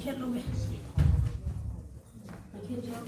เครียดลงไหมเครียดเยอะ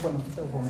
คนเติมผม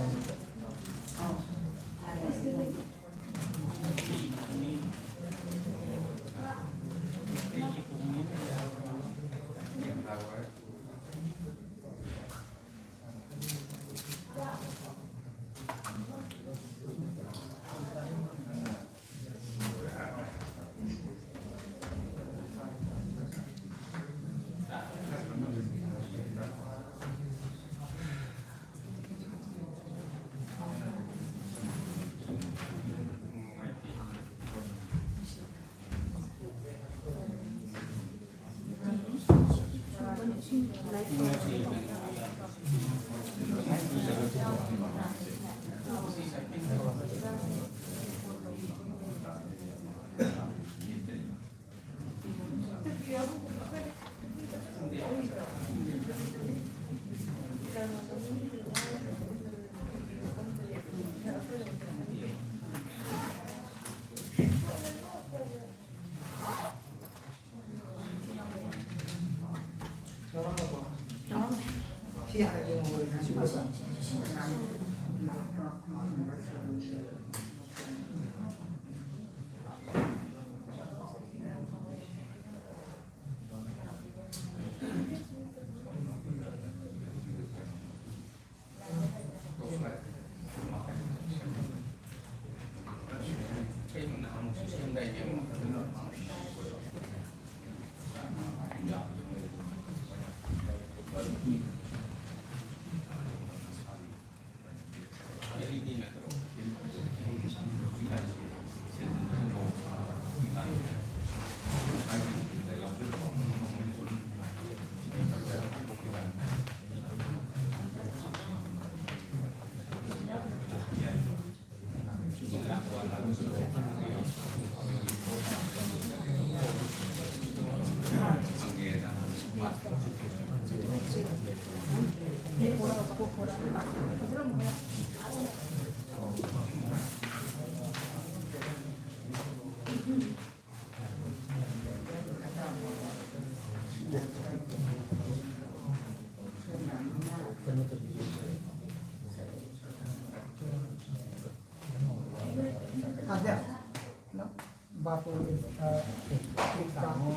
Iya, yang mau nasi besar. Ada, no, batu kamu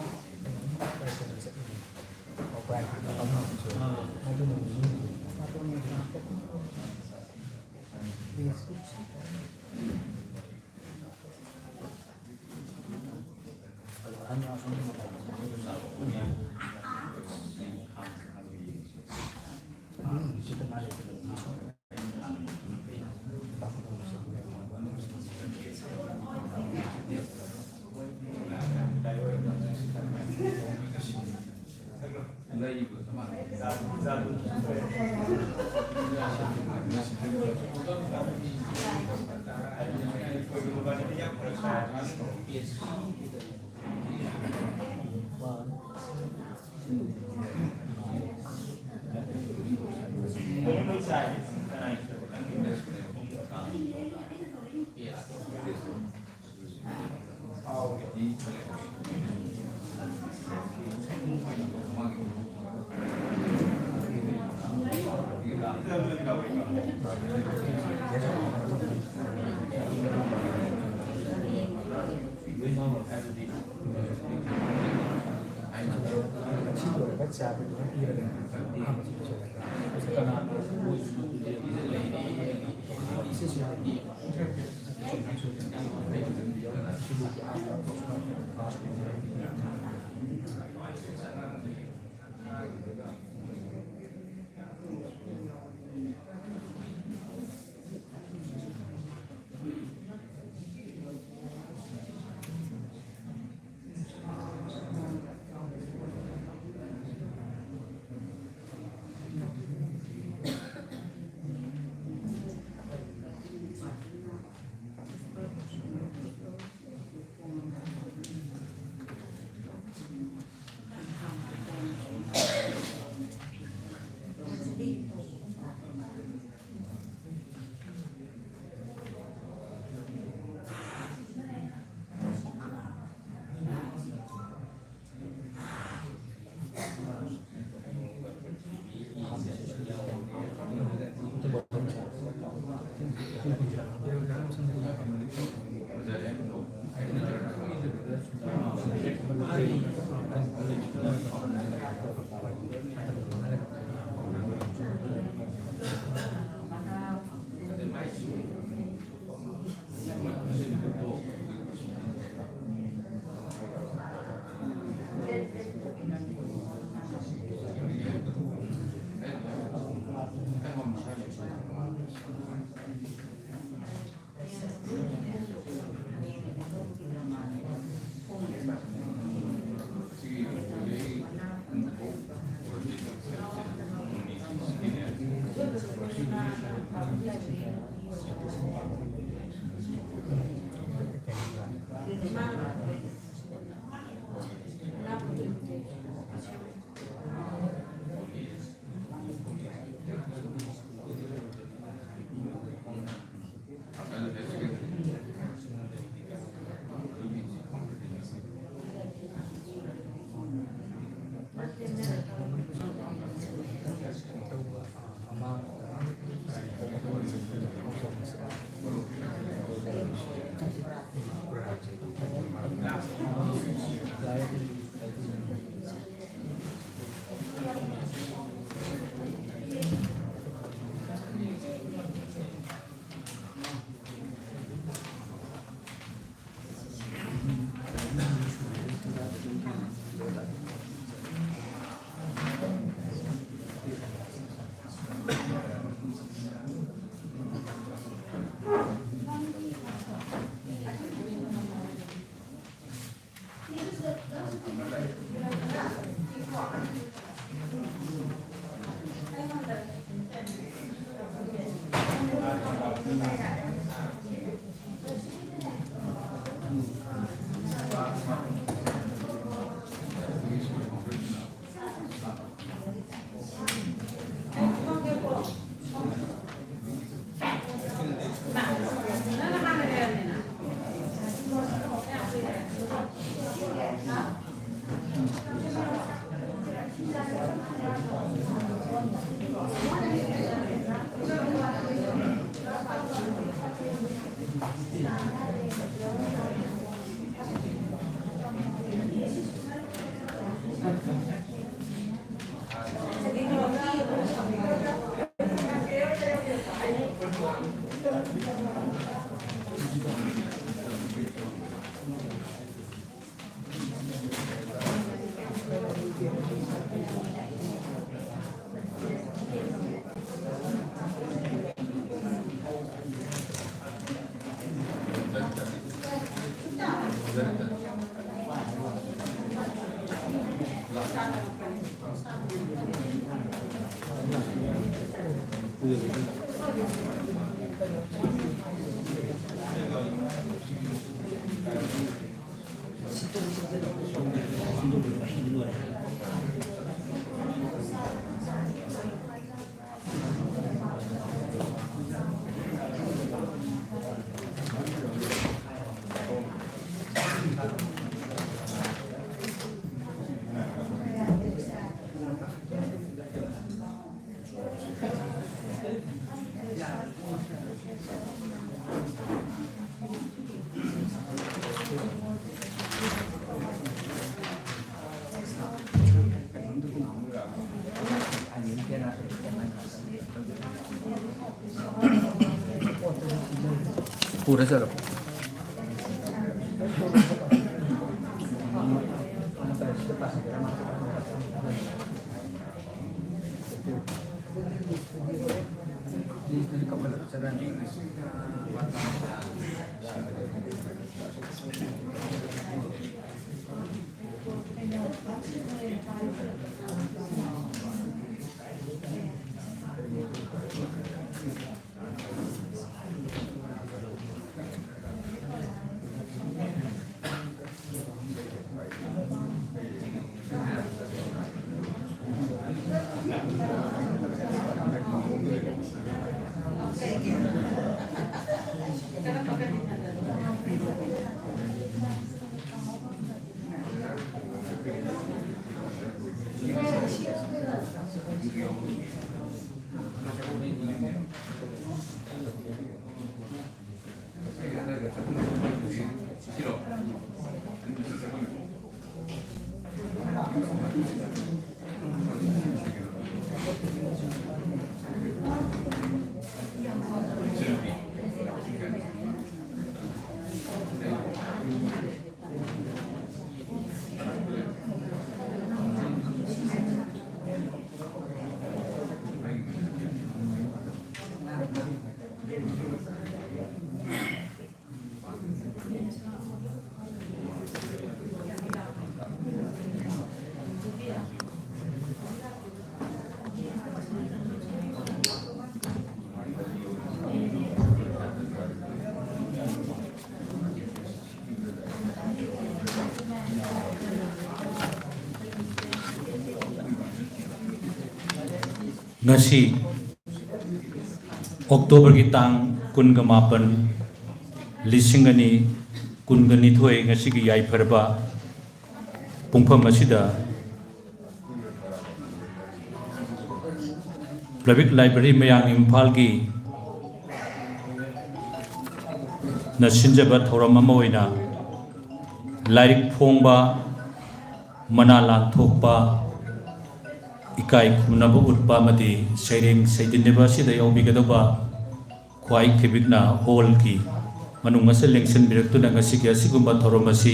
पूरा चलो ngasi Oktober ki tang kun ga mapan lising ani kun ga nithoi ngasi ki yai pharba pungpham asida Public Library mayang Imphal ki na sinjaba thoram ama oina lairik phongba mana lan thokpa ikai khumnaba utpa madi sairing saidineba sida yawbigadaba khwai thibikna hall ki manung ase lengsen biraktu na ngasi ki asigumba thoromasi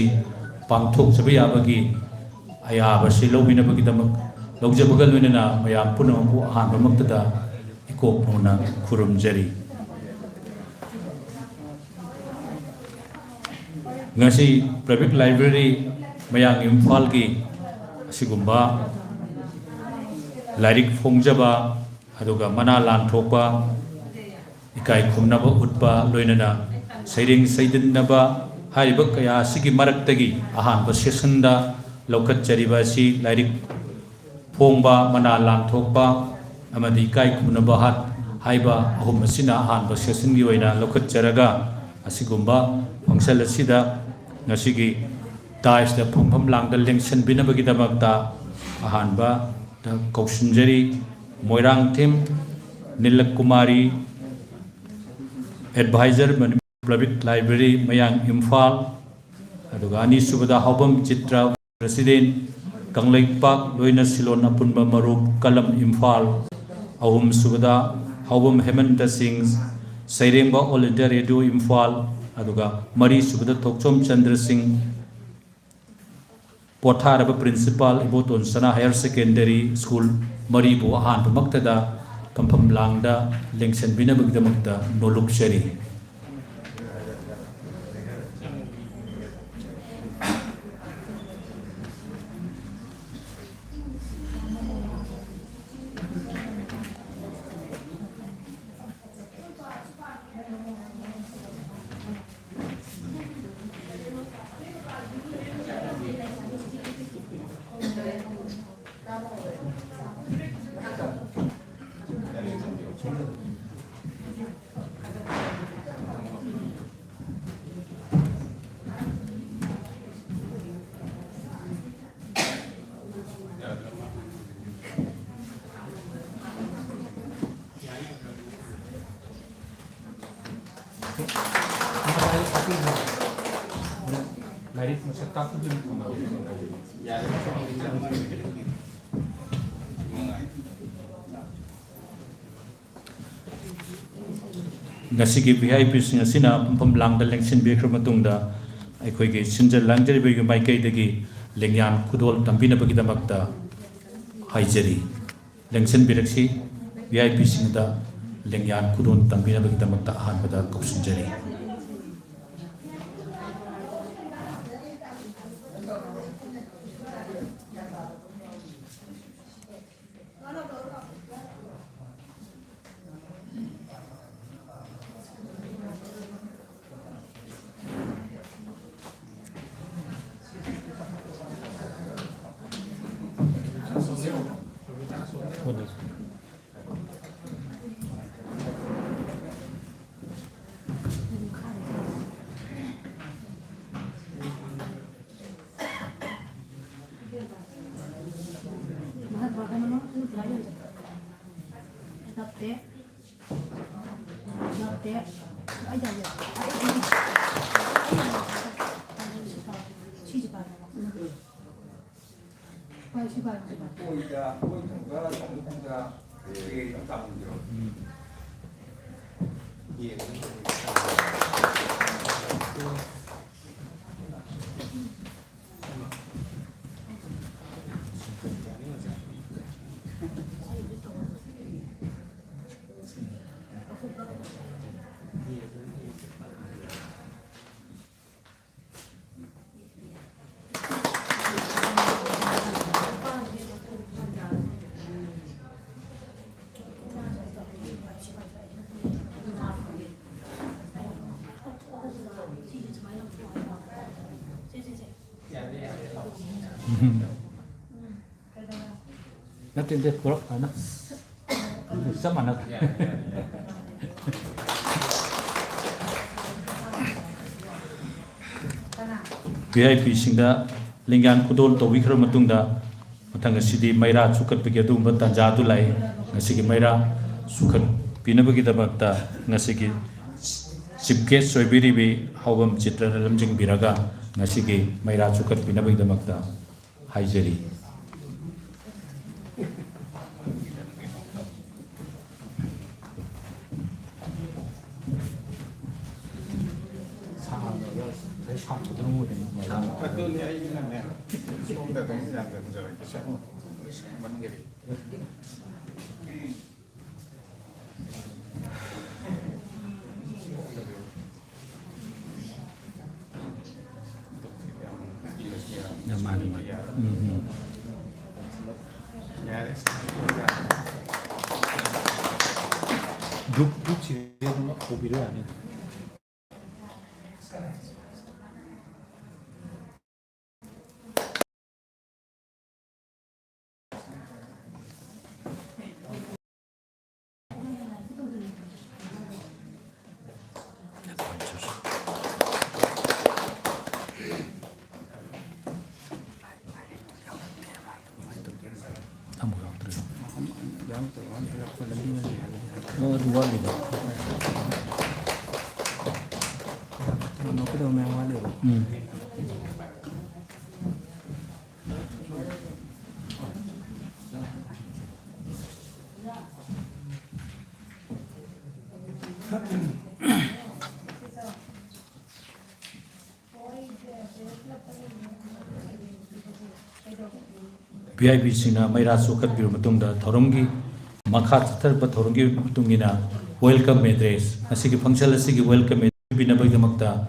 pangthok sabe yabagi ayaba si lobinabagi damak logjabagal wenana mayam punamu hanba maktada ikop nona khurumjari ngasi Public Library mayang Imphal ki asigumba lairik phongjaba aduga mana lan thokpa ikai khumnaba utpa loinana sairing saidinaba hariba kaya sigi maraktagi ahanba session da lokat chariba si lairik phongba mana lan thokpa amadi ikai khumnaba hat haiba ahum asina ahanba session gi oina lokat charaga asigumba fangsal asida ngasigi tais da phompham langda lengsen binabagi damakta ahanba Kausunjari Moirang Tim Nilak Kumari Advisor Public Library Mayang Imphal Adugani Subada Haubam Chitra President Kanglai Park Loina Silon Apunba Marub Kalam Imphal Ahum Subada Haubam Hemanta Singh Sairemba All India Radio Imphal Aduga Mari Subada Tokchom Chandra Singh Potharaba Principal Iboton Sana Higher Secondary School Maribu Ahan Pamaktada Pampam Langda Lengsen Binabagdamakta Noluk Shari Larik masa takut din kung ngasigi VIP sing asina pampam langdal lengsin bekro matungda aikoi ge sinjal langjari begi maikai dagi lengyan kudol tampina bagi damakta haijari lengsin biraksi VIP sing da lengyan kudol tampina bagi damakta han pada kausinjari natin deh kalau anak sama anak VIP singda lingyan kudol to wikram matungda matang sidi maira sukat bagi adu batan jadu lai ngasigi maira sukat pina bagi dabakta ngasigi sibke soibiri bi hawam citra lamjing biraga ngasigi maira sukat pina bagi dabakta haijari grup sih hobi doang nih. Dua gitu. Mana kita mau yang mana? VIP sina maira sukat biru matungda thorongi makha thar thorongi matungina welcome address asigi function asigi welcome binabagidamakta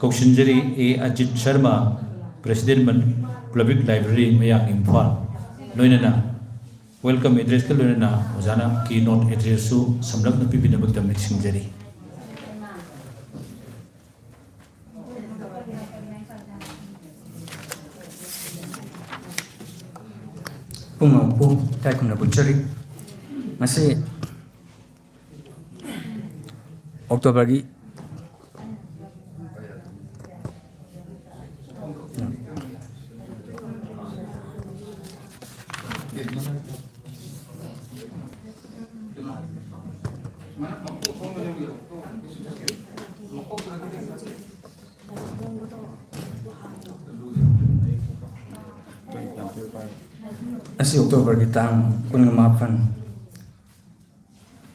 kausinjari A Ajit Sharma president public library mayang Imphal loinana welcome address ka loinana ojana keynote address su samlakna pibinabagda mixingjari Pung tay kumna bucari masih Oktober lagi Asi October ki tang kun ngamapan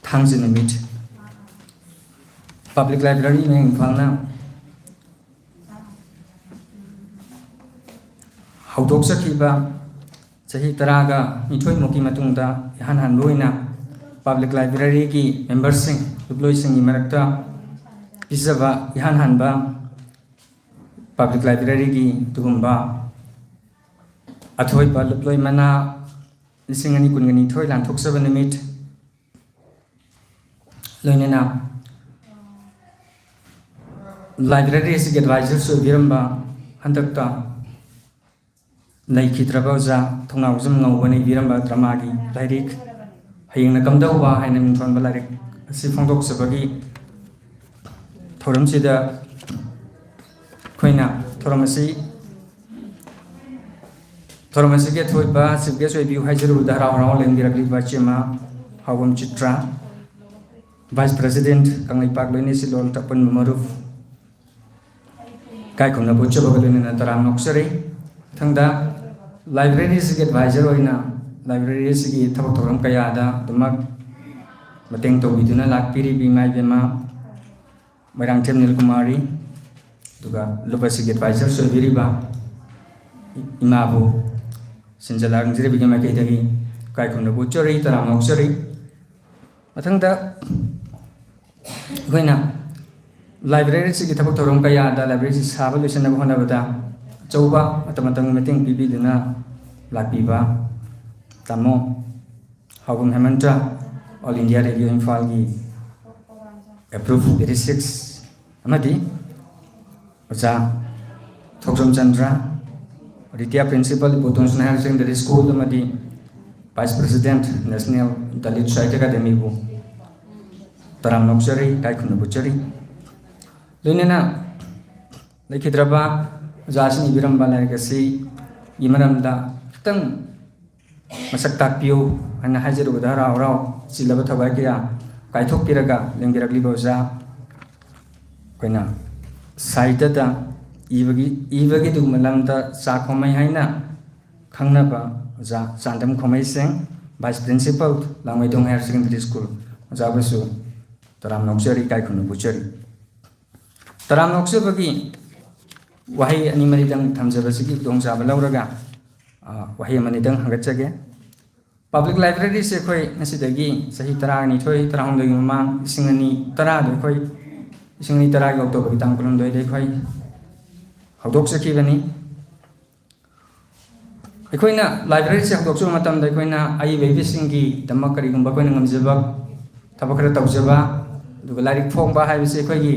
thangsi nimit public library meng phangna haudok sakhiba chahi taraga mithoi moki matungda han loina public library ki members sing employee sing imarakta pisaba han ba public library ki tugumba athoi pa luploi mana lisingani kungani thoi lan thok 7 nimit loinena library is advisor so biramba handakta lai khitraba ja thongau jam ngawani biramba dramagi lairik hayengna kamdau wa haina min thon balarik si phongdok sabagi thoram sida khoina thoramasi ke thoi ba sibge soi biu haijaru dara rao lengbirakli ba chema hawam chitra vice president kangai pak loini silol tapan maruf kai khomna bocha bagalini na taram noksari thangda library sig advisor oina library sig thabak thoram kaya da tumak mateng to biduna lakpiri bimai bema Marang Nil Kumari duga lupa sig advisor so biriba imabu sinjalang jire bigama kai dagi kai khomna bochari taram noksari mathangda goina library si kitabok thorong kaya da library si sabal lesion na hona bada chauba atamatang meeting bibi dina lapiba tamo hagum hemanta all india radio infal gi approve 36 amadi oja thoksom chandra Ritya principal Botons Higher Secondary School amadi vice president national dalit sahitya academy bu taram noksari kai khun buchari loinena lekhidraba jasini biramba larikasi imaramda tang masak takpiu ana hajiru dara rao silaba thabakia kai thokpiraga lenggirakli boja koina saitata ibagi du malamda sa khomai haina khangnaba ja sandam khomai seng vice principal Langmaidong Higher Secondary School jabasu taram noksari kai khun buchari taram noksabagi wahi ani maridang thamjabasigi dongsa balauraga wahi manidang hangatchage public library se khoi nasidagi sahi tarani thoi tarahongdagi mamang isingani tara do khoi isingani tara gi october gi tangkulum doi dei khoi haudok sakibani ekoina library se haudok su matam dai koina ai baby singi tamak kari gumba koina ngamjaba tabakra tawjaba duga larik phong ba hai se khoi gi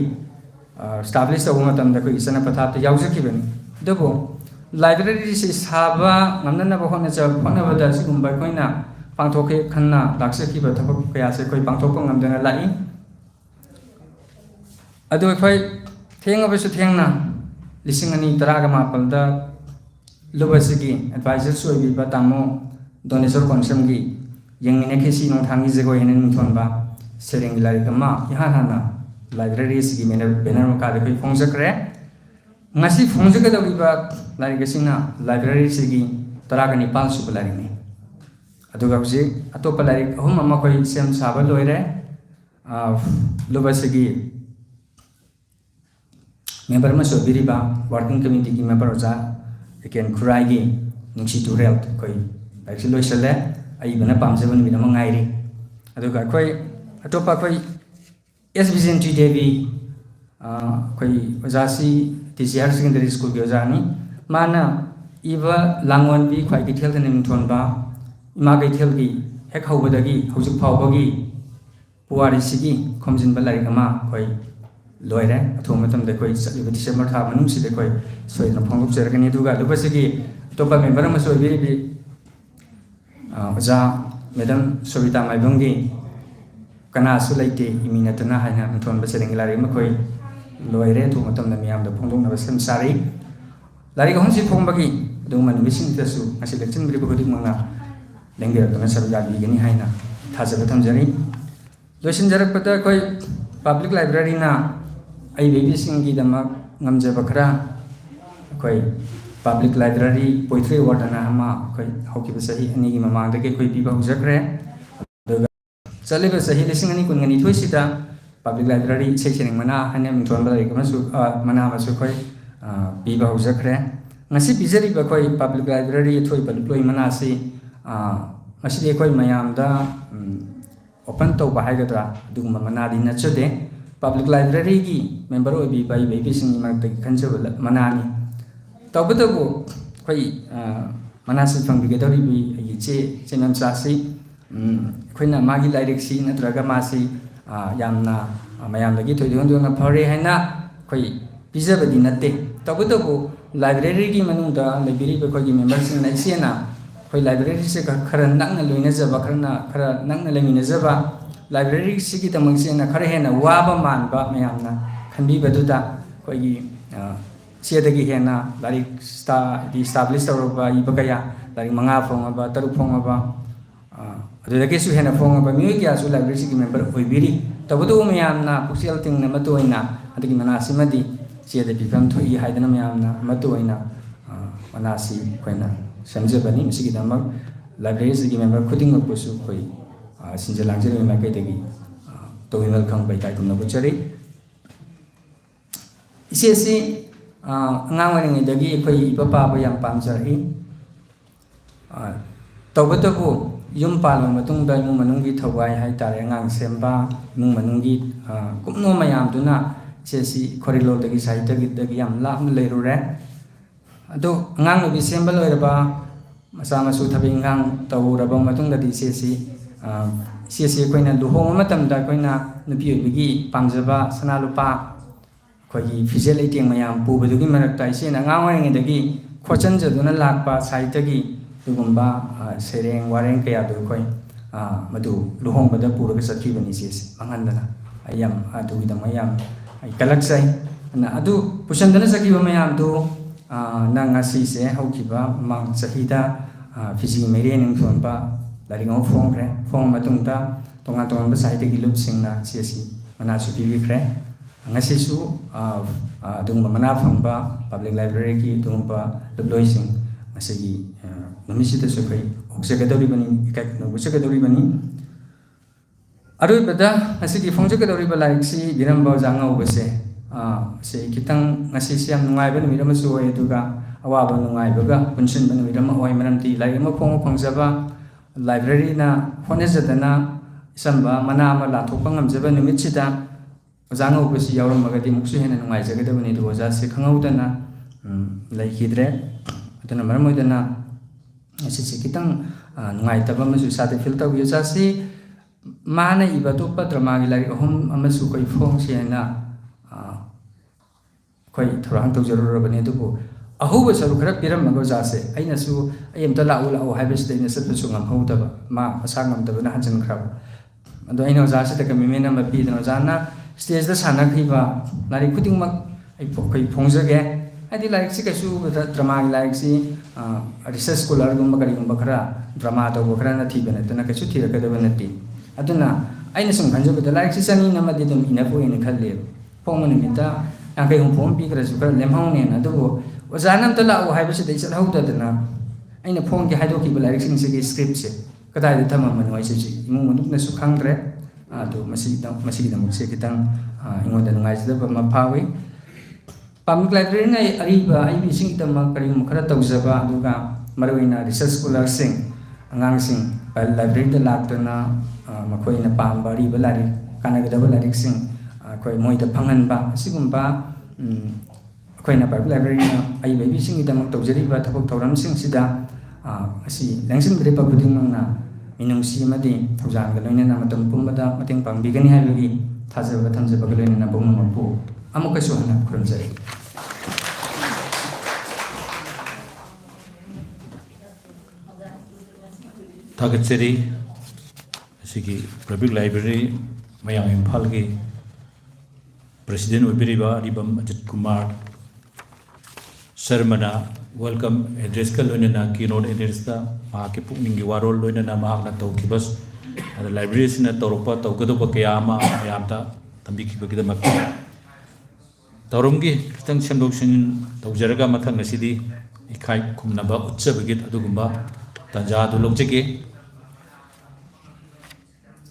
establish to matam da khoi isana patha ta yausakibani dugo library se saba ngamna ba khona cha phona ba da si gumba koina pangthokhe khanna laksakiba thabak kaya se khoi pangthokpa ngamdana lai adu khoi thenga ba su thengna lisingani taraga mapalda lubasigi advisor soi bi tamo donation konsum gi yengmine khesi nong thangi jego enen thonba sereng lari kama ihana library sigi mena banner ka de phongjakre ngasi phongjaka da biba lari gasina library sigi taraga ni pal su lari ni aduga huji atopa lari ahum ama koi sem saba loire lubasigi member ma so biriba working committee ki member oja again khuraigi nungsi to health koi actually loisale ai bana pamjaban bina mangairi aduga koi atopa koi SBCNT Devi koi ojasi TCR Secondary School ki ojani mana iba langwan bi khwai ki thel thanim thonba ima kai thel gi hek hawbadagi haujuk phawbagi puari sigi khomjin balari kama koi loire athom matam de koi saliba December tha manung si de koi soi na phongok cherkani duga lubasigi topa member ma soi bi oja madam Sobita Maibongi kana su laite imina tana haina thon basereng lari ma koi loire thu matam na miam da phongdong na basem sari lari ka honsi phongbagi duman missing tasu asi lection bri bodi manga lengger tana sarja bi gani haina thajaba thamjani loisin jarak pata koi public library na ai baby singi damak ngamjaba khara koi public library poetry award ana ama khoi hauki ba sahi ani gi mamang dagi khoi piba hujakre aduga chaliba sahi lising ani kun ngani thoi sida public library section mana hanem thon ba ga masu mana masu khoi piba hujakre ngasi bijari ba khoi public library thoi ba loi mana si masih khoi mayam da open to ba haigadra dugma mana di na chode public library gi member obi bai bai bising ma ta kanjabal manani tawbadabu khoi manasi phangbigadori bi ai che nam sa si khoina magi library si natraga masi yamna mayam lagi thoi dong dong na phare haina khoi bijabadi natte tawbadabu library gi manungda library ba khoi gi member sing nai sena khoi library se khara nangna loina jaba khara nangna lemina jaba library sigi tamang sena khara hena waba manba mayamna khanbi baduda khoi gi siadagi hena dari di establish tawba ibakaya dari manga phongaba taru phongaba adudagi su hena phongaba mi kya su library sigi member oibiri tabudu mayamna pusial ting na matoina adagi manasi madi siada bifam thoi haidana mayamna matoina manasi khoina samjabani misigi damak library sigi member khuding pusu khoi sinjalangjel me kai dagi toinal khang bai kai tumna buchari isi angang wani dagi khoi ipapa ba yang pamjari tawbatabu yum palma matung da mu manunggi thawai hai tare angang semba mu manunggi kumno mayam tuna sesi korilo dagi saita gi dagi yam la leirure ado angang bi semba loiraba masa masu thabingang tawuraba matung da di sesi koina luhong matamda koina nupi bigi pamjaba sanalupa khoi physical eating mayam pubadugi marakta ise na ngawang dagi khochan jaduna lakpa saitagi dugumba sereng wareng kaya du khoi madu luhong bada puraga sakhi bani sis mangandana ayam adu da mayam ai kalaksai na adu pusandana sakhi mayam du na ngasi se haukiba mang sahida physical merian ngthomba dari ngau phong matungta tonga ba saitagi lup singna sisi mana su piwi kre ngasi su dung mana phangba public library ki dung ba deploy sing masigi namisi ta su kai okse ka dori bani ka no okse ka dori bani aru bada masigi phongje ka dori ba like si biram ba janga ubase se kitang ngasi siam nungai ba miram su oi duga awa ba nungai ba ga punsin ba miram oi maram ti like ma phongja ba library na honezadana samba mana ma la thokpa ngamjaba numit sida ojanga ubasi yawram magadi muksu hena nungai jagadabani do oja se khangaudana laikhidre adana maramoidana asi kitang nungai taba masu sate filter wi ja si mana iba to padrama gi lari hom amasu koi phong se na koi thorang to jarur bani dubu ahuba saru khara piram mago jase aina su ayam ta lau habis de nesat su ngam hauda ma asang ngam da na hanjan khra ado aina jase ta kami mena ma pi da jana stage da sana khiba lari kuting mak ai phoi phongja ge adi like si ka su da drama like si research scholar gum bagari gum bakra drama to bakra na thi bana tana ka su thira ka da bana ti aduna aina sum khanjo da like si sani na ma de dum ina po ina khalle phong ni ta ang kai hum phom pi kra su kra lem hong ne na do ozanam ta lau haibase dai sat hauda dana aina phone ki haido ki balai sing se script se kadai da thama man wai se imu manuk na su khangre ado masi da mukse kitang ingon da ngai da ma phawi public library ngai ariba ai bi sing ta ma kari mu khara tawjaba aduga marwina research scholar sing angang sing library da laktana makhoi na pamba ri balari kana ga da balari sing khoi moi da phangan ba sigumba koina public library na ai bai bising idam tawjari ba thapok thoram sing sida asi langsin gre pa buding na minung si madi thawjan ga loina na matam pumada mating pambigani haibagi thajaba thamjaba ga loina na bom mapu amuka su hana khurumjai Thagatseri asigi public library mayang Imphal gi president obiriba ribam Ajit Kumar Sharmana welcome address ka loina keynote address ta ma ke pukningi warol loina na ma na tawkibas ada library sina tawropa tawgado ba kayama yamta tambi ki bagida mak tawrumgi kitang sendok sin tawjaraga mathang nasidi ikai kumnaba utsabagit adugumba tanja du longjage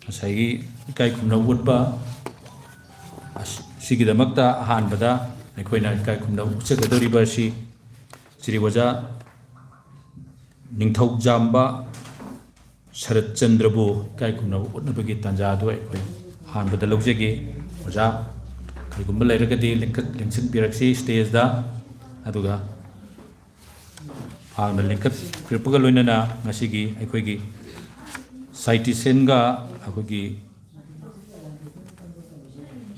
asai ikai kumna utba sigidamakta ahanbada aikoina ikai kumna utsagadoriba si Sri Waja Ningthau Jamba Sharat Chandrabu ikai kumna utnabagi tanja du aikoi hanbada longjage Waja kaigumba lairagadi lingsin piraksi stage da aduga Hangna lingkat kirpaga loinana ngasigi aikoigi citation ga aikoigi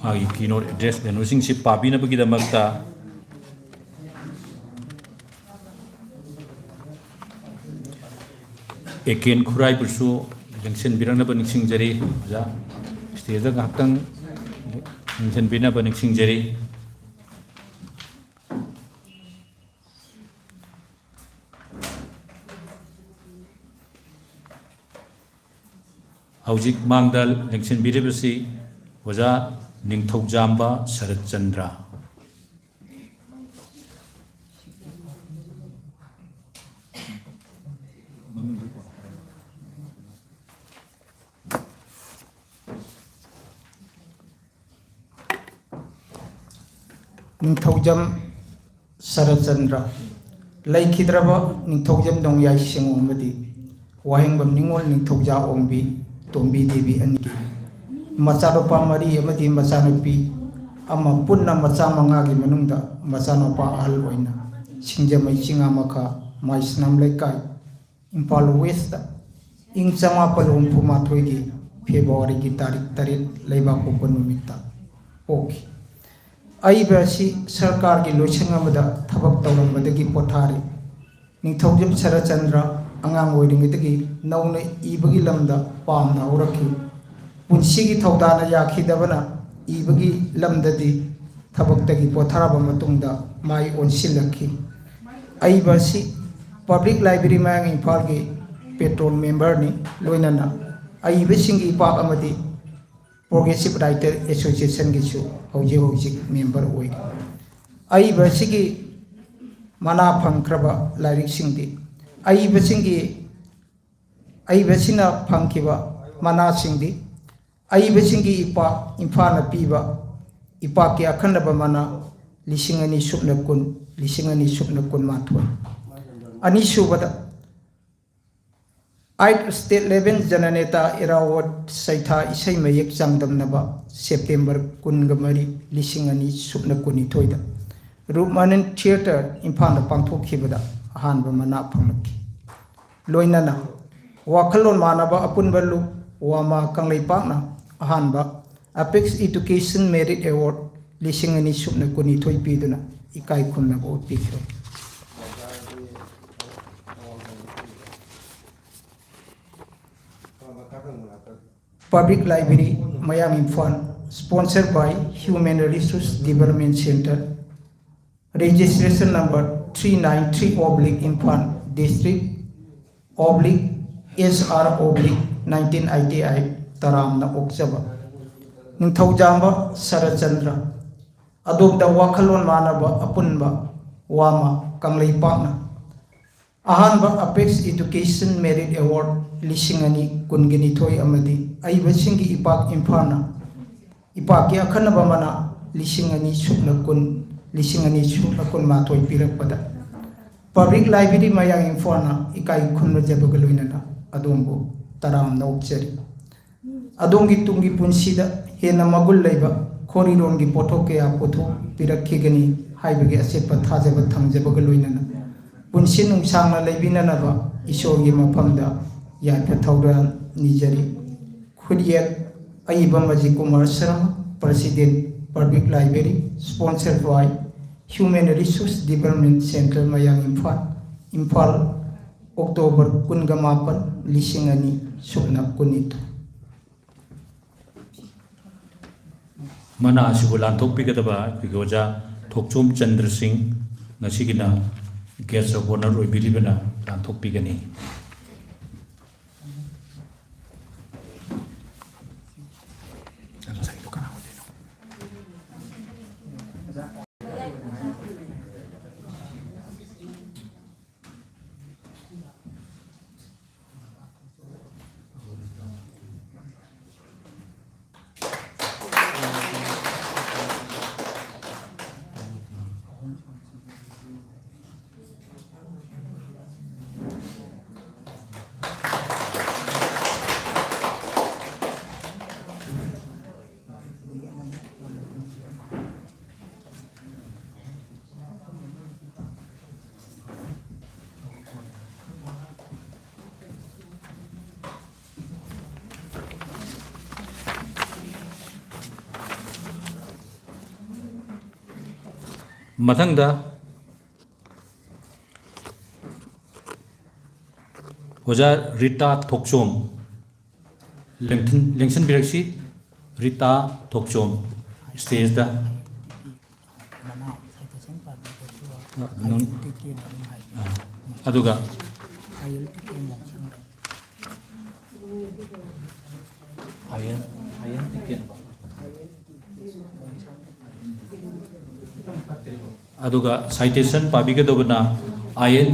agi keynote address den using si pabina bagi damakta eken khurai bursu lingsin birangna ba ningsingjari ja stage da ngaktang lingsin bina ba ningsingjari Haujik Mangdal Lengsin Biribasi Waja Ningthau Jamba Sharat Chandra Ningthaujam Sharat Chandra Laikhidraba Ningthaujam Dongyai Singomadi Wahengbam Ningol Ningthauja Ombi Tombi Devi Anki Macharopa Mari Amadi Machanopi Ama Punna Machamangagi Manunda Machanopa Alwaina Singjamai Chingamaka Maisnam Lekai Impal West Ingchama Palum Pumatwigi February Tarik Tarit Leba Kopanumita Okay Aibasi Sarkar Gi Loichangamada Tabak Taulam Badagi Potari Ningthaujam Sharat Chandra Angang Oidingitagi Nauna Ibagi Lamda Pamna Uraki Punsigi Taudana Yakidabana Ibagi Lamdadi Tabaktagi Potaraba Matunda Mai Onsilaki Aibasi Public Library Mang in Palgi Petrol Member Ni Loinana Aibasingi Park Amadi Progressive Writer Association Gisu Hojik Member Oi Aibasigi Mana Pankraba Lyric Singdi Aibasina Pankiba Mana Singdi Aibasingi Ipa Infana Piba Ipaki Akandaba Mana Lishingani Subna Kun Matwa Anisubada Ait State Level Jananeta Irawat Saita Isai Mayek Jangdam Naba September Kungamari Lishingani Subna Kuni Toida Rupmanan Theatre Infana Pangto Kibada Ahanba Mana Pamaki Loinana Wakalon Manaba Apunbalu Wama Kanglai Pakna Ahanba Apex Education Merit Award Lishingani Subna Kuni Toy Piduna Ikai Kunna Bo Pikro Public Library Miami Fund sponsored by Human Resource Development Center registration number 393/Infant District /SR/1988 Taramna Okjaba Ningthaujamba Sharat Chandra Adobda Wakalon Manaba Apunba Wama Kanglai Pakna Ahanba Apex Education Merit Award Lishingani Kungini Toy Amadi Aibasingi Ipak Infana Ipaki Akanaba Mana Lishingani Subna Kun Matoy Pirakpada Public Library Mayang Infana Ikai Kunra Jabagaluinana Adumbo Taram Naukcheri Adongi Tungi Punsida Hena Magul Leba Korirongi Potokea Poto Pirakigani Haibagi Asepa Tajaba Tangjabagaluinana Punsin Sangna Lebinanaba Isogi Mapamda Yaka Tauda Nijari Kudiak Aibamaji Kumar Sharma President Public Library sponsored by Human Resource Development Center Mayang Impal October Kungamapan Lishingani Subna Kunito Mana Sibulan Tokpikataba Pigoja Tokchum Chandra Singh Nasigina Guest of Honor Bilibana Tokpigani ꯃꯊꯪꯗ ꯑꯣꯖꯥ ꯔꯤꯇꯥ ꯊꯣꯛꯆꯣꯝ ꯂꯦꯡꯁꯤꯟꯕꯤꯔꯛꯁꯤ ꯔꯤꯇꯥ ꯊꯣꯛꯆꯣꯝ ꯁ꯭ꯇꯦꯖꯗ ꯑꯗꯨꯒ ꯑꯗꯨꯒ citation ꯄꯥꯕꯤꯒꯗꯧꯕꯅ ꯑꯥꯏ.ꯑꯦꯟ.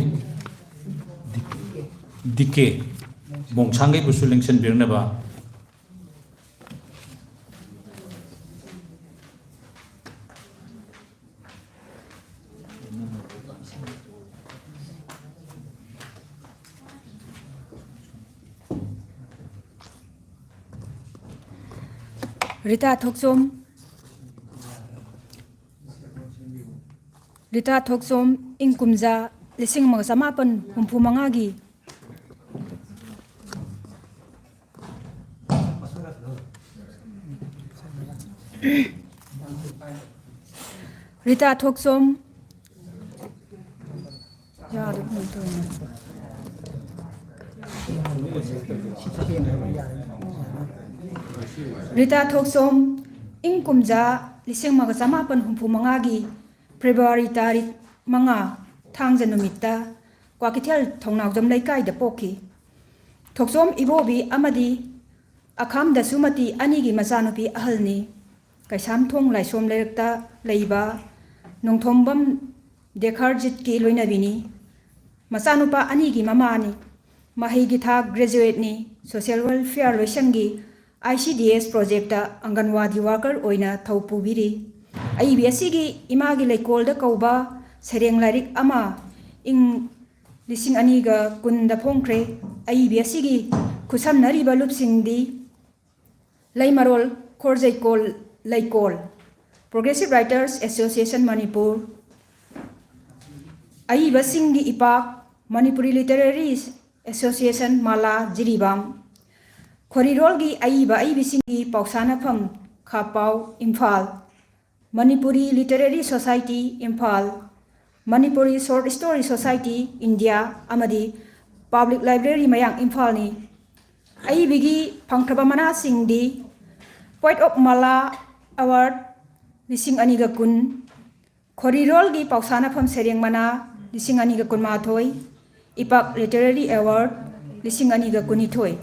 ꯗꯤꯀꯦ ꯃꯣꯡꯁꯥꯡꯒꯩꯕꯨꯁꯨ ꯂꯦꯡꯁꯤꯟꯕꯤꯔꯛꯅꯕ Rita Thoksom Inkumza Lising Magasamapan Humpumangagi Rita Thoksom Rita Thoksom Inkumza Lising Magasamapan Humpumangagi February Tarik Manga Thangja Numita Kwakithel Thongnawjam Laikai da Poki Thoksom Ibobi Amadi Akham da Sumati Anigi Masanupi Ahalni Kaisam Thong Laisom Lerekta Leiba Nongthombam Dekharjit Ki Loinabini Masanupa Anigi Mamani Mahigi Thak Graduate Ni Social Welfare Loisangi ICDS Project Anganwadi Worker Oina Thaupubiri IBSC Imagi Laikol da Kauba Sereng Larik Ama Ing Lising Aniga Kunda Pongkre IBSC Kusam Nariba Lupsingdi Laimarol Korjaikol Laikol Progressive Writers Association Manipur IBSC Ipak Manipuri Literary Association Mala Jiribam Khorirolgi Aiba Ibisingi Pausanapam Khapau Imphal Manipuri Literary Society Imphal Manipuri Short Story Society India Amadi Public Library Mayang Imphal ni Aibigi Pangkrabamana Singdi Poet of Mala Award Lising Aniga Kun Khorirolgi Pausanapam Sereng Mana Lising Aniga Kun Mathoi Ipak Literary Award Lising Aniga Kunithoi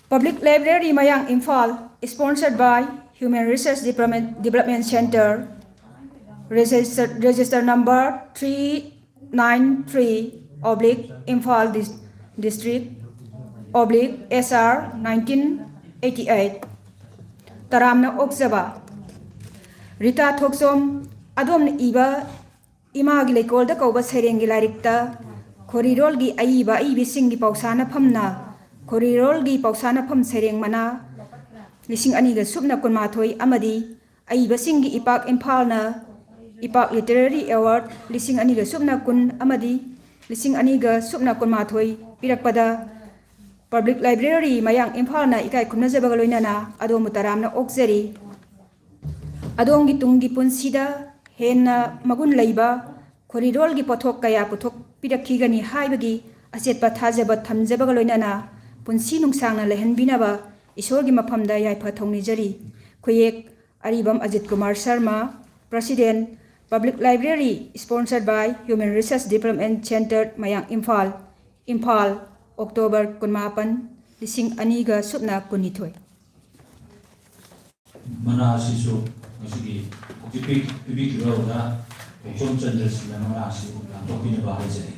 Public Library Mayang Imphal sponsored by Human Research Development Center register number 393/Imphal District /SR 1988 Taramna Oksaba Rita Thoksom Adom Iba Imagi Laikol da Kauba Serengi Larikta Khorirolgi Aiba Ibisingi Pausana Phamna Khorirolgi Pausana Pham Sereng Mana Lising Aniga Subna Kunmathoi Amadi Aibasingi Ipak Imphalna Ipak Literary Award Lising Aniga Subna Kun Amadi Lising Aniga Subna Kunmathoi Pirakpada Public Library Mayang Imphalna Ikai Kumnajabaga Loinana Adom Taramna Okjari Adongi Tungi Punsida Henna Magun Laiba Khorirolgi Pothok Kaya Pothok Pirakhigani Haibagi Asetpa Thajaba Thamjabaga Loinana Punsi Nungsangna Lehenbinaba Isorgi Maphamda Yaipa Thongnijari Khuyek Aribam Ajit Kumar Sharma President Public Library sponsored by Human Research Development Center Mayang Imphal October 18 Lising Aniga Subna Kunithoi Mana Asisu Masigi Pipi Roda Thoksom Chandrasina Mana Asisu Tokina Bahajani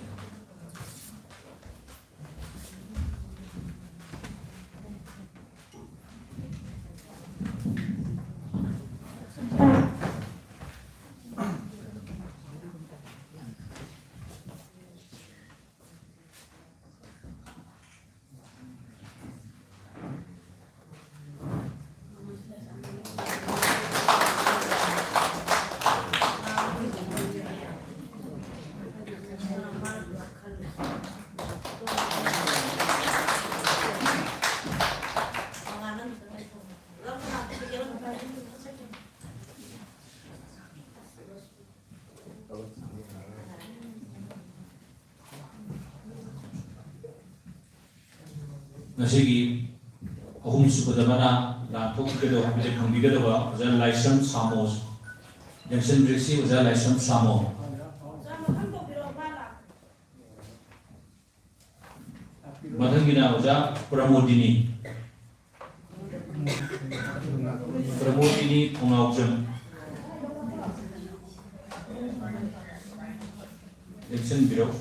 ngasi ahum subadamana la thok ke do habile khangbi ke do ba oja license samos junction brixi oja license samo madhangina oja pramodini thongaujam junction biro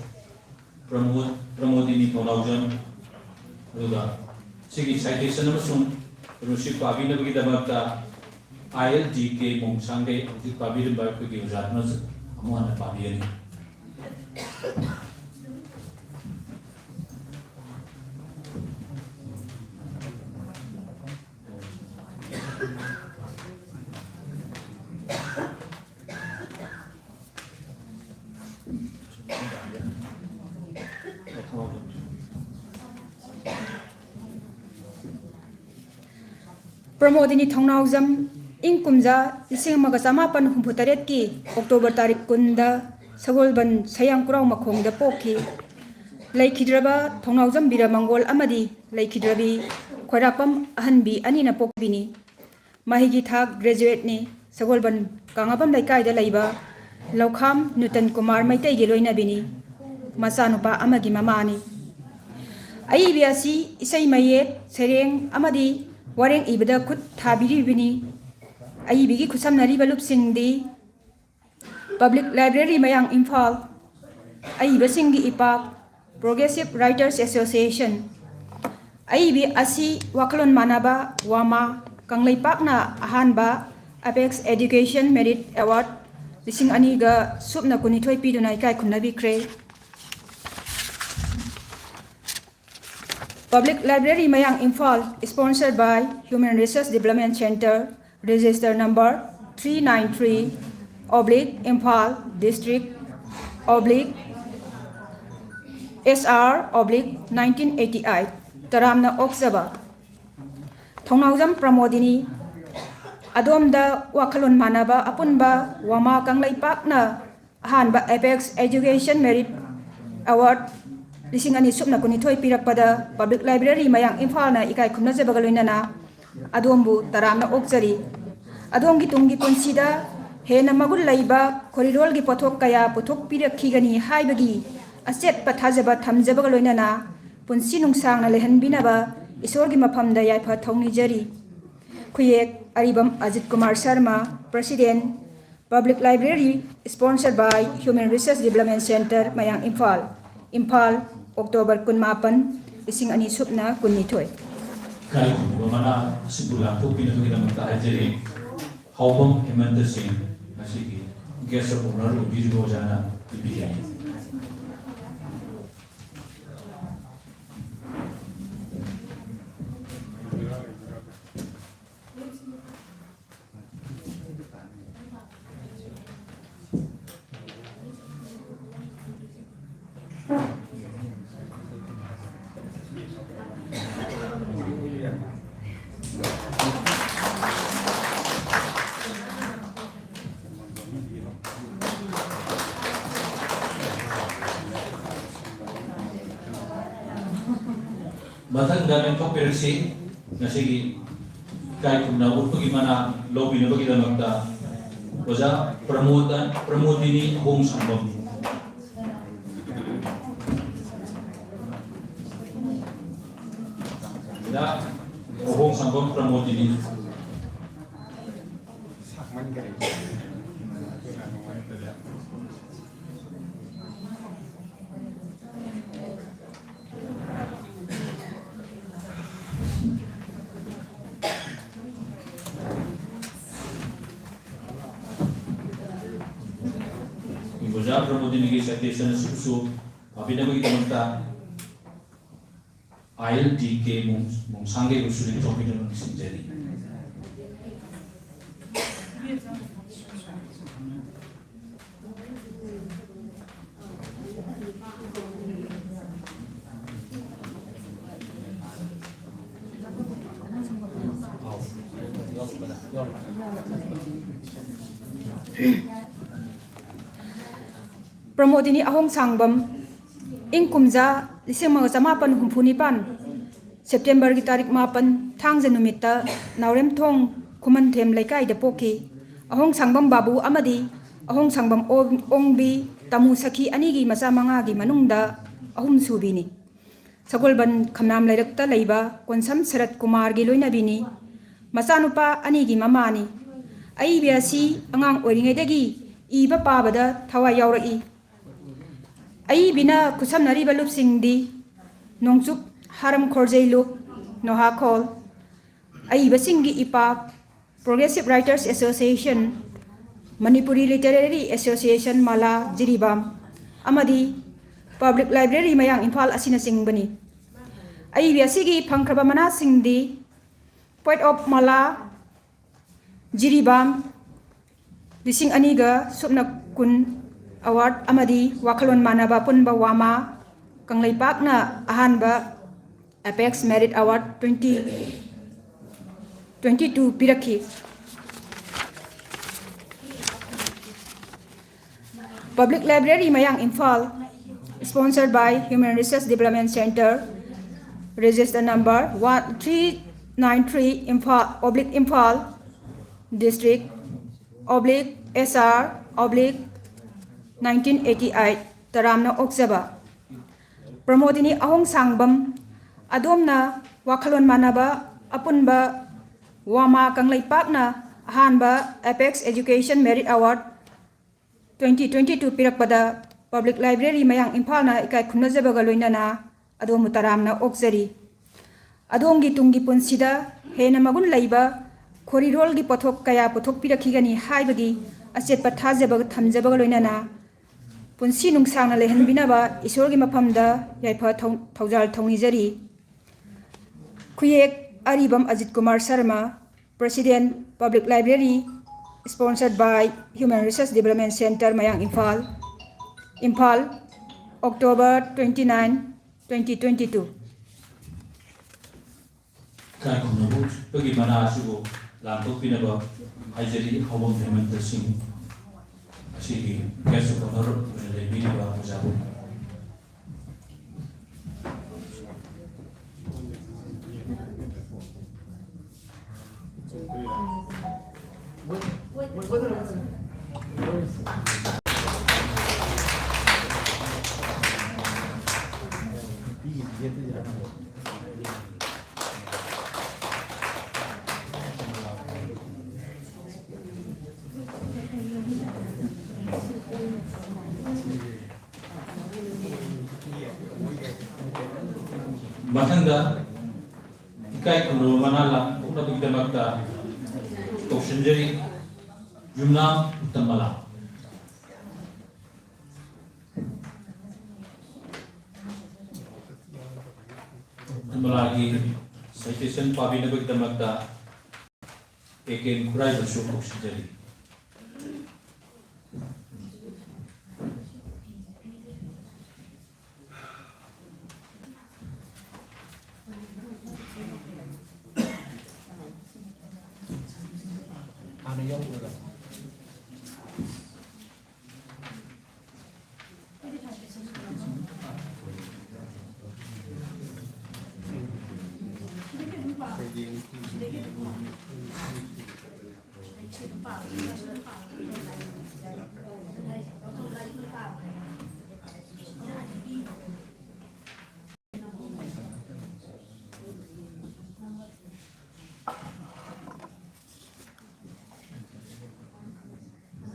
pramodini thongaujam aduga sigi citation amasung rushik pabi na bagi dabakta ILDK mongsange di pabi de ba ko gi ujatna amana pabi ani Pramodini Thongnawjam ing kumja 1968 ki October tarik kunda Sagolban Sayang Kurau Makhongda pokhi Laikhidraba Thongnawjam Biramangol amadi Laikhidrabi Khoirakpam Ahanbi anina pokbini Mahigi thak graduate ni Sagolban Kangapam Laikaida laiba Laukham Nutan Kumar Maitai gi loina bini masanupa amagi mamani Aibiasi isai mayet sereng amadi wareng ibada khut thabiri bini ai bigi khusam nari balup singdi public library mayang Imphal ai basingi ipak Progressive Writers Association ai bi asi wakalon manaba wama kanglaipak na ahanba Apex Education Merit Award lising ani ga supna kunithoi pidunai kai khunnabi kre Public Library Mayang Imphal sponsored by Human Resource Development Center, register number 393/Imphal District /SR/1988 Taramna Oksaba Thongnawjam Pramodini Adomda Wakalon Manaba Apunba Wama Kanglaipak Ahanba Apex Education Merit Award lising ani supna kunithoi pirakpada Public Library Mayang Imphal na ikai khumna jabagaloinana adombu taramna okjari adongi tungi punsida hena magul laiba koridor gi pothok kaya pothok pirakhigani haibagi aset pathajaba thamjabagaloinana punsi nungsang na lehanbinaba isor gi maphamda yaifa thongni jari khuyek aribam Ajit Kumar Sharma President Public Library sponsored by Human Resource Development Center Mayang Imphal October 18 ising ani supna kunithoi kai mana sebulan tu pintu kita mengkaji haubam Hemant Singh masih guest of honor di Rojana PPI Batang dalam kopirasi nasi kai kumna urpu gimana lobby na bagi dalam ta oja pramodini home sambam da home sambam pramodini Iboja Pramodini ki citation susu abina bagi teman ILDK mongsange usulin topik yang jadi. Pramodini Ahong Sangbam ing kumja 1985 September ki tarik 8 thangja numitta naurem thong kuman them laikai da poki ahong sangbam babu amadi ahong sangbam ongbi tamu sakhi ani gi macha manga gi manungda ahum subini sagolban khamnam lairakta leiba konsam sarat kumar gi loina bini machanupa ani gi mamani ai biasi angang oringai dagi iba pabada thawa yaurai ai bina kusam nari balup singdi nongchup haram khorjei lup noha khol ai basingi ipa Progressive Writers Association Manipuri Literary Association Mala Jiribam amadi Public Library mayang Imphal asina singbani ai biasigi phangkraba mana singdi Poet of Mala Jiribam lising aniga subna kun award amadi wakalon manaba punba wama kanglaipak na ahanba Apex Merit Award 2022 pirakhi Public Library Mayang Imphal sponsored by Human Resource Development Center register number 1393 Imphal District /SR 1988 Taramna Oksaba Pramodini Ahong Sangbam Adomna Wakalon Manaba Apunba Wama Kanglaipak na ahanba Apex Education Merit Award 2022 pirakpada Public Library Mayang Imphal na ikai khunnajabaga loinana adomu taramna okjari adongi tungi punsida hena magun laiba khorirol gi pothok kaya pothok pirakhigani haibagi achetpa thajabaga thamjabaga loinana punsi nungsangna lehanbinaba isorgi maphamda yaifa thaujal thaunijari khuyek Aribam Ajit Kumar Sharma, President, Public Library, sponsored by Human Resource Development Center, Mayang Imphal, October 29, 2022. Kaya kung nabut, pag-imana asigo, lantok pinaba, ay jadi hawang naman tersing. Sige, keso ko naro, nalay binaba ako sa ako. Matanda, ikai kuno manala, kung nabigda magda, toksinjari, jumna utamala. Malagi, citation pabi nabigda magda, ekin kuray basyo toksinjari.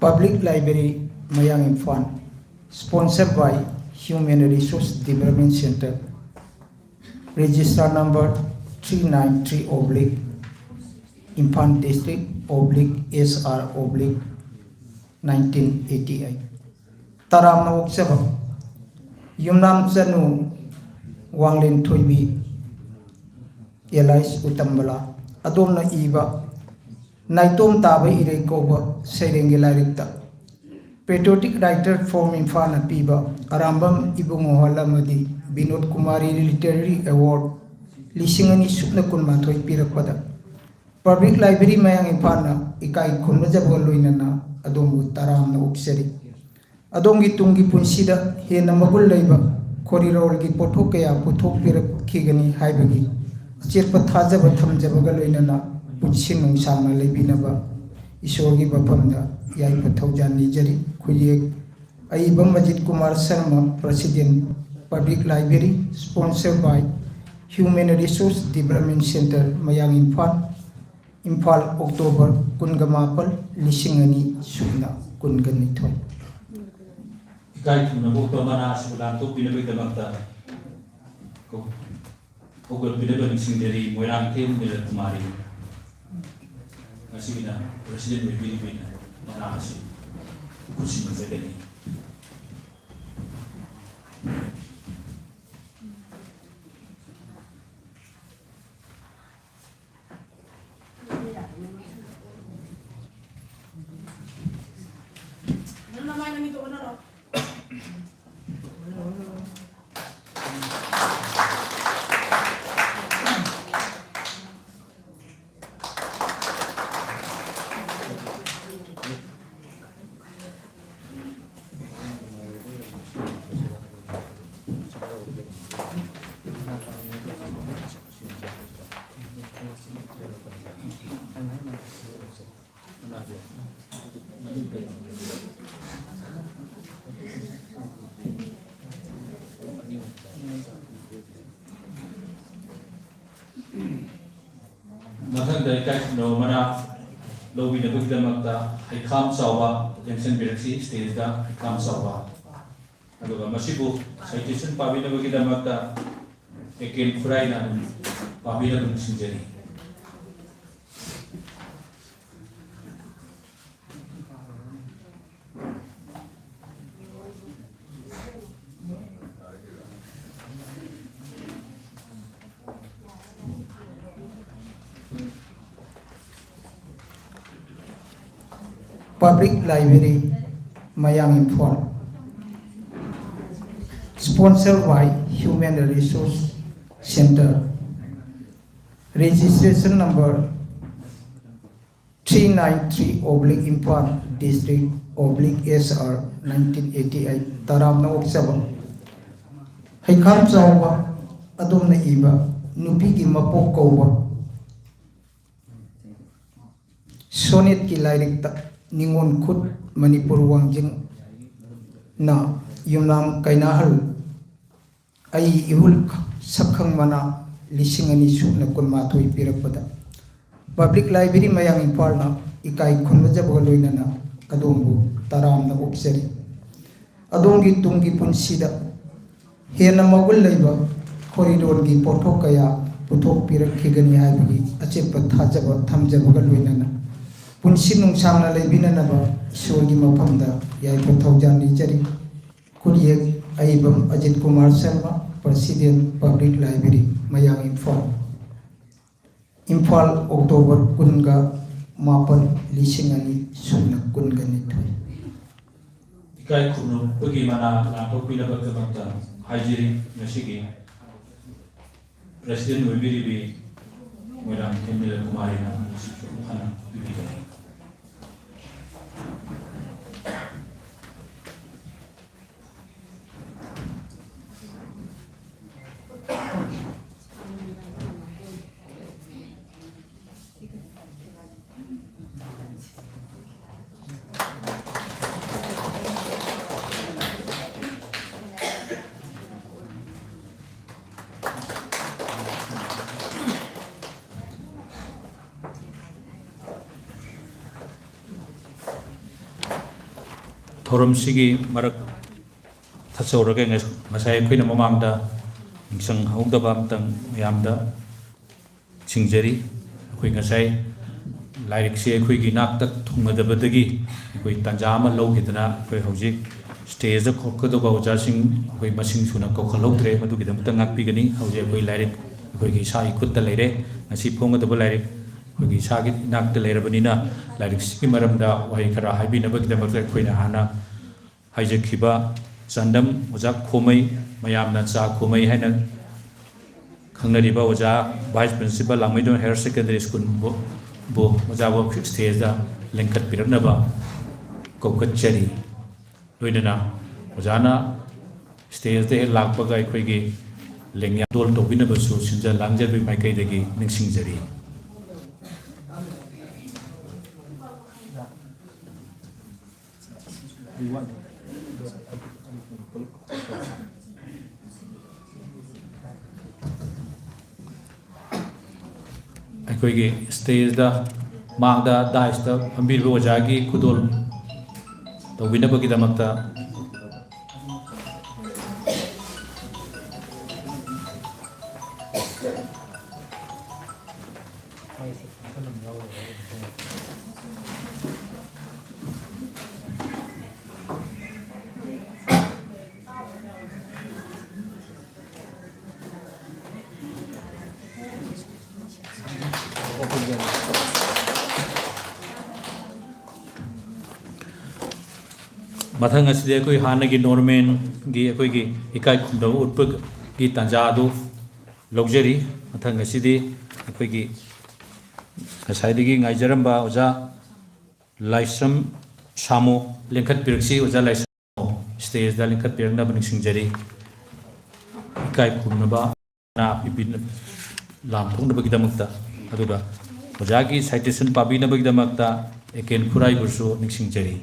Public Library Mayang Imphal, sponsored by Human Resource Development Center, register number 393 Imphal District /SR 1988. Taramna Oksaba, Yumnam Zanu Wanglin Toibi, Elais Utambala, Adomna Iba, Naitom Tabe Irekoba, Serengi Larikta, Patriotic Writer from Imphal Piba, Arambam Ibungohala Madi, Binod Kumari Literary Award, Lisingani Supna Kunmatoi Pirapada, Public Library Mayang Imphal Ikai Kunmajabaloinana, Adomu Taramna Okseri, Adongi Tungi Punsida, Hena Magul Laiba, Korirol Gi Potokaya, Potok Pirak Kigani, Haibagi, ꯑꯆꯦꯠꯄ ꯊꯥꯖꯕ ꯊꯝꯖꯕꯒ ꯂꯣꯏꯅꯅ ꯄꯨꯟꯁꯤ ꯅꯨꯡꯁꯥꯡꯅ ꯂꯩꯕꯤꯅꯕ ꯏꯁꯣꯔꯒꯤ ꯃꯐꯝꯗ ꯌꯥꯏꯐ ꯊꯧꯖꯥꯜ ꯅꯤꯖꯔꯤ꯫ ꯈꯨꯌꯦꯛ ꯑꯏꯕ ꯃꯖꯤꯠ Kumar Sharma, President, Public Library, sponsored by Human Resource Development Center, Mayang Imphal, Imphal, October 18, 2022. Ikai thunabok pamana sulan to pinabigdamagta ko ogol pinabang singderi moirang tem nila tumari asina President may Pilipina manakasi kusin ng fedeli. Matang dari kai no mana lobi na bigdamagta haikam sawa attention biraksi stage da haikam sawa aduga masibu citation pabi na bigdamagta ekel fry na pabi na singeri. Public Library, Mayang Imphal, sponsored by Human Resource Center, registration number 393/Imphal District /SR 1988 Taramna Oksaba Haikam Sawa Adom na iba Nupigi Mapok Kauba Sonit ki lairik Ningon Kut Manipur Wangjing na Yumnam Kainahal ay ihul sakhang mana lisingani su na kunmatoy piragpada. Public Library Mayang Imphal na ikay kunmadja bagaloy na kadumbo taram na obseri. Adongi tunggi punsida hena magul layba koridor gi pothok kaya puthok pirak khigani haibagi achepa thajaba thamjaba bagaloy na punsi nungsang na laibina na ba isorgi mapamda yaipa thaujan nijari. Kuryek aibam Ajit Kumar Sharma, President, Public Library, Mayang Imphal. Imphal, October 18, 2022. Ikai kuno bagaimana langkah pinabagdamagta hajiri nasigi President may Pilipina moirang tem nila tumari na hana bibigay. Thoramsigi marak thatsauraga ngasai khoina mamangda mingsang haugdaba amtang mayamda singjari khoi ngasai lairik se khoi gi nakta thungmadabadagi khoi tanja ama logidana khoi hojik stage da khokkodoba oja sing khoi masing suna ko khalogdre madu gi damta ngakpi gani hoje khoi lairik khoi gi sai khutta leire ngasi phongadaba lairik khoi gi sagi nakta leirabanina lairik sigi maramda wai khara haibinabagi damakta khoina hana hajakhiba Sandam Ojak Khomai Mayamna Cha Khomai haina khangnariba oja Vice Principal Langmaidon Higher Secondary School bo oja bo stage da lengkat piraknaba kokat chari loinana ojana stage de lakpaga akhoi gi ꯂꯦꯡꯌꯥ ꯗꯣꯜ ꯇꯧꯕꯤꯅꯕꯁꯨ ꯁꯤꯟꯖ ꯂꯥꯡꯖꯕꯒꯤ ꯃꯥꯏꯀꯩꯗꯒꯤ ꯅꯤꯡꯁꯤꯡꯖꯔꯤ꯫ ꯑꯩꯈꯣꯏꯒꯤ ꯁ꯭ꯇꯦꯖꯗ ꯃꯥꯡꯗ ꯗꯥꯏꯁꯇ ꯐꯝꯕꯤꯔꯤꯕ ꯑꯣꯖꯥꯒꯤ ꯈꯨꯗꯣꯜ ꯇꯧꯕꯤꯅꯕꯒꯤꯗꯃꯛꯇ ꯃꯊꯪ ꯑꯁꯤꯗꯤ ꯑꯩꯈꯣꯏ ꯍꯥꯟꯅꯒꯤ ꯅꯣꯔꯃꯦꯟꯒꯤ ꯑꯩꯈꯣꯏꯒꯤ ꯏꯀꯥꯏ ꯈꯨꯝꯅꯕ ꯎꯠꯄꯒꯤ ꯇꯥꯟꯖꯥ ꯑꯗꯨ ꯂꯧꯖꯔꯤ꯫ ꯃꯊꯪ ꯑꯁꯤꯗꯤ ꯑꯩꯈꯣꯏꯒꯤ ꯉꯁꯥꯏꯗꯒꯤ ꯉꯥꯏꯖꯔꯝꯕ ꯑꯣꯖꯥ ꯂꯥꯏꯁ꯭ꯔꯝ ꯁꯥꯃꯣ ꯂꯦꯡꯈꯠꯄꯤꯔꯛꯁꯤ꯫ ꯑꯣꯖꯥ ꯂꯥꯏꯁ꯭ꯔꯝ ꯁꯥꯃꯣ ꯁ꯭ꯇꯦꯖꯗ ꯂꯦꯡꯈꯠꯄꯤꯔꯛꯅꯕ ꯅꯤꯡꯁꯤꯡꯖꯔꯤ꯫ ꯏꯀꯥꯏ ꯈꯨꯝꯅꯕ ꯂꯥꯝꯊꯣꯛꯅꯕꯒꯤꯗꯃꯛꯇ ꯑꯗꯨꯒ ꯑꯣꯖꯥꯒꯤ ꯁꯥꯏꯇꯦꯁꯟ ꯄꯥꯕꯤꯅꯕꯒꯤꯗꯃꯛꯇ ꯑꯦꯀꯦꯟ ꯈꯨꯔꯥꯏꯕꯨꯁꯨ ꯅꯤꯡꯁꯤꯡꯖꯔꯤ꯫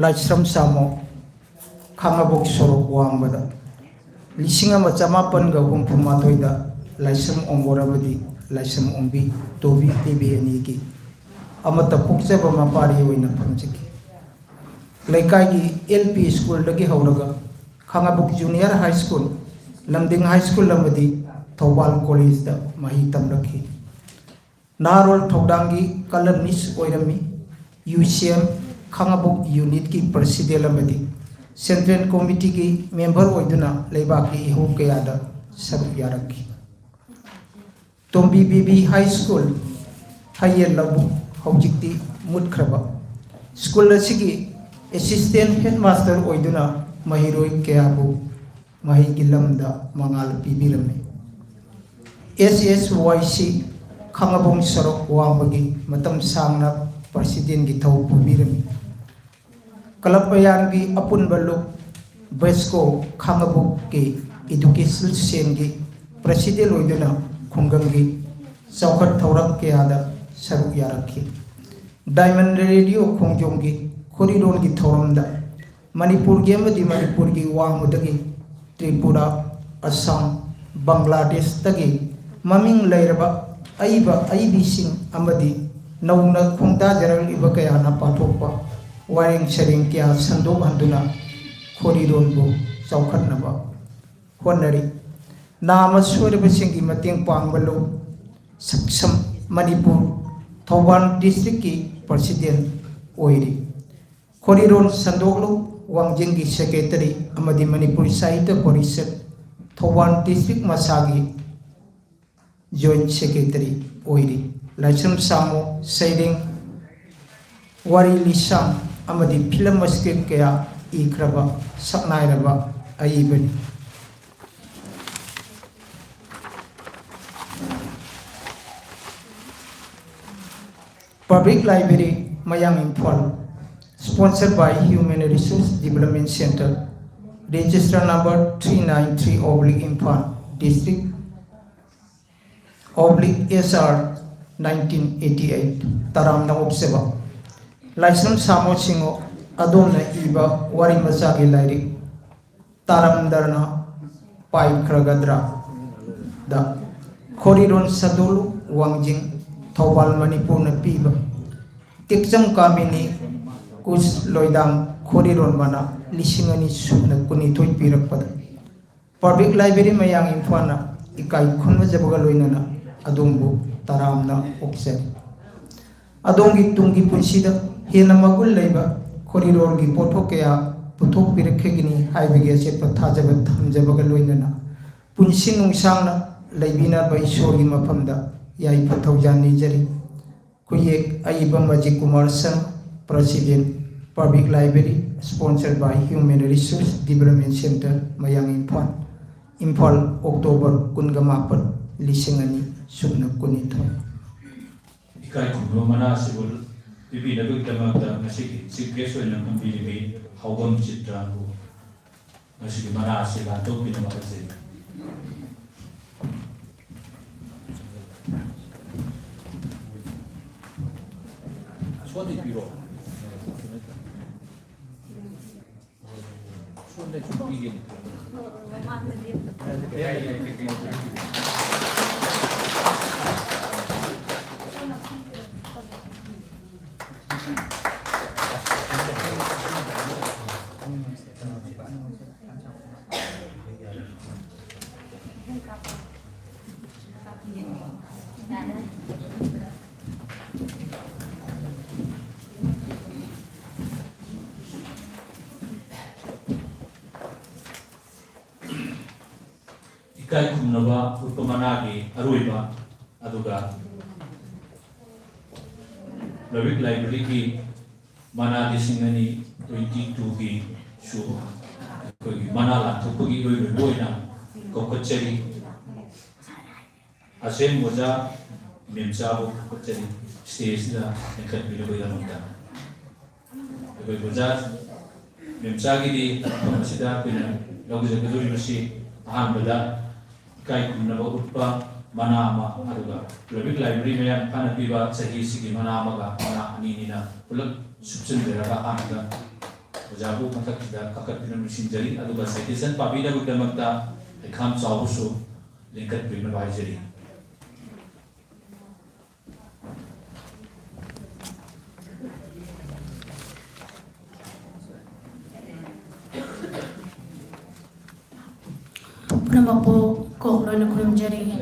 Laisram Samo Khangabok Sorok Wambada 1983 Laisram Omborabadi Laisram Ombi Tobi Tibi Aniki Amata Pukseba Mapari Wina Pamchiki Laikagi LP School Dagi Hauraga Khangabok Junior High School Lamding High School Lamadi Thawal College da Mahitam Rakhi Narol Thawdangi Columnist Oirami UCM Khangabok Unit ki President Lamadi Central Committee ki member Oiduna Laibaki Ihu Kayada Sabu Yaraki Tombi BB High School Hayel Labu Haujikti Mudkraba School Asigi Assistant Headmaster Oiduna Mahiroi Kayabu Mahigilamda Mangal Pibilame SSYC Khangabong Sorok Wambagi Matam Sangna President ki Thau Pubirami Kalapayan ki Apun Baluk Besco Khangabok ki Education Sen ki President Oiduna Khungangi Saukat Thaurak Kayada Saru Yaraki Diamond Radio Khongjonggi Koridor ki Thoramda Manipur Gemadi Manipur ki Wangudagi Tripura Assam Bangladesh Tagi Maming Lairaba Aiba Aibi Sing Amadi Nauna Khungda Jaral Iba Kayana Patopa Waring Sharing Kya Sando Handuna Koridon Bo Saukat Naba Honari Nama Surabasingi Mating Pangbalo Saksam Manipur Thawban District ki President Oiri Koridon Sandoglo Wangjingi Secretary Amadi Manipur Sahitya Parishad Thawban District Masagi Joint Secretary Oiri Laisram Samo Sailing Wari Lisam Amadi Film Script Kaya Ikraba Saknairaba Aibani Public Library Mayang Imphal sponsored by Human Resource Development Center Register number 393 Imphal District SR 1988 Taramna Obseva Laisram Samo Singo Adona Iba Wari Masagi Lairi Taramdarna Pai Kragadra Da Koridon Sadulu Wangjing Thawbal Manipur na Piba Tikjang Kamini Kus Loidang Koridon Mana Lisingani Suna Kunitoy Pirakpada Public Library Mayang Imphana Ikai Khunwa Jabaga Loinana Adongbu Taramna Okse Adongi Tungi Punsida Hena Magul Laiba Koridor Gi Poto Kaya Putok Pirakegini Haibige Sepa Tajabat Hamjabaga Loinana Punsin Nungsangna Laibina by Shori Mapamda Yai Pataujan Nijari Kuyek Aiba Maji Kumar San President Public Library, sponsored by Human Resource Development Center, Mayang Imphal, Imphal, October 28, 2012. Ikai kumlo mana sibul pipi na bigdamagda ngasiki sikreso ng pambili hawang citra ko ngasiki mana sila to pinamakasin. 손이 뒤로. 손에 좀 이게. Ikai kumnaba upamanagi aruiba aduga Public Library ki mana disingani 22 ki su ko mana la to ko gi roi boina ko kocheri asem moja memsa bo kocheri stage da ekat bi roi amta ko moja memsa gi di masida pina logo je ko university ahambada kai kumnaba utpa mana ama aduga Public Library meyan kana piba sahi sigi mana ama ga mana ani nina ulak subsen beraga anaga jabu matak da kakat pinam sinjari aduga citizen pabida gudamagta ekham sausu lingkat pinam baijari Namapo ko loina kurum jari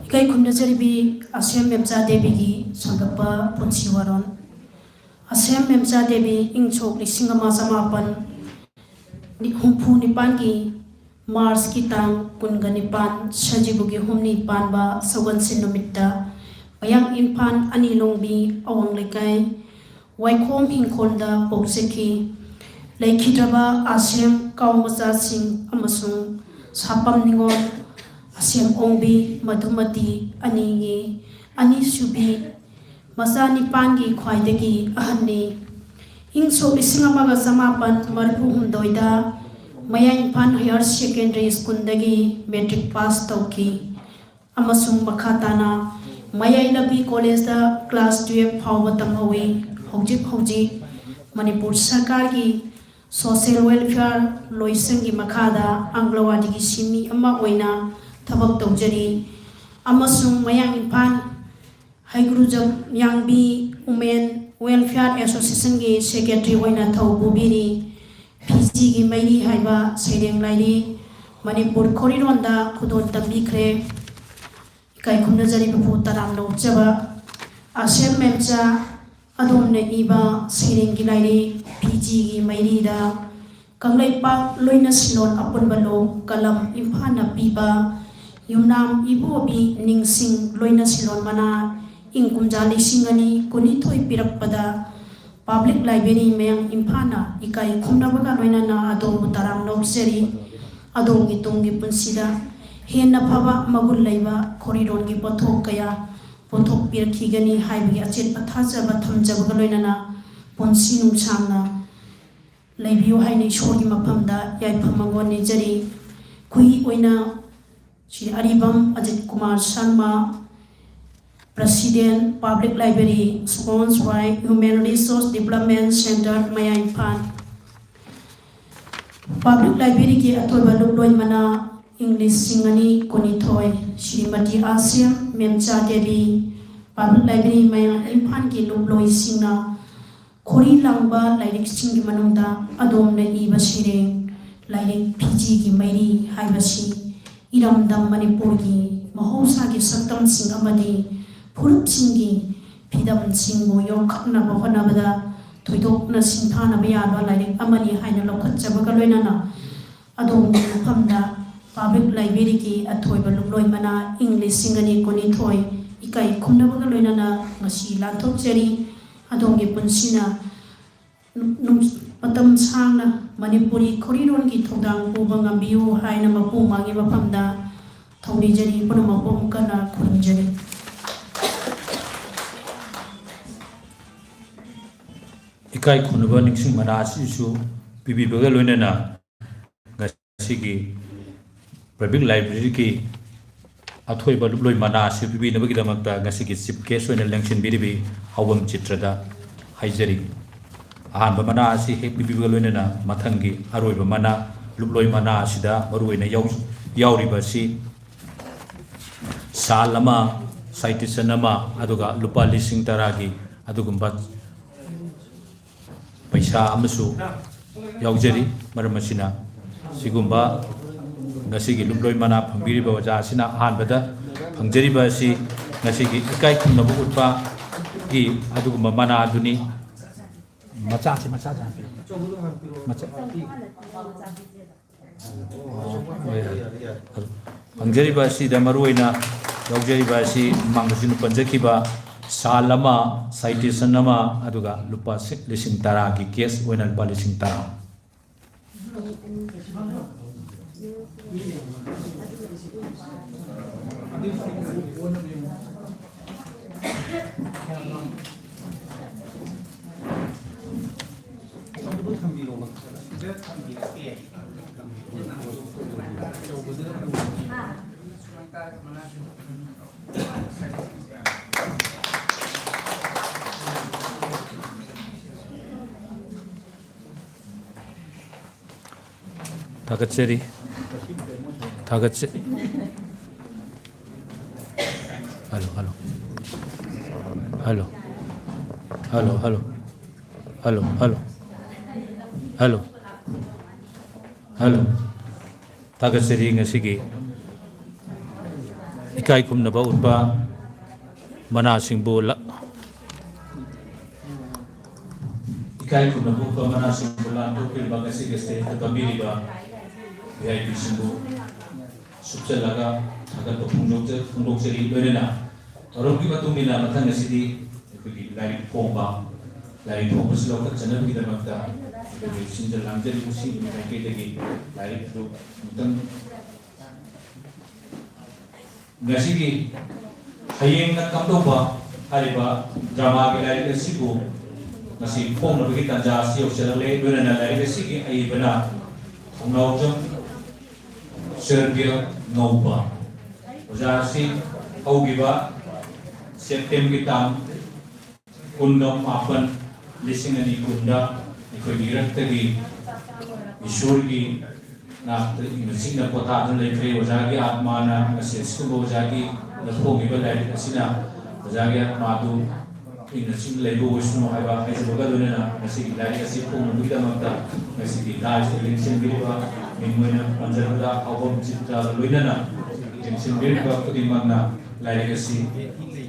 ikai kumna jari bi Asem Memcha Devi gi sangapa punsi waron Asem Memcha Devi ingchok lisingama samapan ni humpu nipan gi Mars ki tang kunga nipan sajibu gi humni pan ba sawan sinomita bayang inpan ani longbi awang lekai waikom hingkonda pokseki Laikhidraba Asem Kaumaza Singh amasung Sapam Ningon Asem Ongbi Madhumati Anigi Ani Subi Masa Nipangi Khwaidagi Ahani Ingso Isingamaga Samapan Marpu Hundoida Mayang Pan Higher Secondary School Dagi Metric Pass Tauki amasung Makhatana Mayay Labi College da Class 12 Phawba Tamhawi Hojik Manipur Sarkar ki Social Welfare Loisangi Makada Anglawadi ki simi ama oina thabak tawjari amasung Mayang Imphal Haigurujak Yangbi Women Welfare Association ki Secretary oina thawbubiri PG ki mairi haiba Sereng Lairi Manipur Khorironda khudon tambikre ikai khumna jari bapu taram lobjaba Asem Memcha Adomne iba Sereng ki Lairi PG ki mairi da Kanglai Pak loina silon apun balo kalam Imphal na piba Yumnam ibobi ningsing loina silon mana ingkumja lisingani kunithoi pirakpada Public Library Mayang Imphal na ikai khumnabaga loina na adom taram nobseri adom gi tongi punsida henna phaba magul leiba khoriron gi pothok kaya pothok pirkhigani haibgi achet pathajaba thamjaba loina na ponsi nungsangna leibiyo haini shori mapamda yaiphamangon ni jari kui oina Shri Aribam Ajit Kumar Sharma President Public Library sponsored by Human Resource Development Center Mayang Imphal Public Library ki atoiba lukloi mana English singani konithoi Shrimati Asem Memcha Devi Public Library Mayang Imphal ki lukloi singna Khori langba lairik singi manungda adom na iba sireng lairik PG ki mairi haibasi iramdam Manipur ki mahausa ki saktam sing amadi phurup singi pidam singbo yokhakna bohonabada thoidok na singthana bayadwa lairik amani haina lokhatjabaga loinana adom phamda Public Library ki athoiba lukloi mana English singani koni thoi ikai khumnabaga loinana ngasi lanthok jari adongi punsina matam sangna Manipuri Koridor ki thodang puba ngambiu haina mapu mangi mapamda thongni jani puna mapum kana kunjani. Ikai khunba ningsing mana asisu bibi baga loinana ngasigi public library ki athoi ba loi mana asi bibi na bagi damakta ngasigi chip case oina lengsin biribi hawam chitrada haijari ahan ba mana asi he bibi baga loinana mathangi aroi ba mana loi mana asida maruina yauri ba si salama citation ama aduga lupa lising taragi adugumba paisa amasu yaujari maram asina sigumba ngasigi lumloi mana phangiri ba waja asina hanbada phangjari ba si ngasigi ikai khumna bu utpa gi adugumba mana aduni macha phanggjari ba si da maruina yaujari ba si mangusinu panjakiba salama citation nama aduga lupa lising tara ki case oina lupa lising tara 다같이 Halo 다같이 ngasi기 ikai kumnaba utpa manasingbu ikai kumnaba utpa manasingbu lanto kilbagasi geste kabiriba VIP singbu subselaga agar pungdokjeri berena orang kita tumina matang ngasidi pergi lari pomba selokat channel kita makta pergi sinjal langjeri musi mereka lagi lari itu matang ngasidi hayeng nak kamdoba hariba drama ke lari kesibu nasi pom nabi kita jasi observasi berena lari kesigi ayi benar Naujam Serbia Nauba Ojasi Augiba Septem Gitam Kundam Apan Lisingani Kunda Ikogirat Tagi Ishurgi Nak Singna Kota Lekre Ojagi Atmana Asesku Ojagi Napogiba Lai Asina Ojagi Atmadu Inasing Lego Wisnu Haiba Haisaboga Dunena Nasi Lai Asipu Mubida Makta Nasi Lai Linsin Biba Mingwena Panjarada Awam Citra Luinana Linsin Biba Kudimagna Lai Asi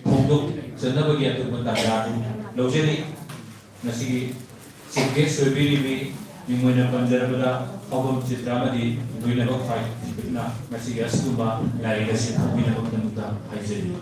Pungduk Jannabagi Atu Bantagadu Laujeri Nasi Sikhe Sobiribi Mingwena Panjarada Awam Citra Madi Luina Bakfai Na Nasi Askuba Lai Asi Mina Baktamuta Haijeri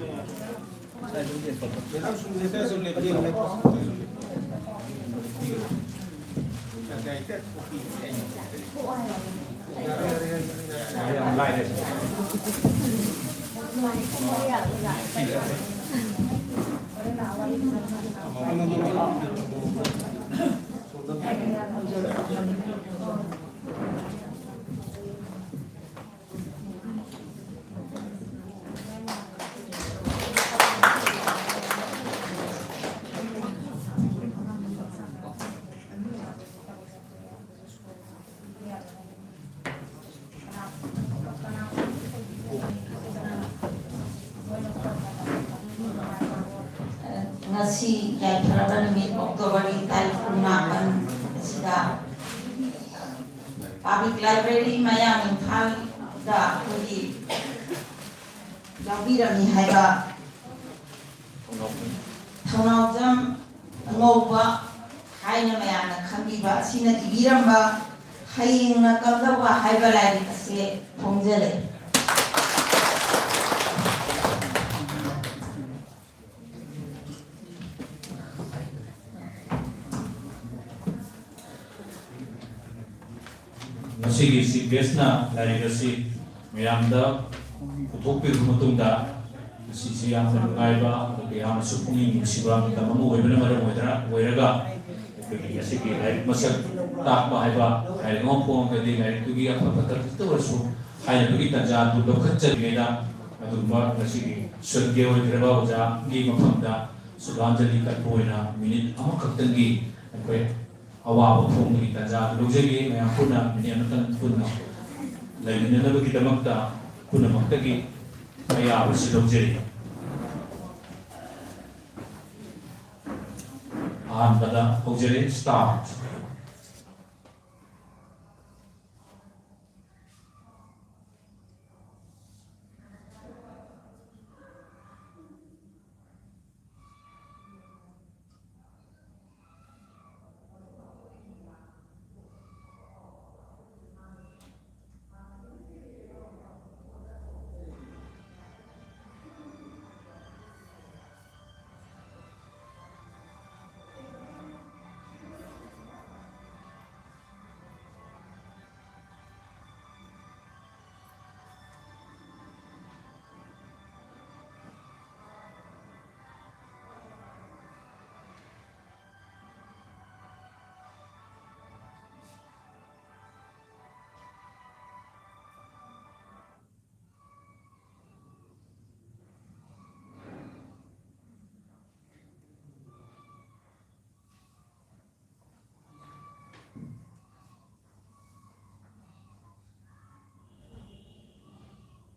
Ngasi jai Praban Namit Oktober Tarik Kunakan Sida Public Library Mayang Imphal Da Kudi Yabirami Haiba Thonawjam Ngoba Haina Mayana Khambiba Sina Ibiramba Hayingna Kamdawa Haiba Lai Kase Pongjale ꯃꯁꯤꯒꯤ CBSꯅ ꯂꯥꯏꯔꯤꯛ ꯑꯁꯤ ꯃꯌꯥꯝꯗ ꯄꯨꯊꯣꯛꯄꯤꯔꯕ ꯃꯇꯨꯡꯗ ꯃꯁꯤꯁꯤ ꯌꯥꯝꯅ ꯅꯨꯡꯉꯥꯏꯕ ꯑꯗꯨꯒ ꯌꯥꯝꯅꯁꯨ ꯄꯨꯛꯅꯤꯡ ꯅꯨꯡꯁꯤꯕ ꯃꯇꯝ ꯑꯃ ꯑꯣꯏꯕꯅ ꯃꯔꯝ ꯑꯣꯏꯔꯒ ꯑꯩꯈꯣꯏꯒꯤ ꯃꯁꯤꯒꯤ ꯂꯥꯏꯔꯤꯛ ꯃꯁꯛ ꯇꯥꯛꯄ ꯍꯥꯏꯕ ꯂꯥꯏꯔꯤꯛ ꯑꯃ ꯐꯣꯡꯉꯒꯗꯤ ꯂꯥꯏꯔꯤꯛꯇꯨꯒꯤ ꯑꯐ ꯐꯠꯇ ꯈꯤꯇ ꯑꯣꯏꯔꯁꯨ ꯍꯥꯏꯅꯕꯒꯤ ꯇꯥꯟꯖꯥꯗꯨ ꯂꯧꯈꯠꯆꯔꯤꯉꯩꯗ ꯑꯗꯨꯒꯨꯝꯕ ꯉꯁꯤꯒꯤ ꯁ꯭ꯋꯔꯒꯤꯌ ꯑꯣꯏꯈ꯭ꯔꯕ ꯑꯣꯖꯥꯒꯤ ꯃꯐꯝꯗ ꯁꯨꯚꯥꯟꯖꯂꯤ ꯀꯠꯄ ꯑꯣꯏꯅ ꯃꯤꯅꯤꯠ ꯑꯃꯈꯛꯇꯪꯒꯤ ꯑꯩꯈꯣꯏ ꯑꯋꯥꯕ ꯐꯣꯡꯕꯒꯤ ꯇꯥꯟꯖꯥꯗꯨ ꯂꯧꯖꯒꯦ ꯃꯌꯥꯝ ꯄꯨꯟꯅ ꯃꯤꯅꯤꯠ ꯑꯃꯇꯪ ꯄꯨꯟꯅ ꯂꯩꯃꯤꯟꯅꯅꯕꯒꯤꯗꯃꯛꯇ ꯄꯨꯝꯅꯃꯛꯇꯒꯤ ꯑꯌꯥꯕꯁꯤ ꯂꯧꯖꯔꯤ ꯑꯍꯥꯟꯕꯗ ꯍꯧꯖꯔꯤ ꯁ꯭ꯇꯥꯔꯠ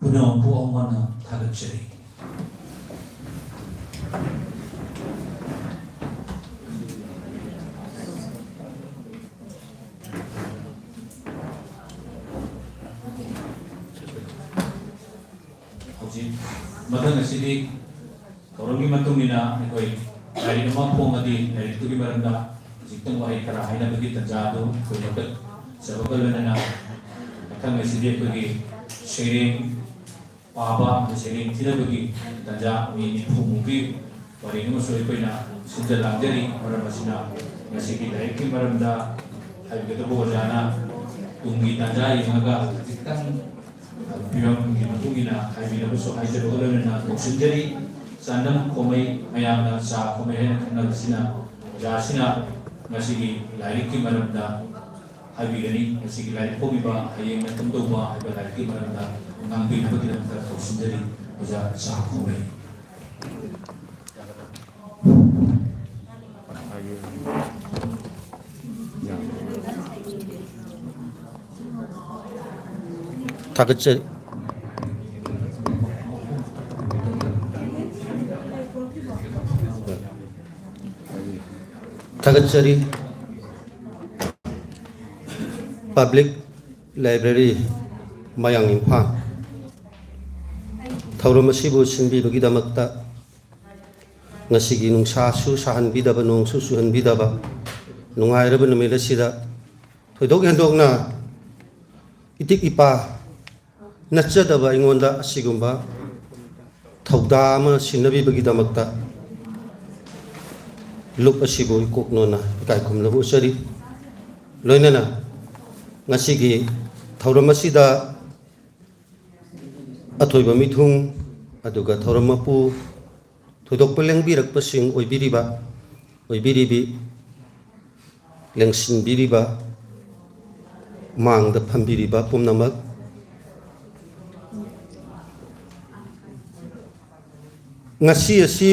ꯄꯨꯝꯅꯃꯛꯄꯨ ꯑꯋꯥꯡꯅ ꯊꯥꯒꯠꯆꯔꯤ ꯍꯧꯖꯤꯛ ꯃꯊꯪ ꯑꯁꯤꯗꯤ ꯊꯧꯔꯝꯒꯤ ꯃꯇꯨꯡ ꯏꯟꯅ ꯑꯩꯈꯣꯏ ꯂꯥꯏꯔꯤꯛ ꯑꯃ ꯐꯣꯡꯉꯗꯤ ꯂꯥꯏꯔꯤꯛꯇꯨꯒꯤ ꯃꯔꯝꯗ ꯍꯧꯖꯤꯛꯇꯪ ꯋꯥꯍꯩ ꯈꯔ ꯍꯥꯏꯅꯕꯒꯤ ꯇꯥꯟꯖꯥꯗꯨ ꯑꯩꯈꯣꯏ ꯂꯧꯈꯠꯆꯕꯒ ꯂꯣꯏꯅꯅ ꯃꯊꯪ ꯑꯁꯤꯗꯤ ꯑꯩꯈꯣꯏꯒꯤ ꯁꯩꯔꯦꯡ पाबा सेरें थिरबगी तंजा मी निफुमुगी वरिंग मसो अखोइना सिंजलांजरी मरम असिना ngasi लाइक की मरमदा हाइबगदबो जाना तुंगी तंजा यंगा जितन पियम की मतुगिना हाइबिनबसो हाइजबगलना तोसिंजरी sanam komai mayamna sa komai hen nagsina jasina ngasi like की मरमदा हाइबिगनी ngasi लाइक पोगिबा hayeng na tumdoba haiba like की मरमदा ngambil begitu kita sendiri bisa sahabat. Takutcari. Takutcari Public Library Mayang Impang. Thauram asibu sinbibagidamagta ngasigi nungsasu sahanbidaba nungsu suhanbidaba nungairaba numila sida thoidok hendokna itik ipa nachadaba ingonda asigumba thaudama sinabibagidamagta lup asibu ikoknona ikaikhumlabu sari loinana ngasigi thauram asida अथोइबा मिथुंग अदुगा थौरमपु थोदोकपा लेंबिरकपसिंग ओइबिरिबी लेंसिनबिरिबा मांगदा फंबिरिबा पुमनमक ngasi asi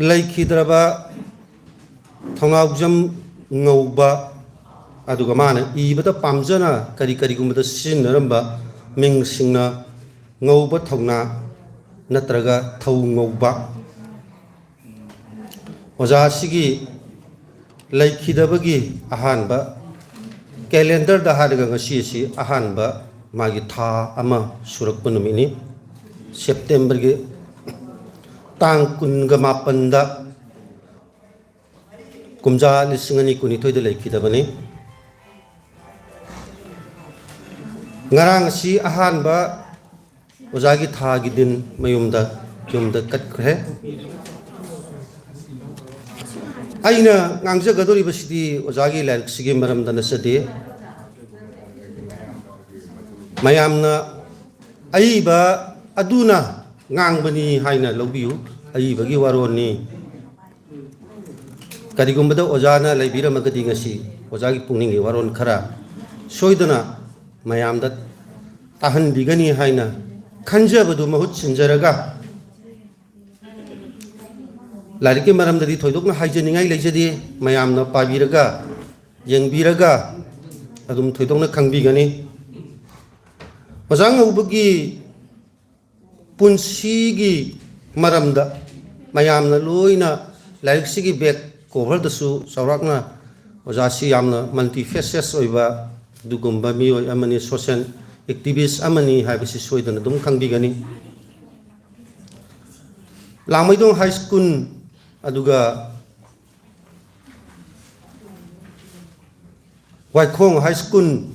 laikhidraba thongaujam ngauba aduga mana ibada pamjana kari kari gumada sinaramba Ming singna ngauba thongna natraga thau ngauba oja sigi laikhidabagi ahanba calendar da hadaga ngasi si ahanba magi tha ama surakpa numini September ge tang kunga mapanda kumja lisingani kuni thoida laikhidabani ngarang si ahanba ojagi thagi din mayumda katkhre aina ngangjagadori basidi ojagi larik sigi maramda nasade mayamna aiba aduna ngangbani haina lobiu aibagi waroni karigumbada ojana laibira magadi ngasi ojagi pungningi waron khara soidana mayamda tahan bigani haina khanjabadu mahut sinjaraga lariki maramdadi thoidokna haijaningai leijadi mayamna pabiraga yengbiraga adum thoidokna khangbigani ojang ubagi punsigi maramda mayamna loina lariksi bek cover dasu saurakna ojasi yamna multi faces oiba dugumba mioi amani social activist amani haibisi soidana dum khangbigani Lamaidong High School aduga Waikhong High School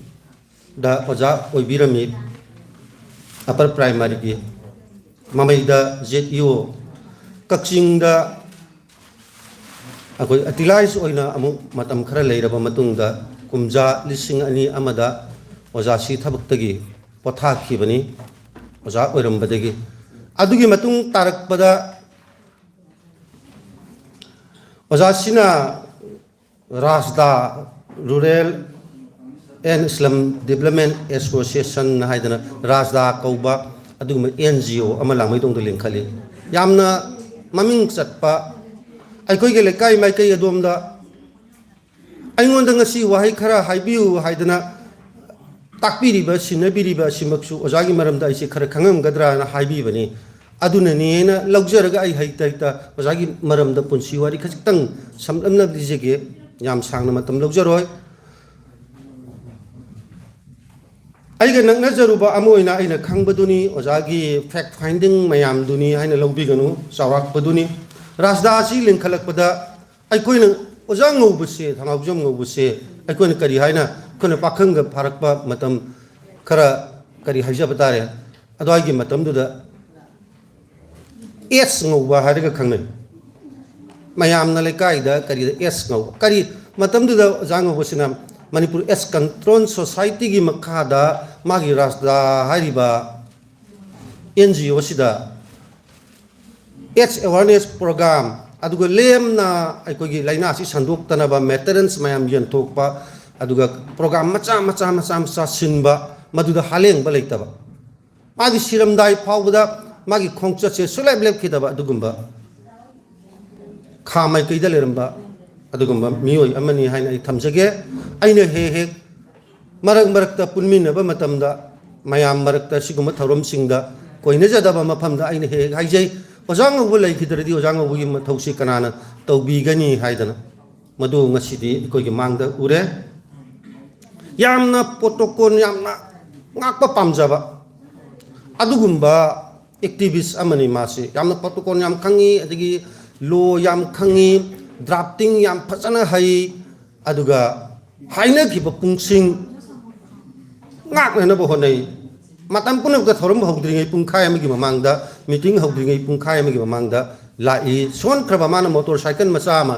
da oja oibirami upper primary gi mamaida ZEO Kakching da akoi atilais oina amu matam khara leiraba matungda kumja lising ani amada oja si thabaktagi potha khibani oja oirambadagi adugi matung tarakpada oja sina Rasda Rural and Islam Development Association haidana Rasda kauba adugma NGO amala maidong duling khali yamna maming satpa aikoi ge lekai mai kai adomda aingonda ngasi wahai khara haibiu haidana takpiriba sinabiriba simaksu ojagi maramda aisi khara khangam gadra na haibi bani aduna ni na lagjaraga ai haitaita ojagi maramda punsi wari khajtang samlamna dijege yam sangna matam lagjaroi aiga nangna jaruba amoina aina khangbaduni ojagi fact finding mayam duni haina lobiganu sawrak baduni rasda si lingkhalakpada aikoina ojang ngobuse thamaujam ngobuse aikoina kari haina koina pakhanga pharakpa matam khara kari haijaba tare adwagi matam duda es ngoba hariga khangnai mayam na lekai da kari es ngau kari matam duda ojang ngobusina Manipur S Control Society gi makhada magi rasda hariba NGO sida AIDS awareness program aduga lem na aikogi laina si sanduk tanaba maintenance mayam yen tokpa aduga program macha sinba maduda haleng balaitaba magi siramdai phawda magi khongcha se sulab khidaba adugumba khamai kaida leramba adugumba mioi amani haina thamjage aina he marakta punminaba matamda mayam marakta siguma thorom singda koina jadaba mafamda aina he haijai ojang ubu lai khidradi ojang ubu gi mathausi kanana tawbigani haidana madu ngasidi koi gi mangda ure yamna protocol yamna ngakpa pamjaba adugumba activist amani masi yamna protocol yam khangi adigi law yam khangi drafting yam phajana hai aduga haina khiba pungsing ngakna bo honai matam punam ka thorom hogdringai pungkhai amagi mamangda meeting hogdringai pungkhai amagi mamangda lai son kraba mana motorcycle macha ma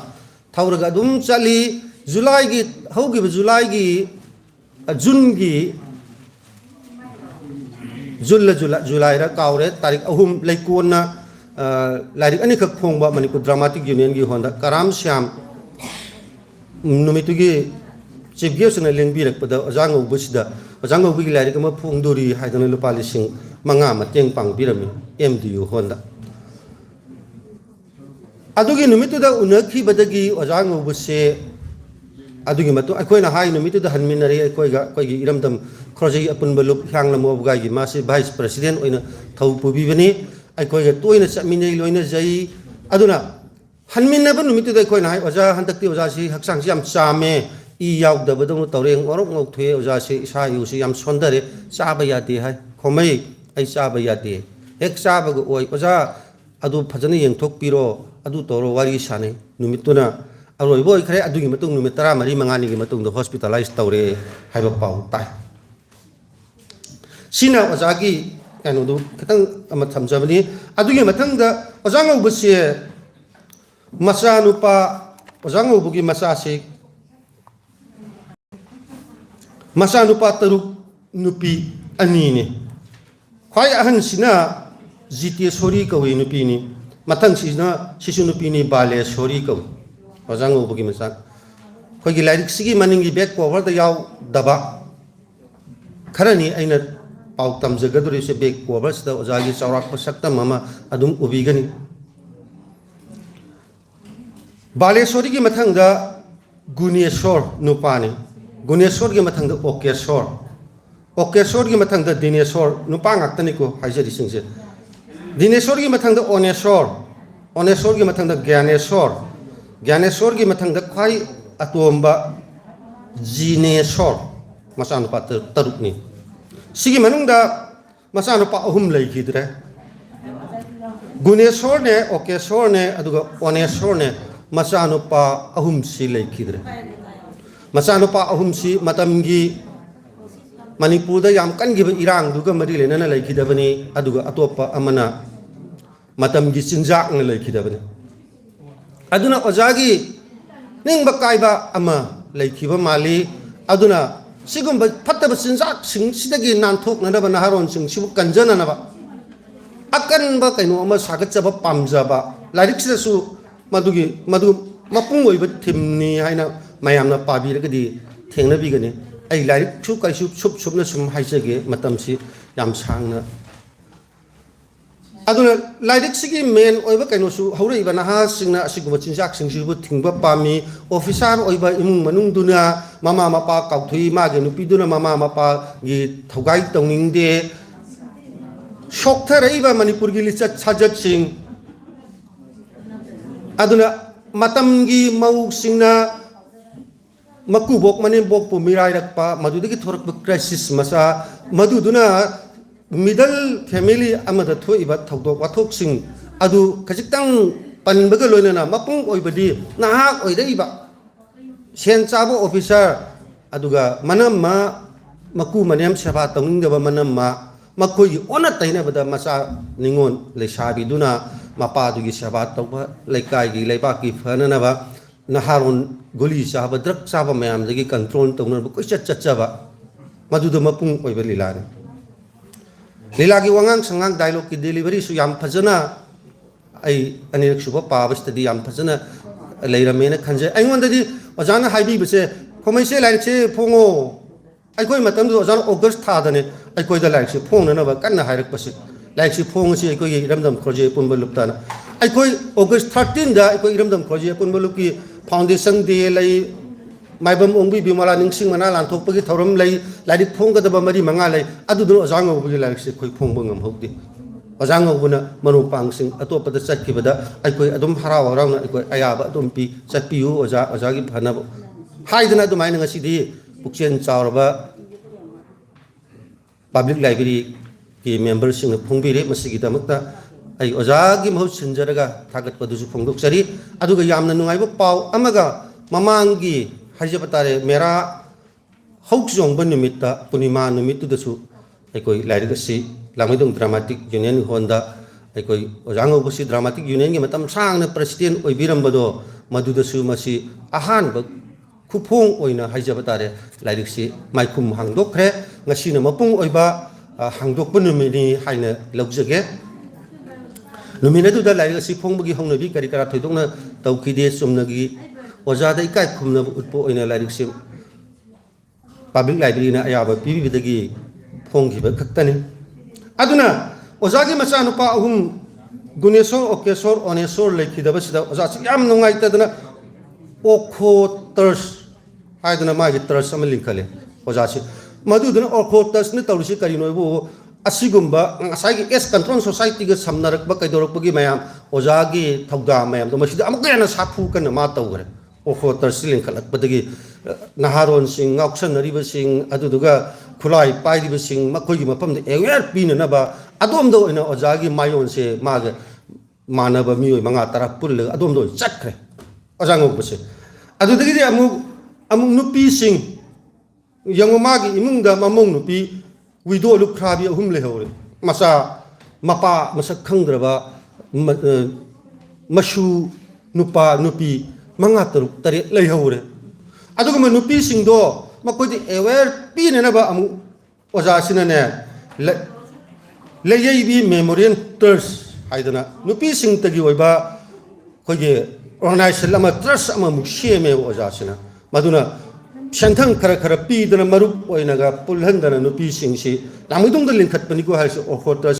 thauraga dum chali july gi hogi july gi june gi july ra kaure tarik ahum laikona larik ani khak phongba manipur dramatic union gi honda karam syam numitugi chief guest na lengbi rakpada ojang ubusida ojang ubugi larik ma phongdori haidana lupa lising manga mateng pangbirami MDU honda adugi numituda unakhi badagi ojang ubuse adugi matu akoina hai numituda hanminari akoiga koigi iramdam khroji apun balup hyanglam obgai gi masi vice president oina thau pubi bani aikoiga toina chaminei loina jai aduna hanminna ban numituda akoina hai oja hantakti oja si haksang si am chame I yaudabadong tawreng orok ngok thue oja si sa yu si yam sondare chaba yati hai khomai ai chaba yati ek chaba go oi oja adu phajani yengthok piro adu toro wari sane numituna aroi boy khare adugi matung numit 13 mangani gi matung do hospitalize tawre haiba pau tai sina oja gi kanu du khatang ama thamjabani adugi mathang da oja ngau busie masa nupa oja ngau bugi masa si masa nupa taruk nupi ani ni khwai ahan sina jite sori kawi nupi ni mathang sina sisu nupi ni bale sori kawi ojang ubugi masak khoi gi lairik sigi maningi back cover da yaw daba kharani aina pau tam jagaduri se back cover da ojagi chawrak pasakta mama adum ubigani bale sori gi mathang da Guneswar nupani Guneswar gi mathang da Okeswar gi mathang da Dineswar nupa ngaktani ko haijari singse Dineswar gi mathang da Oneswar gi mathang da Gyaneswar gi mathang da khwai atomba Jineswar masa nupa taruk ni sigi manung da masa nupa ahum lai khidre Guneswar ne Okeswar ne aduga Oneswar ne masa nupa ahum si lai khidre masa nupa ahum si matamgi Manipur da yam kan gi irang duga mari le na lai khidabani aduga atopa amana matamgi sinjak na lai khidabani aduna ojagi ningba kaiba ama lai khiba mali aduna sigumba fattaba sinjak sing sidagi nanthok na ba naharon sing sibu kanjana na ba akan ba kaino ama sagatjaba pamjaba lairik sidasu madu mapung oiba thimni haina mayamna pabiragadi thengna bigani ai lairik chu kai sup na sum haisage matamsi yam sangna aduna lairik sigi men oiba kaino su haure iba na ha singna asiguma chinjak singsibu thingba pami officer oiba imung manung duna mama mapa kauthui mage nupi duna mama mapa gi thogai tongingde shokthar iba manipur gi lichat sajat sing aduna matamgi mau singna makubok manin bok pu mirai rakpa madudagi thorak crisis masa maduduna middle family amada thoiba thogdok wathok sing adu kajitang panbaga loinana mapung oibadi nahak oidaiba sen chabo officer aduga manamma maku maniam seba tongingaba manamma makoi ona taina bada masa ningon lesabi duna mapa dugi seba tawba laikai gi laiba ki phanana ba naharon goli saba drak saba mayam dagi control tongna ba koi chachaba madudu mapung oiba lilani lilagi wangang sangang dialogue ki delivery su yam phajana ai anirak suba pabas tadi yam phajana leiramena khanje aingondadi ojana haibi bese khomaise lainche phongo ai koi matam du ojana august tha dane ai koi da lainche phongna na ba kanna hairak pase lainche phong si ai koi iramdam project pun baluptana ai koi august 13 da ai koi iramdam project pun baluki foundation de lai maibam ongbi bimala ningsing mana lanthok pagi thoram lai lairik phong ga da mari manga lai adu du ojang obu laik se koi phong bangam hokdi ojang obuna manu pang sing atop pada chat ki bada ai koi adum haraw haraw na ai koi ayaba adum pi chat piu oja gi phana haidana du maina ngasi di pukchen chawrba public library ki members sing phongbi re masigi damakta ai oja gi mahut sinjaraga thagat padu su phongdok sari aduga yamna nungai bo pau amaga mamangi Hajapatare mera hauksong benumita punima numitu dasu ekoi lairigasi lamidung dramatic union honda ekoi ojango busi dramatic union ge matam sangna president oibiram bado madu dasu masi ahan ba khupong oina Hajapatare lairigsi maikum hangdokre ngasina mapung oiba hangdok benumini haina logjage numina du da lairigasi phongbugi hongnabi kari kara thoidokna tawkide sumnagi Ojada ikai kumna utpo ina lairik sim public library na ayaba pibi bidagi phonggi ba kaktani aduna ojagi macha nupa ahum Guneswar Okeswar Oneswar lekhidaba sida oja yam nungai tadana okho ters haidana magi ters am linkale oja si maduduna okho ters ni tawrisi kari noibo asigumba asagi es control society ga samnarak ba kaidorak bagi mayam ojagi thawda mayam do masida amukena sapu kana ma tawgre okho tarsiling khalak badagi naharon sing ngaukshan nariba sing aduduga khulai pairiba sing makoi gi mapam de aware pina na ba adom do ina ojagi mayon se maga manaba mioi manga tara pul adom do chakre ojang obse adudagi amuk nupi sing yang magi imungda mamong nupi wido lu khrabi hum le hore masa mapa masak khangdraba masu nupa nupi manga taruk tari lay hore aduga nupi singdo makoi aware pina na ba amu ojasinane leyebi memorial trust haidana nupi sing tagi oiba koge organization lama trust ama mukshe me ojasina maduna shanthang khara khara pi dana marup oinaga pulhandana nupi sing si lamidong da linkhat pani ko haise okhota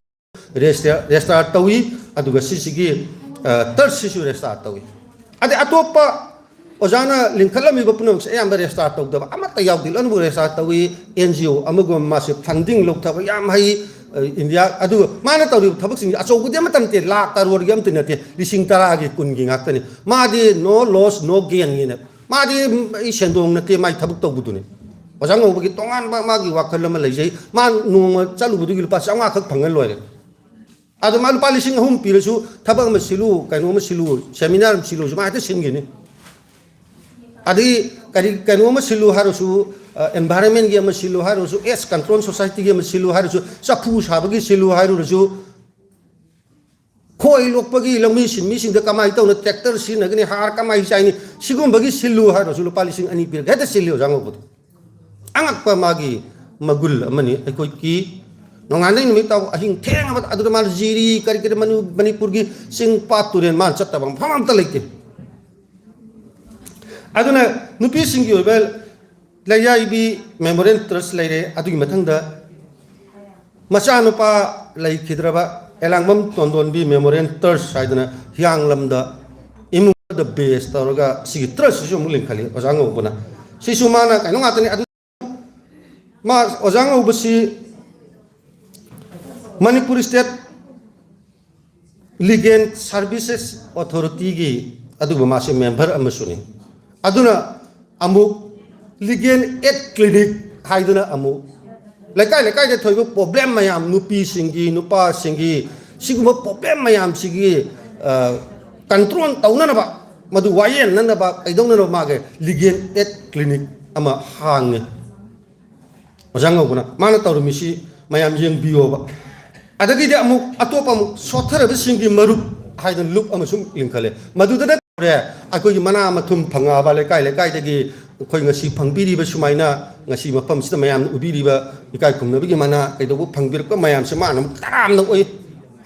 restart tawi aduga sisigi trust sisu restart tawi ade atopa ojana linkhalami bapuna ayam restart taw da ama tayaw dilan bu restart tawi NGO amago masi funding lok thaba yam hai India adu mana tahu thabak sing aso gudi matan te lakh taror gam tin te lising tara gi kun gi ngak tani ma di no loss no gain gi ne ma di i sendong na te mai thabak taw budu ne ojang ngo gi tongan ma gi wakhal ma lai jai ma nu chalu budu gi pa sanga khak phangal loi adu ma lupa lising hum piresu thabak ma silu kai no ma silu seminar ma silu ma te sing gi ne adi kai no ma silu harusu environment gi ma silu harusu es control society gi ma silu harusu sapu sabagi silu harusu khoi lokpagi lami sin da kamai taw na tractor sin na gni har kamai sai ni sigum bagi silu harusu lupa lising ani pir ga ta silu jango but angak pa magi magul amani ai ki nonganai numi taw ahing theng abat adu mal jiri kari kari manipur gi sing paturen man chatta bang phamam ta leke aduna nupi sing gi obel layai bi memorial trust laire adugi mathangda macha nupa lai khidraba elangmam tondon bi memorial trust saidana hiang lamda imu the base tawga sigi trust su mulin khali ojango buna sisu mana kaino ngatani adu ma ojango busi Manipur State Legal Services Authority gi aduba masi member amasuni aduna amuk legal aid clinic haiduna amu lekai de thoibo problem mayam nupi singi nupa singi siguma problem mayam sigi control tauna na ba madu wayen nan ba kaidong na ma ge legal aid clinic ama hang ojang guna mana tawru misi mayam jeng bio ba adagi de amu atopa mu sothara be singi marup haidan loop amasum linkhale madu da re akoi mana mathum phanga ba lekai dagi khoi ngasi phangbiri ba sumaina ngasi mapam sida mayam ubiri ba ikai khumna bigi mana kaidobu phangbir ko mayam se manam taram na oi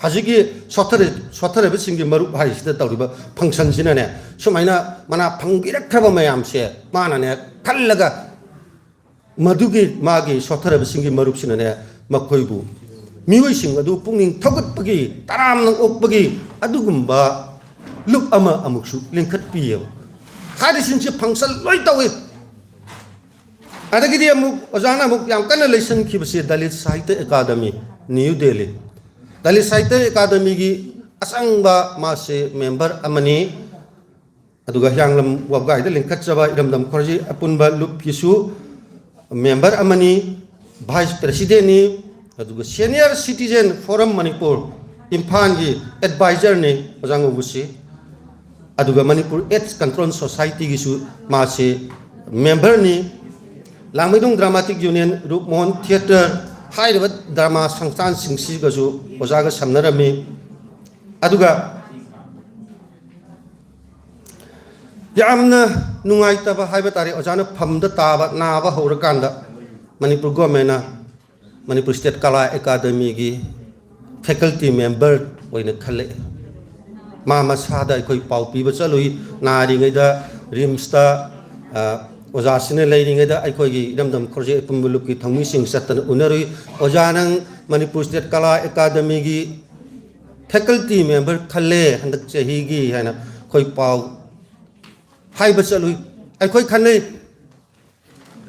hajigi sothare be singi maru hai sida tawriba function sina ne sumaina mana phangbirak thaba mayam se mana ne khallaga madugi magi sothare be singi maru sina ne makhoibu mioi sing adu pungning thogat pagi taram na okpagi adugumba loop ama amuksu lingkhat piyo hadi sinche function loi tawi adagi dia amuk ojana amuk yang kana lesson ki basi Dalit Sahitya Academy New Delhi Dalit Sahitya Academy gi asangba mase member amani aduga yang lam wabgai da lingkhat jaba idam khorji apunba loop kisu member amani vice president ni aduga senior citizen forum Manipur Imphal gi advisor ni ojango busi aduga Manipur AIDS Control Society gisu mase member ni Langmedung Dramatic Union Rupmon Theater hairiba drama sangchan singsi gasu ojaga samnarami aduga yamna nungaitaba haiba tari ojana phamda taba naba horakanda Manipur government Manipur State Kala Academy gi faculty member oina khale ma masada koi pau pi ba chalui na ri ngai da rimsta oja sine lei ri ngai da ai koi gi dam khorje pumbulu ki thangmi sing satan unarui oja nang Manipur State Kala Academy gi faculty member khale handak chahi gi haina koi pau hai ba chalui ai koi khanei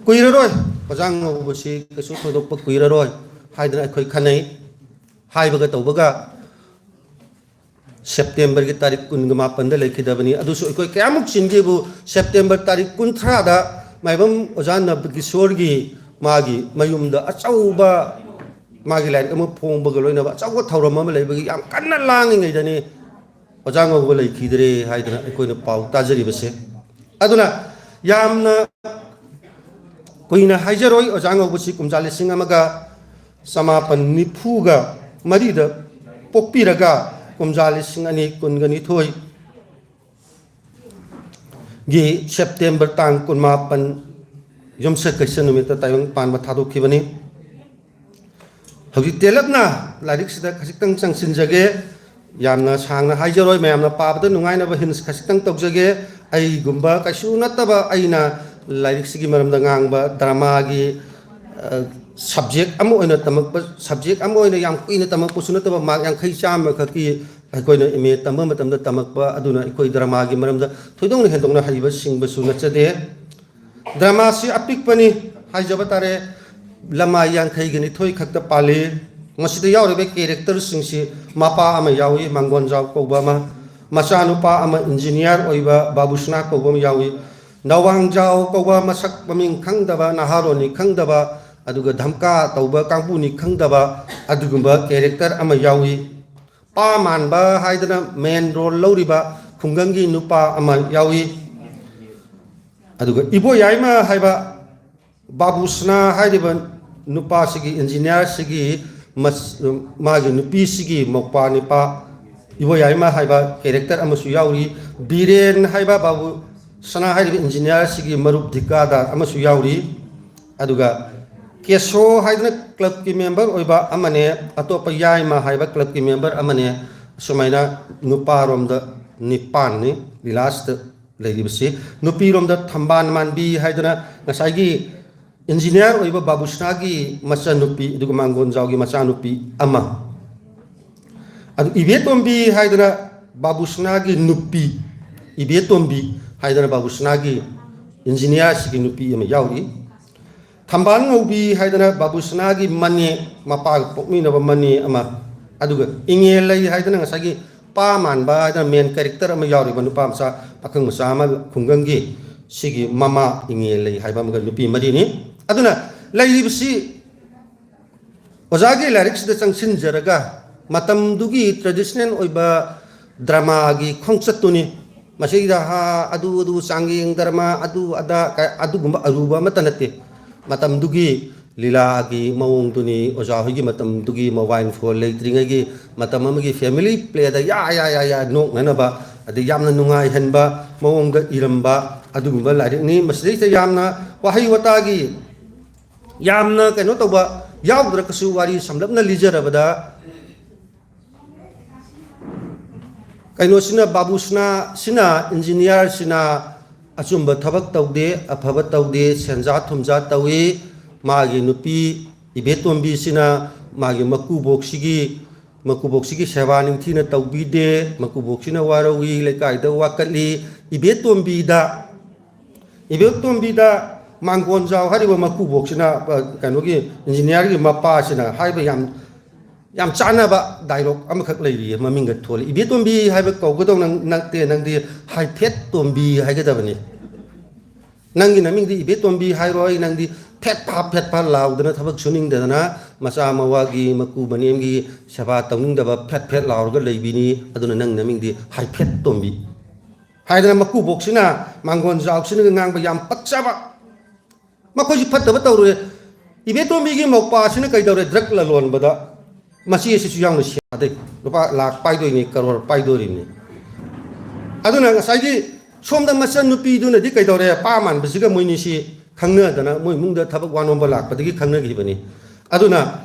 kuira roi ojang ngo si kasu thodok pa kuira roi hai dana ai koi khanei hai ba ga tawbaga September ki tarik 28 da lekhidabani adusu koi kyamuk singi bu September tarik 13 da maibam ojan nab kishor gi magi mayumda achauba magi lai am phongba ga loina ba achauba thauram ma leibagi yam kanna lang ngai dani ojang go lekhidre haidana koi na pau tajari base aduna yamna koina haijaroi ojang go si kumjali singamaga samapan nifuga marida pokpiraga kumjali singani kungani thoi gi September tang 28 yomse kaisa numita tayong pan ba thado khibani Hauji telapna larik sida khasitang changsinjage yamna sangna haijaroi mayamna pabada nungaina ba hin khasitang tokjage ai gumba kaisu nataba aina larik sigi maramda ngangba drama gi subject amo oina tamak subject amo oina yam kuina tamak pusuna taba mak yang khai cham ka ki aikoina ime tamba matamda tamak ba aduna ikoi drama gi maramda thoidong ne hendong na haiba singba suna chade drama si apik pani haijaba tare lama yang khai gani thoi khakta pale masida yaurebe character singsi mapa ama yawi mangon jaw ko ba ma masanu pa ama engineer oiba babusna ko bom yawi nawang jaw ko ba masak paming khangdaba naharoni khangdaba aduga dhamka tauba kangpuni khangdaba adugumba character ama yawi pa manba haidana main role loriba khungangi nupa ama yawi aduga ibo yaima haiba babusna haidiba nupa sigi engineer sigi magi nupi sigi mokpa nipa ibo yaima haiba character amasu yauri biren haiba babu sana haidiba engineer sigi marup dikada amasu yauri aduga keso haidna club ki member oiba amane atopa yaima haiba club ki member amane sumaina nupa romda nipan ni last leiribsi nupi romda thamban manbi haidna ngasagi engineer oiba babusna gi macha nupi duga mangon jaw gi macha nupi ama adu ibetombi haidra babusna gi nupi ibetombi haidra babusna gi engineer gi nupi ama yauri thamban ngobi haidra babusna gi mane mapa pokmi na mane ama aduga inge lai haidra ngasagi pa manba haidra main character ama yauri banupa masa pakang masa ama khungangi sigi mama inge lai haiba mga nupi madini aduna lairibsi ozagi lyrics da changsin jaraga matam dugi traditional oiba drama gi khongchatuni masida ha adu sanging drama adu ada adu gumba aruba matanate matam dugi lila gi mawong tuni oza hogi matam dugi mawine for leitringa gi matam amagi family play da ya no nanaba adi yamna nungai henba mawong ga iramba adu gumba lyric ni masida yamna wahi watagi yamna kaino toba yaudra kasu wari samlapna lijarabada kaino sina babusna sina engineer sina achumba thabak taude afaba taude senja thumja tawi magi nupi ibetombi sina magi makuboksigi sewa ningthina taubide makuboksina warawi lekaida wakali ibetombi da mangon jaw hariba makubok sina kanogi engineer gi mapa sina haiba yam chana ba dialogue amakhak leiri maminga tholi ibetombi haiba kawgadong nangte nangdi hai phet tombi haigadabani nangi namingdi ibetombi hairoi nangdi phet pa laudana thabak suning dana masa mawagi makubanemgi saba tawningdaba phet laurga leibini aduna nang namingdi hai phet tombi haidana makubok sina mangon jaw sina ngangba yam patchaba makoji fattaba tawre ibetombi gi mokpa sina kaidawre drug la lon bada masi esi yang siade lupa lak paidoi ni karor paidori ni aduna ngasagi somda masa nupi duna di kaidawre paman bisiga moini si khangna dana moi mungda thabak wanom balak padagi khangna gi bani aduna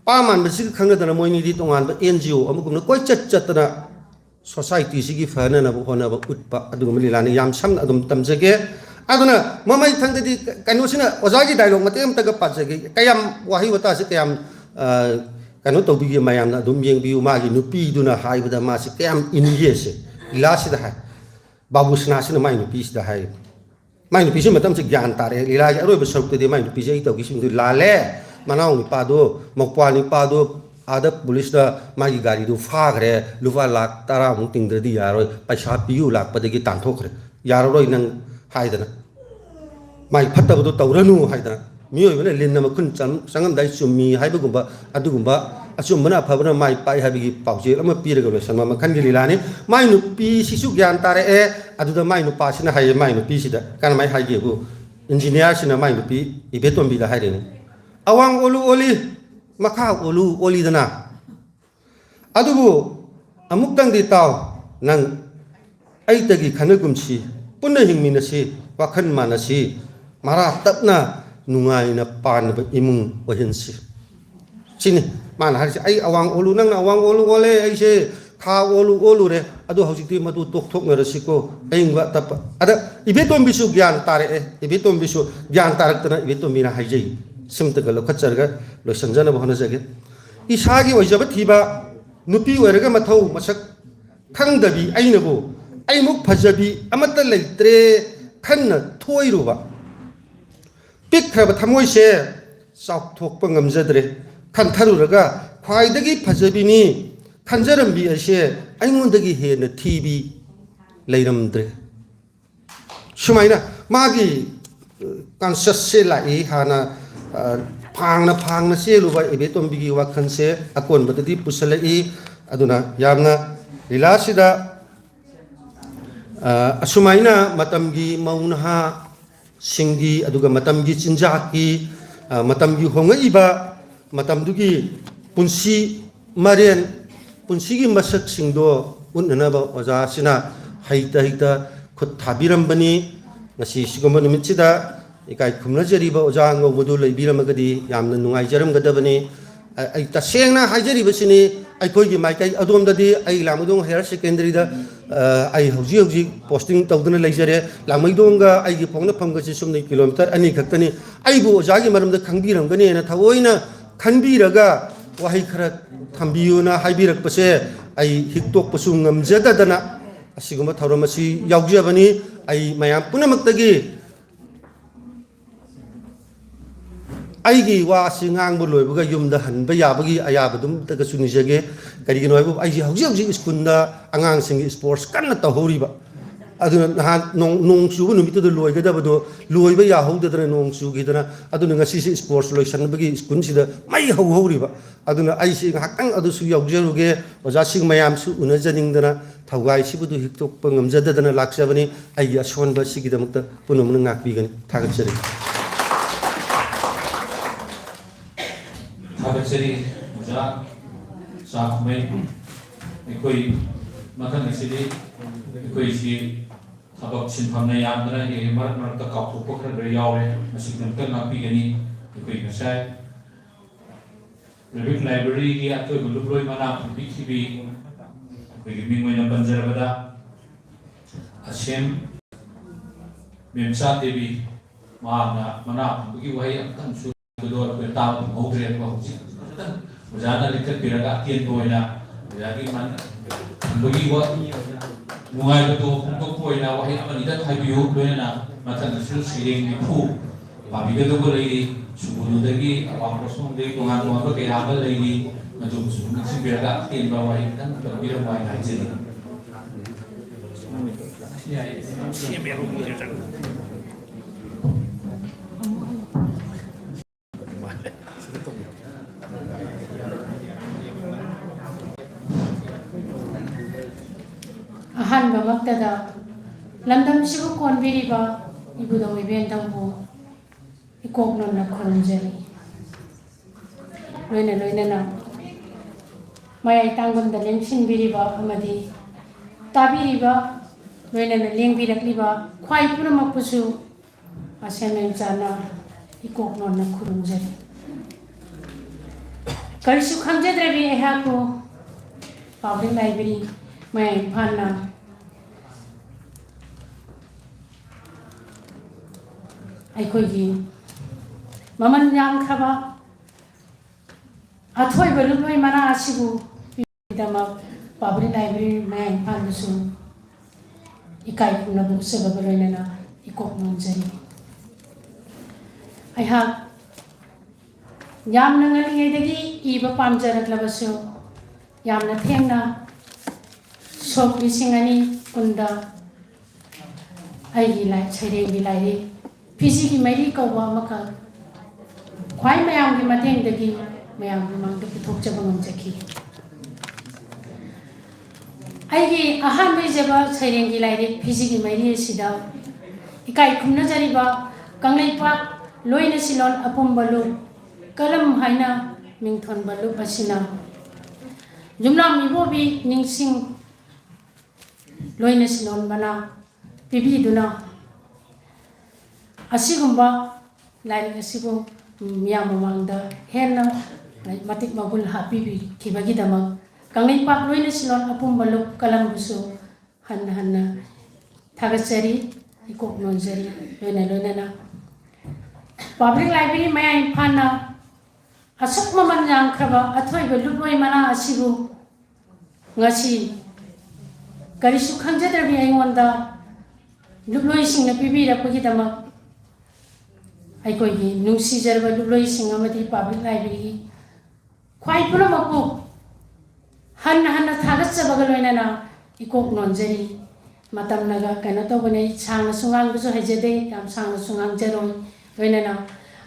paman bisiga khangna dana moini di tongan ba NGO amugumna koi chatna society sigi fana na hona ba utpa aduma mililani yam samna adum tamjage aduna mamai thangdi kanosina ozagi dialogue matem taga pajage kayam wahi wata se kayam kanu tawbi mayam na dum yeng biu magi nupi duna haibada ma se kayam iniyese ilasi da hai babusna sina mai nupi da hai mai nupi se matam se gyan tare ila ga roi besok te mai nupi se itaw gisim du lale manau ni pado mokpa ni pado ada police da magi gari du fagre luwa lak tara mung ting de di yaroi paisa piu lak padagi tan thokre yaroi nang haidana mai phatabadu tawranu haidana miyo bana linna makun sangam dai summi haibagumba adugumba achumbana phabana mai pai habigi pauje ama piraga be sanma makhan gi lilani mai nu pi sisu gyan tare e aduda mai nu pasina hai mai nu pi sida kan mai hai gi bu engineer sina mai nu pi ibetombi da hai rene awang olu oli makha olu oli dana adubu amuk tang di taw nang ai tagi khanagumchi punna hingminasi wakhan manasi mara tapna nungai na pan ba imung ohensi sini mana hari ai awang olu nang awang olu ole ai se kha olu re adu hausikti madu tok thok ngara siko ai ngwa tap ada ibetom bisu gyan tare ibetom bisu gyan tarak tana ibetom mina haijai simta galo kacharga lo sanjana bahana jage isagi wajaba thiba nupi weraga mathau masak khangdabi ainabu aimuk phajabi amata leitre khanna thoiruba pikhraba thamoi se chak thokpa ngamjadre khantaruraga khwaidagi phajabini khanjarambi ase aingondagi hena thibi leiramdre sumaina magi conscious se lai hana phangna se luba ebetombigi wakhan se akon badadi pusalai aduna yamna lilasida asumaina matamgi maunha singgi aduga matamgi cinjaki matamgi hongaiba matamdugi punsi marian punsigi masak singdo unnaba oja sina haita khut thabirambani ngasi sigomba numitida ikai khumnajariba oja ngobudu leibiramagadi yamna nungai jaramgadabani ai tasengna hajariba sini ai koigi maikai adomdadi ai lamudong higher secondary da ai hauji posting tawduna leijare lamaidonga ai gi phongna phamga chi sumni kilometer ani khaktani ai bu ojagi maramda khangbiramgani na thawoina khanbiraga wahai khara thambiyuna haibirak pase ai hiktok pasung ngamjadadana asiguma thauramasi yaujabani ai mayam punamaktage aigi wa singang bu loibuga yumda hanba yabagi ayabadum taga sunijage karigino aibu aigi hauji skunda angang singi sports kanna tahoriba aduna nong chu numitu do loigadabado loiba ya houdadana nong chu gidana aduna ngasi si sports loisanbagi skun sida mai horiba aduna ai si hakang adu su yaujeruge oja sing mayam su unajaningdana thawai sibudu hiktok pangamjadadana laksabani aigi asonba sigidamukta punumna ngakbigani thagatsari Habisari muda saaf में कोई मतलब इसलिए कोई सी अब simple नहीं याद ना ये मर तक काफू पकड़ रही है मशीन नंबर ना भी गनी कोई कैसा है Public library की आते हुए गुल्लू प्रोई मना पिछी भी कोई गिमिंग में नंबर जरा बता अशेम मेमसा देवी मना बुकी वही अंतम सु Kedua bertahu mengobrol bahwa berjalan dekat piraga tian poina jadi mana bagi wa mulai betul untuk poina wahai apa tidak habiu poina macam itu sering dipu tapi itu boleh subuh lagi awam kosong dari tuan tuan ke hafal lagi macam subuh si piraga tian bawah kan berbeda banyak haji ya siapa yang mengerjakan ahanba maktada lamdam sibu konbiriba ibudo ibentangbu ikoknon na khonjari loina na mayai tanggon da lengsin biriba amadi tabiriba loina na lengbirakliba khwai purama pusu asemen chana ikoknon na khurunjari karisu khamjadrebi ehaku public library mayai phanna ꯑꯩꯈꯣꯏꯒꯤ ꯃꯃꯜ ꯌꯥꯝꯈ꯭ꯔꯕ ꯑꯊꯣꯏꯕ ꯂꯨꯞꯂꯣꯏ ꯃꯅꯥ ꯑꯁꯤꯕꯨ ꯄꯤꯕꯒꯤꯗꯃꯛ public library ꯃꯌꯥꯝ ꯏꯝꯐꯥꯜꯗꯁꯨ ꯏꯀꯥꯏ ꯈꯨꯝꯅꯕ ꯎꯠꯆꯕꯒ ꯂꯣꯏꯅꯅ ꯏꯀꯣꯛ ꯅꯣꯝꯖꯔꯤ ꯑꯩꯍꯥꯛ ꯌꯥꯝꯅ ꯉꯜꯂꯤꯉꯩꯗꯒꯤ ꯏꯕ ꯄꯥꯝꯖꯔꯛꯂꯕꯁꯨ ꯌꯥꯝꯅ ꯊꯦꯡꯅ ꯁꯣꯛ 2010ꯗ ꯑꯩꯒꯤ ꯁꯩꯔꯦꯡꯒꯤ ꯂꯥꯏꯔꯤꯛ ꯐꯤꯖꯤꯒꯤ ꯃꯩꯔꯤ ꯀꯧꯕ ꯑꯃꯈꯛ ꯈ꯭ꯋꯥꯏ ꯃꯌꯥꯝꯒꯤ ꯃꯇꯦꯡꯗꯒꯤ ꯃꯌꯥꯝꯒꯤ ꯃꯥꯡꯗ ꯄꯨꯊꯣꯛꯆꯕ ꯉꯝꯖꯈꯤ ꯑꯩꯒꯤ ꯑꯍꯥꯟꯕ ꯏꯖꯕ ꯁꯩꯔꯦꯡꯒꯤ ꯂꯥꯏꯔꯤꯛ ꯐꯤꯖꯤꯒꯤ ꯃꯩꯔꯤ ꯑꯁꯤꯗ ꯏꯀꯥꯏ ꯈꯨꯝꯅꯖꯔꯤꯕ ꯀꯪꯂꯩꯄꯥꯛ ꯂꯣꯏꯅ ꯁꯤꯂꯣꯟ ꯑꯄꯨꯝꯕ ꯂꯨꯞ ꯀꯂꯝ ꯍꯥꯏꯅ ꯃꯤꯡꯊꯣꯟꯕ ꯂꯨꯞ ꯑꯁꯤꯅ ꯌꯨꯝꯅꯥꯝ ꯏꯕꯣꯕꯤ ꯅꯤꯡꯁꯤꯡ ꯂꯣꯏꯅ ꯁꯤꯂꯣꯟꯕꯅ ꯄꯤꯕꯤꯗꯨꯅ ꯑꯁꯤꯒꯨꯝꯕ ꯂꯥꯏꯔꯤꯛ ꯑꯁꯤꯕꯨ ꯃꯤꯌꯥꯝ ꯃꯃꯥꯡꯗ ꯍꯦꯟꯅ matik magul happy kibagi damak kangai pak loina silon apum baluk kalam busu hanna thagatsari ikok nonjari loina na public library maya Imphal na asuk maman yang kraba athoi belupoi mana asibu ngasi kari sukhang jadar bi aingonda luploi singna pibirapagi damak ꯑꯩꯈꯣꯏꯒꯤ ꯅꯨꯡꯁꯤꯖꯔꯕ ꯂꯨꯞꯂꯣꯏꯁꯤꯡ ꯑꯃꯗꯤ public ꯂꯥꯏꯕ꯭ꯔꯦꯔꯤꯒꯤ ꯈ꯭ꯋꯥꯏ ꯄꯨꯝꯅꯃꯛꯄꯨ ꯍꯟꯅ ꯊꯥꯒꯠꯆꯕꯒ ꯂꯣꯏꯅꯅ ꯏꯀꯣꯛ ꯅꯣꯟꯖꯔꯤ ꯃꯇꯝꯅꯒ ꯀꯩꯅꯣ ꯇꯧꯕꯅꯦ ꯁꯥꯡꯅꯁꯨ ꯉꯥꯡꯕꯁꯨ ꯍꯩꯖꯗꯦ ꯌꯥꯝ ꯁꯥꯡꯅꯁꯨ ꯉꯥꯡꯖꯔꯣꯏ ꯂꯣꯏꯅꯅ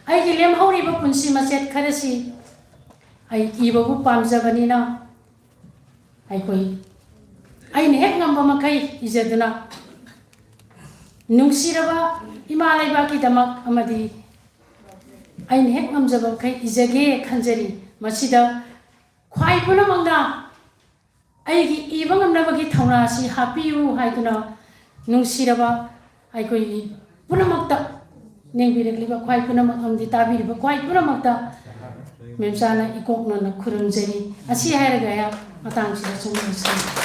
ꯑꯩꯒꯤ ꯂꯦꯝꯍꯧꯔꯤꯕ ꯄꯨꯟꯁꯤ ꯃꯆꯦꯠ ꯈꯔꯁꯤ ꯑꯩ ꯏꯕꯕꯨ ꯄꯥꯝꯖꯕꯅꯤꯅ ꯑꯩꯅ ꯍꯦꯛ ꯉꯝꯕ ꯃꯈꯩ ꯏꯖꯗꯨꯅ ꯅꯨꯡꯁꯤꯔꯕ ꯏꯃꯥ ꯂꯩꯕꯥꯛꯀꯤꯗꯃꯛ ꯑꯃꯗꯤ ꯑꯩꯅ ꯍꯦꯛ ꯉꯝꯖꯕ ꯃꯈꯩ ꯏꯖꯒꯦ ꯈꯟꯖꯔꯤ ꯃꯁꯤꯗ ꯈ꯭ꯋꯥꯏ ꯄꯨꯝꯅꯃꯛꯅ ꯑꯩꯒꯤ ꯏꯕ ꯉꯝꯅꯕꯒꯤ ꯊꯧꯅꯥ ꯑꯁꯤ ꯍꯥꯞꯄꯤꯌꯨ ꯍꯥꯏꯗꯨꯅ ꯅꯨꯡꯁꯤꯔꯕ ꯑꯩꯈꯣꯏꯒꯤ ꯄꯨꯝꯅꯃꯛꯇ ꯅꯤꯡꯕꯤꯔꯛꯂꯤꯕ ꯈ꯭ꯋꯥꯏ ꯄꯨꯝꯅꯃꯛ ꯑꯃꯗꯤ ꯇꯥꯕꯤꯔꯤꯕ ꯈ꯭ꯋꯥꯏ ꯄꯨꯝꯅꯃꯛꯇ ꯃꯦꯝꯆꯥꯅ ꯏꯀꯣꯛꯅꯅ ꯈꯨꯔꯨꯝꯖꯔꯤ ꯑꯁꯤ ꯍꯥꯏꯔꯒ ꯑꯩꯍꯥꯛ ꯃꯇꯥꯡꯁꯤꯗ ꯁꯨꯝ ꯂꯣꯏꯁꯤꯜꯂꯤ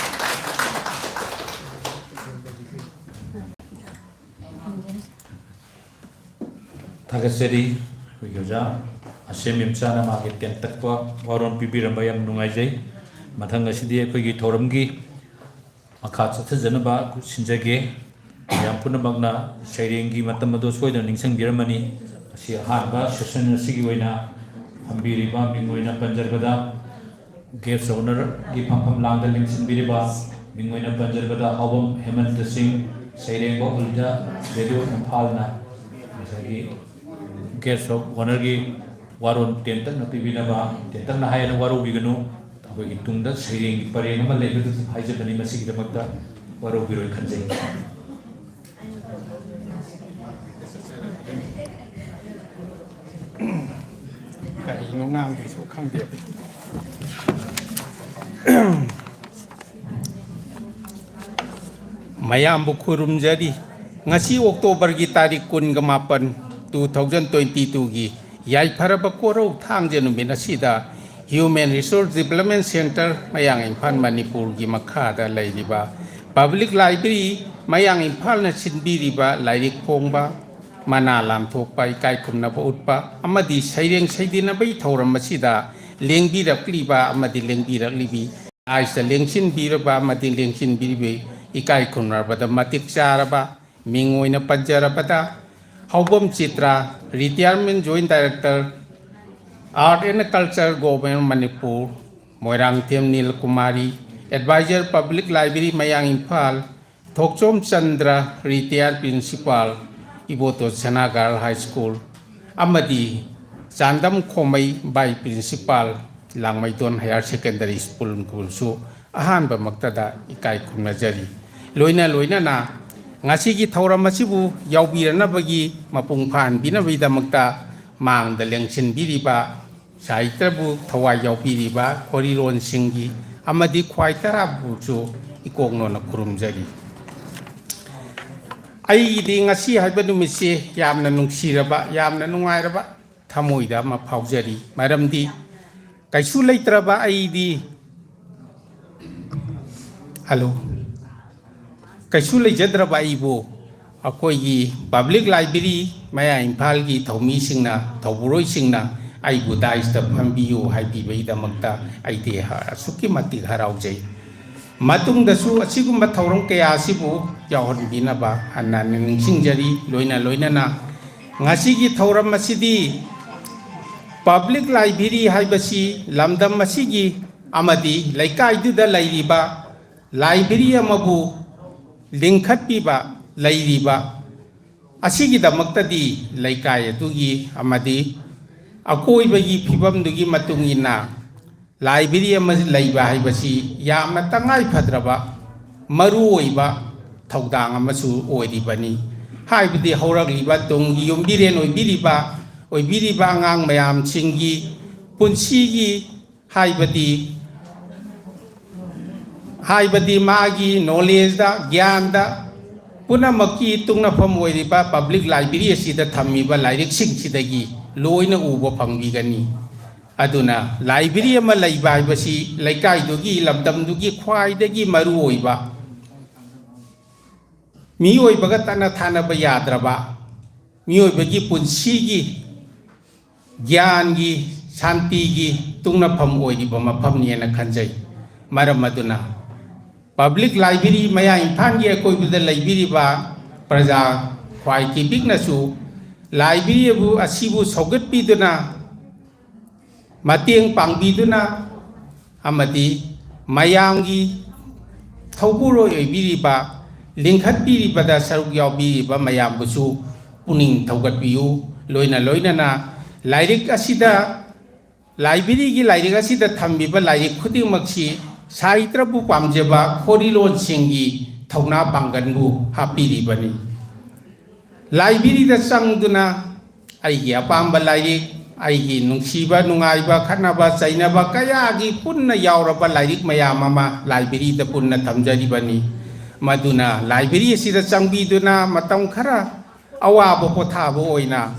Thagatsari Wigoja Asem Imchana Magi Tentakwa Waron Pibiramba Yam Nungaijai Mathanga Sidi Kugi Toramgi Makatsa Zanaba Sinjage Yampuna Magna Shairingi Matamado Sweden Ningsang Birmani Si Harba Session Sigwina Ambiriba Minguina Panjarbada Gates owner Gipampam Langa Links in Biriba Minguina Panjarbada Album Hemant Singh Sairengo Ulja Radio Impalna Guest of Honorgi Waron Tentan Pibinaba, Tentan High and Waru Vigano, Wigitum, the Saying Parema Label Hajapani Masik the Mata, Waru Biro Kanzi. Mayam bukurum jadi ngasi Oktober gi tarik kun gemapan 2022 gi yai pharaba koro thangjenu minasida Human Resource Development Center mayang Imphal Manipur gi makha da leiriba Public Library mayang Imphal na sinbiriba lairik phongba mana lam thokpai kai khumna ba utpa amadi saireng saidina bai thoram masida lengbi rakliba amadi lengbi raklibi aisa lengsin biraba amadi lengsin biribe ikai khumna bada matik charaba mingoina panjarabada Haubam Chitra, Retirement Joint Director, Art and Culture Government Manipur, Moirang Thiam Nil Kumari, Advisor Public Library Mayang Imphal, Thokchom Chandra, Retired Principal, Iboto Sanagar High School, Amadi, Chandam Khomai by Principal, Langmaidon Higher Secondary School Kulsu, Ahan Bamaktada, Ikai Kumajari, Loina na. Ngasi gi thauram masibu yaubirana bagi mapung phan binabidamakta mang da lengsin biriba saitrabu thawai yaubiriba khoriron singgi amadi khwaitara buchu ikongno na kurumjari ai di ngasi haiba numise yamna nungsiraba yamna nungairaba thamoida ma phaujari maramdi kaisu leitraba ai di hello Kaisu lejadraba ibo akoigi Public Library Maya Imphal gi thomi singna thoburoi singna aibu daista phambiyu haibibai damakta aide ha suki mati haraujai matung dasu asigumba thauram kaya asibu yahon binaba hanna ningsingjari loina na ngasi gi thauram masidi Public Library haibasi lamdam masigi amadi laikai du da lairiba library amabu Lingkhat piba lairiba asigi damakta di laikai adugi amadi akoi bagi phibam dugi matungina library amadi laiba haibasi yamna tangai phadraba maru oiba thaudang amasu oiribani haibidi hauragliba tongi yombiren oibiriba angang mayam singi punsigi haibadi magi knowledge da gyan da puna maki tungna pham oiriba Public Library asida thamiba lairik sing sidagi loina ubo phangbigani aduna library ama leiba haibasi leikai dugi lamdam dugi khwai dagi maru oiba mioi baga tana thana ba yadraba mioi bagi punsigi gyan gi shanti gi tungna pham oiba mafam ni na khanjai maram aduna public library maya imphal gi koi bida library ba praja khwai ki bigna su library bu asibu sogat piduna Matiang pangbiduna amadi mayamgi thawburo ibiriba lingkhat biriba da saruk yaw biriba mayam busu puning thawgat biu loina na lairik asida library gi lairik asida thambiba lairik khuding maksi saitra bu pamjeba khorilon singi thawna pangan bu hapiribani library da sangduna ai apamba lairik aigi nungsiba nungaiba khanaba chainaba kayagi punna yauraba lairik mayam ama library da punna thamjaribani maduna library sida changbiduna matam khara awaba pothaba oina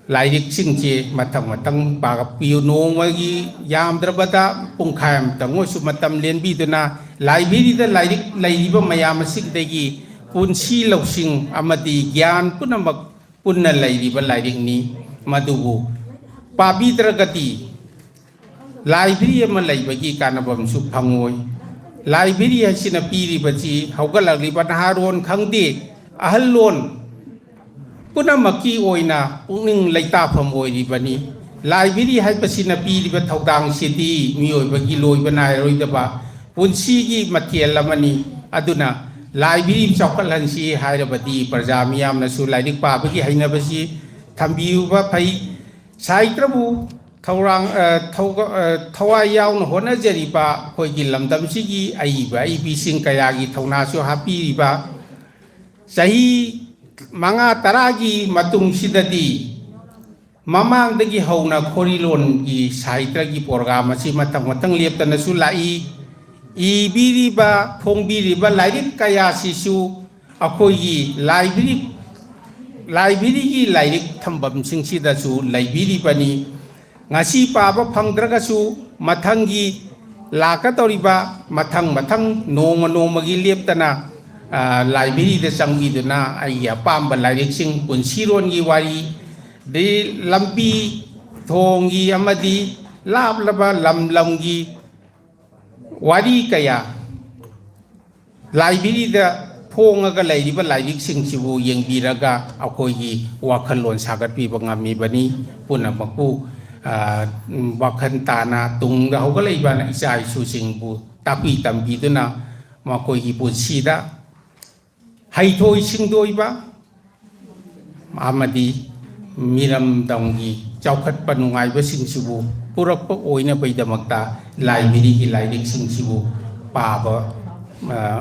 lairik singche matam baga piu nongagi yamdrabada pungkham tango su matam lenbiduna library da lairik lairiba mayam sigdagi punsi lausing amadi gyan punamak punna lairiba lairik ni madubu pabidragati library ama laibagi kanabam su phangoi library hasina piri bachi haugalagli banaharon khangde ahalon punamaki oina pungning laita pham oiri bani library haibasina piri ba thaudang sidi mioi bagi loi banai roidaba punsi gi mathiel lamani aduna library chokhalansi hairabati parjamiyam nasu lairik pabagi hainabasi Tambiuba pai saitrabu thawrang thawai yawn hona jariba khoigi lamdam sigi aiba ibi sing kayagi thawna su hapiriba sahi manga taragi matung sidadi mamang dagi hauna khorilon gi saitra gi program asi matang leptana su lai ibiriba phongbiriba lairik kaya sisu akhoigi library gi lairik thambam singsi da su library bani ngasi paba phangdraga su mathangi laka toriba mathang noma gi leptana library da changi duna ai pamba lairik sing punsiron gi wari de lampi thongi amadi lablaba lam gi wari kaya library da phongaga lairiba lairik singsibu yengbiraga akoigi wakhalon sagat pi bangami bani punamaku wakhan tana tungda hogalaiba na isai su singbu tapi tambi duna makoigi punsida haithoi singdoiba amadi miram donggi chaukhat panungai ba singsibu purakpa oina baidamakta library gi lairik singsibu paba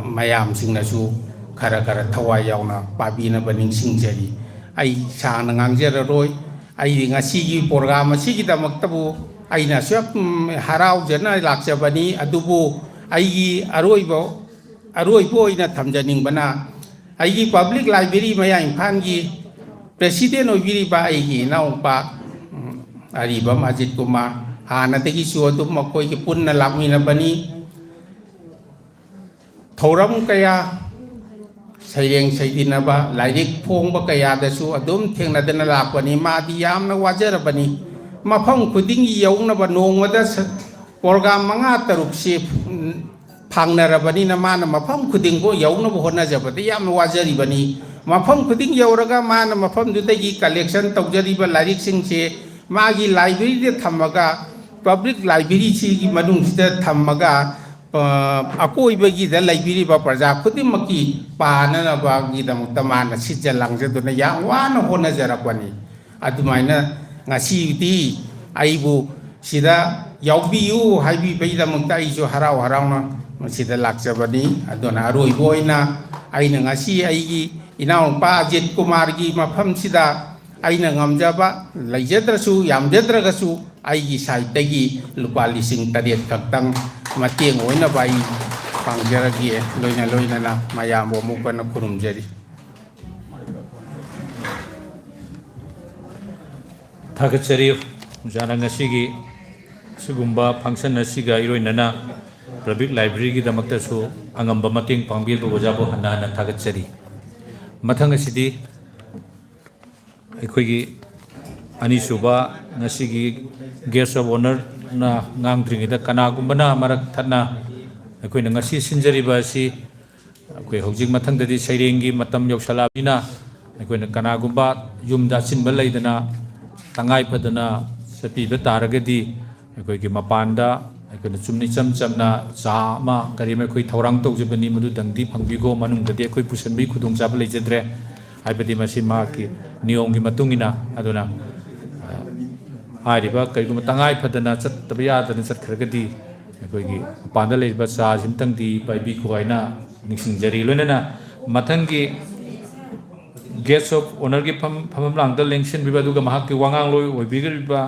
mayam singnasu kara thawai yauna pabina baning singjari ai sang ngangjara roi ai ngasi gi program asi gi damaktabu aina syak harau jana lakjabani adubu ai gi aroi ina thamjaning bana ai gi public library maya imphal gi president oibiri ba ai gi naumpa ariba Majid Kumar hana tegi suatu makoi gi punna lakmina bani thoram kaya sayeng saydinaba lairik phongba kaya dasu adum thengnadana lakpani madi yamna wajarabani mafam khuding yaunaba nongmada program manga taruk se phangnarabani na mana mafam khuding go yaunaba honajabadi yamna wajaribani mafam khuding yauraga mana mafam dudagi collection tawjariba lairik singse magi library de thamaga public library chi gi manung sida thamaga akoibagi da library ba praja khudimaki panana ba gi damana sijalangjeduna yang wana hona jarapani adumaina ngasi ti aibu sida yaubiu haibi bai damangta isu harau na sida lakjabani aduna aroi boina aina ngasi aigi inaung pa Ajit Kumar gi mafam sida aina ngamjaba laijadrasu yamjadragasu aigi saitagi lupa lising tadiat kaktang matiang oina bai pangjaragi loina na mayam wa mukana kurum jari Thakachari ꯖꯥꯅ ꯉꯁꯤꯒꯤ ꯁꯤꯒꯨꯝꯕ ꯐꯪꯁꯟ ꯑꯁꯤꯒ ꯏꯔꯣꯏꯅꯅ public ꯂꯥꯏꯕ꯭ꯔꯦꯔꯤꯒꯤꯗꯃꯛꯇꯁꯨ ꯑꯉꯝꯕ ꯃꯇꯦꯡ ꯄꯥꯡꯕꯤꯕ ꯑꯣꯖꯥꯕꯨ ꯍꯟꯅ ꯍꯟꯅ ꯊꯥꯒꯠꯆꯔꯤ ꯃꯊꯪ ꯑꯁꯤꯗꯤ ꯑꯩꯈꯣꯏꯒꯤ ꯑꯅꯤꯁꯨꯕ ꯉꯁꯤꯒꯤ ꯒꯦꯁ ꯑꯣꯐ ꯑꯣꯅꯔꯅ ꯉꯥꯡꯗ꯭ꯔꯤꯉꯩꯗ ꯀꯅꯥꯒꯨꯝꯕꯅ ꯃꯔꯛ ꯊꯠꯅ ꯑꯩꯈꯣꯏꯅ ꯉꯁꯤ ꯁꯤꯟꯖꯔꯤꯕ ꯑꯁꯤ ꯑꯩꯈꯣꯏ ꯍꯧꯖꯤꯛ ꯃꯊꯪꯗꯗꯤ ꯁꯩꯔꯦꯡꯒꯤ ꯃꯇꯝ ꯌꯧꯁꯜꯂꯛꯑꯕꯅꯤ나 ꯑꯩꯈꯣꯏꯅ ꯀꯅꯥꯒꯨꯝꯕ ꯌꯨꯝꯗ ꯑꯆꯤꯟꯕ ꯂꯩꯗꯅ ꯇꯉꯥꯏ ꯐꯗꯅ ꯆꯠꯄꯤꯕ ꯇꯥꯔꯒꯗꯤ ꯑꯩꯈꯣꯏꯒꯤ ꯃꯄꯥꯟꯗ ꯑꯩꯈꯣꯏꯅ ꯆꯨꯝꯅ ꯏꯆꯝ ꯆꯝꯅ ꯆꯥ ꯑꯃ ꯀꯔꯤ ꯑꯃ ꯑꯩꯈꯣꯏ ꯊꯧꯔꯥꯡ ꯇꯧꯖꯕꯅꯤ ꯃꯗꯨꯗꯪꯗꯤ ꯐꯪꯕꯤꯈꯣ ꯃꯅꯨꯡꯗꯗꯤ ꯑꯩꯈꯣꯏ ꯄꯨꯁꯟꯕꯒꯤ ꯈꯨꯗꯣꯡꯆꯥꯕ ꯂꯩꯖꯗ꯭ꯔꯦ ꯍꯥꯏꯕꯗꯤ ꯃꯁꯤ ꯃꯍꯥꯛꯀꯤ ꯅꯤꯌꯣꯝꯒꯤ ꯃꯇꯨꯡ ꯏꯟꯅ ꯑꯗꯨꯅ ꯍꯥꯏꯔꯤꯕ ꯀꯔꯤꯒꯨꯝꯕ ꯇꯉꯥꯏ ꯐꯗꯅ ꯆꯠꯇꯕ ꯌꯥꯗꯅ ꯆꯠꯈ꯭ꯔꯒꯗꯤ ꯑꯩꯈꯣꯏꯒꯤ ꯃꯄꯥꯟꯗ ꯂꯩꯔꯤꯕ ꯆꯥꯁꯤꯃꯇꯪꯗꯤ ꯄꯥꯏꯕꯤꯈꯣ ꯍꯥꯏꯅ ꯅꯤꯡꯁꯤꯡꯖꯔꯤ ꯂꯣꯏꯅꯅ ꯃꯊꯪꯒꯤ ꯒꯦꯁ ꯑꯣꯐ ꯑꯣꯅꯔꯒꯤ ꯐꯝꯐꯝꯂꯥꯡꯗ ꯂꯦꯡꯁꯤꯟꯕꯤꯕ ꯑꯗꯨꯒ ꯃꯍꯥꯛꯀꯤ ꯋꯥꯉꯥꯡꯂꯣꯏ ꯑꯣꯏꯕꯤꯔꯤꯕ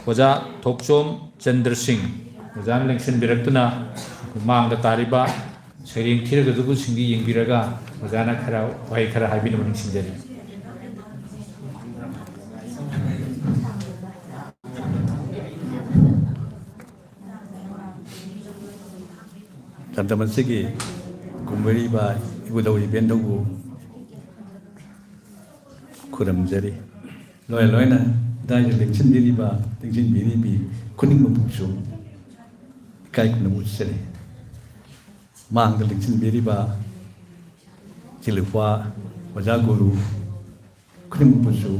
ꯑꯣꯖꯥ ꯊꯣꯛꯆꯣꯝ ꯆꯟꯗ꯭ꯔ ꯁꯤꯡ ꯑꯣꯖꯥꯅ ꯂꯦꯡꯁꯤꯟꯕꯤꯔꯛꯇꯨꯅ ꯃꯥꯡꯗ ꯇꯥꯔꯤꯕ ꯁꯩꯔꯦꯡ ꯊꯤꯔꯒꯗꯕꯁꯤꯡꯒꯤ ꯌꯦꯡꯕꯤꯔꯒ ꯑꯣꯖꯥꯅ ꯈꯔ ꯋꯥꯍꯩ ꯈꯔ ꯍꯥꯏꯕꯤꯅꯕ ꯅꯤꯡꯁꯤꯡꯖꯔꯤ ꯂꯝꯗꯝ ꯀꯨꯝꯕꯔꯤꯕ ꯏꯕꯨꯙꯧ ꯏꯕꯦꯟꯗꯧꯕꯨ ꯈꯨꯔꯨꯝꯖꯔꯤ ꯂꯣꯏꯅ ꯗꯥꯏꯗ ꯂꯦꯡꯁꯤꯟꯕꯤꯔꯤꯕꯤ ꯈꯨꯗꯤꯡꯃꯛꯄꯨꯁꯨ ꯏꯀꯥꯏ ꯈꯨꯝꯅꯕ ꯎꯠꯆꯔꯤ ꯃꯥꯡꯗ ꯂꯦꯡꯁꯤꯟꯕꯤꯔꯤꯕ ꯆꯤꯂꯨꯄꯥ ꯑꯣꯖꯥ ꯒꯨꯔꯨ ꯈꯨꯗꯤꯡꯃꯛꯄꯨꯁꯨ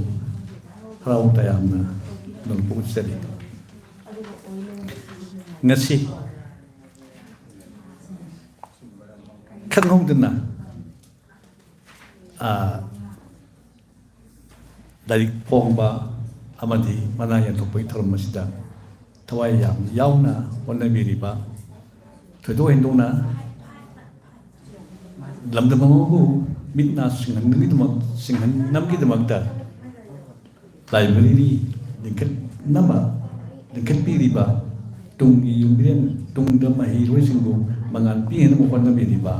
ꯍꯔꯥꯎ ꯇꯌꯥꯝꯅ ꯅꯣꯛꯄ ꯎꯠꯆꯔꯤ ꯉꯁꯤ ꯈꯪꯍꯧꯗꯅ ꯂꯥꯏꯔꯤꯛ ꯐꯣꯡꯕ ꯑꯃꯗꯤ ꯃꯅꯥ ꯌꯦꯟꯊꯣꯛꯄꯒꯤ ꯊꯧꯔꯝ ꯑꯁꯤꯗ ꯊꯋꯥꯏ ꯌꯥꯝꯅ ꯌꯥꯎꯅ ꯍꯣꯠꯅꯕꯤꯔꯤꯕ ꯊꯣꯏꯗꯣꯛ ꯍꯦꯟꯗꯣꯛꯅ ꯂꯝꯗꯝ ꯑꯃꯕꯨ ꯃꯤꯠ ꯅꯥ ꯁꯤꯡꯍꯟꯅꯕꯒꯤꯗꯃꯛꯇ ꯂꯥꯏꯕ꯭ꯔꯦꯔꯤ ꯂꯤꯡꯈꯠꯄꯤꯔꯤꯕ ꯇꯨꯡꯒꯤ ꯌꯨꯝꯕꯤꯔꯦꯟ ꯇꯨꯡꯗ ꯃꯍꯩꯔꯣꯏꯁꯤꯡꯕꯨ ꯃꯉꯥꯜ ꯄꯤꯅꯕ ꯍꯣꯠꯅꯕꯤꯔꯤꯕ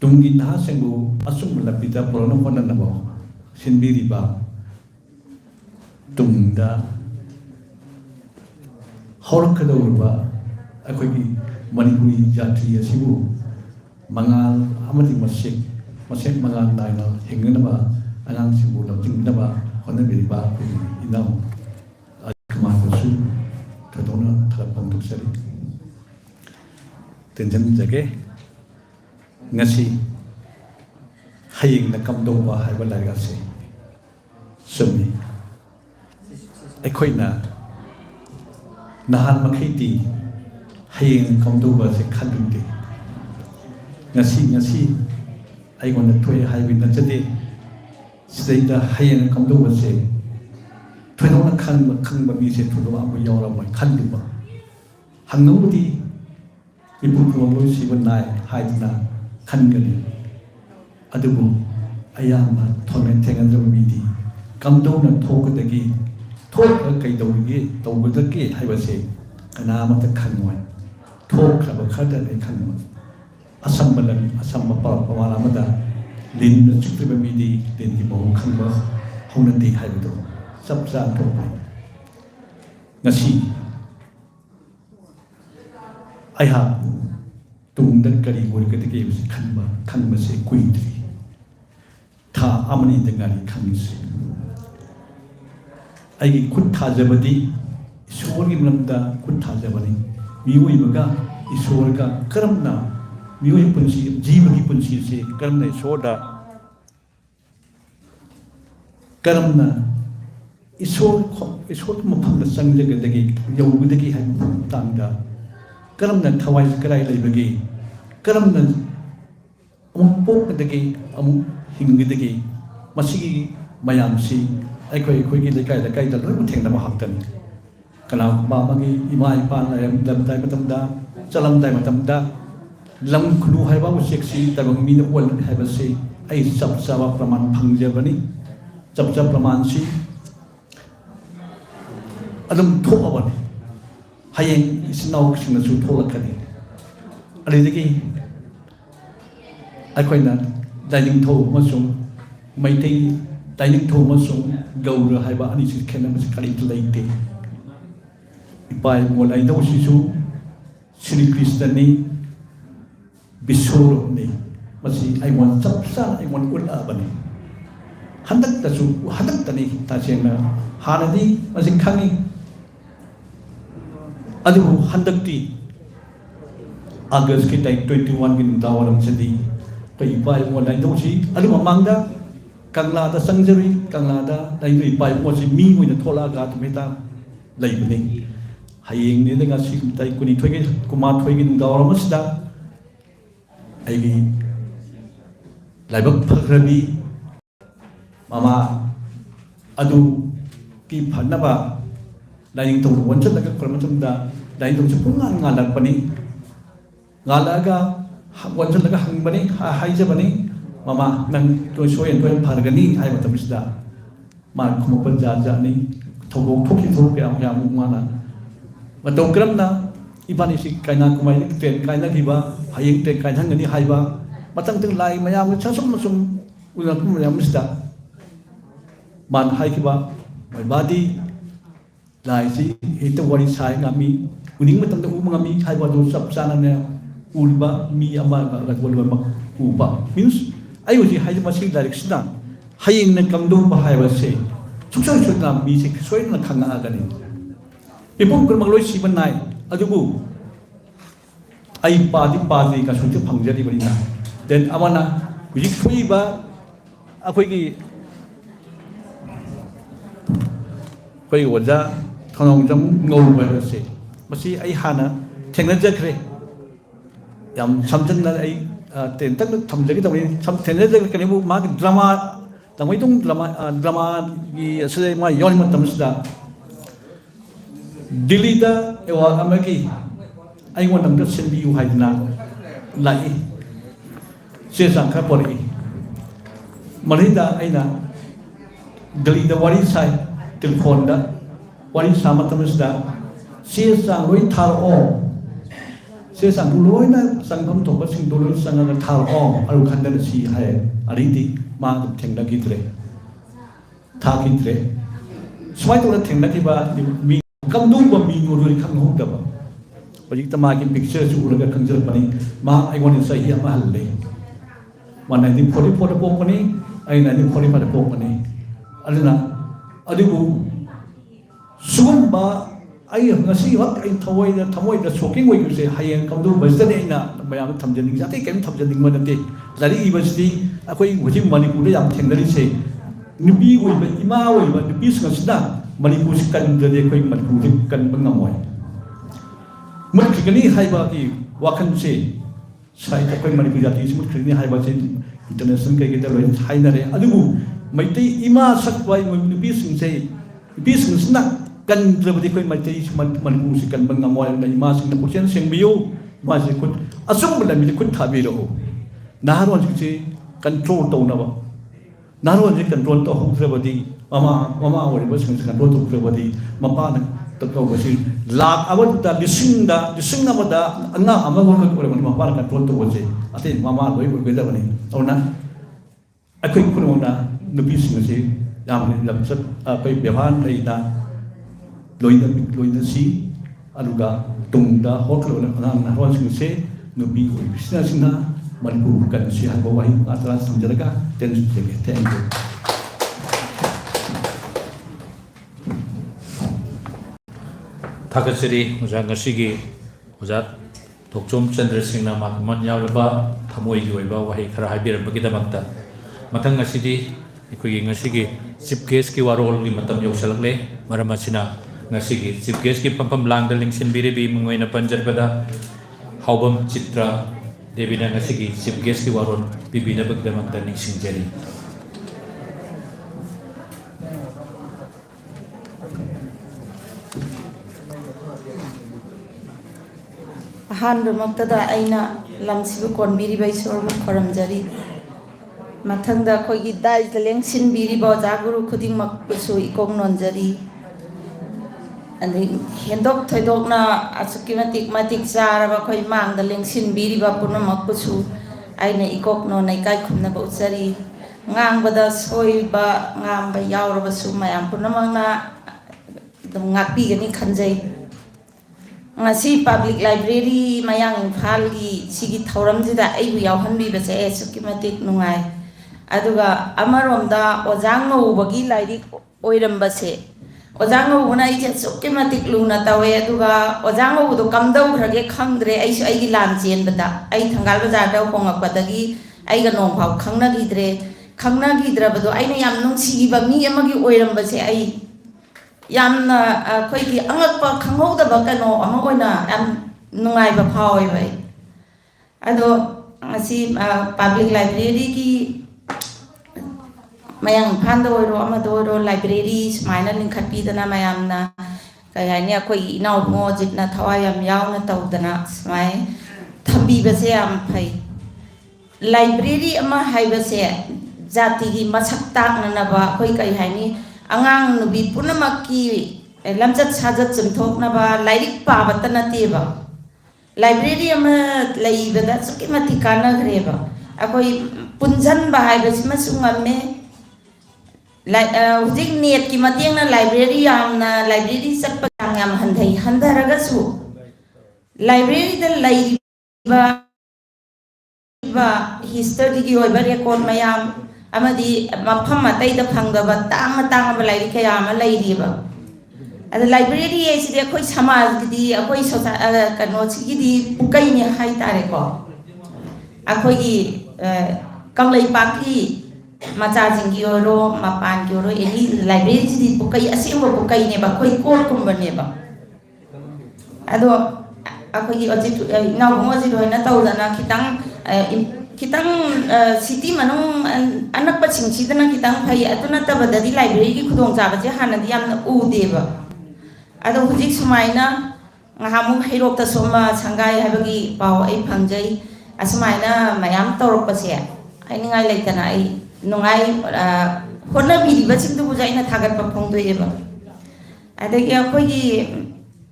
ꯇꯨꯡꯒꯤ ꯅꯍꯥꯁꯤꯡꯕꯨ ꯑꯆꯨꯝꯕ ꯂꯝꯕꯤꯗ ꯄꯨꯔꯛꯅꯕ ꯍꯣꯠꯅꯅꯕ ꯁꯤꯟꯕꯤꯔꯤꯕ ꯇꯨꯡꯗ ꯍꯧꯔꯛꯀꯗꯧꯔꯤꯕ ꯑꯩꯈꯣꯏꯒꯤ ꯃꯅꯤꯄꯨꯔꯤ ꯖꯥꯇꯤ ꯑꯁꯤꯕꯨ ꯃꯉꯥꯜ ꯑꯃꯗꯤ ꯃꯁꯦꯛ ꯃꯉꯥꯜ ꯅꯥꯏꯅ ꯍꯤꯡꯅꯅꯕ ꯑꯉꯥꯡꯁꯤꯡꯕꯨ ꯂꯝꯖꯤꯡꯅꯕ ꯍꯣꯠꯅꯕꯤꯔꯤꯕ ꯑꯩꯈꯣꯏꯒꯤ ꯏꯅꯥꯎ ꯀꯃꯥꯟꯗꯁꯨ ꯊꯣꯏꯗꯣꯛꯅ ꯊꯥꯒꯠꯄ ꯐꯣꯡꯗꯣꯛꯆꯔꯤ ꯇꯦꯟꯁꯤꯟꯖꯒꯦ ꯉꯁꯤ ꯍꯌꯦꯡꯅ ꯀꯝꯗꯧꯕ ꯍꯥꯏꯕ ꯂꯥꯏꯔꯤꯛ ꯑꯁꯤ ꯆꯨꯝꯃꯤ ꯑꯩꯈꯣꯏꯅ ꯅꯍꯥꯟ ꯃꯈꯩꯗꯤ ꯍꯌꯦꯡ ꯀꯝꯗꯧꯕ ꯑꯁꯤ ꯈꯜꯂꯨꯗꯦ ꯉꯁꯤ ꯑꯩꯉꯣꯟꯗ ꯊꯣꯛꯑꯦ ꯍꯥꯏꯕ ꯅꯠꯆꯗꯦ ꯁꯤꯗꯩꯗ ꯍꯌꯦꯡ ꯀꯝꯗꯧꯕꯁꯦ ꯊꯣꯏꯗꯣꯛꯅ ꯈꯪꯕ ꯃꯤꯁꯦ ꯊꯣꯏꯗꯣꯛꯅ ꯑꯃ ꯌꯥꯎꯔꯝꯃꯣꯏ ꯈꯜꯂꯨꯕ ꯍꯪꯅꯕꯨꯗꯤ ꯏꯄꯨ ꯈꯨꯕꯝꯂꯣꯏ ꯁꯤꯕ ꯅꯥꯏ ꯍꯥꯏꯗꯨꯅ ꯈꯟꯒꯅꯤ ꯑꯗꯨꯕꯨ ꯑꯌꯥꯝꯕ ꯊꯣꯏꯅ ꯊꯦꯡꯅꯗꯕ ꯃꯤꯗꯤ ꯀꯝꯗꯧꯅ ꯊꯣꯛꯀꯗꯒꯦ ꯊꯣꯛꯈ꯭ꯔ ꯇꯧꯒꯗꯒꯦ ꯍꯥꯏꯕꯁꯦ ꯀꯅꯥꯃꯠꯇ ꯈꯪꯉꯣꯏ ꯊꯣꯛꯈ꯭ꯔꯕ ꯈꯔꯗꯅ ꯈꯪꯕ ꯑꯁꯝꯕ ꯄꯋꯥꯔ ꯑꯃꯗ ꯂꯤꯟꯅ ꯆꯤꯛꯇ꯭ꯔꯤꯕ ꯃꯤꯗꯤ ꯂꯤꯟꯒꯤ ꯃꯑꯣꯡ ꯈꯪꯕ ꯍꯧꯅꯗꯦ ꯍꯥꯏꯕꯗꯣ ꯆꯞ ꯆꯥꯅ ꯊꯣꯛꯄ ꯉꯁꯤ ꯑꯩꯍꯥꯛꯄꯨ ꯇꯨꯡꯗ ꯀꯔꯤ ꯑꯣꯏꯒꯗꯒꯦ ꯍꯥꯏꯕꯁꯤ ꯈꯟꯕꯁꯦ ꯀꯨꯏꯗ꯭ꯔꯤ ꯊꯥ ꯑꯃꯅꯤꯗ ꯉꯥꯏꯔꯤ ꯈꯪꯉꯤꯁꯤ ꯑꯩꯒꯤ ꯈꯨꯠ ꯊꯥꯖꯕꯗꯤ ꯏꯁꯣꯔꯒꯤ ꯃꯔꯝꯗ ꯈꯨꯠ ꯊꯥꯖꯕꯅꯤ ꯃꯤꯑꯣꯏꯕꯒ ꯏꯁꯣꯔꯒ ꯀꯔꯝꯅ ꯃꯤꯑꯣꯏꯕ ꯄꯨꯟꯁꯤ ꯖꯤꯕꯒꯤ ꯄꯨꯟꯁꯤꯁꯤ ꯀꯔꯝꯅ ꯏꯁꯣꯔꯒꯤ ꯃꯐꯝꯗ ꯆꯪꯖꯒꯗꯒꯦ ꯌꯧꯒꯗꯒꯦ ꯍꯥꯏꯕ ꯃꯇꯥꯡꯗ ꯀꯔꯝꯅ ꯊꯋꯥꯏ ꯀꯗꯥꯏ ꯂꯩꯕꯒꯦ ꯀꯔꯝꯅ ꯑꯃꯨꯛ ꯄꯣꯛꯀꯗꯒꯦ ꯑꯃꯨꯛ ꯍꯤꯡꯒꯗꯒꯦ ꯃꯁꯤꯒꯤ ꯃꯌꯥꯝꯁꯤ ꯑꯩꯈꯣꯏꯒꯤ ꯂꯩꯀꯥꯏꯗ ꯂꯣꯏꯅꯃꯛ ꯊꯦꯡꯅꯕ ꯉꯥꯛꯇꯅꯤ ꯀꯅꯥꯒꯨꯝꯕ ꯑꯃꯒꯤ ꯏꯃꯥ ꯏꯄꯥ ꯂꯩꯔꯝꯗꯥꯏ ꯃꯇꯝꯗ ꯆꯠꯂꯝꯗꯥꯏ ꯃꯇꯝꯗ ꯂꯝ ꯈꯨꯅꯨ ꯍꯥꯏꯕ ꯎꯆꯦꯛꯁꯤ ꯇꯥꯏꯕꯪ ꯃꯤꯅ ꯑꯣꯜꯂꯅꯤ ꯍꯥꯏꯕꯁꯤ ꯑꯩ ꯆꯞ ꯆꯥꯕ ꯄ꯭ꯔꯃꯥꯟ ꯐꯪꯖꯕꯅꯤ ꯆꯞ ꯆꯥꯕ ꯄ꯭ꯔꯃꯥꯟꯁꯤ ꯑꯗꯨꯝ ꯊꯣꯛꯑꯕꯅꯤ ꯍꯌꯦꯡ ꯏꯆꯤꯟ ꯏꯅꯥꯎꯁꯤꯡꯅꯁꯨ ꯊꯣꯛꯂꯛꯀꯅꯤ ꯑꯗꯨꯗꯒꯤ ꯑꯩꯈꯣꯏꯅ ꯂꯥꯏꯅꯤꯡꯊꯧ ꯑꯃꯁꯨꯡ ꯃꯩꯇꯩ ꯂꯥꯏꯅꯤꯡꯊꯧ ꯑꯃꯁꯨꯡ ꯒꯧꯔ ꯍꯥꯏꯕ ꯑꯅꯤꯁꯤ ꯈꯦꯠꯅꯕꯁꯤ ꯀꯔꯤꯝꯇ ꯂꯩꯇꯦ ipa mo lai do sisu Sri Krishna ni bisoro ni masi ai wan chap sa ai wan ul abani handak ta su handak ta ni ta chena hanadi masi khangi adu handak ti August ki tai 21 ki dawalam sedi kai ipa mo lai do si adu mamangda kangla da sangjari kangla da dai ipa mo si mi mo na thola ga tu meta lai bani hayeng ni nga si tai kuni thoigi kuma thoigi nung dawalam sida ai laibak phagrabi mama adu ki phanaba laing tong wanchat laga kormacham da laing tong chupunga ngalak pani ngalaga wanchat laga hangbani haija bani mama nang to soyen to phargani ai matamsda ma khumpan ja ja ni thogok thoki thok ya ya mana matau kramna ibani si kaina kumai ten kaina giba hayeng ten kaina ngani haiba matang teng lai mayam chasum sum ulang mayam sida man hai kiba mai badi lai si ito wari sai ngami uning matang teng ngami haiba do sap sana ne ulba mi ama la golwa mak uba means ayo si hai masih direct sida hayeng na kamdo ba haiba se suksai sutna mi si soi na khanga agani ipum kurmang loi si banai adubu ai padi ka sunti phangjari bani na then amana wijik thui ba akoi ki koi waja thonong jam ngol ba se masi ai hana thengna jakre yam samjan na ai ten tak thamjagi tawni sam thengna jakre kani bu ma drama tangwai tung drama gi asai ma yon ma tamsda Dilida ewa amagi ai wan dam sen bi yu haidna lai se sang kha pori marida aina Dilida wari sai telefon da wari sama tamsda se sang loi thar o se sang loi na sangam to ba sing doloi sang na thar o aru khanda si hai ariti ma thengda gitre tha gitre swai to thengda ki ba mi kam dung ba mi ngori khang hong da ba bajik tama ki picture su uraga khangjar pani ma ai wan sai ya ma halle ma 1944 da pok pani ai 1945 da pok pani alina adibu sum ba ai ngasi wak ai thawai da shocking wai se hayeng kam dung ba sta na mayam thamjan ning jate kem thamjan ning ma nate lari university akoi wajim manipur da yam thengdari se nipi wai ba ima wai ba nipi sna Manipur kan jadi koi Manipur kan pengamoy. Mereka ni haiba ki wakan se saya koi Manipur jadi mereka ni haiba se international kayak kita loh hai nare. Aduh, mereka ima sakwai Manipur se Manipur senak kan jadi koi mereka Manipur kan pengamoy dan ima sing na persen sing bio masih kun asung bela milik kun thabi roh. Naharon se control tau nawa. Naharon se control tau hong sebadi. Mama wari ba sing roto krabadi mapa na takaw ba si lak awat da dising na mada anga ama ko ko man mapa na roto waje ate mama loi ko beda bani ona akoi ko na nubi sing si yam ni lam sat kai bewan nei na loi na si aluga tungda hoklo na na ron sing se nubi ko bisna sina manpu kan si ha ba wahi atras samjaraga ten thank you Thakasiri Uja ngasigi Uja Thokchom Chandra Singh na makman yaulaba thamoi gi oiba wahi khara haibirambagi damakta mathang ngasidi ikoi ngasigi chief guest ki warol gi matam yausalakle maram asina ngasigi chief guest ki pampam langda lingsin biribi mungoina panjarbada haubam chitra devina ngasigi chief guest ki warol bibina bagdamakta ningsingjari ꯑꯍꯥꯟꯕꯃꯛꯇꯗ ꯑꯩꯅ ꯂꯝꯁꯤꯕꯨ ꯀꯣꯟꯕꯤꯔꯤꯕ ꯏꯁꯣꯔꯕꯨ ꯈꯣꯏꯔꯝꯖꯔꯤ ꯃꯊꯪꯗ ꯑꯩꯈꯣꯏꯒꯤ ꯗꯥꯏꯁꯇ ꯂꯦꯡꯁꯤꯟꯕꯤꯔꯤꯕ ꯑꯣꯖꯥ ꯒꯨꯔꯨ ꯈꯨꯗꯤꯡꯃꯛꯄꯨꯁꯨ ꯏꯀꯣꯛ ꯅꯣꯟꯖꯔꯤ ꯑꯗꯩ ꯍꯦꯟꯗꯣꯛ ꯊꯣꯏꯗꯣꯛꯅ ꯑꯁꯨꯛꯀꯤ ꯃꯇꯤꯛ ꯆꯥꯔꯕ ꯑꯩꯈꯣꯏ ꯃꯥꯡꯗ ꯂꯦꯡꯁꯤꯟꯕꯤꯔꯤꯕ ꯄꯨꯝꯅꯃꯛꯄꯨꯁꯨ ꯑꯩꯅ ꯏꯀꯣꯛ ꯅꯣꯟꯅ ꯏꯀꯥꯏ ꯈꯨꯝꯅꯕ ꯎꯠꯆꯔꯤ ꯉꯥꯡꯕꯗ ꯁꯣꯏꯕ ꯉꯥꯡꯕ ꯌꯥꯎꯔꯕꯁꯨ ꯃꯌꯥꯝ ꯄꯨꯝꯅꯃꯛꯅ ꯑꯗꯨꯝ ꯉꯥꯛꯄꯤꯒꯅꯤ ꯈꯟꯖꯩ ngasi public library mayang Imphalgi sigi thauramjida aibu yauhanbibase asukki matik nungai aduga amaromda ojang ngobagi lairik oirambase ojang ngobuna ije asukki matik luna tawe aduga ojang ngobudo kamdau khrage khangdre aisu aigi lam chenbada ai thangal bazar da hongakpadagi aiga nongphau khangnagidrabado aina yam nungsigiba mi amagi oirambase ai yamna khoigi angakpa khanghodaba kano ama oina am nungai ba phawai bai ado asi public library ki mayang phanda oiro ama do library smaina linkhapi dana mayamna kai hani akhoi inau mo jitna thawai yam yauna tawdana smai thambi base am phai library ama haibase jati gi masak tak na ba khoi kai hani angang nubi punamaki lamjat sajat chumthokna ba lairik pabata nateba library ama laibada suki matikana greba akoi punjan ba haibasima sungamme hujik net ki matiangna library yamna library sakpa yam handai handaraga su library da laiba history gi oiba record mayam amadi mafam matai da phangdaba tang balai kaya ama lairiba ada library ai sidi khoi samaj di khoi sota kano chigi pukai ni hai tare ko akhoi kanglai paki macha jingi oro mapan gi oro ini library sidi pukai asimbo pukai ne ba khoi kor kum bane ba ado akhoi ojit na mo ji doina tawdana kitang city manung anak paching chidana kitang phai atuna tabadadi library ki khudong jaba je hanadi yamna udeba ado hujik sumaina ngahamu hairok ta soma sangai habagi paw ai phangjai asmaina mayam torok pase ai ningai leitana ai nungai honna biri baching tu bujaina thagat pa phongdoeba adagi akhoi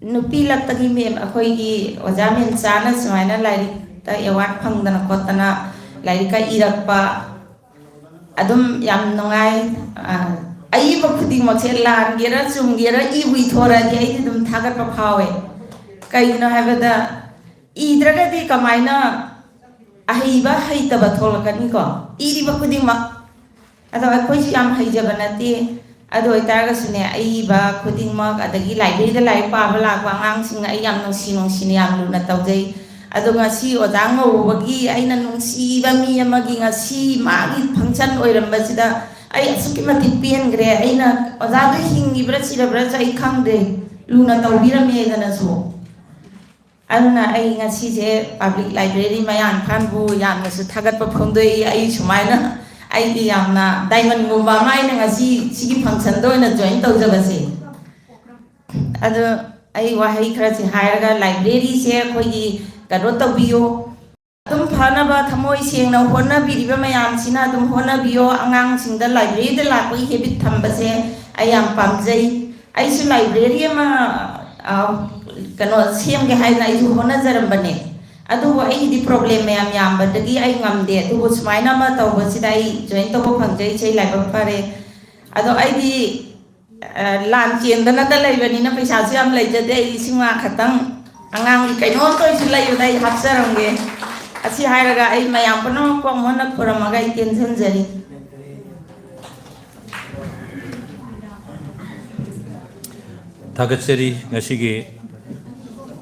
nupi laktagi mem akhoi gi ojamen chana sumaina lai ta award phangdana kotana lairika irakpa adum yam nungai ai ba khuding mo che lan gera chung gera I bui thora ge ai dum thagat pa phawe kai no habada idraga di kamaina ahi ba hai ta ba thol kan ko iri ba khuding ma ado koi yam hai jabanati ado itaga sune ai ba khuding ma adagi library da lai pa ba la kwa ngang sing ai yam nong sin yam lu na tawjai ado ngasi ojang ngobagi aina nungsi ba mi amagi ngasi magi function oiramba sida ai asuki mati pian gre aina ojaga hingi bra sida bra sai khangde luna tawbira me gana so anna ai ngasi je public library mayan phanbu yamna su thagat pa phongdoi ai sumaina ai di yamna diamond ngomba mai na ngasi sigi function do na join tawjabase ado ai wahai khara si hairaga library se khoi kado tabiyo tum phana ba thamoi seng na hona biriba mayam sina tum hona biyo angang singda library da lakoi habit thambase ayam pamjai ai su library ma kano sem ge hai na isu hona jaram bane adu ai di problem mayam yam badagi ai ngamde tu smaina ma taw basidai join to phangjai chei lai ba pare adu ai di lan chen dana ta lai bani na paisa su am lai jade ai singwa khatang angang kaino to isulai udai hapsarangge asi hairaga ai mayam pano ko mona koramaga I tension jari Thagatseri ngasigi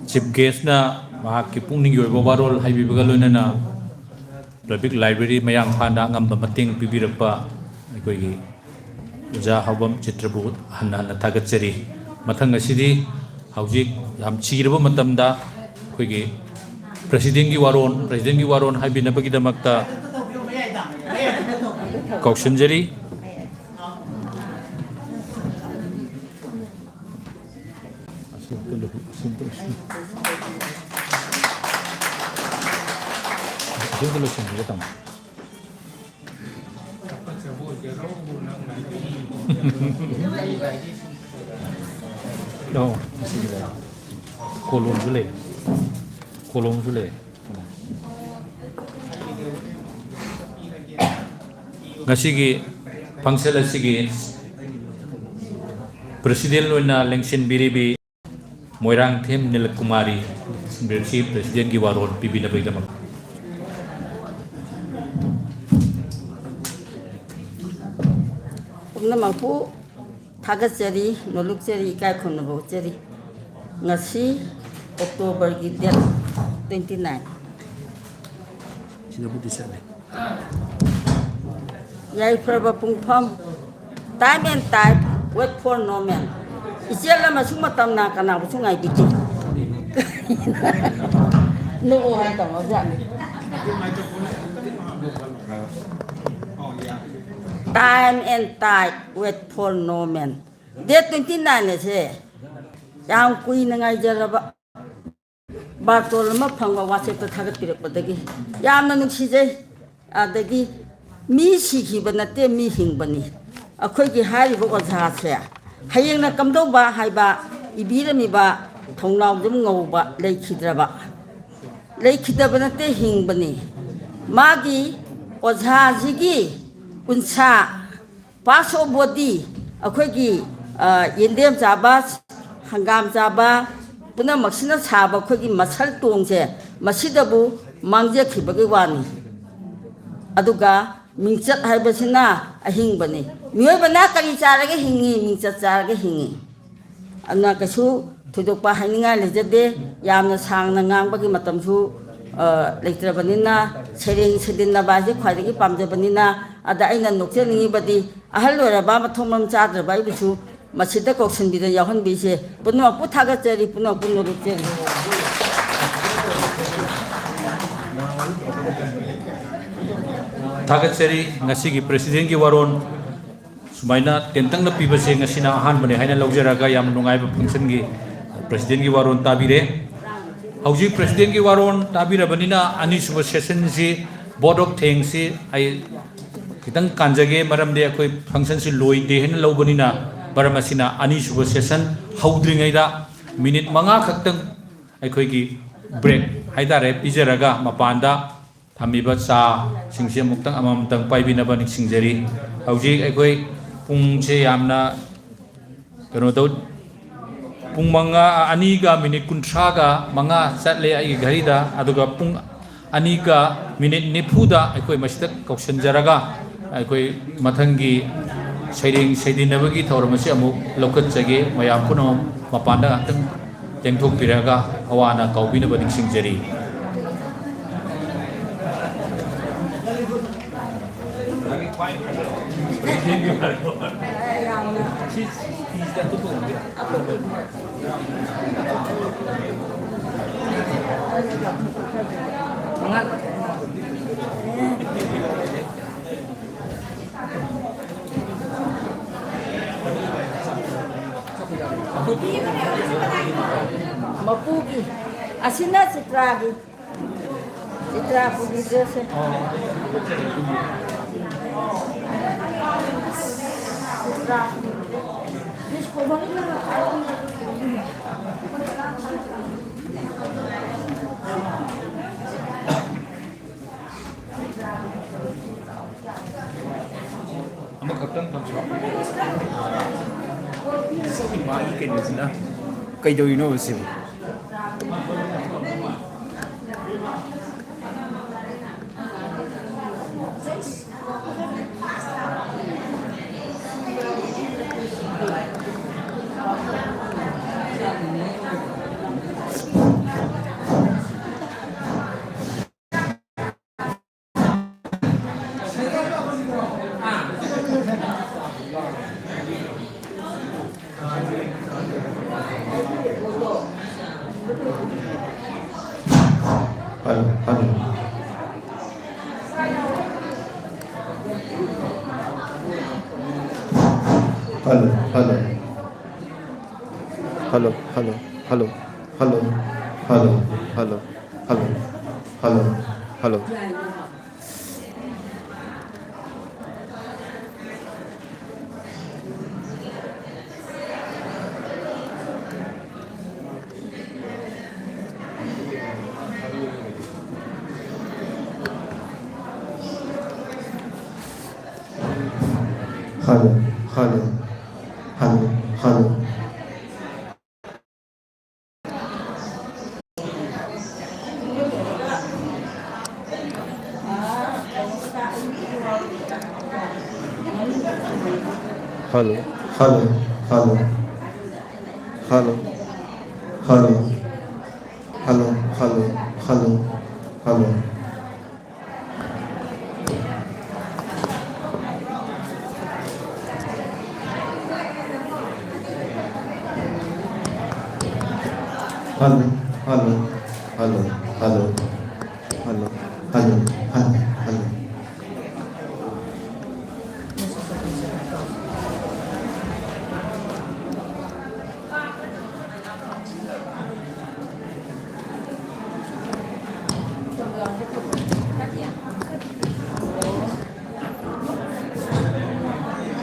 chief guest na mahakki pungning yoy barol haibibaga loinana public library mayang phanda ngamba mating pibirakpa aikoigi uja hawam chitrabut hanna thagatseri mathang asidi haujik yam chiraba matamda koigi president gi waron haibinabagi damakta kaushanjari No, kolom sule. Ngasigi pangsel asigi Presiden loina lengsin biribi Moirangthem Nilkumari Chief President ki waron pibinabigdamak. Namangpu Tagasari, Noluksari, Kaikonabotari, Nasi, October date 29. Yai Prabha Pungpam, time and type, wait for no man. Isiala Masumatam Nakana, Sungai Biti. No, I don't know. Time and tide wait for no man. Date 29 is here. Young Queen and I Jaraba Bartoloma Panga was it to Tagapir, but the Yamanuki say, Adagi, me see but not me hing bunny. A quickie high was hard fair. Hayana Kamdoba, Haiba, Ibiramiba, Tonga, Dumova, Lake Hidraba. Lake Hidabanate hing bunny. Maggie was Hazigi. Unsa paso body akhoi yendem chaba hangam chaba puna maksina chaba khoi masal tongse masidabu mangje khibagi wani aduga mingchat haibasina ahing bani mioi bana kari charage hingi mingchat charage hingi anna kasu thudokpa haninga lejade yamna sangna ngangbagi matamsu Lectrabanina, Sering Sedina Bazi, Quadri Pamjabanina, Adaina Nocturni, Badi, Ahalo Rabama Tomam Chadra Bible, Masita Coxon be the Yahan Bise, but no Putagateri, Puno Puno. Tagasari, Nasiki, President Giwaron, Sumaina, Tentang the people saying Asina Han, when I Logeraga, Yam Nungai Punsangi, President Giwaron Tabire. Hauji President ki waron tabira banina ani suba session si board of things si ai kitang kanjage maram de koi function si loi de hen lo banina baramasina ani suba session haudringai da minute manga khaktang ai koi ki break haidare pijaraga mapanda thamiba cha singse muktang amam tang paibina banik singjari hauji ai koi pung che yamna kano do Pung manga aniga minit kuntraga manga satle ai garida aduga pung aniga minit nipuda aikoi masita kausan jaraga aikoi mathangi saidinabagi thauramasi amu lokat jage mayam puno mapanda tang tengthok piraga awana kaubina baning singjari Mapugi, asina Citragi. Citrapugi desse. Amo kaptang tamsa Soki magi ke nisina. Kaido ino besi. Hello. hello, hello, hello, hello, hello, hello, hello, hello, hello. Hello, hello, hello, hello, hello, hello, hello, hello.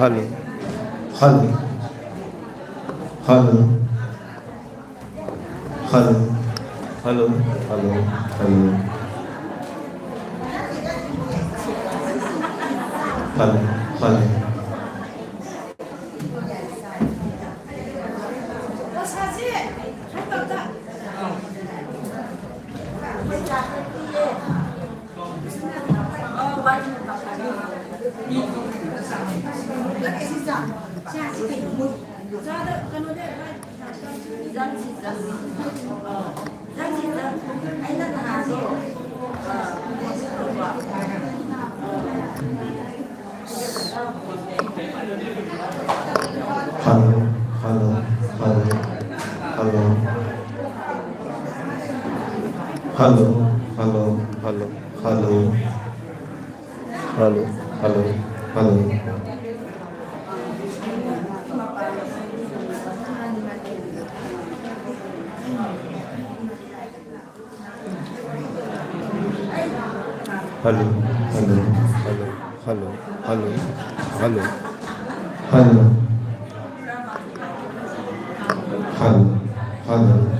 Hello, hello, hello, hello, hello, hello, hello, hello, hello. Hello, hello, hello, hello, hello, hello, hello, hello, hello, hello, hello. Hello, hello, hello, hello, hello, hello, hello, hello, hello.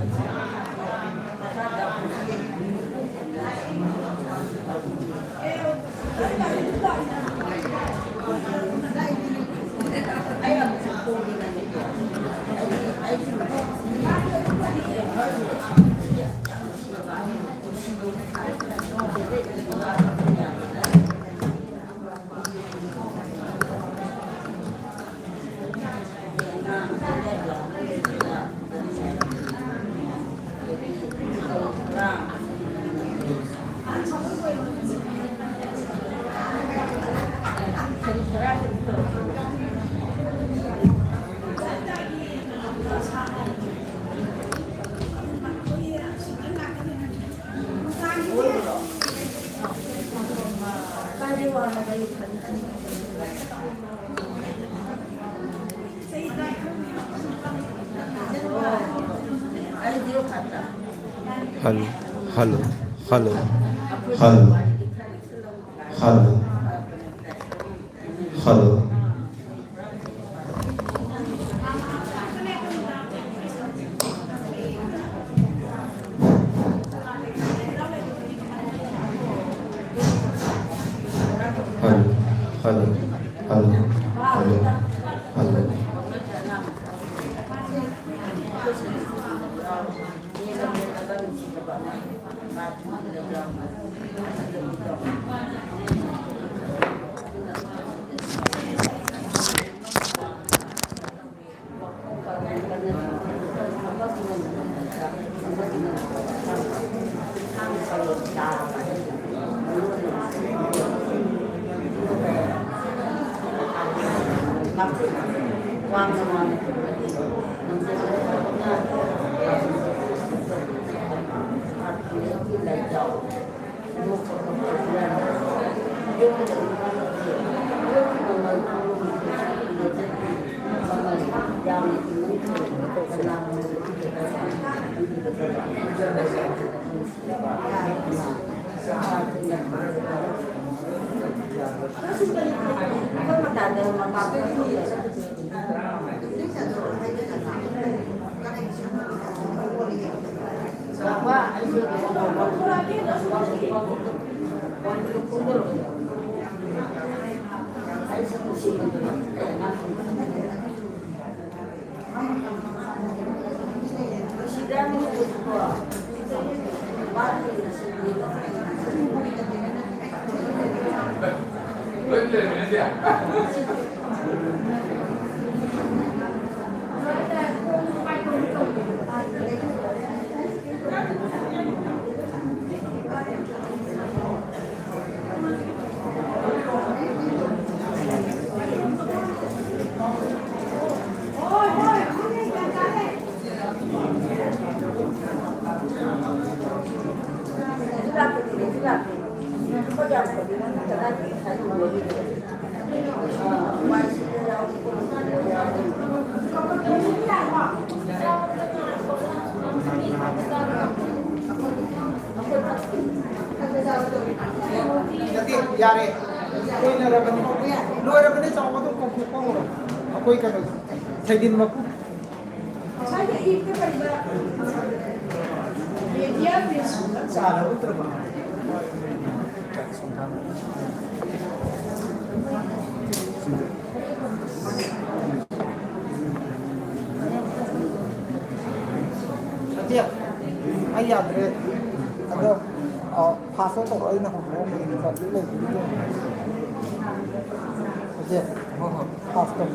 Hello, hello, hello, hello, hello, hello. Hello, hello, hello, hello, hello. Jadi yare koi na rabani lo rabani chawa to ko ko koi ka sai din ma ku Salah utro ba Dia ayat re ada pasal to ai na ho mo ni ka le dia pasal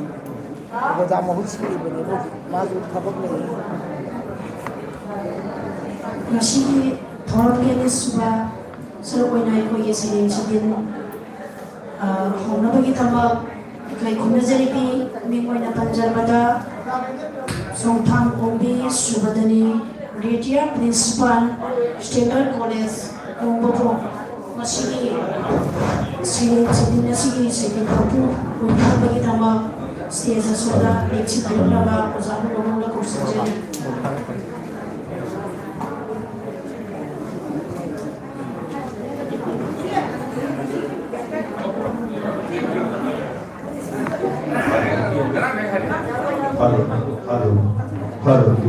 ko ja mo hus ki bene bo ma ju thabak le Masih thorongge ni suba salo nai ko ye selen sidin hona bagi tama kai khumna jari bi mingoi na panjarbada songthang ombi subadani Retia Principal Standard College Ombopo masih selen sidin nasi selen kapu hona bagi tama stage soda leksi dilaba usaha ngomongla kursi jari Halo.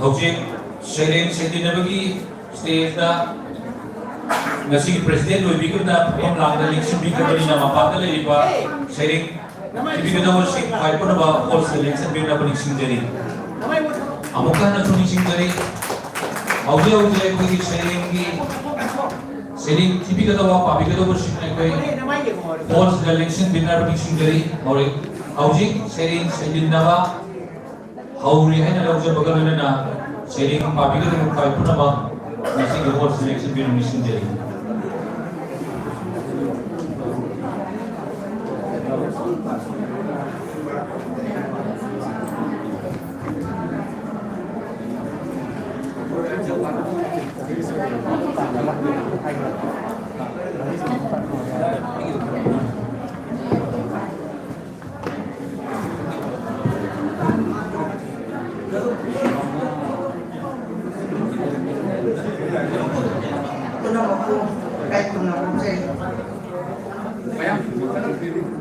Hojik sering sedinabagi stage da ngasi presiden lo bikin da pom lang da lik sibi ka bani na mapakala iba sering sibi ka da sing kai pun ba all selection bi na bani sing jari amuka na suni sing jari audio ko ki sering sibi ka da wa pa bi ka da sing na kai all selection bi na bani sing jari aure hojik sering sedinawa Hauri hai na lauja bagal na sharing papi ka mo kai puna ba nasi ke board selection bi mission jari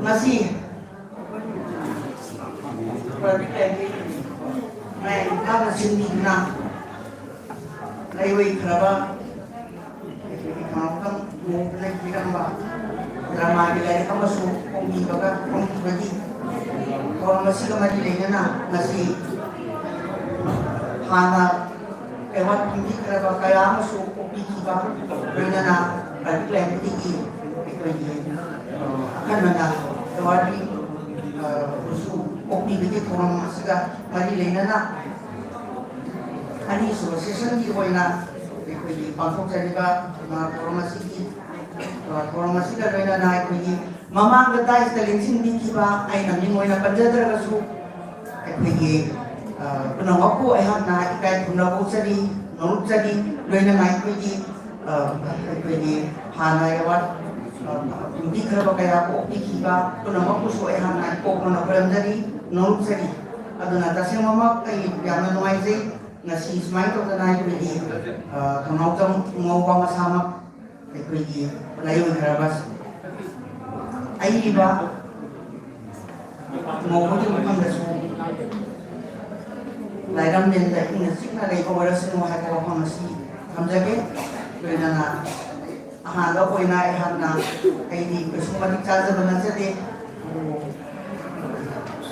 masih berarti mai apa sini na lewai keraba mau kan mau naik bilang ba drama dilai kamu su komi baga komi bagi kalau masih kemari lagi na masih hana ewan tinggi keraba kaya masuk kopi kita dengan na berarti lain tinggi akan mana tawari usu kopi begitu orang masih mari lena na ani so session di hoina di pangsok jadi orang masih lena na ini mama kata istilah di kiba ai nami hoina panjadar kasu ini penang aku na ikai punau jadi nurut jadi lena na ini hana yawat hindi keraba kaya ko ikiba to na mapuso e hanan ko na brandari no sari aduna tasing mama kay yaman no ay na si smile to na ay di kanaw tang mo ba masama ay pwede layo ng karabas ay iba ngồi cái mâm là xuống lại đâm đến lại cũng là xích là đây có sinh hoạt hay có không xí tham gia cái rồi là hàng đó quay lại hàng là cái gì cái số mà đi chơi rồi nó sẽ đi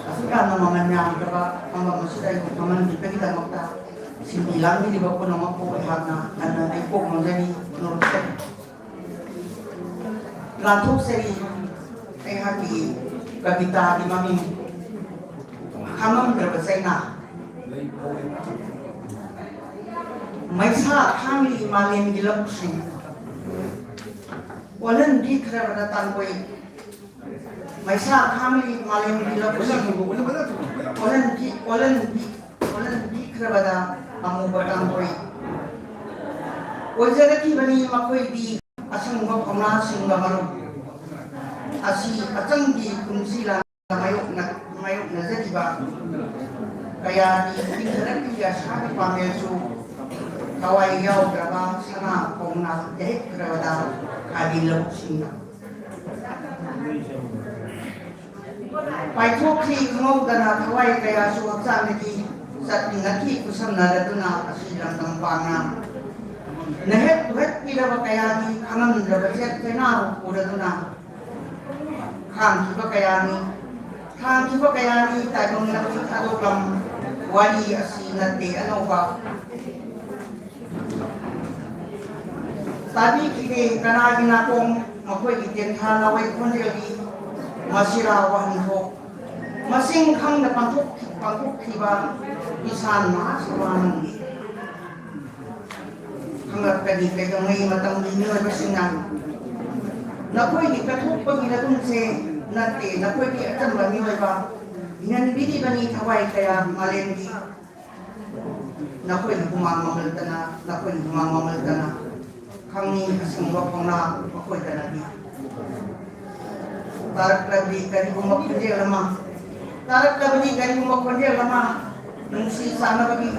Afrika nama manyam kaba ama masudai kaman kita makta simbilang ni di bawah nama ko hatna ana ai ko manjani norte lathuk seri ai haki kavita di mami khamam berbasaina maisa khamli malen gilap sing walan dikra badatan koi maisa khamli malen gilap sing walan dikra bada amu batang koi wajara ki bani makoi di asang ba kamla sing ba maru asi atang di kunsila mayok na jadi ba kaya di internet dia sabi pamesu kawai yau graba sana kongna dehek grabada adilo singa pai thokhi khmau dana kawai kaya su aksan ni sat ngati kusam na raduna asilang tampanga nehet pila ba kaya ni khamam graba set kena uraduna kham ki ba kaya ni tai mong na ki adoklam wali asinate ano ba tadi kini kana ginakong makoi iten halaway kundeli masira wahan ho masing khang na pangkuk kiba isan na siwanang hangat kadi kaya ngay matang dinyoy masingan nakoi ni katuk pag inatun se nate nakoi ni atan ba nyoy ba inanibidi ba ni kawai kaya malendi nakoi ni humamamal tana kami semua pernah makoi tadi. Tarik lagi dari rumah kerja lama. Nungsi sana bagi.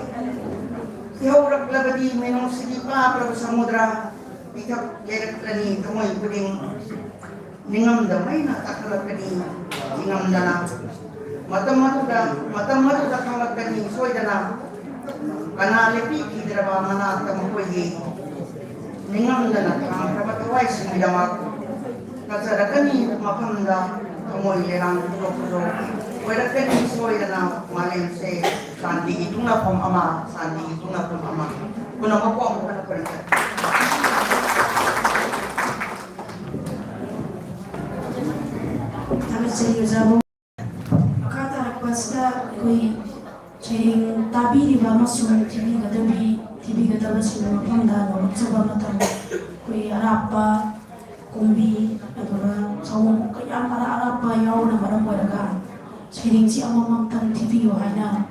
Tiaw lagi menung sipa pada samudra. Ikap gerak lagi temui puding. Ningam damai nak takalap lagi. Ningam dana. Mata dah kalap lagi. Soy dana. Kana lepi kidra ba mana tamakoi ningam dana kang kapatawai simidamak kasarakani mapamda kamoy lerang puro werakani soy dana malen se sandi ituna pom ama kuna mapo ang kana perita kami seriusabo kata requesta koi chering tabi di bama sun TV kata sila mapanda no coba mata kui arapa kumbi atau sawong kaya arapa yau na barang barang sering si amam tang TV yo hana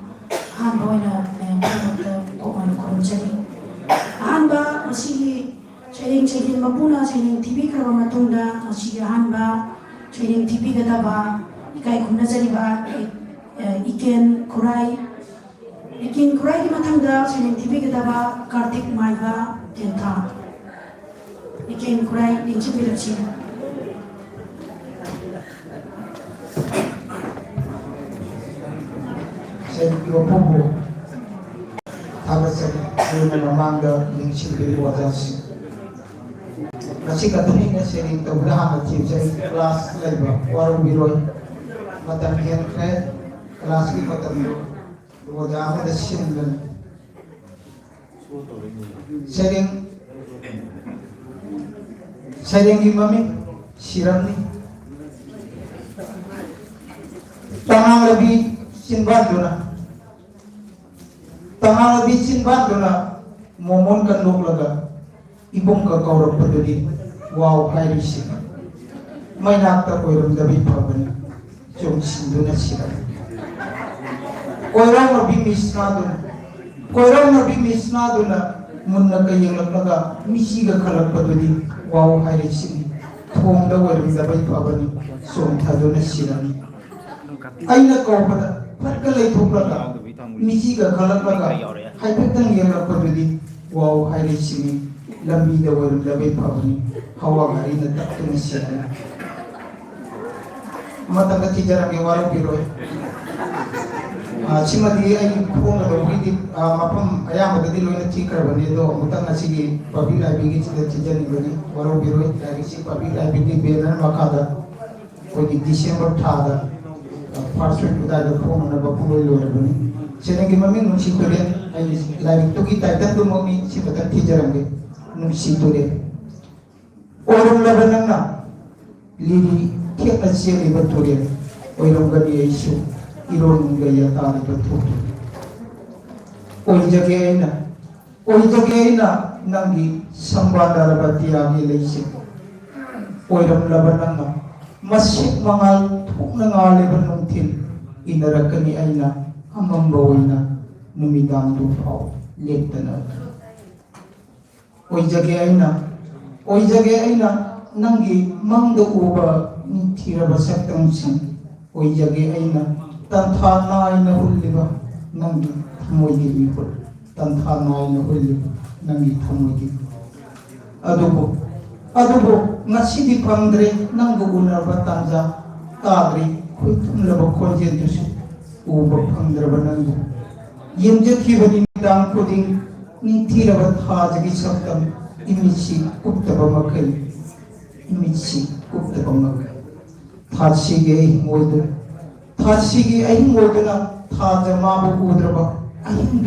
han boy na mata ko man ko jadi han ba masih sering mapuna sering TV ka matunda masih han ba sering TV kata ba ikai kumna jadi ba iken kurai Ikin kurai di matangga sering TV kita ba Kartik Maiva tenta. Ikin kurai di cipir cina. Saya kira pun tamat saya memangga yang cipir wajas. Nasi katanya sering tahulah macam saya kelas lagi warung biru macam yang kelas kita macam wajah ada sindan sering imami siram ni tangan lebih sinban dona momon kan lok laga ibong ka kaurap peduli wow hai sing may nakta ko rum dabi paban jom sinduna siram koirang nabi misna duna munna kayang laga misiga kalak paduli wow hai sing thong da warim da bai pabani som thaduna sirani aina ko pada patkalai thoklaga misiga kalak laga hai petang yang paduli wow hai sing lambi da warim da bai pabani hawa hari na takna sirani matang tijarang warung biroi simadi ay kung nagawidi mapam ayam magadi loy na chikra bani do mutang sige public library sida tijan bani warung biroi dari si public library benar makada kogi December thada first week udah ada kung na bapuloy loy bani senagi mami nung situlen ay library to kita dan do mami si matang tijarang ge nung situlen orang laban na lili tiyak na siya ibatulen orang gani ay siya iron gaya tari betul. Oi jage na nangi sambada rabati agi leisi. Oi ram laban nanga masjid mangal thuk nangale banung til inarakani aina amam bawina numidang du pau lektana. Oi jage aina nangi mangdo uba ni tira basatang sin. Oi jage aina tanthana ina hulliba nangi thamoygi wipol tanthana ina hulliba nangi thamoygi adubo ngasidi pangdre nangu unarba tanja tadri kuitumlaba konjen dusu uba pangdraba nangu yemjakibani dang kuding ni tiraba thajagi sabtam imisi kuptaba makai thajige moidu Thasigi aying wordana thaja mabu udraba aying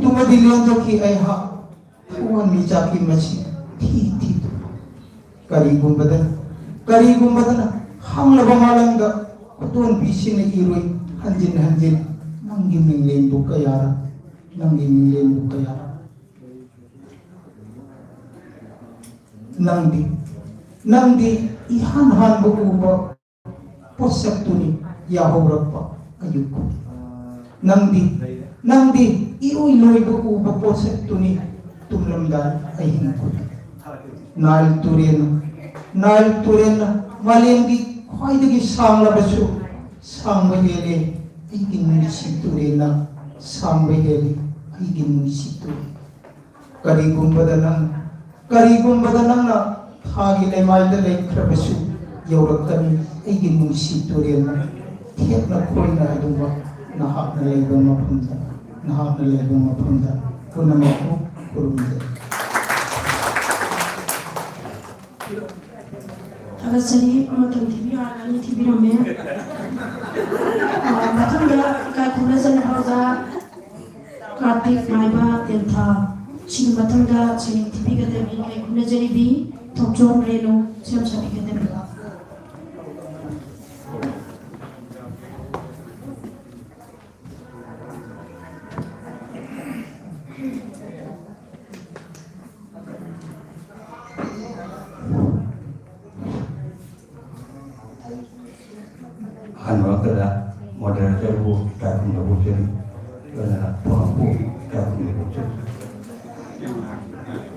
dumadi leonjo ki ay ha tuan mi jaki machi thi kari gumbadana hamla bamalanga kutuan bisi na iroi hanjin nangi minglen bukayara nangdi ihan bukuba posap tuni yahorapa ayuko nangdi iuy loy buku posap tuni tumlamdan ayin ko nal turen malemgi khoidagi samla basu sambahele igin misi turena sambahele igin misi turi kari gumbadanang na thagi lemai da lekrabasu yaurakani igin misi turena thekna khoina aduma nahak na leibang mapunda punamaku kurumde Tagasani amatang TV alani TV rame. Matang dia kai kunasan haza Kartik Maiba tentha sing matang dia sing TV kata bi kai kunajari bi tokjon reno siam sabi kata bi. Adalah moderator bu tak menyebutkan kerana pengampu tak menyebutkan.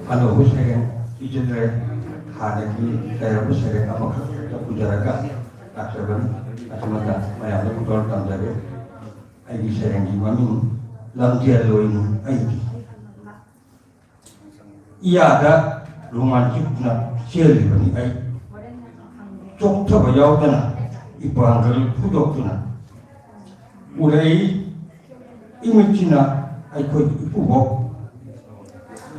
Anu saya izin hari ini saya saya apa kerja tak serban asmata mayat betul tam jadi. Aiki saya yang dimana lamtiar loin aiki. Ia ada rumah cipta siri bani aiki. Cok coba jauh tanah. Ipanggal pudok tuna, ulai imicina aikoi ipubok,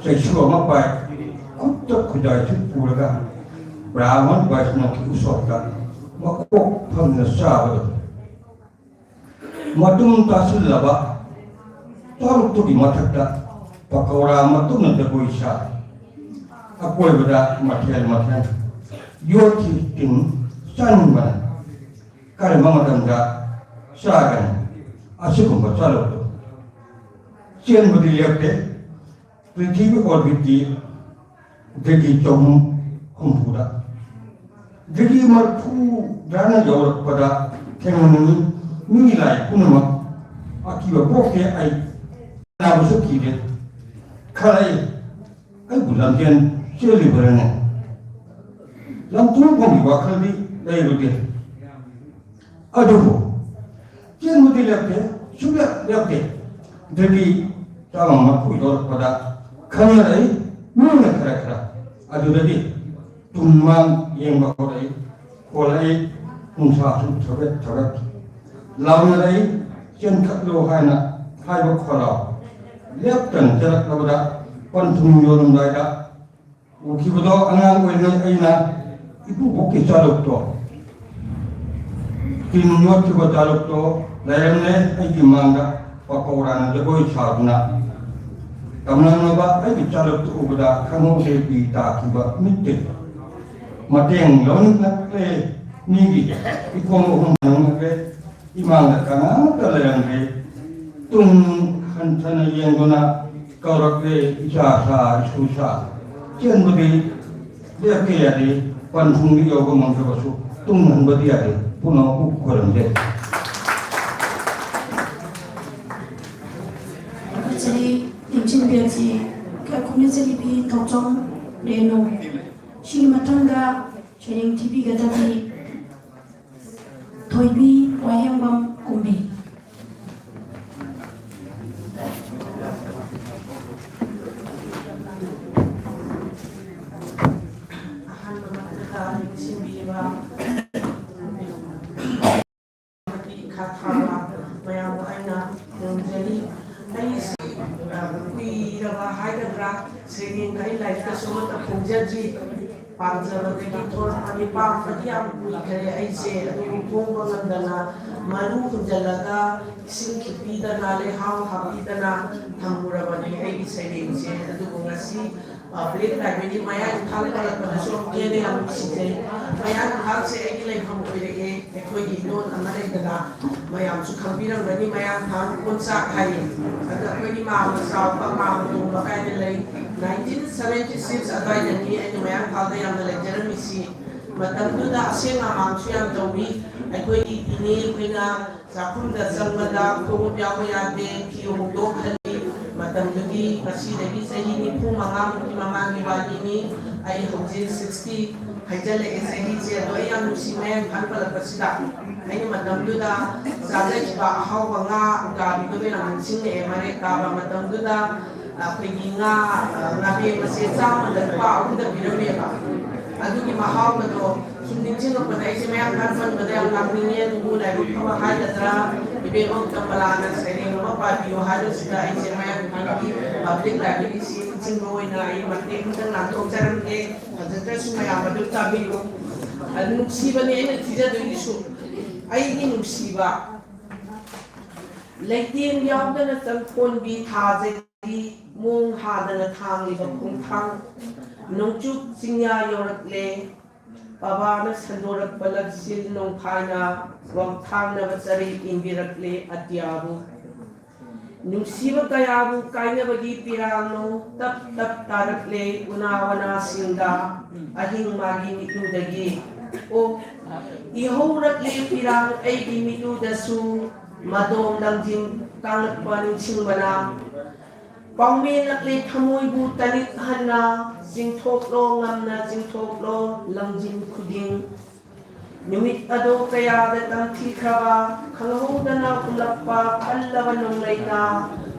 saya suruh mapai, kutak kudai cipulaga, Brahman Vaishnava usopka, makok pamnasabad, madum tasul laba, taruh tu di matakta, pakawara matum nanti goisha, aku ibadah matian, yoti ting sanman. Kalau mama tanda sagan asyik membaca itu. Sian berdilihat deh, prithivi orbiti, jadi jom kumpula, jadi marfu dana jauh pada tenun nilai punama, akibat bokeh ay nabusu kiri, kalai ay bulan kian seli berana, lantung kami wakal di layu deh. Aduh, kian mesti lihat sudah lihat jadi sama mampu itu pada kanalai mana kira-kira aduh jadi tumang yang bagai kolai nungsa su thabet launa dai chen khat lo haina hai bo kholo lep tan jalak lawda kon thum yorum dai da uki bodo angang oi nei aina ibu boki chalok to tin nyot ki bo chalok to layam ne ai ki manga pakoran de boi sabna kamna no ba ai ki chalok to ubada khango se bi ta ki ba mitte mateng lon na le ni gi ikomo hum nang le imang kana ta layam le tung han thana yengona kaurak le isa sa susa chen budi dia ke ya di pan thung ni yo ko mang ba su tung han budi ya di puno ku koram de jadi injin biasi ka kunya jadi bi tocong reno shi matanga training TV gata bi toibi wayambam kumbi singing kai life ka sumat a pungjaji pangjaba ki thor ani pa fadiam ni kare ai se adu pungwa ngandana maru kunjalaga sing ki pidana le haw hapidana thamura bani ai singing se adu ngasi public library maya thal kala pa so kene am site maya thal se ai lai ham oire e ekoi gi non amare dana maya su khambira bani maya thal konsa khai ada koi ma sa pa ma tu ba kai lai 1976 adai dani ai maya thal da yam lecture mi si matam tu da ase ma mang chu yam tawi ekoi gi ini koina sapun da sangmada ko bya ko ya de ki o do khali matam lagi masih lagi sahi ni pu mangam ki mama ni bani ni ai hojin 60 hajale sahi je do yang si men kan pala pasida ai matam du da zaga ki ba haw banga ga bi do na sing e mare ka ba matam du da pagi nga nabi masih sama dan pa u da bi me ba adu ki mahaw do sundin chin ko dai se men kan fan badai ang namni ne bu la bi pa ha da tra ibe on kamalana sene no pa bi o ha do sida ai se men kan ki public library si chin go ina ai matte kan na to charam ke hajata su mai amadu ta bi ko adu si ba ne ne tija do ni su ai ni nu si ba lektin yaw da na tan kon bi tha je di mung ha da na thang li ba kung thang nong chu singya yorak le baba na sandorak balag sil nong phana wang thang na basari inbirak le atyabu nungsiba kayabu kaina bagi pirano tap tap tarak le unawana singda ahing magi mitu dagi o ihorak le pirang ay di mitu dasu madom langjing kalak paning singbana pangmin lakli thamoy bu tanik hana jingthok lo ngamna jingthok lo langjing khuding numit ado kaya datang thikhawa khanghodana ulappa allava nonglaina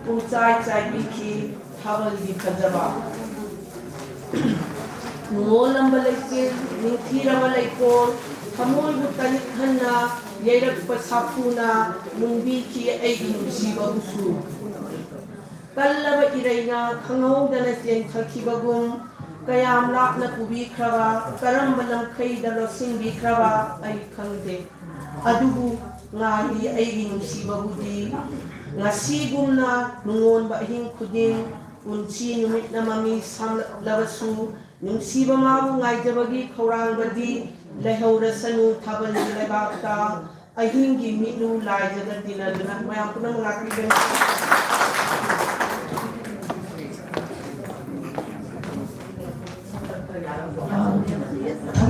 pungchai chai biki thawal di khajaba ngolam balake nithira malaiko thamoy bu tanik hana yerak pasapuna nungbi ki ai nusiba usu kallaba iraina khanghodana chen thakibagum kayam lakna kubi kraba karam balang khay dalo singbi kraba ay khangde adubu ngari ay ginusiba budi ngasigum na nungon ba hing khuding unchi numit na mami sam labasu nungsiba mabu ngai jabagi khawrang badi lehawra sanu thabal lebakta ahing gi mitnu lai jagat dinaduna mayam punang ngakri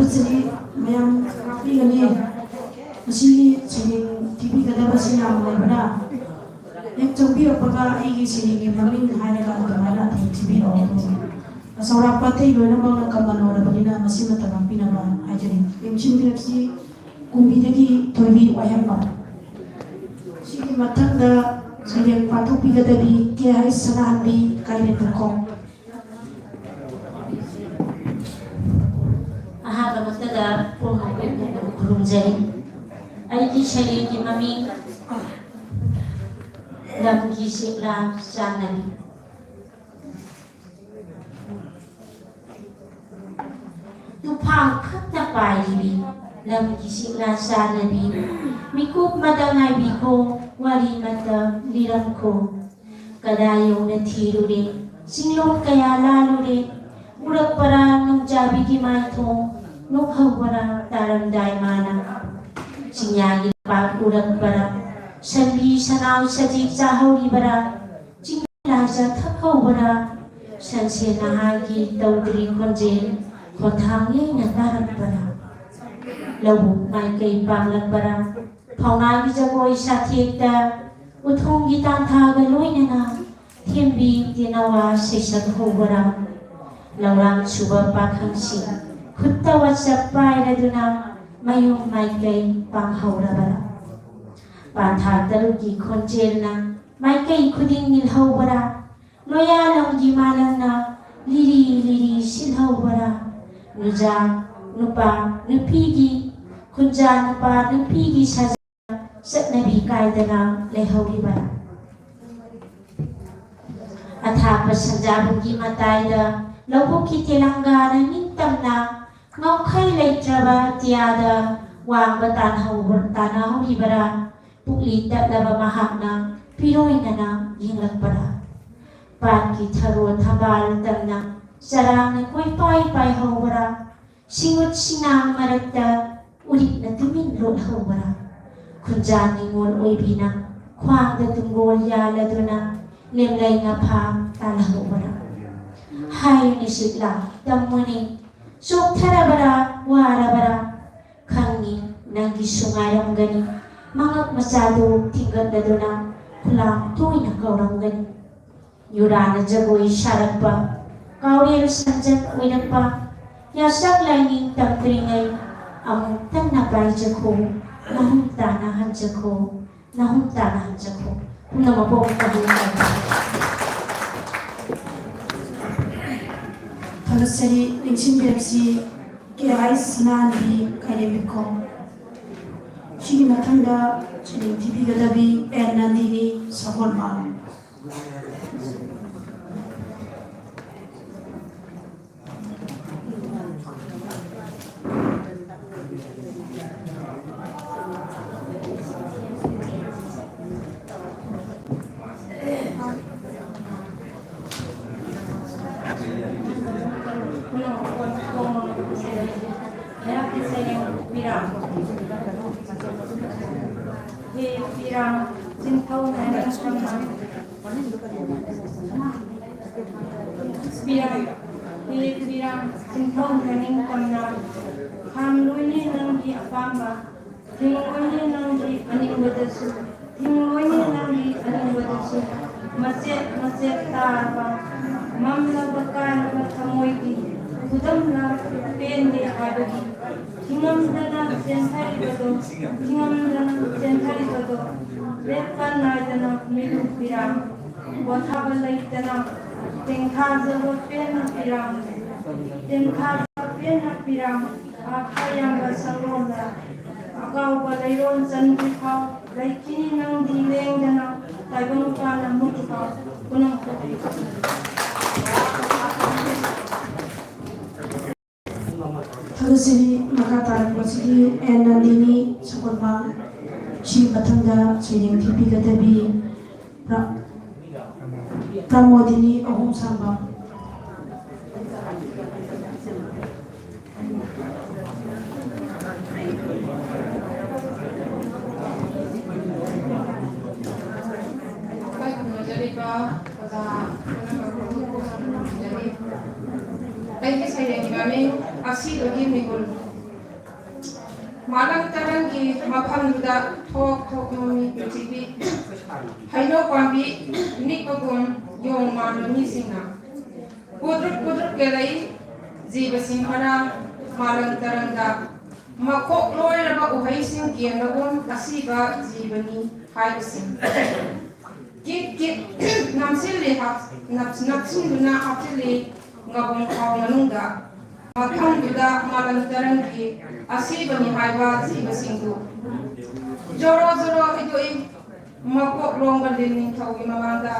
Jadi memang rapi kan ni, masih sini TV kada masih nama lebar. Yang cobi apakah ini sini ni mamin hari kan kemana TV orang tu. Asal rapat itu mana bang kemana orang begini masih mata rapi nama aja ni. Yang sini sih kumbi lagi toibi wayang bang. Sini mata dah sini patu pi kada di kia hari sana di kaya berkong. Aha kamusta da po kurumjari Aiki Shariki Mami Lamgi Sikla Sanani Tupang Kata Paibi Lamgi Sikla Sanani Mikup Madangai Biko Wali Mata Liramko Kadayo na Tirure Singlong Kaya Lalure Urak para nung jabi ki maitong nung hawara taramday mana sinyagi pa urak para sanbi sanaw sa jigsahaw libara jingla sa thakaw bara sanse nahagi tawdri konjel kothangye na taram para lawuk may kay panglag para paunagi jagoy sa tiekta uthong gitan thagaloy na na thiembi tinawa sa isang hawara Laurang suba pakhangsi Kutta WhatsApp pai raduna Mayung maikay panghaura bara Pantha tarugi konjel na Maikay kuding nilhaw bara Loya lang gimalang na Liri silhaw bara Nuja, nupa, nupigi Kunja nupa, nupigi saja Sat nabi kaidana lehaw bara Atha pasanjabong gimatay da Lawuk ki Telangana nintam na ngau khai leitraba tiada wang batan hawur tanah hibara pukli tak laba mahak na piroy na na yinglag para pan ki tharo thabal tam na sarang na koi pai hawara singut sinang maragta ulit na tumin lo hawara kunjan ningol oy bina kwang da tunggol yala duna lemlay nga pa tala hawara Hai nisitla tamuni sok tarabara warabara kangi nanggi sungayang gani mangak masado tinggal dadona pulang tuwi na kaurang gani yurana jagoy syarat pa kauril sanjat uinak pa yasak lainin tamtringay among tanapay jako nahumtanahan jako kung namapong kabuhay Palasari Lingsin Bepsi Kirai Sanani Kanemiko Shini Matanda Shini Tibi Gadabi Ernandini Saholma Birang sintong kaning kamna hamluini nang di apamba tingluini nang di aning wadasu tingluini nang di aning wadasu masjid tarba mamla bakan kamoy di kudam na pendi abadi tingam dana sentari bado lepan na dana milu birang wathabalai dana Tengkaza pena pirang, apa yang bersalonda, agau balairon sandikau, laikini nang dileng dana, taibang kana mutukau, punang kopi. Palasari Makatarak Wasigi Ernandini Saholma Shini Batanda Shini Tibi Gadabi Pramodini Ahum Samba Malang tarang ki maphamda thok nomi jibi haino kwambi nikogum yong malumi singna kudruk kelai jiba singhara malang taranga makok loy raba uhai sing kianagum asiba jibani hai sing kit namsili hap napsin duna hapili ngabung kau manungga ꯃꯐꯝꯗꯨꯗ ꯃꯥꯂꯪ ꯇꯔꯪꯒꯤ ꯑꯁꯤꯕꯅꯤ ꯍꯥꯏꯕ ꯖꯤꯕꯁꯤꯡꯗꯨ ꯖꯣꯔꯣ ꯖꯣꯔꯣ ꯏꯗꯣꯛꯏ ꯃꯀꯣꯛꯂꯣꯡꯕ ꯂꯤꯟ ꯅꯤꯡꯊꯧꯒꯤ ꯃꯃꯥꯡꯗ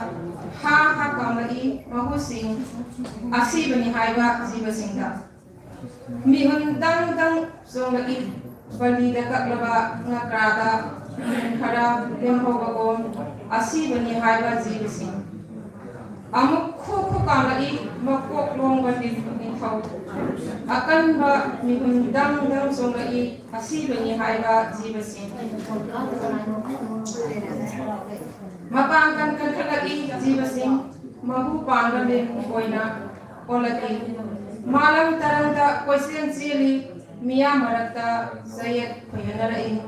ꯍꯥ ꯍꯥ ꯀꯥꯝꯂꯛꯏ ꯃꯍꯨꯁꯤꯡ ꯑꯁꯤꯕꯅꯤ ꯍꯥꯏꯕ ꯖꯤꯕꯁꯤꯡꯗ ꯃꯤꯍꯨꯟ ꯗꯪ ꯗꯪ ꯆꯣꯡꯂꯛꯏ ꯕꯂꯤꯗ ꯀꯛꯂꯕ ꯉꯀ꯭ꯔꯥꯗ ꯈꯔ ꯂꯦꯝꯍꯧꯕꯒꯨꯝ ꯑꯁꯤꯕꯅꯤ ꯍꯥꯏꯕ ꯖꯤꯕꯁꯤꯡ ꯑꯃꯨꯛ ꯈꯨ ꯈꯨ ꯀꯥꯝꯂꯛꯏ ꯃꯀꯣꯛꯂꯣꯡꯕ ꯂꯤꯟ ꯅꯤꯡꯊꯧ ꯑꯀꯟꯕ ꯃꯤꯍꯨꯟ ꯗꯪ ꯗꯪ ꯆꯣꯡꯂꯛꯏ ꯑꯁꯤꯕꯅꯤ ꯍꯥꯏꯕ ꯖꯤꯕꯁꯤꯡ ꯃꯄꯥꯡꯒꯜ ꯀꯟꯈꯠꯂꯛꯏ ꯖꯤꯕꯁꯤꯡ ꯃꯍꯨ ꯄꯥꯟꯕ ꯂꯤꯟ ꯑꯣꯏꯅ ꯑꯣꯜꯂꯛꯏ ꯃꯥꯂꯪ ꯇꯔꯪꯗ ꯀꯣꯏꯆꯦꯜ ꯆꯦꯜꯂꯤ ꯃꯤꯌꯥꯝ ꯃꯔꯛꯇ ꯆꯌꯦꯠ ꯈꯣꯏꯍꯟꯅꯔꯛꯏ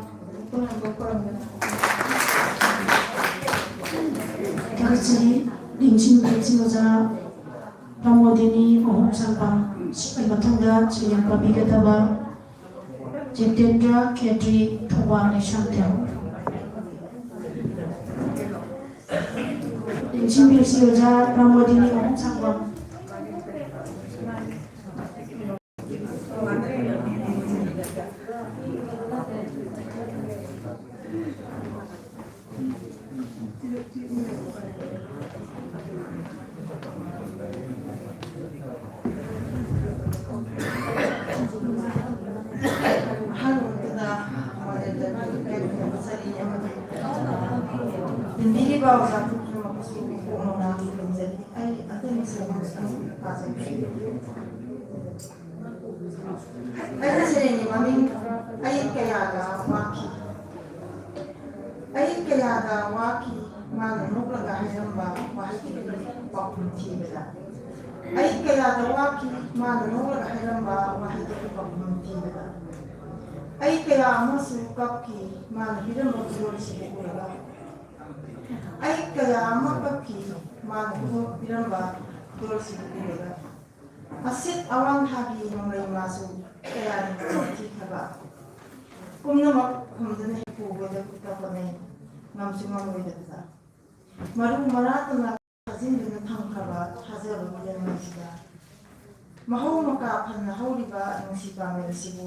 ꯊꯥꯒꯠꯆꯔꯤ ꯅꯤꯡꯁꯤꯡ ꯑꯣꯖꯥ ꯄ꯭ꯔꯃꯣꯗꯤꯅꯤ ꯑꯍꯨꯝ ꯁꯪꯄꯝ ꯃꯊꯪꯗ ꯆꯤꯡꯌꯝ ꯄꯥꯕꯤꯒꯗꯕ ꯖꯤꯇꯦꯟꯗ꯭ꯔ ꯈꯦꯇ꯭ꯔꯤ ꯊꯧꯕꯥꯜ ꯂꯩꯁꯥꯡꯊꯦꯝ ꯅꯤꯡꯁꯤꯡꯕꯤꯔꯁꯤ ꯑꯣꯖꯥ ꯄ꯭ꯔꯃꯣꯗꯤꯅꯤ ꯑꯍꯨꯝ ꯁꯪꯄꯝ ꯑꯩꯅ ꯁꯩꯔꯦꯡꯒꯤ ꯃꯃꯤꯡ ꯑꯌꯦꯛ ꯀꯌꯥꯗ ꯋꯥꯈꯤ ꯑꯌꯦꯛ ꯀꯌꯥꯗ ꯋꯥꯈꯤ ꯃꯥꯅ ꯅꯣꯛꯂꯒ ꯍꯥꯏꯔꯝꯕ ꯋꯥꯍꯩꯒꯤ ꯄꯥꯎꯈꯨꯝ ꯊꯤꯕꯗ ꯑꯌꯦꯛ ꯀꯌꯥꯗ ꯋꯥꯈꯤ ꯃꯥꯅ ꯅꯣꯛꯂꯒ ꯍꯥꯏꯔꯝꯕ ꯋꯥꯍꯩꯒꯤ ꯄꯥꯎꯈꯨꯝ ꯊꯤꯕꯗ ꯑꯌꯦꯛ ꯀꯌꯥ ꯑꯃꯁꯨ ꯀꯞꯈꯤ ꯃꯥꯅ ꯍꯤꯔꯝꯕ ꯐꯤꯔꯣꯜꯁꯤꯡ ꯎꯔꯒ ꯑꯌꯦꯛ ꯀꯌꯥ ꯑꯃ ꯀꯞꯈꯤ ꯃꯥꯅ ꯍꯤꯔꯝꯕ ꯐꯤꯔꯣꯜꯁꯤꯡ ꯎꯔꯒ ꯑꯁꯤꯠ ꯑꯋꯥꯡꯊꯥꯒꯤ ꯅꯣꯡꯂꯩ ꯃꯥꯁꯨ ꯀꯌꯥꯅꯤ ꯊꯤꯈ꯭ꯔꯕ ꯄꯨꯝꯅꯃꯛ ꯈꯨꯝꯗꯨꯅ ꯄꯨꯕꯗ ꯈꯨꯠꯇ ꯍꯣꯠꯅꯩ ꯉꯝꯁꯨ ꯉꯝꯂꯣꯏꯗꯕꯗ ꯃꯔꯨ ꯃꯔꯥꯇꯅ ꯊꯥꯖꯤꯟꯗꯨꯅ ꯊꯝꯈ꯭ꯔꯕ ꯊꯥꯖꯕ ꯃꯤꯔꯝꯁꯤꯗ ꯃꯍꯧ ꯃꯀꯥ ꯐꯅ ꯍꯧꯔꯤꯕ ꯅꯨꯡꯁꯤ ꯄꯥꯝꯕꯤ ꯑꯁꯤꯕꯨ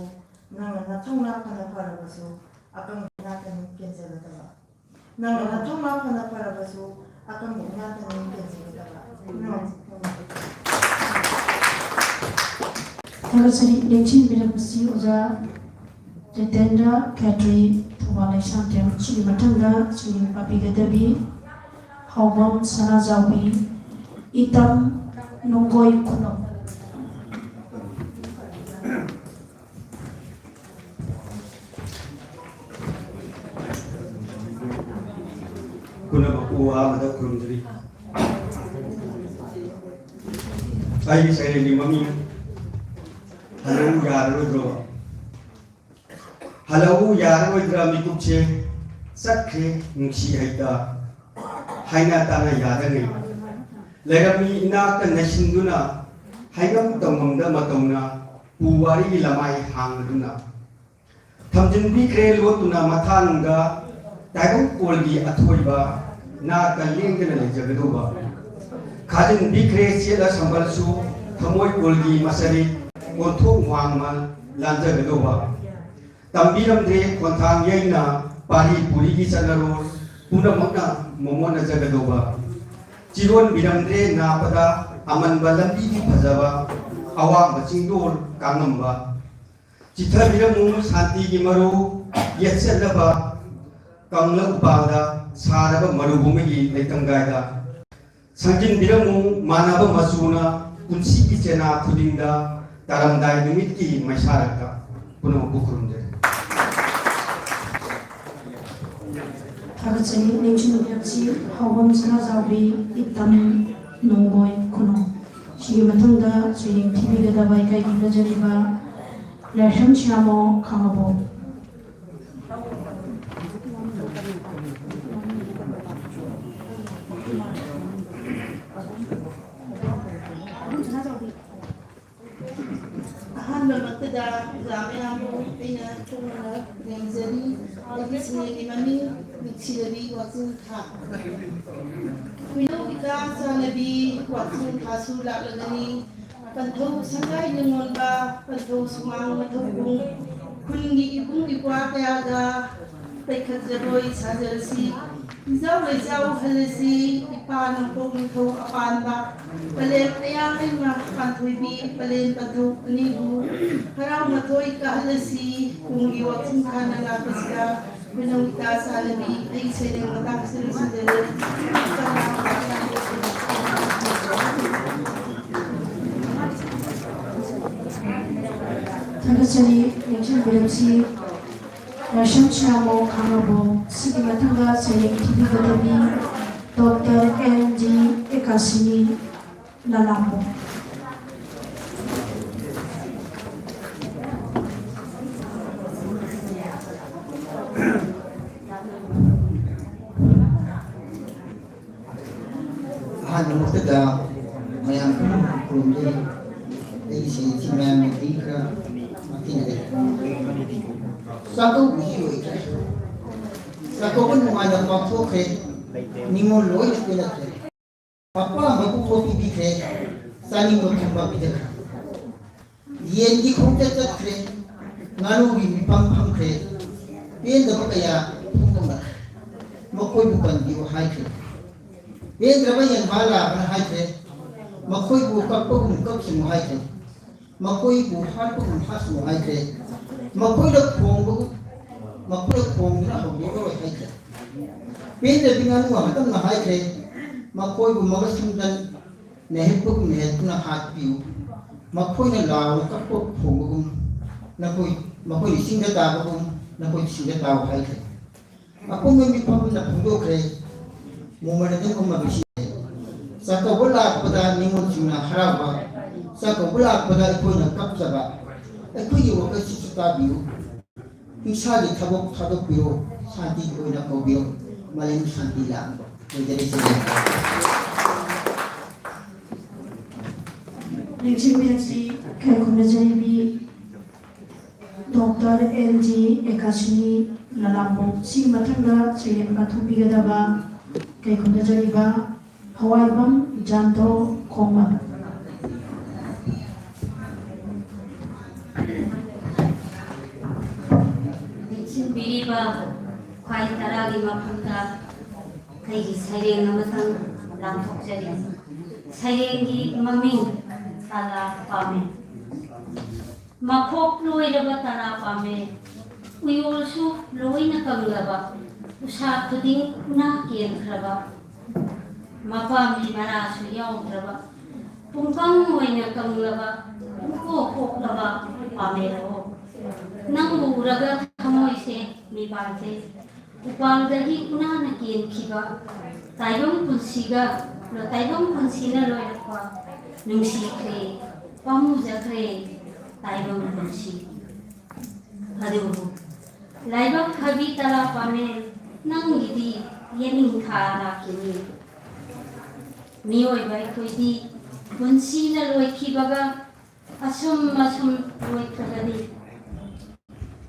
ꯅꯪꯅ ꯅꯊꯧꯅꯥ ꯐꯅ ꯐꯔꯕꯁꯨ ꯑꯀꯪꯕ ꯏꯅꯥꯛꯇꯅꯤ ꯀꯦꯟꯖꯒꯗꯕ ꯅꯪꯅ ꯅꯊꯧꯅꯥ ꯐꯅ ꯐꯔꯕꯁꯨ ꯑꯀꯪꯕ ꯏꯅꯥꯛꯇꯅꯤ ꯀꯦꯟꯖꯒꯗꯕ ꯊꯥꯒꯠꯆꯔꯤ ꯅꯤꯡꯁꯤꯡꯕꯤꯔꯕꯁꯤ ꯑꯣꯖꯥ ꯖꯤꯇꯦꯟꯗ꯭ꯔ ꯈꯦꯇ꯭ꯔꯤ ꯊꯧꯕꯥꯜ ꯂꯩꯁꯥꯡꯊꯦꯝ ꯁꯤꯒꯤ ꯃꯊꯪꯗ ꯆꯤꯡꯌꯝ ꯄꯥꯕꯤꯒꯗꯕꯤ ꯍꯥꯎꯕꯝ ꯁꯅꯥꯖꯥꯎꯕꯤ ꯏꯇꯝ ꯅꯣꯡꯒꯣꯏ ꯈꯨꯅꯧ ꯄꯨꯝꯅꯃꯛꯄꯨ ꯋꯥꯕꯗ ꯈꯨꯔꯨꯝꯖꯔꯤ ꯑꯩꯒꯤ ꯁꯩꯔꯦꯡꯒꯤ ꯃꯃꯤꯡ ꯍꯜꯂꯧ ꯌꯥꯔꯔꯣꯏꯗ꯭ꯔꯣ ꯍꯜꯂꯧ ꯌꯥꯔꯔꯣꯏꯗ꯭ꯔꯥ ꯃꯤꯀꯨꯞꯁꯦ ꯆꯠꯈ꯭ꯔꯦ ꯅꯨꯡꯁꯤ ꯍꯩꯇ ꯍꯥꯏꯅ ꯇꯥꯅ ꯌꯥꯗꯉꯩ ꯂꯩꯔꯝꯃꯤ ꯏꯅꯥꯛꯇ ꯅꯩꯁꯤꯟꯗꯨꯅ ꯍꯥꯏꯉꯝ ꯇꯧꯉꯝꯗ ꯃꯇꯧꯅ ꯄꯨꯋꯥꯔꯤꯒꯤ ꯂꯃꯥꯏ ꯍꯥꯡꯗꯨꯅ ꯊꯝꯖꯤꯟꯕꯤꯈ꯭ꯔꯦ ꯂꯣꯠꯇꯨꯅ ꯃꯊꯥꯅꯨꯡꯗ ꯇꯥꯏꯕꯪ ꯀꯣꯜꯒꯤ ꯑꯊꯣꯏꯕ ꯅꯥꯛꯇ ꯂꯦꯡꯗꯅ ꯂꯩꯖꯒꯗꯧꯕ ꯈꯥꯖꯤꯟꯕꯤꯈ꯭ꯔꯦ ꯆꯦꯠꯂ ꯁꯝꯕꯜꯁꯨ ꯊꯃꯣꯏ ꯀꯣꯜꯒꯤ ꯃꯁꯔꯤ ꯑꯣꯟꯊꯣꯛ ꯋꯥꯡꯃꯜ ꯂꯥꯟꯖꯒꯗꯧꯕ ꯇꯝꯕꯤꯔꯝꯗ꯭ꯔꯦ ꯈꯣꯟꯊꯥꯡ ꯌꯩꯅ ꯄꯥꯔꯤ ꯄꯨꯔꯤꯒꯤ ꯆꯠꯅꯔꯣꯜ ꯄꯨꯝꯅꯃꯛꯅ ꯃꯣꯃꯣꯟꯅꯖꯒꯗꯧꯕ ꯆꯤꯔꯣꯟꯕꯤꯔꯝꯗ꯭ꯔꯦ ꯅꯥꯄꯗ ꯑꯃꯟꯕ ꯂꯝꯕꯤꯒꯤ ꯐꯖꯕ ꯑꯋꯥꯡꯕ ꯆꯤꯡꯗꯣꯜ ꯀꯥꯡꯉꯝꯕ ꯆꯤꯊꯕꯤꯔꯝꯃꯨ ꯁꯥꯟꯇꯤꯒꯤ ꯃꯔꯨ ꯌꯦꯠꯁꯜꯂꯕ ꯀꯪꯂ ꯎꯄꯥꯜꯗ ꯁꯥꯔꯕ ꯃꯔꯨꯚꯨꯃꯤꯒꯤ ꯂꯩꯇꯪꯒꯥꯏꯗ ꯁꯪꯖꯤꯟꯕꯤꯔꯝꯃꯨ ꯃꯥꯟꯅꯕ ꯃꯆꯨꯅ ꯄꯨꯟꯁꯤꯒꯤ ꯆꯦꯅꯥ ꯈꯨꯗꯤꯡꯗ ꯇꯥꯔꯝꯗꯥꯏ ꯅꯨꯃꯤꯠꯀꯤ ꯃꯩꯁꯥꯔꯛꯇ ꯄꯨꯝꯅꯃꯛꯄꯨ ꯈꯨꯔꯨꯝꯖꯔꯤ ꯊꯥꯒꯠꯆꯔꯤ ꯅꯤꯡꯁꯤꯡꯕꯤꯔꯕꯁꯤ ꯍꯥꯎꯕꯝ ꯁꯅꯥꯖꯥꯎꯕꯤ ꯏꯇꯝ ꯅꯣꯡꯒꯣꯏ ꯈꯨꯅꯧ ꯁꯤꯒꯤ ꯃꯊꯪꯗ ꯆꯤꯡꯌꯝ ꯊꯤꯕꯤꯒꯗꯕ ꯏꯀꯥꯏ ꯈꯨꯝꯅꯖꯔꯤꯕ ꯂꯥꯏꯁ꯭ꯔꯝ ꯁ꯭ꯌꯥꯃꯣ ꯈꯥꯉꯕꯣꯛ ꯑꯍꯥꯟꯕꯃꯛꯇꯗ ꯑꯣꯖꯥ ꯃꯌꯥꯝꯕꯨ ꯑꯩꯅ ꯊꯣꯡꯅ ꯌꯦꯡꯖꯔꯤ ꯑꯩꯒꯤ ꯁꯩꯔꯦꯡꯒꯤ ꯃꯃꯤꯡ ꯅꯨꯡꯁꯤꯔꯕꯤ ꯋꯥꯆꯤꯡ ꯊꯥ ꯍꯨꯏꯅꯧ ꯏꯆꯥ ꯆꯥꯅꯕꯤ ꯋꯥꯆꯤꯡ ꯊꯥꯁꯨ ꯂꯥꯛꯂꯒꯅꯤ Panthau Sangai Ningonba, Panthau Sumang Mathapung, Kungi Ibung Ipwa Kayaga, Pekazaroi Sajarsi, Zau Zau Halasi, Ipan ng Pumito Apanba, Palen Ayangin na Pantwibi, Palen Panthau Nibu, Haraw Matoy Kahalasi, kung iwaksin ka na lakas ka, Pinawita sa alabi, ay silang matakasal sa dali. Tagachari Yangchang Bilamsi Rasham Chamo Kamabo Sigi Matanga Sayang TV Gadabi Dr. N.G. Ekasini Lalambo Hanukada mayam kurumde isi timam dikra makinade sako biyo ita sako pun mengada waktu ke nimo lois pelate papa baku kopi bikre sani mo kamba bidaka yen di khongta chatre ngaru bi mipam pham kre pen da kaya phungba makoi bukan di hai kre pen da bayan bala ban hai kre makoi bu kapung kapsi mo hai kre makoi bu har bu has mo hai kre makoi da khong na ho do hai kre pen da bingan wa matam na hai kre makoi bu magasum dan nehe bu nehe na hat piu makoi na law kapok khong bu makoi singda ta bu nakoi singda ta hai kre ako may pam na pundo kre mo manadin ko mabisi sa kabula pada ningon sina haraba sa kabula pada iko na kapsaba iko yung kasi sa tabiyo isa di tabok biyo santi ko na ko biyo maling santi lang jadi sila Yangchang Bilamsi Kalkumajaribi Dr. N.G. Ekasini Lalambo Sigi Matanga Sayang Mathubi Gadaba Kalkumajariba Hawaibam Janto Koma Biriba Kwai Taragi Mapunda Kaigi Sayang Namatang Langtok Jari Sayangi Maming Tala Pame Makok Loi Raba Tala Pame Uyolsu Loi Nakamlaba Usa Tuding Na Kian Kraba Mapam di mana suyau terba, pungkang moynya kamlaba, pungkok laba pamero, nang buraga kamoy se mi bante, upang dahi una nakin kiba, taibang punsiga, lo taibang punsina lo yakwa, nung sikre, pamuja kre, taibang punsi, aduh, laibang kabi tala pame, nang gidi yening kara kini. Miyoy ko'y bunsi na loy kibaga asum loy kagadi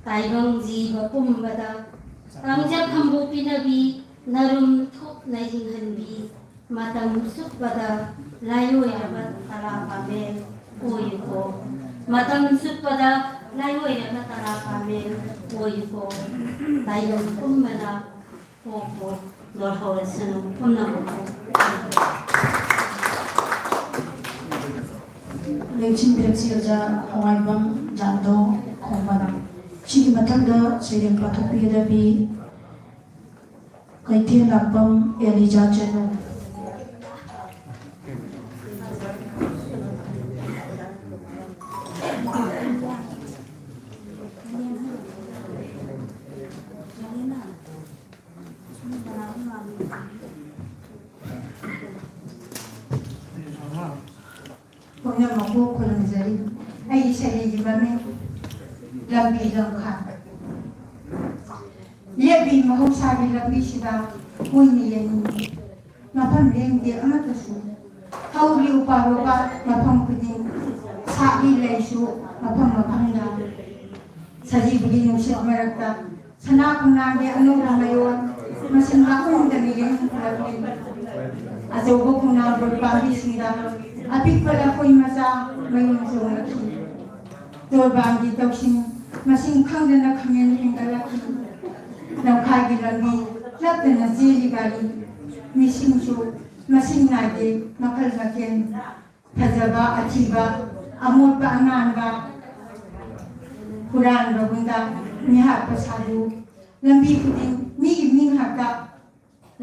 taibang jiba pumbada tangjak hambo pinabi narum thok na jinghanbi matang musuk pada layo yabat tala pamel oy ko matang musuk pada layo yabat tala pamel oy ko taibang pumbada ko lorho sanam punna ko Yangchang Bilamsi Raja Hawaibam Janto Koma Sigi Matanga Sayang Mathubi Gadabi Kaitian Lapam Elijah Jeno Pokoknya mampu kurang jari, ayi saya jibame lambi langkah. Dia bin mahu sabi lambi siba, muni yang mapam yang dia amat lesu. Kau li uparoba mapam kuding, sabi lesu mapam dah. Saji begini usik merekta, sana pun nanti anu ramayon, masih aku yang demi yang lambi. Atau buku nak berpandi sida. ꯑꯄꯤꯛꯄꯗ ꯑꯩꯈꯣꯏ ꯃꯆꯥ ꯃꯌꯨꯝ ꯆꯣꯡꯂꯛꯈꯤ ꯇꯣꯔꯕꯥꯟꯒꯤ ꯇꯧꯁꯤꯡ ꯃꯁꯤꯡ ꯈꯪꯗꯅ ꯈꯪꯍꯦꯟ ꯍꯦꯟꯒꯠꯂꯛꯈꯤ ꯂꯝꯈꯥꯏꯒꯤ ꯂꯝꯕꯤ ꯂꯞꯇꯅ ꯆꯦꯜꯂꯤ ꯒꯥꯔꯤ ꯃꯤꯁꯤꯡꯁꯨ ꯃꯁꯤꯡ ꯅꯥꯏꯗꯦ ꯃꯈꯜ ꯃꯊꯦꯜ ꯐꯖꯕ ꯑꯊꯤꯕ ꯑꯃꯣꯠꯄ ꯑꯅꯥꯟꯕ ꯍꯨꯔꯥꯟꯕ ꯒꯨꯟꯗꯥ ꯃꯤꯍꯥꯠꯄ ꯁꯥꯗꯨ ꯂꯝꯕꯤ ꯈꯨꯗꯤꯡ ꯃꯤꯒꯤ ꯃꯤ ꯉꯥꯛꯇ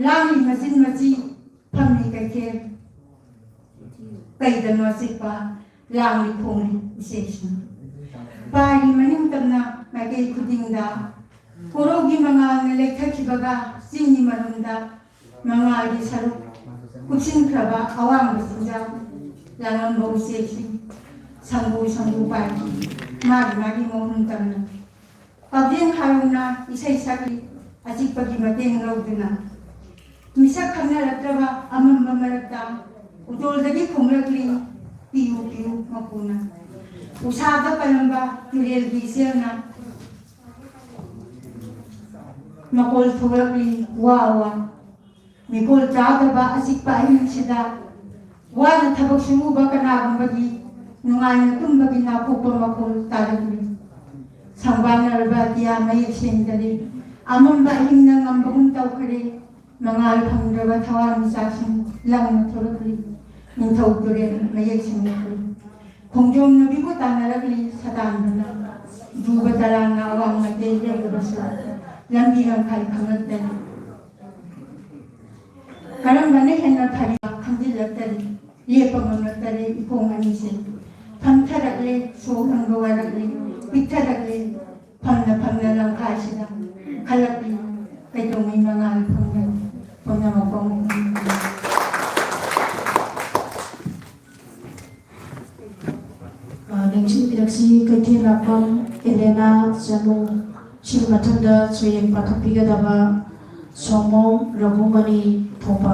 ꯂꯥꯡꯂꯤ ꯃꯆꯤꯟ ꯃꯆꯤ ꯐꯝꯂꯤ ꯀꯩꯊꯦꯜ ꯀꯩꯗꯅꯣ ꯆꯤꯛꯄ ꯂꯥꯡꯂꯤ ꯈꯣꯡꯂꯤ ꯏꯆꯦꯁꯤꯡ ꯄꯥꯏꯔꯤ ꯃꯅꯤꯡ ꯇꯝꯅ ꯃꯥꯏꯀꯩ ꯈꯨꯗꯤꯡꯗ ꯀꯣꯔꯧꯒꯤ ꯃꯉꯥꯜꯅ ꯂꯩꯊꯈꯤꯕꯒ ꯆꯤꯡꯒꯤ ꯃꯅꯨꯡꯗ ꯃꯉꯥꯜꯒꯤ ꯁꯔꯨꯛ ꯀꯨꯞꯁꯤꯟꯈ꯭ꯔꯕ ꯑꯋꯥꯡꯕ ꯆꯤꯟꯖꯥꯛ ꯂꯥꯡꯂꯝꯕ ꯎꯆꯦꯛꯁꯤꯡ ꯁꯪꯒꯨ ꯁꯪꯒꯨ ꯄꯥꯏꯈꯤ ꯃꯥꯒꯤ ꯃꯥꯒꯤ ꯃꯍꯨꯝ ꯇꯝꯅ ꯄꯥꯎꯖꯦꯟ ꯍꯥꯔꯨꯅ ꯏꯁꯩ ꯁꯛꯂꯤ ꯑꯆꯤꯛꯄꯒꯤ ꯃꯇꯦꯡ ꯂꯧꯗꯨꯅ ꯃꯤꯁꯛ ꯈꯪꯅꯔꯛꯇ꯭ꯔꯕ ꯑꯃꯝꯕ ꯃꯔꯛꯇ ꯎꯇꯣꯜꯗꯒꯤ ꯈꯣꯡꯂꯛꯂꯤ ꯄꯤꯌꯨ ꯄꯤꯌꯨ ꯃꯄꯨꯅ ꯎꯁꯥꯗ ꯄꯜꯂꯝꯕ ꯇꯨꯔꯦꯜꯒꯤ ꯏꯆꯦꯜꯅ ꯃꯀꯣꯜ ꯊꯣꯛꯂꯛꯂꯤ ꯋꯥ ꯋꯥ ꯃꯤꯀꯣꯜ ꯆꯥꯗꯕ ꯑꯆꯤꯛꯄ ꯑꯍꯤꯡꯁꯤꯗ ꯋꯥꯅ ꯊꯕꯛ ꯁꯨꯔꯨꯕ ꯀꯅꯥꯒꯨꯝꯕꯒꯤ ꯅꯨꯡꯉꯥꯏꯅ ꯇꯨꯝꯕꯒꯤ ꯅꯥꯄꯣꯛꯄ ꯃꯈꯣꯜ ꯇꯥꯔꯛꯂꯤ ꯁꯪꯕꯥꯟꯅꯔꯕ ꯑꯇꯤꯌꯥ ꯃꯌꯦꯛ ꯁꯦꯡꯗꯔꯦ ꯑꯃꯝꯕ ꯑꯍꯤꯡꯅ ꯉꯝꯕꯒꯨꯝ ꯇꯧꯈ꯭ꯔꯦ ꯃꯉꯥꯜ ꯐꯪꯗ꯭ꯔꯕ ꯊꯋꯥꯟꯃꯤꯆꯥꯛꯁꯤꯡ ꯂꯪꯅ ꯊꯣꯛꯂꯛꯂꯤ ꯅꯤꯡꯊꯧ ꯇꯨꯔꯦꯜ ꯃꯌꯦꯛ ꯁꯦꯡꯂꯛꯂꯤ ꯈꯣꯡꯖꯣꯝ ꯅꯨꯕꯤꯕꯨ ꯇꯥꯟꯅꯔꯛꯂꯤ ꯁꯇꯥꯟꯗꯨꯅ ꯖꯨꯕ ꯇꯔꯥꯡꯅ ꯑꯋꯥꯡ ꯃꯥꯏꯀꯩ ꯂꯦꯞꯂꯕꯁꯨ ꯂꯝꯕꯤ ꯂꯝꯈꯥꯏ ꯈꯪꯂꯛꯇꯔꯤ ꯀꯔꯝꯕꯅ ꯍꯦꯟꯅ ꯐꯔꯤꯕ ꯈꯪꯖꯤꯜꯂꯛꯇꯔꯤ ꯂꯦꯞꯄ ꯉꯝꯂꯛꯇꯔꯦ ꯏꯈꯣꯡ ꯑꯅꯤꯁꯦ ꯐꯝꯊꯔꯛꯂꯦ ꯁꯣꯛꯍꯟꯕ ꯋꯥꯔꯛꯂꯤ ꯄꯤꯛꯊꯔꯛꯂꯦ ꯐꯝꯅ ꯐꯝꯅ ꯂꯝꯈꯥꯏꯁꯤꯗ ꯈꯜꯂꯛꯂꯤ ꯀꯩꯗꯧꯉꯩ ꯃꯉꯥꯜ ꯐꯪꯒꯅꯤ ꯄꯨꯝꯅꯃꯛ ꯄꯥꯎꯃꯤ ꯅꯤꯡꯁꯤꯡꯕꯤꯔꯛꯁꯤ ꯀꯩꯊꯦꯜ ꯂꯥꯛꯄꯝ ꯑꯦꯂꯦꯅꯥ ꯆꯅꯨ ꯁꯤꯒꯤ ꯃꯊꯪꯗ ꯁꯩꯔꯦꯡ ꯄꯥꯊꯣꯛꯄꯤꯒꯗꯕ ꯁꯣꯃꯣꯝ ꯔꯘꯨꯃꯅꯤ ꯊꯣꯡꯕ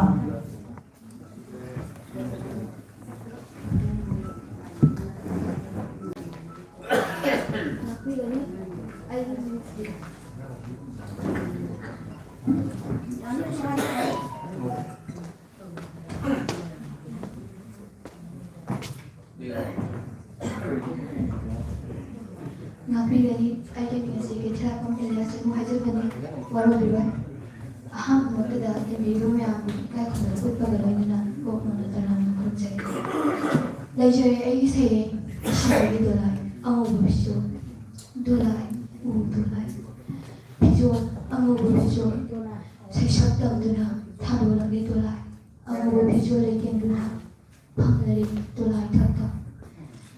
ꯉꯥꯛꯄꯤꯒꯅꯤ ꯑꯩꯒꯤ ꯃꯤꯡꯁꯤ ꯀꯩꯊꯦꯜ ꯂꯥꯛꯄꯝ ꯑꯦꯂꯦꯅꯥ ꯆꯅꯨ ꯍꯥꯏꯖꯕꯅꯤ ꯋꯥꯔꯧꯕꯤꯔꯣꯏ ꯑꯍꯥꯟꯕꯃꯛꯇꯗ ꯇꯤꯟꯕꯤꯔꯤꯕ ꯃꯌꯥꯝꯕꯨ ꯏꯀꯥꯏ ꯈꯨꯝꯅꯕ ꯎꯠꯄꯒ ꯂꯣꯏꯅꯅ ꯀꯣꯛꯅꯣꯝꯅ ꯇꯔꯥꯝꯅ ꯈꯨꯔꯨꯝꯖꯩ ꯂꯩꯖꯔꯦ ꯑꯩꯒꯤ ꯁꯩꯔꯦꯡ ꯏꯁꯤꯡꯒꯤ ꯗꯣꯂꯥꯏ ꯑꯉꯧꯕ ꯐꯤꯖꯣꯜ ꯗꯣꯂꯥꯏ ꯎ ꯗꯣꯂꯥꯏ ꯐꯤꯖꯣꯜ ꯑꯉꯧꯕ ꯐꯤꯖꯣल ꯁꯩꯁꯛ ꯇꯝꯗꯨꯅ ꯊꯥꯗꯣꯛꯂꯛꯂꯤ ꯗꯣꯂꯥꯏ ꯑꯉꯧꯕ ꯐꯤꯖꯣꯜ ꯂꯩꯇꯦꯡꯗꯨꯅ ꯐꯝꯂꯔꯤ ꯗꯣꯂꯥꯏ ꯊꯛꯇ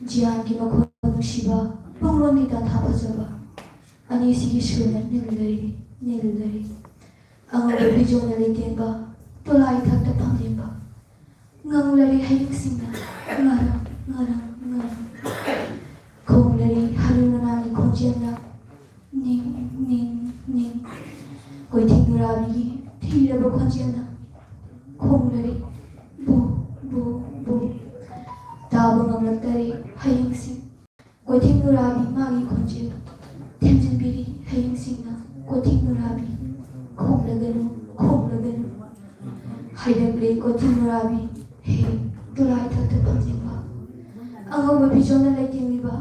ꯖꯤꯌꯥꯟꯒꯤ ꯃꯈꯣꯜ ꯅꯨꯡꯁꯤꯕ ꯄꯨꯡꯂꯣꯟꯒꯤ ꯇꯥꯟꯊꯥ ꯐꯖꯕ ꯑꯅꯤꯁꯤꯒꯤ ꯁꯨꯔꯅ ꯅꯤꯜꯂꯔꯤ ꯑꯉꯧꯕ ꯐꯤꯖꯣꯜꯅ ꯂꯩꯇꯦꯡꯕ ꯗꯣꯂꯥꯏ ꯊꯛꯇ ꯐꯝꯂꯤꯕ ꯉꯪꯂꯔꯤ ꯍꯌꯦꯡꯁꯤꯡꯅ ꯉꯔꯪ ꯈꯣꯡꯂꯔꯤ ꯍꯔꯨ ꯃꯅꯥꯒꯤ ꯈꯣꯟꯖꯦꯜꯅ ꯅꯤꯡ ꯀꯣꯏꯊꯤ ꯅꯨꯔꯥꯕꯤꯒꯤ ꯊꯤꯔꯕ ꯈꯣꯟꯖꯦꯜꯅ ꯈꯣꯡꯂꯔꯤ ꯕꯨ ꯇꯥꯕ ꯉꯝꯂꯛꯇꯔꯤ ꯍꯌꯦꯡꯁꯤꯡ ꯀꯣꯏꯊꯤ ꯅꯨꯔꯥꯕꯤ ꯃꯥꯒꯤ ꯈꯣꯟꯖꯦꯜ ꯊꯦꯝꯖꯤꯟꯕꯤꯔꯤ ꯍꯌꯦꯡꯁꯤꯡꯅ ꯀꯣꯏꯊꯤ ꯅꯨꯔꯥꯕꯤ ꯈꯣꯡꯂꯒꯅꯨ ꯍꯥꯏꯔꯛꯂꯦ ꯀꯣꯏꯊꯤ ꯅꯨꯔꯥꯕꯤ ꯍꯦ ꯗꯣꯂꯥꯏ ꯊꯛꯇ ꯐꯝꯂꯤꯕ ꯑꯉꯧꯕ ꯐꯤꯖꯣꯜꯅ ꯂꯩꯇꯦꯡꯂꯤꯕ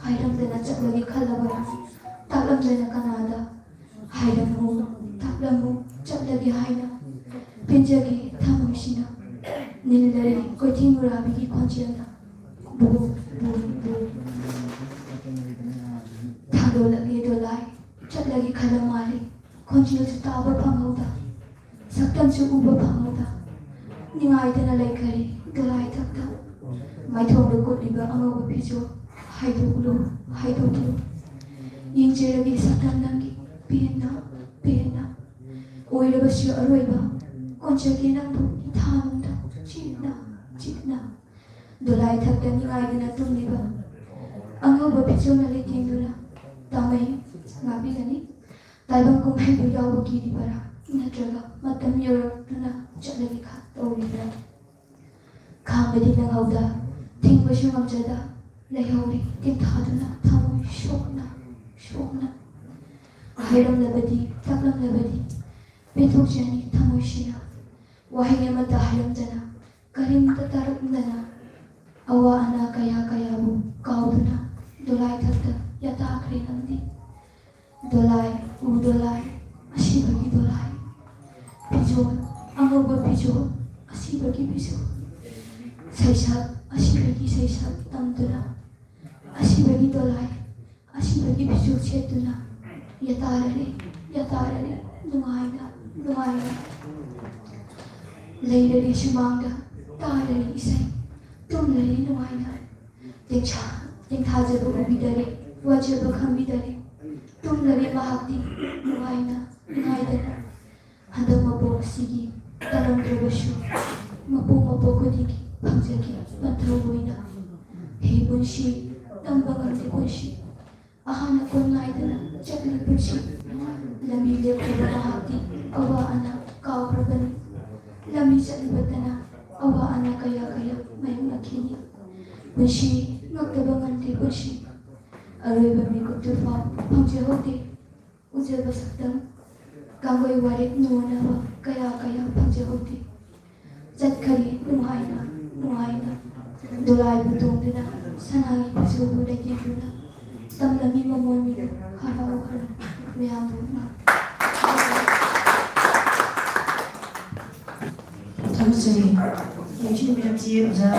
ꯍꯥꯏꯔꯝꯗꯅ ꯆꯠꯂꯒꯦ ꯈꯜꯂꯕ ꯇꯥꯛꯂꯝꯗꯅ ꯀꯅꯥꯗ ꯍꯥꯏꯔꯝꯃꯨ ꯇꯥꯛꯂꯝꯃꯨ ꯆꯠꯂꯒꯦ ꯍꯥꯏꯅ ꯄꯦꯟꯖꯒꯦ ꯊꯃꯣꯏꯁꯤꯅ ꯅꯤꯜꯂꯔꯤ ꯀꯣꯏꯊꯤ ꯅꯨꯔꯥꯕꯤꯒꯤ ꯈꯣꯟꯖꯦꯜꯅ ꯕꯨ ꯊꯥꯗꯣꯛꯂꯒꯦ ꯗꯣꯂꯥꯏ ꯆꯠꯂꯒꯦ ꯈꯜꯂ ꯃꯥꯜꯂꯤ ꯈꯣꯟꯖꯦꯜꯁꯨ ꯇꯥꯕ ꯐꯪꯍꯧꯗ ꯁꯛꯇꯝꯁꯨ ꯎꯕ ꯐꯪꯍꯧꯗ ꯅꯤꯡꯉꯥꯏꯗꯅ ꯂꯩꯈꯔꯤ ꯗꯣꯂꯥꯏ ꯊꯛꯇ ꯃꯥꯏꯊꯣꯡꯗ ꯀꯨꯠꯂꯤꯕ ꯑꯉꯧꯕ ꯐꯤꯖꯣꯜ ꯍꯥꯏꯗꯣꯛꯂꯨ ꯌꯦꯡꯖꯔꯒꯦ ꯁꯛꯇꯝ ꯅꯪꯒꯤ ꯄꯦꯟꯅ ꯑꯣꯏꯔꯕꯁꯨ ꯑꯔꯣꯏꯕ ꯀꯣꯟꯖꯒꯦ ꯅꯪꯕꯨ ꯏꯊꯥꯅꯨꯡꯗ ꯆꯤꯛꯅ ꯗꯣꯂꯥꯏ ꯊꯛꯇ ꯅꯤꯡꯉꯥꯏꯗꯅ ꯇꯨꯝꯂꯤꯕ ꯑꯉꯧꯕ ꯐꯤꯖꯣꯜꯅ ꯂꯩꯇꯦꯡꯗꯨꯅ ꯇꯥꯃꯩ ꯉꯥꯛꯄꯤꯒꯅꯤ ꯇꯥꯏꯕꯪ ꯀꯨꯝꯍꯩꯕꯨ ꯌꯥꯎꯕ ꯀꯤꯔꯤꯕꯔꯥ ꯅꯠꯇ꯭ꯔꯒ ꯃꯇꯝ ꯌꯧꯔꯛꯇꯨꯅ ꯆꯠꯂꯒꯦ ꯇꯧꯔꯤꯕ꯭ꯔꯥ ꯈꯥꯡꯕꯗꯤ ꯅꯪꯍꯧꯗ ꯊꯤꯡꯕꯁꯨ ꯉꯝꯖꯗ ꯂꯩꯍꯧꯔꯤ ꯇꯦꯛꯊꯥꯗꯨꯅ ꯊꯃꯣꯏ ꯁꯣꯛꯅ ꯍꯥꯏꯔꯝꯂꯕꯗꯤ ꯇꯥꯛꯂꯝꯂꯕꯗꯤ ꯄꯦꯟꯊꯣꯛꯆꯅꯤ ꯊꯃꯣꯏꯁꯤꯅ ꯋꯥꯍꯩ ꯑꯃꯇ ꯍꯥꯏꯔꯝꯗꯅ ꯀꯔꯤꯝꯇ ꯇꯥꯔꯛꯗꯅ awa ana kaya-kayabu kauduna dolai thakta yatakre namdi dolai udolai asibagi dolai pijo angoba pijo asibagi pijo saisat asibagi saisat tamduna asibagi dolai asibagi pijo chetuna yatarare nungaina leirare sumangda tarare isai tumlare nungaina yengthajaba ubidare wajaba khambidare tumlare mahakti nungaidana handak mabok sigi taramdrabashu mapok kudiki pangjaki panthroboina he bunshi tambangamti bunshi ahana konnaidana chakli bunshi lami lepkaba mahakti awa ana kaukrabani lami chalibatana awa ana kaya mayang akhini bunshi ngakdaba nganti bunshi aroiba mikuttufa pangjehote ujaba sakdam kangoi warit nuwanaba kaya pangjehote chatkari nungaina dolai butongduna sanagi pasubu lekiduna tamlami mamoni harau meyamuna Tamsiri, Yachin Mirapsi Oza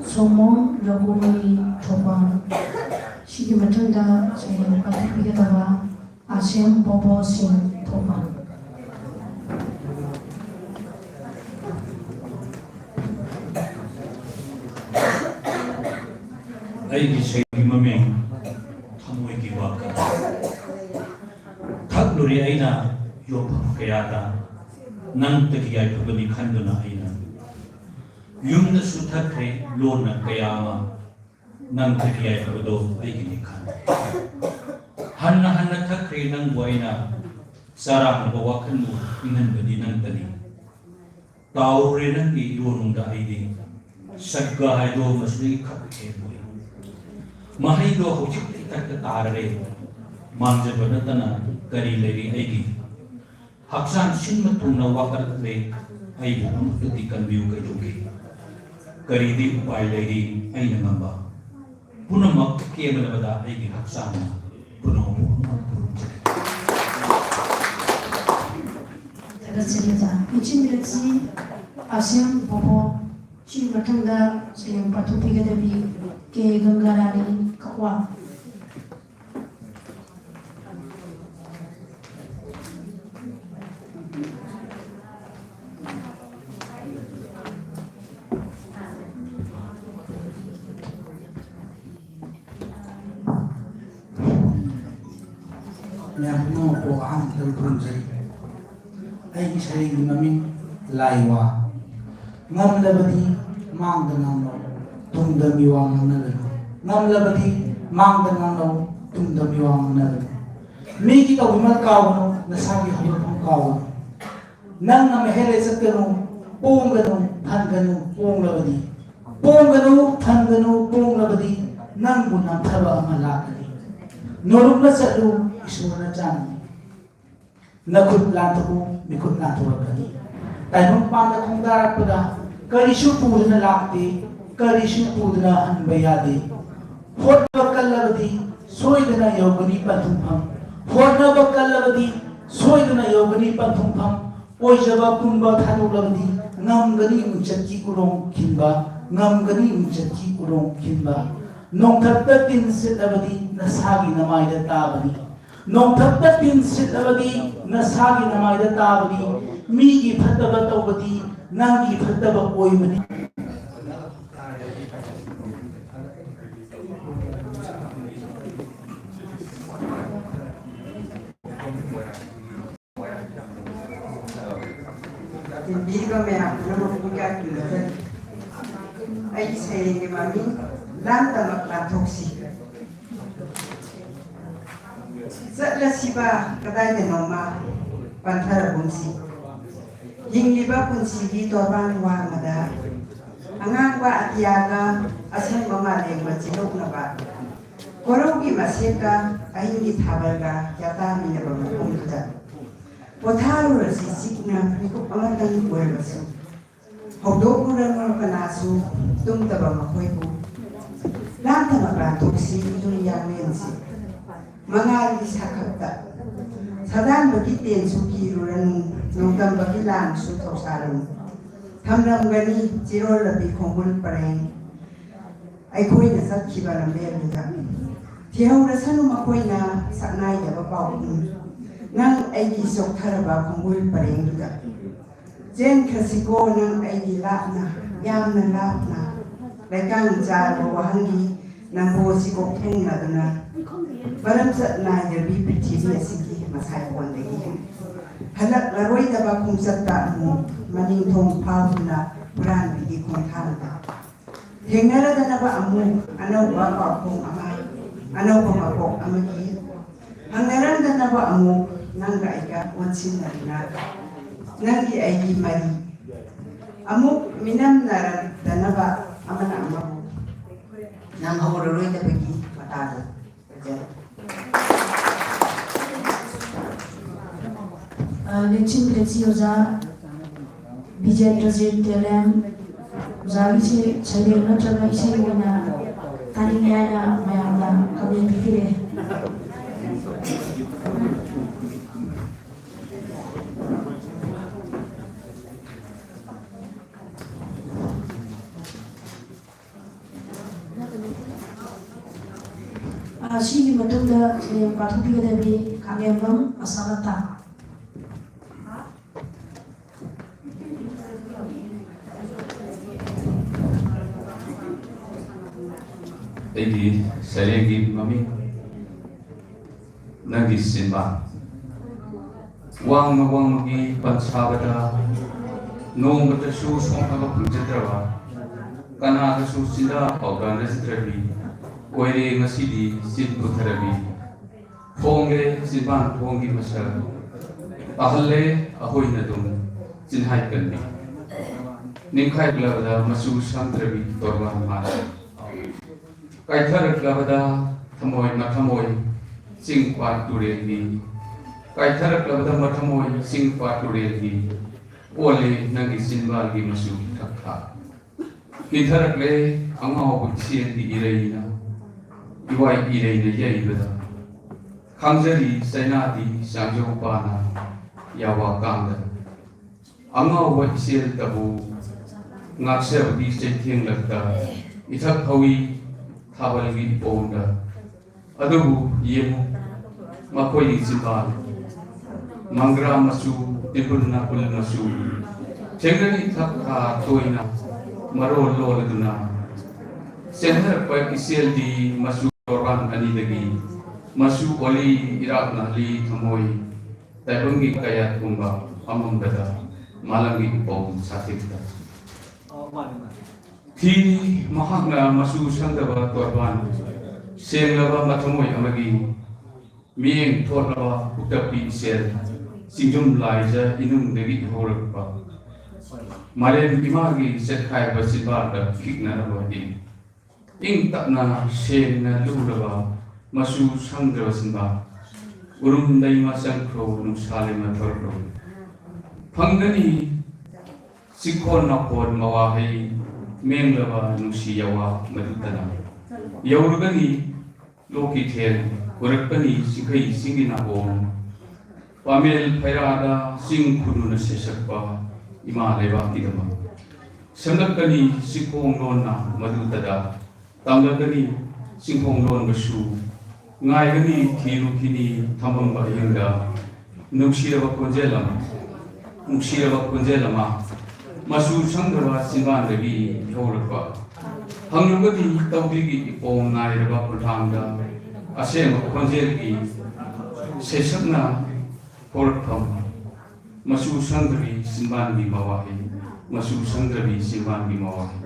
Somon Ragumari Thopan Shiki Matunda Sayang Patipikatava Asem Bobo Singh Thopan Aigi segi maming thamoi ki waka thak luri aina yopha kayada nang taki ai phabani khanduna aina yumna su thakre lona kayama nang taki ai phabado aigi ni khan hanna thakre nang boina sara na bawakan mu ingan badi nang tani taure nang ki ronung da aidi sagga hai do masli khak ke mahai do hojik tak tarare mangje banatana kari leri aigi haksan sinma tungna wakar le ai bu tuti kan biu kai jogi kari di upai leri ai ngamba punamak ke bada aigi haksan punamu Tagasirita Yachin Mirapsi Asem Bobo Chi Matunda Sayang Patipikatavi ke Gangarani Kakwa Nyakno ko ang terpunjari ay isay maming laiwa ngam labadi mang danang tungda miwang na ngam labadi mang danang tungda miwang na mi kita umat kaw na sabi ko ng kaw nang na mehere sa kanu pong ganu than ganu pong labadi pong labadi nang bunang thaba malakali noruk na sa lu isuna chan nakut lantaku mikut lantuakani taimong panda kung darat pada karishu pudna lakti karishu pudna hanbayadi hot bakalabadi soidna yogani pathumpham hotna bakalabadi soidna yogani pathumpham oijaba punba thanulabadi ngamgani unchaki urong kinba ngamgani unchaki urong kinba nongthapta tin sitlabadi nasagi namayda tabani nongthapta tin sitlabadi nasagi namayda tabani migi phataba tawbadi nangi phataba oibani Biga me apno buka kilo ai sai ni mami lanta makla toksi Zatla siba kadai ne noma panthara bunsi hingliba punsi di torban wa mada angang wa atiaga asen mama le machinok na ba korogi maseka ahingi thabalga yata mine ba mumta potharu rasi sikna ko amatan kuel basu ꯍꯧꯗꯣꯛꯂꯨꯔꯅꯨ ꯀꯅꯥꯁꯨ ꯇꯨꯝꯗꯕ ꯃꯈꯣꯏꯕꯨ ꯂꯥꯟꯊꯅ ꯂꯥꯟꯊꯣꯛꯁꯤ ꯏꯗꯨꯟ ꯌꯥꯡꯂꯦꯟꯁꯤ ꯃꯉꯥꯜꯒꯤ ꯁꯥꯈꯛꯇ ꯁꯥꯗꯥꯟꯕꯒꯤ ꯇꯦꯟꯁꯨ ꯀꯤꯔꯨꯔꯅꯨ ꯅꯣꯡꯗꯝꯕꯒꯤ ꯂꯥꯟꯁꯨ ꯊꯧꯁꯥꯔꯅꯨ ꯊꯝꯂꯝꯒꯅꯤ ꯆꯤꯔꯣꯜꯂꯕꯤ ꯈꯣꯡꯒꯨꯜ ꯄꯔꯦꯡ ꯑꯩꯈꯣꯏꯅ ꯆꯠꯈꯤꯕ ꯂꯝꯕꯦꯜꯗꯨꯗ ꯊꯤꯍꯧꯔꯁꯅꯨ ꯃꯈꯣꯏꯅ ꯁꯛꯅꯥꯏꯗꯕ ꯄꯥꯎꯈꯨꯝ ꯅꯪ ꯑꯩꯒꯤ ꯆꯣꯛꯊꯔꯕ ꯈꯣꯡꯒꯨꯜ ꯄꯔꯦꯡꯗꯨꯗ ꯆꯦꯟꯈ꯭ꯔꯁꯤꯀꯣ ꯅꯪ ꯑꯩꯒꯤ ꯂꯥꯞꯅ ꯌꯥꯝꯅ ꯂꯥꯞꯅ ꯂꯩꯀꯥꯡ ꯆꯥꯔꯕ ꯋꯥꯍꯪꯒꯤ ꯅꯪꯕꯣꯁꯤ ꯀꯣꯛꯊꯦꯡꯅꯗꯨꯅ ꯃꯔꯝꯆꯠ ꯅꯥꯏꯗꯕꯤ ꯄ꯭ꯔꯤꯊꯤꯕꯤ ꯑꯁꯤꯒꯤ ꯃꯁꯥꯏꯀꯣꯟꯗꯒꯤ ꯍꯜꯂꯛꯂꯔꯣꯏꯗꯕ ꯈꯣꯡꯆꯠꯇ ꯑꯃꯨꯛ ꯃꯅꯤꯡꯊꯣꯡ ꯐꯥꯎꯗꯨꯅ ꯍꯨꯔꯥꯟꯕꯤꯒꯤ ꯈꯣꯡꯊꯥꯡꯗ ꯊꯦꯡꯅꯔꯗꯅꯕ ꯑꯃꯨꯛ ꯑꯅꯧꯕ ꯄꯥꯎꯈꯣꯡ ꯑꯃ ꯑꯅꯧꯕ ꯃꯀꯣꯛ ꯑꯃꯒꯤ ꯍꯪꯅꯔꯝꯗꯅꯕ ꯑꯃꯨꯛ ꯅꯪꯒ ꯑꯩꯒ ꯑꯣꯟꯁꯤꯟꯅꯗꯨꯅ ꯅꯪꯒꯤ ꯑꯩꯒꯤ ꯃꯔꯤ ꯑꯃꯨꯛ ꯃꯤꯅꯝꯅꯔꯗꯅꯕ ꯑꯃꯅ ꯑꯃꯕꯨ ꯅꯪꯍꯧꯔꯔꯣꯏꯗꯕꯒꯤ ꯃꯇꯥꯗ ꯂꯦꯡꯁꯤꯟ ꯂꯦꯡꯁꯤ ꯑꯣꯖꯥ ꯕꯤꯖꯦꯟꯗ꯭ꯔꯖꯤꯠ ꯇꯦꯂꯦꯝ ꯑꯣꯖꯥꯒꯤꯁꯦ ꯁꯩꯔꯦꯡ ꯅꯠꯇ꯭ꯔꯒ ꯏꯁꯩ ꯑꯣꯏꯅ ꯇꯥꯅꯤꯡꯉꯦ ꯍꯥꯏꯅ ꯃꯌꯥꯝꯅ ꯈꯪꯂꯦꯟ ꯄꯤꯕꯤꯔꯛꯑꯦ. ꯑꯁꯤꯒꯤ ꯃꯇꯨꯡꯗ ꯁꯩꯔꯦꯡ ꯄꯥꯊꯣꯛꯄꯤꯒꯗꯕꯤ ꯈꯥꯡꯂꯦꯝꯕꯝ ꯑꯁꯥꯂꯇꯥ. ꯑꯩꯒꯤ ꯁꯩꯔꯦꯡꯒꯤ ꯃꯃꯤꯡ ꯅꯪꯒꯤ ꯁꯤꯟꯕ. ꯋꯥꯡꯃ ꯋꯥꯡꯃꯒꯤ ꯄꯟꯁꯥꯕꯗ ꯅꯣꯡꯃꯇꯁꯨ ꯁꯣꯛꯅꯕ ꯐꯪꯖꯗ꯭ꯔꯕ ꯀꯅꯥꯗꯁꯨ ꯆꯤꯟꯗꯥ ꯄꯥꯎꯗꯥꯅꯖꯗ꯭ꯔꯕꯤ ꯑꯣꯏꯔꯦ ꯉꯁꯤꯗꯤ ꯆꯤꯟ ꯄꯨꯊꯔꯕꯤ. ꯊꯣꯡꯂꯦ ꯆꯤꯟꯕꯥꯟ ꯊꯣꯡꯒꯤ ꯃꯁꯛ ꯄꯥꯍꯜꯂꯦ ꯑꯩꯈꯣꯏꯅ ꯑꯗꯨꯝ ꯆꯤꯟꯍꯥꯏ ꯀꯟꯕꯤ. ꯅꯤꯡꯈꯥꯏꯂꯕꯗ ꯃꯆꯨ ꯁꯪꯗ꯭ꯔꯕꯤ ꯇꯣꯔꯕꯥꯟ ꯃꯥꯅ ꯀꯥꯏꯊꯔꯛꯂꯕꯗ ꯊꯃꯣꯏ ꯃꯊꯃꯣꯏ ꯆꯤꯡ ꯄꯥꯠ ꯇꯨꯔꯦꯜꯒꯤ ꯀꯥꯏꯊꯔꯛꯂꯕꯗ ꯃꯊꯃꯣꯏ ꯆꯤꯡ ꯄꯥꯠ ꯇꯨꯔꯦꯜꯒꯤ ꯑꯣꯜꯂꯦ ꯅꯪꯒꯤ ꯆꯤꯟꯕꯥꯜꯒꯤ ꯃꯆꯨ ꯊꯛꯊꯥ. ꯀꯤꯊꯔꯛꯂꯦ ꯑꯉꯥꯎꯕ ꯏꯁꯦꯟꯒꯤ ꯏꯔꯩꯅ ꯏꯋꯥꯏ ꯏꯔꯩꯅ ꯌꯩꯕꯗ ꯈꯪꯖꯔꯤ ꯆꯩꯅꯥꯗꯤ ꯆꯥꯡꯖꯧ ꯄꯥꯅ ꯌꯥꯋꯥ ꯀꯥꯡꯗ ꯑꯉꯥꯎꯕ ꯏꯁꯦꯜꯇꯕꯨ ꯉꯥꯛꯆꯕꯒꯤ ꯆꯩꯊꯦꯡꯂꯛꯇ ꯏꯊꯛ ꯍꯧꯏ ꯊꯥꯕꯜꯒꯤ ꯄꯣꯡꯗ. ꯑꯗꯨꯕꯨ ꯌꯦꯡꯉꯨ ꯃꯈꯣꯏꯒꯤ ꯆꯤꯟꯕꯥꯜ ꯃꯪꯒ꯭ꯔꯥ ꯃꯆꯨ ꯇꯤꯄꯨꯜ ꯅꯥꯄꯨꯜ ꯃꯆꯨ ꯊꯦꯡꯅꯔꯤ ꯊꯛ ꯇꯣꯏꯅ ꯃꯔꯣꯜ ꯂꯣꯜꯗꯨꯅ ꯆꯦꯟꯊꯔꯛꯄ ꯏꯆꯦꯜꯗꯤ ꯃꯆꯨ ꯇꯣꯔꯕꯥꯟ ꯑꯅꯤꯗꯒꯤ ꯃꯆꯨ ꯑꯣꯂꯤ ꯏꯔꯥꯛꯅꯍꯜꯂꯤ ꯊꯃꯣꯏ ꯇꯥꯏꯕꯪꯒꯤ ꯀꯌꯥꯠꯀꯨꯝꯕ ꯑꯃꯝꯕꯗ ꯃꯥꯂꯪꯒꯤ ꯏꯄꯧ ꯁꯥꯊꯤꯛꯇ. ꯊꯤꯔꯤ ꯃꯍꯥꯛꯅ ꯃꯆꯨ ꯁꯪꯗꯕ ꯇꯣꯔꯕꯥꯟ ꯁꯦꯡꯂꯕ ꯃꯊꯃꯣꯏ ꯑꯃꯒꯤ ꯃꯤꯠꯌꯦꯡ ꯊꯣꯠꯂꯕ ꯎꯇꯞꯄꯤ ꯏꯆꯦꯜ ꯆꯤꯡꯖꯨꯝ ꯂꯥꯏꯖ ꯏꯅꯨꯡꯗꯒꯤ ꯍꯧꯔꯛꯄ ꯃꯥꯂꯦꯝ ꯏꯃꯥꯒꯤ ꯆꯠꯈꯥꯏꯕ ꯆꯤꯟꯕꯥꯜꯗ ꯈꯤꯛꯅꯔꯕ ꯏꯪ ꯇꯞꯅ ꯁꯦꯡꯅ ꯂꯨꯔꯕ ꯃꯆꯨ ꯁꯪꯗ꯭ꯔꯕ ꯆꯤꯟꯕꯥꯜ ꯎꯔꯨꯝ ꯂꯩꯃ ꯆꯪꯈ꯭ꯔꯣ ꯅꯨꯡꯁꯥ ꯂꯩꯃ ꯊꯣꯔꯛꯈ꯭ꯔꯣ. ꯐꯪꯒꯅꯤ ꯆꯤꯛꯈꯣꯟ ꯅꯥꯀꯣꯟ ꯃꯋꯥꯍꯩ ꯃꯦꯡꯂꯕ ꯅꯨꯡꯁꯤ ꯌꯥꯋꯥ ꯃꯗꯨꯇꯅ ꯌꯧꯔꯒꯅꯤ ꯂꯣꯛꯀꯤ ꯊꯦꯜ ꯎꯔꯛꯀꯅꯤ ꯆꯤꯡꯈꯩ ꯆꯤꯡꯒꯤ ꯅꯥꯒꯣꯡ ꯄꯥꯃꯦꯜ ꯐꯩꯔꯥꯗ ꯆꯤꯡ ꯈꯨꯅꯨꯅ ꯁꯦꯁꯛꯄ ꯏꯃꯥ ꯂꯩꯕꯥꯛꯀꯤꯗꯃꯛ ꯁꯦꯝꯂꯛꯀꯅꯤ ꯆꯤꯡꯈꯣꯡ ꯂꯣꯟꯅ ꯃꯗꯨꯇꯗ ꯇꯝꯂꯛꯀꯅꯤ ꯆꯤꯡꯈꯣꯡ ꯂꯣꯟꯕꯁꯨ ꯉꯥꯏꯒꯅꯤ ꯊꯤꯔꯨꯈꯤꯅꯤ ꯊꯝꯕꯝꯕ ꯑꯍꯤꯡꯗ ꯅꯨꯡꯁꯤꯔꯕ ꯈꯣꯟꯖꯦꯜ ꯑꯃ ꯅꯨꯡꯁꯤꯔꯕ ꯈꯣꯟꯖꯦꯜ ꯑꯃ ꯃꯆꯨ ꯁꯪꯗ꯭ꯔꯕ ꯆꯤꯟꯕꯥꯟꯗꯒꯤ ꯍꯧꯔꯛꯄ. ꯍꯪꯂꯨꯒꯗꯤ ꯇꯧꯕꯤꯒꯤ ꯏꯄꯣꯡ ꯉꯥꯏꯔꯕ ꯈꯨꯠꯊꯥꯡꯗ ꯑꯁꯦꯡꯕ ꯈꯣꯟꯖꯦꯜꯒꯤ ꯁꯩꯁꯛꯅ ꯍꯧꯔꯛꯐꯝ ꯃꯆꯨ ꯁꯪꯗ꯭ꯔꯕꯤ ꯆꯤꯟꯕꯥꯟꯒꯤ ꯃꯋꯥꯍꯩ ꯃꯆꯨ ꯁꯪꯗ꯭ꯔꯕꯤ ꯆꯤꯟꯕꯥꯟꯒꯤ ꯃꯋꯥꯍꯩ.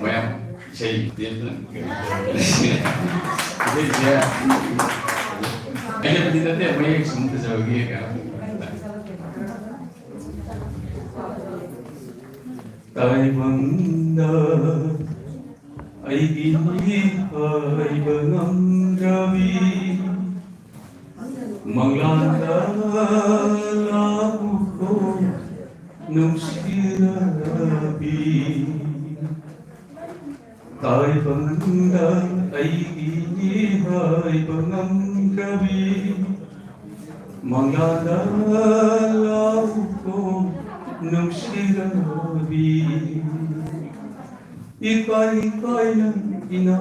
ꯃꯌꯥꯝ ꯏꯁꯩ ꯑꯩꯅꯕꯨꯗꯤ ꯅꯠꯇꯦ ꯃꯌꯦꯛ ꯁꯨꯝ ꯐꯖꯕꯒꯤ ꯇꯥꯏꯕꯪꯗ ꯑꯩꯒꯤ ꯍꯥꯏꯕ ꯉꯝꯗ꯭ꯔꯕꯤ Manglanda labuko nungsirabi Tai bangda aigi hai bangamgrabi Manglanda labuko nungsirabi Ikai na ina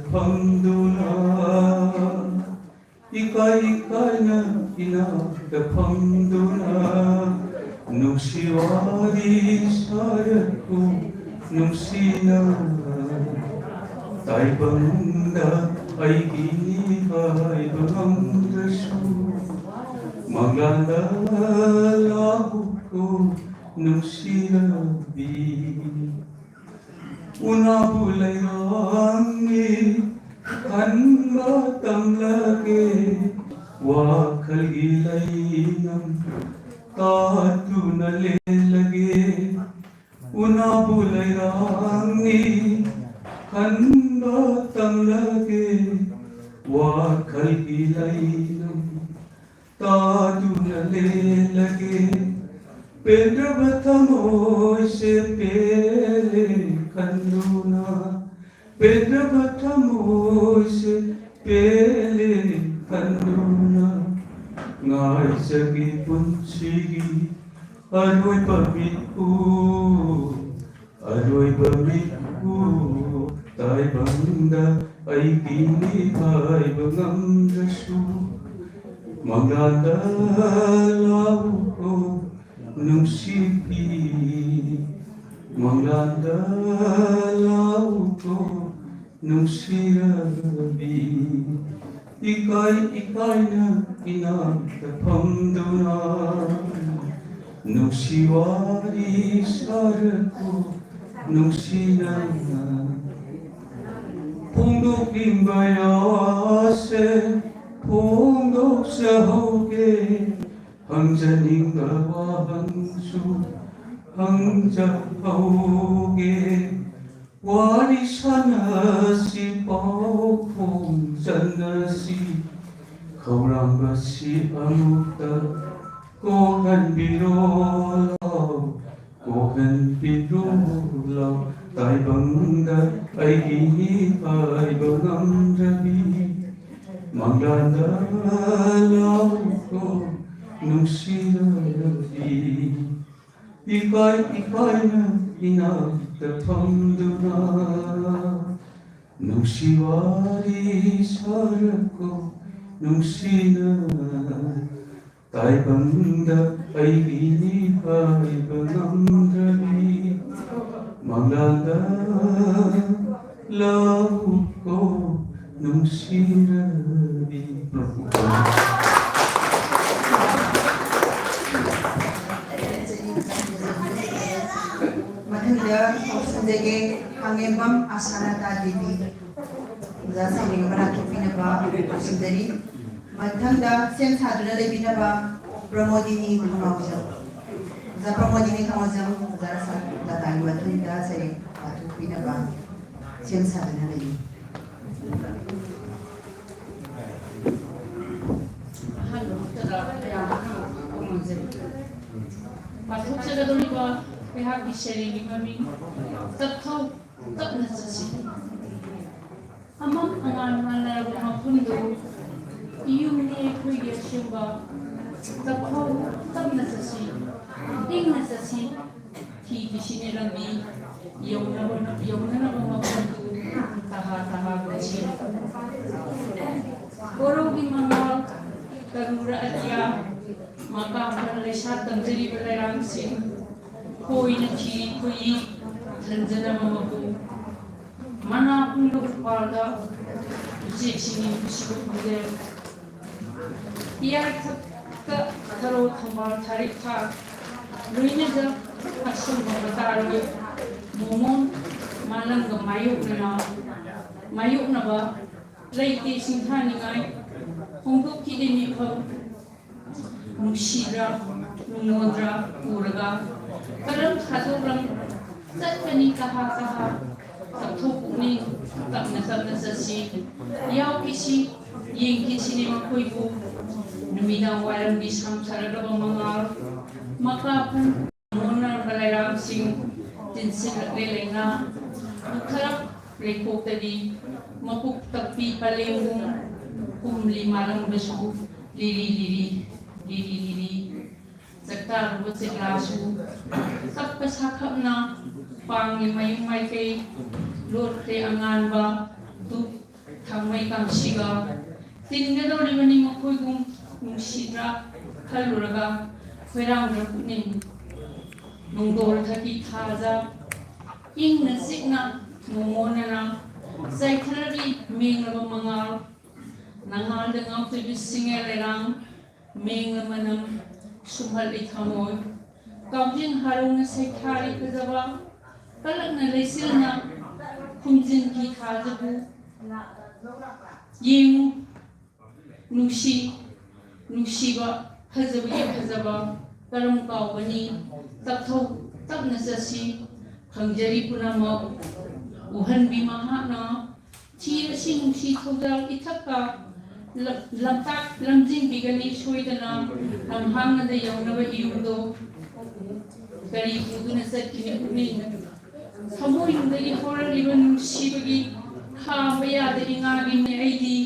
pangduna Ikai na ina pangduna Nungsiwari sarako nungsina Tai bangda ay ginihai bangamrasu Manglanda labuko nungsinabi Una bulay rangi kanba tamlage wakal gilaynam tatu nalelage Una bulay rangi kanba tamlage wakal gilaynam tatu nalelage Pedra batamoy se pele kanduna Pedra batamoy se pele kanduna Ngai sagi punsigi aroy pamiku Tai bangda ay gini ay bangamrasu Manglanda labuko nungsipi Manglanda lauko nungsirabi Ikai na inagpamduna Nungsiwari sarako nungsinana Pungdok imbayase Pungdok sahoge Hangjaningawa hangsu hangjahauge Wari sanasi paupong sanasi Kaurambasi amukta Kohan birolaw Kohan birolaw Tai bangda ay ginihai bangamrabi Manglanda lauko nungsirabi Ikai na inagpamduna Nungsiwari sarako nungsina Tai bangda ay ginihai bangamrabi Manglanda lauko nungsirabi Matanda Sandege Hangembam Asanata Devi Zasini Maraki Pinaba Sundari Matanda Sen Sadra Binaba Pramodini Kamauja The Pramodini Kamazam Zarasa Datang Matunda Sari Patu Pinaba Sen Sadra Devi Masuk sa dulu ko pihak disering kami tetap nasi. Amam angan mana rumah pundo iu ni kuya siapa tetap nasi. Ding nasi ti di sini lagi yang mana rumah pundo taha kecil. Orang di mana terura aja maka berlesat menjadi belerang sih. Koi na ciri koi lanjana mamaku mana pun lupa je sini bisik muda ia tak taruh tambal tarik tak luinya je asal bertaruh momon malam ke mayuk na ba lagi singhan ingai untuk kita ni kau musira nunodra uraga Kadang orang tak menikah satu ni tak nasab nasasi. Yau kisi yang kisi ni makoi bu Numidang walang bisam sarado mga makapun muna balayang sing tinsin at lelenga magkarap rekok tadi mapuktapi palengong lima lang besu lili sektar buat seklasu tak pesakap na pangi may kay lor te angan ba tu thang may kang siga tinga daw di mani makoy kung sidra kaluraga kwerang rapunin nung dol thaki thaza ing nasik na ngomona na say thalari ming na mga nangal dengan tujuh singa lerang ming manam sumhal ithamoy kaujin harung na say thari kazaba kalak na lesil na kumjin ki thazabu ying nusiba hazaba karam kaubani takthau tak nasasi hangjari punama uhan bimaha na chi si nusi thudal ithaka lamtak lamjing bigani soidana hamhang na yawnaba iudo kari puduna sakini kunin samoy ndali horal liban sibagi ha baya dari ngagi ne aidi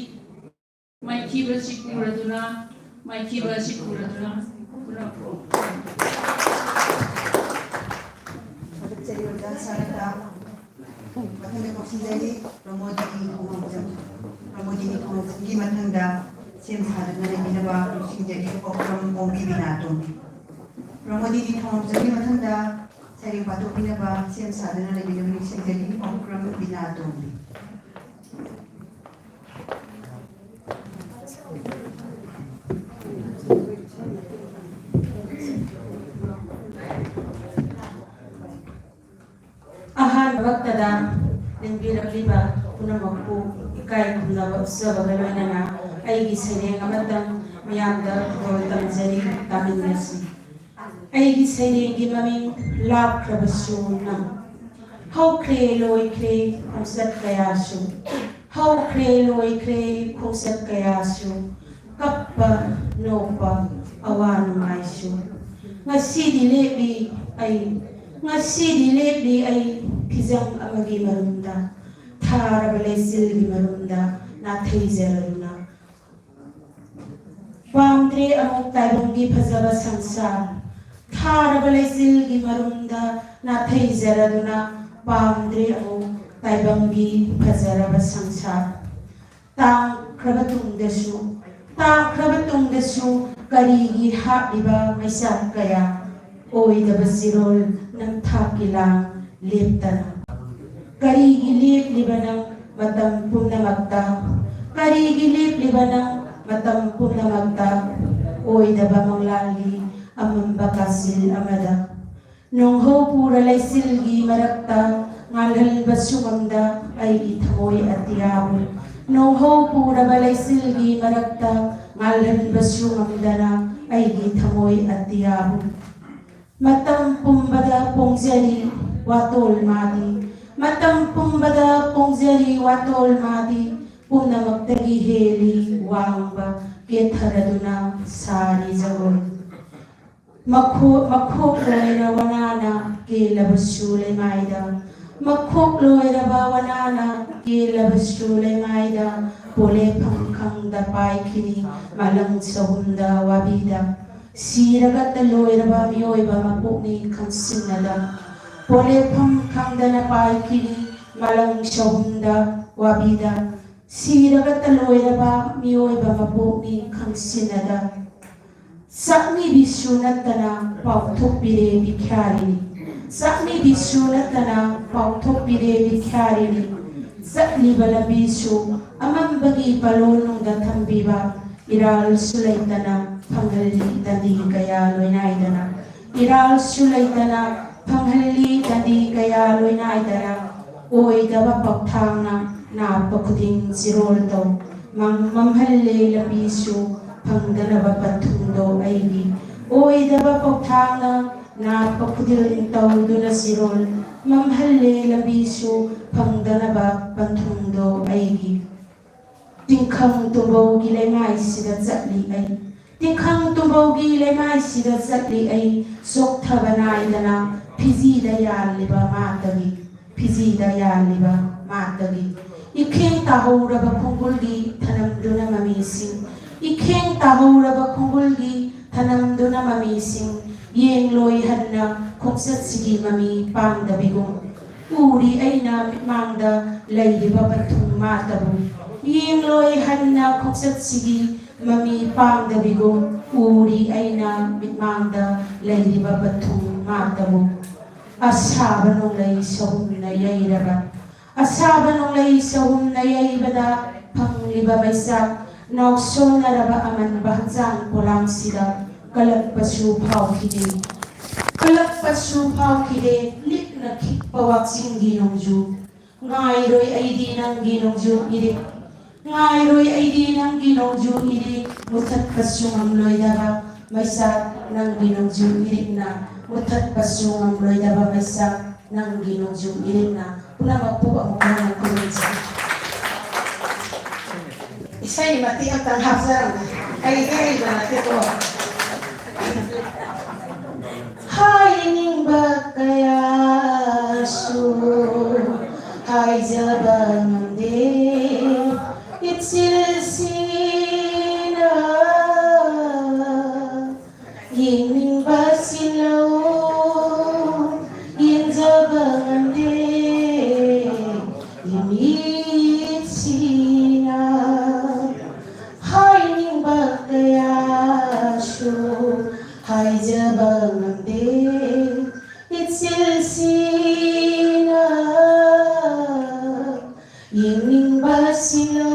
mai kiba sikuraduna Cerita sarata matanda ko sindali Pramodini Kumamjam gi matanda sem sadar na binaba sindali okram ombi binatum Pramodini Kumamjam gi matanda sari patu binaba sem sadar na binaba sindali okram binatum Ahan waktada nembiraliba punamaku ikai kunna sabagaloina na aigi sereng amatang miyamda doltam jari taminasi aigi sereng gimaming lab krabasuna how kre loi kre konsep kayasu how kre loi kre konsep kayasu kappa nopa awan maisu ngasi dilebi ay kizang amagi marunda thara balesil gi marunda na theizeruna pamtre amok taibongi phajaba sansar thara balesil gi marunda na theizeruna pamtre amok taibongi phajaba sansar tang krabatung desu karigi habiba maisar kaya oidaba sirol ng thakilang leptana karigi libanang matam punamagta oidaba manglali amambakasil amada nung ho pura laisilgi marakta ngalhal basumamda ay ithamoy at tiyabol nung ho pura balaisilgi marakta ngalhal basumamda na ay ithamoy at tiyabol matang pumbada pongzeri watol madi puna magtagi heli wangba ketharaduna sari jagol makhok loira wanana ke labasule maida makhok loira bawanana ke labasule maida pole phangkhang da pai khini malang sahunda wabida siragat loiraba mioiba mapukni kangsinada pole phangkhang dana pai kini malang sahunda wabida siragat loiraba mioiba mapukni kangsinada sakni bisunatana pauthok bire bikharini sakli balabisu amambagi palonong dathambiba iral sulaitana panghalli tadi kaya loinaidana iral sulaitana panghalli tadi kaya loinaidana oidaba pakthangna na pakuding sirolto mamhalle labisu pangdanaba pathundo aigi oidaba pakthangna na pakudil tawduna sirol mamhalle labisu pangdanaba pathundo aigi tingkhang tubaw gilay mai sida zatli ay Tikhang tumbogi le mai sida satli ai sok thabana idana phizi da yal liba matagi phizi da yal liba matagi ikheng tahura ba khongulgi thanam duna mami sing ikheng tahura ba khongulgi thanam duna mami sing yeng loi hanna khoksat sigi mami pang da bigum uri aina mangda leidiba pathum matabu yeng loi hanna khoksat sigi mami pang da bigum uri aina mitmangda leidiba pathum matabu asaba nong lei sahum na yairaba asaba nong lei sahum na yaibada pangliba baisa naukson laraba aman bahjang kolang sida kalak pasu phau kide kalak pasu phau kide lik na khik pawak singgi nongju ngai roi aidi nang gi nongju ide ngai roi aidi nang gi nongju ide mutat pasu ngam loi daba maisa nang gi nongju ide na mutat pasu ngam loi daba maisa nang gi nongju ide na puna mapu ang mga kuminsa isay mati ang tanghapsarang ay ba natin ko Hai ning bakaya su hai jabang de itsil sina ning basilo yin jabang de yin sina hai ning bakaya su hai jabang de itsil sina yin basilo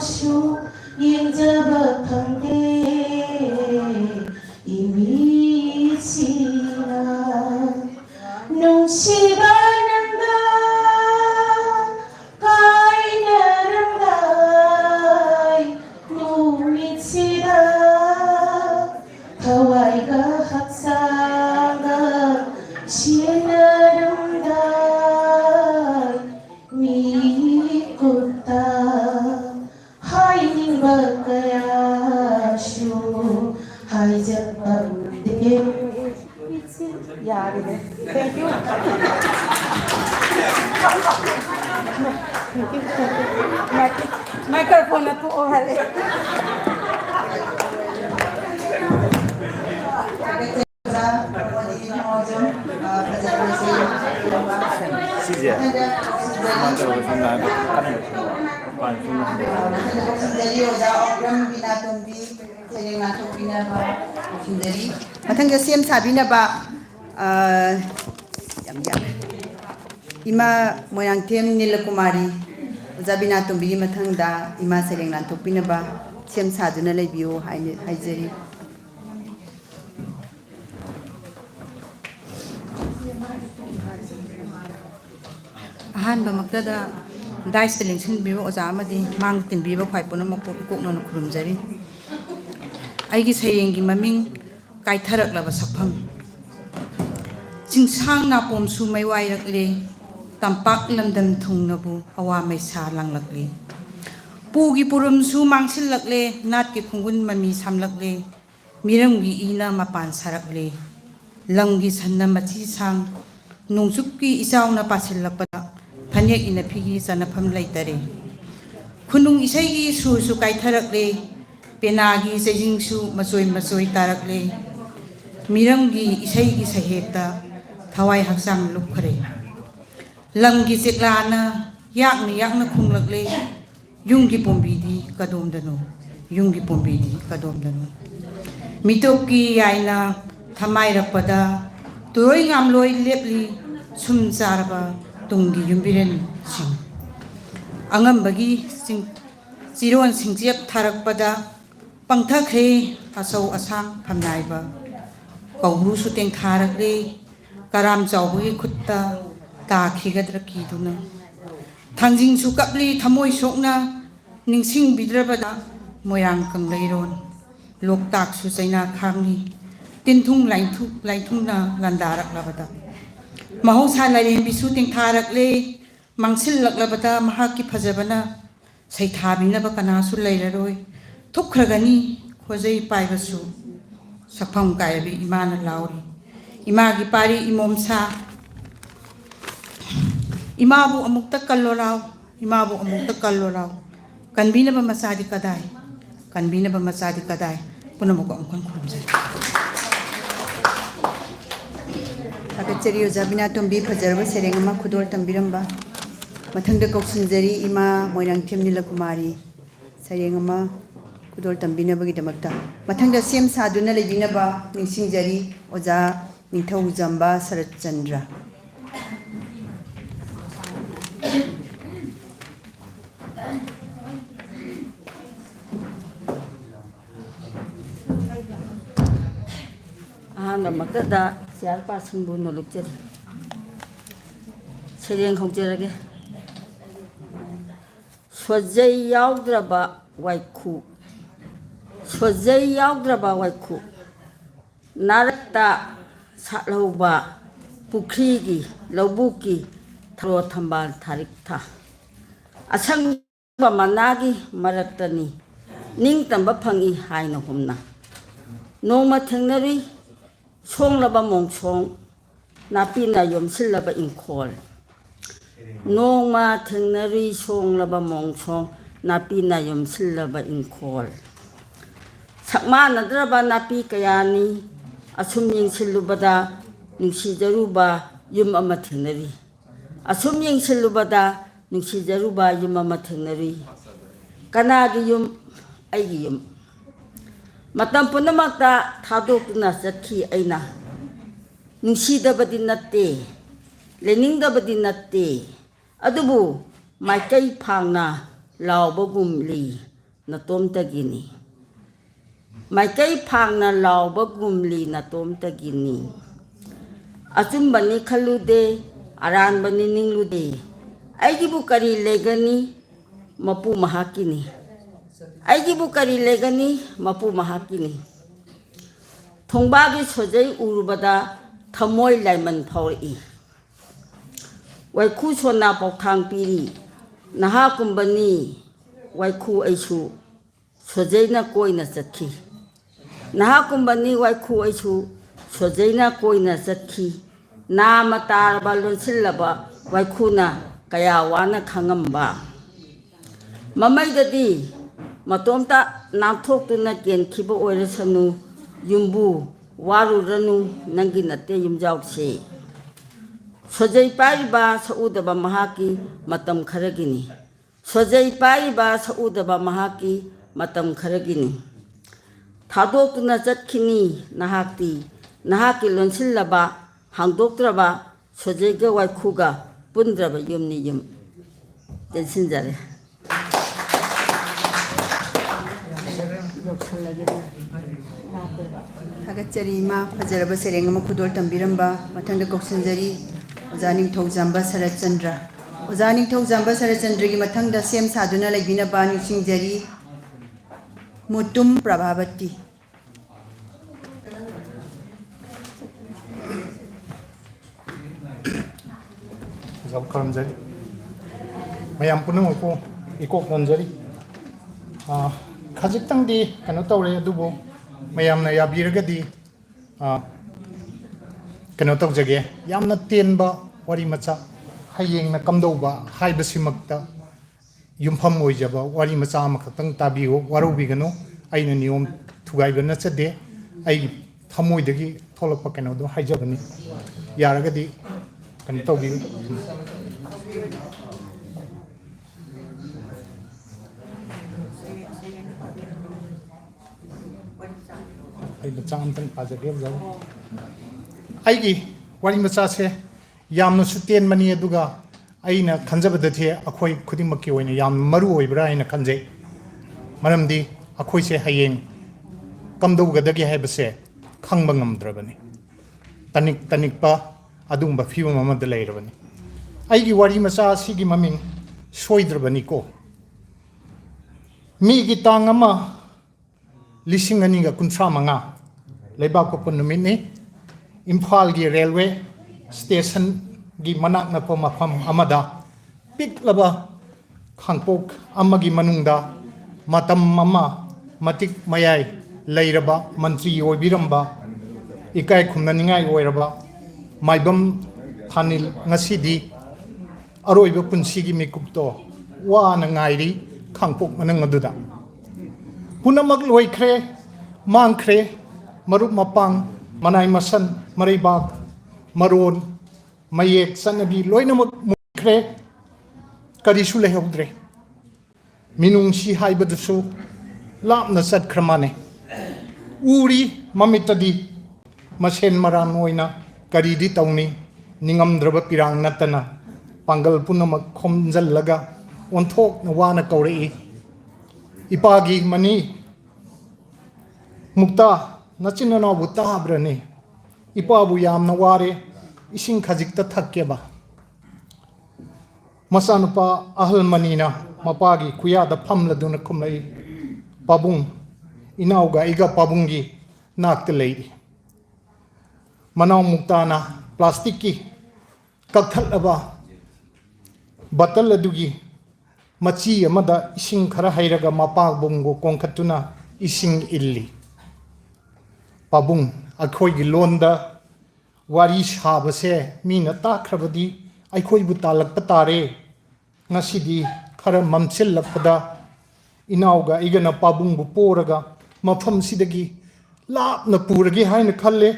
shu yin jabang de imi sina nung sibananda kai narangay nung itsida Kawai ka haksanga sinaramday mikuta hai ning bakaya shu hai jabang de yari thank you microphone na po ohale Matangga siem sabina ba ima moyang tem Nilakumari zabina tumbi mathangda ima sereng lan thopina ba siem saduna leibiyo haijeri ahanba maktada dais telengsin bibo oza amadi mang tin bibo khwai puna makko kokno khurumjari aigi sayenggi maming kaitharak laba sapham chingsang na pom su mai wai rakle tampak lamdam thungnabu awa mai sa langlakle pugi purum su mangsil lakle nat ki khungun mami samlakle miramgi ina mapan sarakle langgi sanna machi sang nungsukki isauna pasilakpada Panyek ina pigi sanapam laitare. Kunung isai su kaitharakle, penagi sejing su masoi tarakle. Miramgi isai saheta, thawai haksang lukhare. Langgi seklana, yakna khunglakle, yunggi pombidi kadomdano, yunggi pombidi kadomdano. Mitoki yaina thamai rakpada, turoi ngamloi lepli sum saraba. Tunggi yumbiren sing angambagi sing siron singjiap tharakpada pangthakhe asau asang phamnaiba kauru suteng tharakle karam chawbugi khutta ta khigadra kiduna thangjing su kapli thamoi sokna ningsing bidrabada moyang kangleiron loktak su chaina khangni tinthung laithung na landarak labada Mahausa lain bisu ting tharak le mangsil laklabata mahaki phajabana sai thabina ba kana su leilaroi thukhragani khojai paibasu sapham kaibi imana lauri imagi pari imomsa imabu amukta kallorau imabu amukta kallorau kanbina ba masadi kadai kanbina ba masadi kadai punamuk angkon khumjai Agachari Ojabina Tumbi Pajarva Serengama Kudol Tambiramba Matanga Koksunjari Ima Moirang Timnila Kumari Serengama Kudol Tambina Bagitamakta Matanga Sim Saduna Levinaba Ningsingjari Oja Nintau Zamba Sarat Chandra Makada siapa sembuh noluk jadi sering kong jadi swajai yau draba waiku swajai yau draba waiku narakta salauba pukrigi laubuki thro thambal tharikta asang managi maraktani ning tamba phangi haina humna noma thengnari Song laba mong song napi na yom silaba inkol nong ma thengnari song laba mong song napi na yom silaba inkol sakma nadraba napi kayani asum ying silubada ningsi jaruba yum ama thengnari asum ying silubada ningsi jaruba yum ama thengnari kanagi yum aigi yum Matam punamakta thadokna sakhi aina nungsidabadi natte leningdabadi natte adubu maikai phangna laubagumli natomtagini maikai phangna laubagumli natomtagini achumbani khalude aranbani ninglude aigibu kari legani mapu mahakini Aigibu kari legani mapu mahakini Thongbagi sojai urubada thamoi laiman phawri Waiku sona pauthang piri Naha kumbani waiku aisu sojai na koi na sakhi Naha kumbani waiku aisu sojai na koi na sakhi Na mataraba lonsilaba waiku na kaya wana khangamba Mamai dadi Matomta nathok tu na ken khibo oire sanu yumbu waru ranu nangi natte yumjau se sojai pai ba saudaba mahaki matam kharagini sojai pai ba saudaba mahaki matam kharagini thadok tu na jatkini nahaki lonsillaba hangdoktraba sojai ga waikhuga pundraba yumni yum tensinjare Agachari Ma Pajaraba Serengama Kudol Tambiramba Matanga Koksunjari Ozaning Thokjamba Sarat Chandra Ozaning Thokjamba Sarat Chandra Gi Matanga Sem Saduna Laibina Bani Singjari Mutum Prabhavati Jab Karamjari Mayam Punamako Ikok Nanjari Khajitangdi kano tawre adubo mayamna yabiragadi kano tawjage yamna tenba wari macha hayengna kamdauba haibasimakta yumpham oijaba wari macha amakhtang tabigo warubigano aina niyom thugaibana chade ai thamoidagi tholakpa kano do haijabani yaragadi kano tawgi Bacaan pajak jauh. Aigi wari maca se yamna suten mani aduga aina khanjabada the akhoi khudimaki oina yam maru oibra aina khanjai maramdi akhoi se hayeng kamdaugadagi haibase khangba ngamdrabani tanik pa adumba fiwam amada leirabani aigi wari maca sigi maming soidrabani ko mi gi tangama lising ani ga kuntra manga Lebak Popon Numini, Imphal gi railway station gi manak na po mafam amada pik laba khangpok amagi manungda matam mama matik mayai ꯂꯩꯔꯕ ꯃꯟꯇ꯭ꯔꯤ ꯑꯣꯏꯕꯤꯔꯝꯕ ꯏꯀꯥꯏ ꯈꯨꯝꯅꯅꯤꯡꯉꯥꯏ ꯑꯣꯏꯔꯕ ꯃꯥꯏꯕꯝ ꯊꯥꯅꯤꯜ ꯉꯁꯤꯗꯤ ꯑꯔꯣꯏꯕ ꯄꯨꯟꯁꯤꯒꯤ ꯃꯤꯀꯨꯞꯇꯣ ꯋꯥꯅ ꯉꯥꯏꯔꯤ ꯈꯥꯡꯄꯣꯛ ꯃꯅꯨꯡ ꯑꯗꯨꯗ ꯄꯨꯝꯅꯃꯛ ꯂꯣꯏꯈ꯭ꯔꯦ ꯃꯥꯡꯈ꯭ꯔꯦ ꯃꯔꯨꯞ ꯃꯄꯥꯡ ꯃꯅꯥꯏ ꯃꯁꯟ ꯃꯔꯩꯕꯥꯛ ꯃꯔꯣꯟ ꯃꯌꯦꯛ ꯆꯠꯅꯕꯤ ꯂꯣꯏꯅꯃꯛ ꯃꯨꯠꯈ꯭ꯔꯦ ꯀꯔꯤꯁꯨ ꯂꯩꯍꯧꯗ꯭ꯔꯦ ꯃꯤꯅꯨꯡꯁꯤ ꯍꯥꯏꯕꯗꯨꯁꯨ ꯂꯥꯞꯅ ꯆꯠꯈ꯭ꯔ ꯃꯥꯅꯦ ꯎꯔꯤ ꯃꯃꯤꯠꯇꯗꯤ ꯃꯁꯦꯟ ꯃꯔꯥꯟ ꯑꯣꯏꯅ ꯀꯔꯤꯗꯤ ꯇꯧꯅꯤ ꯅꯤꯡꯉꯝꯗ꯭ꯔꯕ ꯄꯤꯔꯥꯡ ꯅꯠꯇꯅ ꯄꯥꯡꯒꯜ ꯄꯨꯝꯅꯃꯛ ꯈꯣꯝꯖꯤꯜꯂꯒ ꯑꯣꯟꯊꯣꯛꯅ ꯋꯥꯅ ꯀꯧꯔꯛꯏ ꯏꯄꯥꯒꯤ ꯃꯅꯤ ꯃꯨꯛꯇꯥ ꯅꯆꯤꯟ ꯅꯅꯥꯎꯕꯨ ꯇꯥꯕ꯭ꯔꯅꯤ ꯏꯄꯥꯕꯨ ꯌꯥꯝꯅ ꯋꯥꯔꯦ ꯏꯁꯤꯡ ꯈꯖꯤꯛꯇ ꯊꯛꯀꯦꯕ ꯃꯆꯥꯅꯨꯄꯥ ꯑꯍꯜ ꯃꯅꯤꯅ ꯃꯄꯥꯒꯤ ꯈꯨꯌꯥꯗ ꯐꯝꯂꯗꯨꯅ ꯈꯨꯝꯂꯛꯏ ꯄꯥꯕꯨꯡ ꯏꯅꯥꯎꯒ ꯑꯩꯒ ꯄꯥꯕꯨꯡꯒꯤ ꯅꯥꯛꯇ ꯂꯩꯔꯤ ꯃꯅꯥꯎ ꯃꯨꯛꯇꯥꯅ ꯄ꯭ꯂꯥꯁꯇꯤꯛꯀꯤ ꯀꯛꯊꯠꯂꯕ ꯕꯇꯜ ꯑꯗꯨꯒꯤ ꯃꯆꯤ ꯑꯃꯗ ꯏꯁꯤꯡ ꯈꯔ ꯍꯩꯔꯒ ꯃꯄꯥꯕꯨꯡꯕꯨ ꯀꯣꯡꯈꯠꯇꯨꯅ ꯏꯁꯤꯡ ꯏꯜꯂꯤ ꯄꯥꯕꯨꯡ ꯑꯩꯈꯣꯏꯒꯤ ꯂꯣꯟꯗ ꯋꯥꯔꯤ ꯁꯥꯕꯁꯦ ꯃꯤꯅ ꯇꯥꯈ꯭ꯔꯕꯗꯤ ꯑꯩꯈꯣꯏꯕꯨ ꯇꯥꯜꯂꯛꯄ ꯇꯥꯔꯦ ꯉꯁꯤꯗꯤ ꯈꯔ ꯃꯝꯁꯤꯜꯂꯛꯄꯗ ꯏꯅꯥꯎꯒ ꯑꯩꯒꯅ ꯄꯥꯕꯨꯡꯕꯨ ꯄꯣꯔꯒ ꯃꯐꯝꯁꯤꯗꯒꯤ ꯂꯥꯞꯅ ꯄꯨꯔꯒꯦ ꯍꯥꯏꯅ ꯈꯜꯂꯦ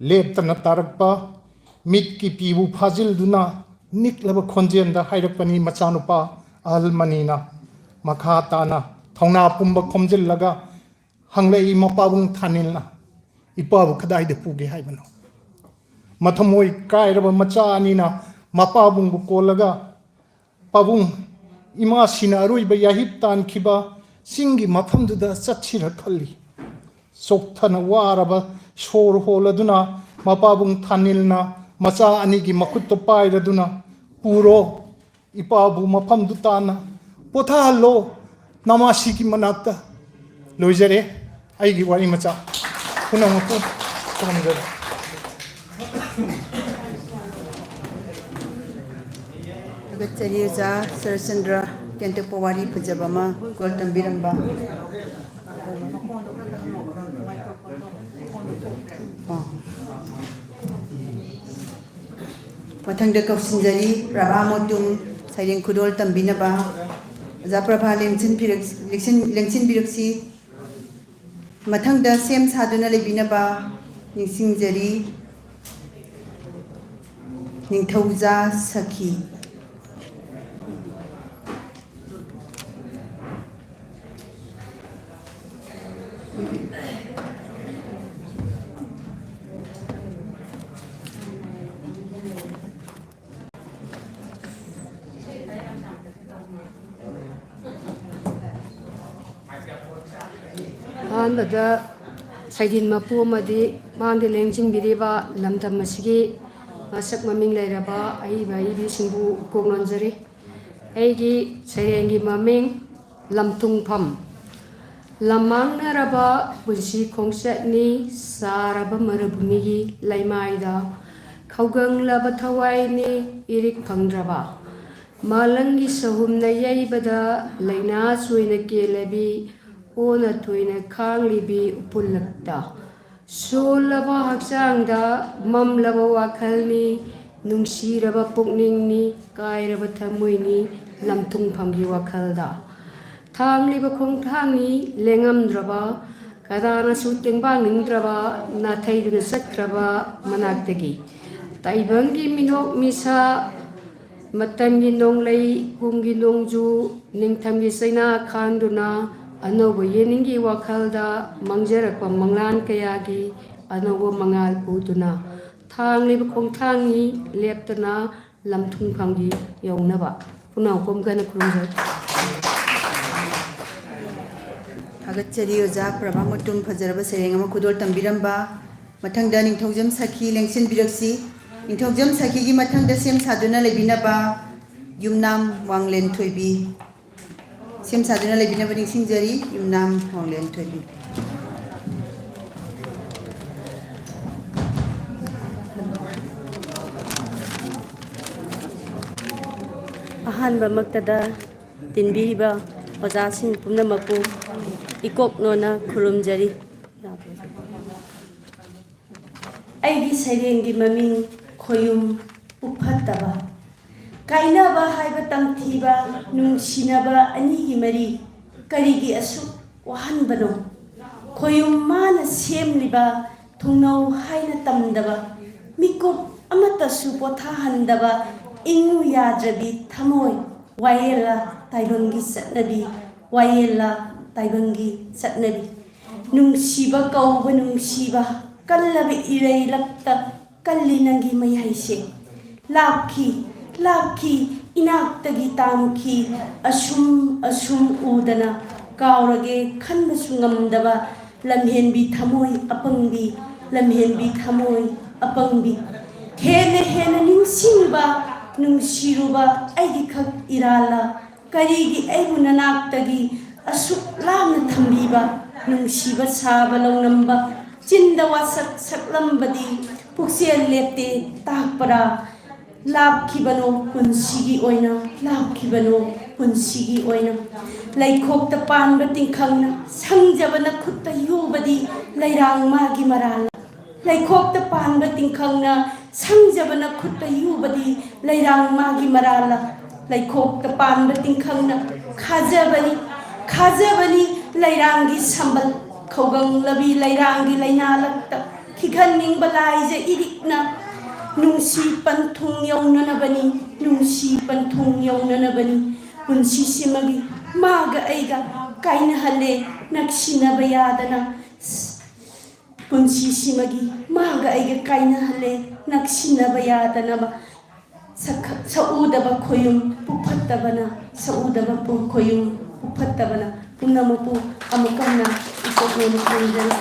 ꯂꯦꯞꯇꯅ ꯇꯥꯔꯛꯄ ꯃꯤꯠꯀꯤ ꯄꯤꯕꯨ ꯐꯥꯖꯤꯜꯗꯨꯅ ꯅꯤꯛꯂꯕ ꯈꯣꯟꯖꯦꯜꯗ ꯍꯥꯏꯔꯛꯄꯅꯤ ꯃꯆꯥꯅꯨꯄꯥ ꯑꯍꯜ ꯃꯅꯤꯅ ꯃꯈꯥ ꯇꯥꯅ ꯊꯧꯅꯥ ꯄꯨꯝꯕ ꯈꯣꯝꯖꯤꯜꯂꯒ ꯍꯪꯂꯛꯏ ꯃꯄꯥꯕꯨꯡ ꯊꯥꯅꯤꯜꯅ ꯏꯄꯥꯕꯨ ꯀꯗꯥꯏꯗ ꯄꯨꯒꯦ ꯍꯥꯏꯕꯅꯣ ꯃꯊꯃꯣꯏ ꯀꯥꯏꯔꯕ ꯃꯆꯥ ꯑꯅꯤꯅ ꯃꯄꯥꯕꯨꯡꯕꯨ ꯀꯣꯜꯂꯒ ꯄꯥꯕꯨꯡ ꯏꯃꯥꯁꯤꯅ ꯑꯔꯣꯏꯕ ꯌꯥꯍꯤꯞ ꯇꯥꯟꯈꯤꯕ ꯆꯤꯡꯒꯤ ꯃꯐꯝꯗꯨꯗ ꯆꯠꯁꯤꯔ ꯈꯜꯂꯤ ꯆꯣꯛꯊꯅ ꯋꯥꯔꯕ ꯁꯣꯔ ꯍꯣꯜꯂꯗꯨꯅ ꯃꯄꯥꯕꯨꯡ ꯊꯥꯅꯤꯜꯅ ꯃꯆꯥ ꯑꯅꯤꯒꯤ ꯃꯈꯨꯠꯇ ꯄꯥꯏꯔꯗꯨꯅ ꯄꯨꯔꯣ ꯏꯄꯥꯕꯨ ꯃꯐꯝꯗꯨ ꯇꯥꯅ ꯄꯣꯊꯥꯍꯜꯂꯣ ꯅꯃꯥꯁꯤꯒꯤ ꯃꯅꯥꯛꯇ ꯂꯣꯏꯖꯔꯦ ꯑꯩꯒꯤ ꯋꯥꯔꯤ ꯃꯆꯥ ꯄꯨꯝꯅꯃꯛꯄꯨ ꯈꯨꯔꯨꯝꯖꯔꯤ ꯊꯥꯒꯠꯆꯔꯤ ꯑꯣꯖꯥ ꯁꯔꯆꯟꯗ꯭ꯔ ꯇꯦꯟꯇꯛꯄ ꯋꯥꯔꯤ ꯐꯖꯕ ꯑꯃ ꯀꯣꯜ ꯇꯝꯕꯤꯔꯝꯕ ꯃꯊꯪꯗ ꯀꯧꯁꯤꯟꯖꯔꯤ ꯄ꯭ꯔꯚꯥ ꯃꯣꯇꯨꯝ ꯁꯩꯔꯦꯡ ꯈꯨꯗꯣꯜ ꯇꯝꯕꯤꯅꯕ ꯑꯣꯖꯥ ꯄ꯭ꯔꯚꯥ ꯂꯦꯡꯁꯤꯟꯕꯤꯔꯛꯁꯤ ꯃꯊꯪꯗ ꯁꯦꯝ ꯁꯥꯗꯨꯅ ꯂꯩꯕꯤꯅꯕ ꯅꯤꯡꯁꯤꯡꯖꯔꯤ ꯅꯤꯡꯊꯧꯖꯥ ꯁꯈꯤ ꯑꯍꯥꯟꯕꯗ ꯁꯩꯗꯤꯟ ꯃꯄꯨ ꯑꯃꯗꯤ ꯃꯥꯡꯗ ꯂꯦꯡꯁꯤꯟꯕꯤꯔꯤꯕ ꯂꯝꯗꯝ ꯑꯁꯤꯒꯤ ꯃꯁꯛ ꯃꯃꯤꯡ ꯂꯩꯔꯕ ꯑꯏꯕ ꯑꯏꯕꯤꯁꯤꯡꯕꯨ ꯀꯣꯛꯅꯣꯟꯖꯔꯤ ꯑꯩꯒꯤ ꯁꯩꯔꯦꯡꯒꯤ ꯃꯃꯤꯡ ꯂꯝꯊꯨꯡꯐꯝ ꯂꯝꯃꯥꯡꯅꯔꯕ ꯄꯨꯟꯁꯤ ꯈꯣꯡꯆꯠꯅꯤ ꯁꯥꯔꯕ ꯃꯔꯨꯚꯨꯃꯤꯒꯤ ꯂꯩꯃꯥꯏꯗ ꯈꯧꯒꯪꯂꯕ ꯊꯋꯥꯏꯅꯤ ꯏꯔꯤꯛ ꯐꯪꯗ꯭ꯔꯕ ꯃꯥꯂꯪꯒꯤ ꯁꯍꯨꯝꯅ ꯌꯩꯕꯗ ꯂꯩꯅꯥ ꯆꯣꯏꯅ ꯀꯦꯜꯂꯕꯤ ꯑꯣꯅ ꯊꯣꯏꯅ ꯈꯥꯡꯂꯤꯕꯤ ꯎꯐꯨꯜꯂꯛꯇ ꯁꯣꯜꯂꯕ ꯍꯛꯆꯥꯡꯗ ꯃꯝꯂꯕ ꯋꯥꯈꯜꯅꯤ ꯅꯨꯡꯁꯤꯔꯕ ꯄꯨꯛꯅꯤꯡꯅꯤ ꯀꯥꯏꯔꯕ ꯊꯃꯣꯏꯅꯤ ꯂꯝꯊꯨꯡꯐꯝꯒꯤ ꯋꯥꯈꯜꯗ ꯊꯥꯡꯂꯤꯕ ꯈꯣꯡꯊꯥꯡꯅꯤ ꯂꯦꯡꯉꯝꯗ꯭ꯔꯕ ꯀꯗꯥꯅꯁꯨ ꯇꯦꯡꯕꯥꯡꯅꯤꯡꯗ꯭ꯔꯕ ꯅꯥꯊꯩꯗꯨꯅ ꯆꯠꯈ꯭ꯔꯕ ꯃꯅꯥꯛꯇꯒꯤ ꯇꯥꯏꯕꯪꯒꯤ ꯃꯤꯅꯣꯛ ꯃꯤꯁꯥ ꯃꯇꯝꯒꯤ ꯅꯣꯡꯂꯩ ꯀꯨꯝꯒꯤ ꯅꯣꯡꯖꯨ ꯅꯤꯡꯊꯝꯒꯤ ꯆꯩꯅꯥ ꯈꯥꯡꯗꯨꯅ ꯑꯅꯧꯕ ꯌꯦꯅꯤꯡꯒꯤ ꯋꯥꯈꯜꯗ ꯃꯪꯖꯔꯛꯄ ꯃꯪꯂꯥꯟ ꯀꯌꯥꯒꯤ ꯑꯅꯧꯕ ꯃꯉꯥꯜ ꯎꯗꯨꯅ ꯊꯥꯡꯂꯤꯕ ꯈꯣꯡꯊꯥꯡꯅꯤ ꯂꯦꯞꯇꯅ ꯂꯝꯊꯨꯡꯐꯝꯒꯤ ꯌꯧꯅꯕ ꯄꯨꯝꯅꯃꯛꯄꯨ ꯀꯟꯅ ꯈꯨꯔꯨꯝꯖꯔꯤ ꯊꯥꯒꯠꯆꯔꯤ ꯑꯣꯖꯥ ꯄ꯭ꯔꯚꯥ ꯃꯇꯨꯝ ꯐꯖꯔꯕ ꯁꯩꯔꯦꯡ ꯑꯃ ꯈꯨꯗꯣꯜ ꯇꯝꯕꯤꯔꯝꯕ ꯃꯊꯪꯗ ꯅꯤꯡꯊꯧꯖꯝ ꯁꯈꯤ ꯂꯦꯡꯁꯤꯟꯕꯤꯔꯛꯁꯤ ꯅꯤꯡꯊꯧꯖꯝ ꯁꯈꯤꯒꯤ ꯃꯊꯪꯗ ꯁꯦꯝ ꯁꯥꯗꯨꯅ ꯂꯩꯕꯤꯅꯕ ꯌꯨꯝꯅꯥꯝ ꯋꯥꯡꯂꯦꯟ ꯊꯣꯏꯕꯤ ꯁꯦꯝ ꯁꯥꯗꯨꯅ ꯂꯩꯕꯤꯅꯕ ꯅꯤꯡꯁꯤꯡꯖꯔꯤ ꯌꯨꯝꯅꯥꯝ ꯋꯥꯡꯂꯦꯟ ꯊꯣꯏꯕꯤ ꯑꯍꯥꯟꯕꯃꯛꯇꯗ ꯇꯤꯟꯕꯤꯔꯤꯕ ꯑꯣꯖꯥꯁꯤꯡ ꯄꯨꯝꯅꯃꯛꯄꯨ ꯏꯀꯣꯛꯅꯣꯅ ꯈꯨꯔꯨꯝꯖꯔꯤ꯫ ꯑꯩꯒꯤ ꯁꯩꯔꯦꯡꯒꯤ ꯃꯃꯤꯡ ꯈꯣꯌꯨꯝ ꯄꯨꯛꯐꯠꯇꯕ꯫ ꯀꯥꯏꯅꯕ ꯍꯥꯏꯕ ꯇꯝꯊꯤꯕ ꯅꯨꯡꯁꯤꯅꯕ ꯑꯅꯤꯒꯤ ꯃꯔꯤ ꯀꯔꯤꯒꯤ ꯑꯁꯨꯛ ꯋꯥꯍꯟꯕꯅꯣ? ꯈꯣꯌꯨꯝ ꯃꯥꯅ ꯁꯦꯝꯂꯤꯕ ꯊꯨꯡꯅꯧ ꯍꯥꯏꯅ ꯇꯝꯗꯕ ꯃꯤꯀꯨꯞ ꯑꯃꯠꯇꯁꯨ ꯄꯣꯊꯥꯍꯟꯗꯕ ꯏꯪꯉꯨ ꯌꯥꯗ꯭ꯔꯕꯤ ꯊꯃꯣꯏ ꯋꯥꯌꯦꯜꯂ ꯇꯥꯏꯕꯪꯒꯤ ꯆꯠꯅꯕꯤ ꯋꯥꯌꯦꯜꯂ ꯇꯥꯏꯕꯪꯒꯤ ꯆꯠꯅꯕꯤ ꯅꯨꯡꯁꯤꯕ ꯀꯧꯕ ꯅꯨꯡꯁꯤꯕ ꯀꯜꯂꯕ ꯏꯔꯩꯂꯛꯇ ꯀꯜꯂꯤ ꯅꯪꯒꯤ ꯃꯌꯥꯏꯁꯦ ꯂꯥꯞꯈꯤ ꯂꯥꯞꯈꯤ ꯏꯅꯥꯛꯇꯒꯤ ꯇꯥꯝꯈꯤ ꯑꯁꯨꯝ ꯎꯗꯅ ꯀꯥꯎꯔꯒꯦ ꯈꯟꯕꯁꯨ ꯉꯝꯗꯕ ꯂꯝꯍꯦꯟꯕꯤ ꯊꯃꯣꯏ ꯑꯄꯪꯕꯤ ꯂꯝꯍꯦꯟꯕꯤ ꯊꯃꯣꯏ ꯑꯄꯪꯕꯤ ꯍꯦꯟꯅ ꯍꯦꯟꯅ ꯅꯤꯡꯁꯤꯡꯕ ꯅꯨꯡꯁꯤꯔꯨꯕ ꯑꯩꯒꯤ ꯈꯛ ꯏꯔꯥꯜꯂ ꯀꯔꯤꯒꯤ ꯑꯩꯕꯨ ꯅꯅꯥꯛꯇꯒꯤ ꯑꯁꯨꯛ ꯂꯥꯞꯅ ꯊꯝꯕꯤꯕ ꯅꯨꯡꯁꯤꯕ ꯁꯥꯕ ꯂꯧꯅꯝꯕ ꯆꯤꯟꯗ ꯋꯥꯁꯛ ꯁꯛꯂꯝꯕꯗꯤ ꯄꯨꯛꯆꯦꯜ ꯂꯦꯞꯇꯦ ꯇꯥꯛꯄꯔꯥ ꯂꯥꯞꯈꯤꯕꯅꯣ ꯄꯨꯟꯁꯤꯒꯤ ꯑꯣꯏꯅ ꯂꯥꯞꯈꯤꯕꯅꯣ ꯄꯨꯟꯁꯤꯒꯤ ꯑꯣꯏꯅ ꯂꯩꯈꯣꯛꯇ ꯄꯥꯟꯕ ꯇꯤꯡꯈꯪꯅ ꯁꯪꯖꯕꯅ ꯈꯨꯠꯇ ꯌꯨꯕꯗꯤ ꯂꯩꯔꯥꯡ ꯃꯥꯒꯤ ꯃꯔꯥꯜ ꯂꯩꯈꯣꯛꯇ ꯄꯥꯟꯕ ꯇꯤꯡꯈꯪꯅ ꯁꯪꯖꯕꯅ ꯈꯨꯠꯇ ꯌꯨꯕꯗꯤ ꯂꯩꯔꯥꯡ ꯃꯥꯒꯤ ꯃꯔꯥꯜ ꯂꯩꯈꯣꯛꯇ ꯄꯥꯟꯕ ꯇꯤꯡꯈꯪꯅ ꯈꯥꯖꯕꯅꯤ ꯂꯩꯔꯥꯡꯒꯤ ꯁꯝꯕꯜ ꯈꯧꯒꯪꯂꯕꯤ ꯂꯩꯔꯥꯡꯒꯤ ꯂꯩꯅꯥꯂꯛꯇ ꯈꯤꯈꯟꯅꯤꯡꯕ ꯂꯥꯏꯖ ꯏꯔꯤꯛꯅ ꯅꯨꯡꯁꯤ ꯄꯟꯊꯨꯡ ꯌꯧꯅꯅꯕꯅꯤ ꯅꯨꯡꯁꯤ ꯄꯟꯊꯨꯡ ꯌꯧꯅꯅꯕꯅꯤ ꯄꯨꯟꯁꯤꯁꯤꯃꯒꯤ ꯃꯥꯒ ꯑꯩꯒ ꯀꯥꯏꯅꯍꯜꯂꯦ ꯅꯛꯁꯤꯟꯅꯕ ꯌꯥꯗꯅ ꯄꯨꯟꯁꯤꯁꯤꯃꯒꯤ ꯃꯥꯒ ꯑꯩꯒ ꯀꯥꯏꯅꯍꯜꯂꯦ ꯅꯛꯁꯤꯟꯅꯕ ꯌꯥꯗꯅꯕ ꯁꯛꯎꯗꯕ ꯈꯣꯌꯨꯝ ꯄꯨꯛꯐꯠꯇꯕꯅ ꯁꯛꯎꯗꯕ ꯈꯣꯌꯨꯝ ꯄꯨꯛꯐꯠꯇꯕꯅ ꯄꯨꯝꯅꯃꯛꯄꯨ ꯑꯃꯨꯛ ꯍꯟꯅ ꯏꯀꯣꯛꯅꯣꯅ ꯈꯨꯔꯨꯝꯖꯔꯤ꯫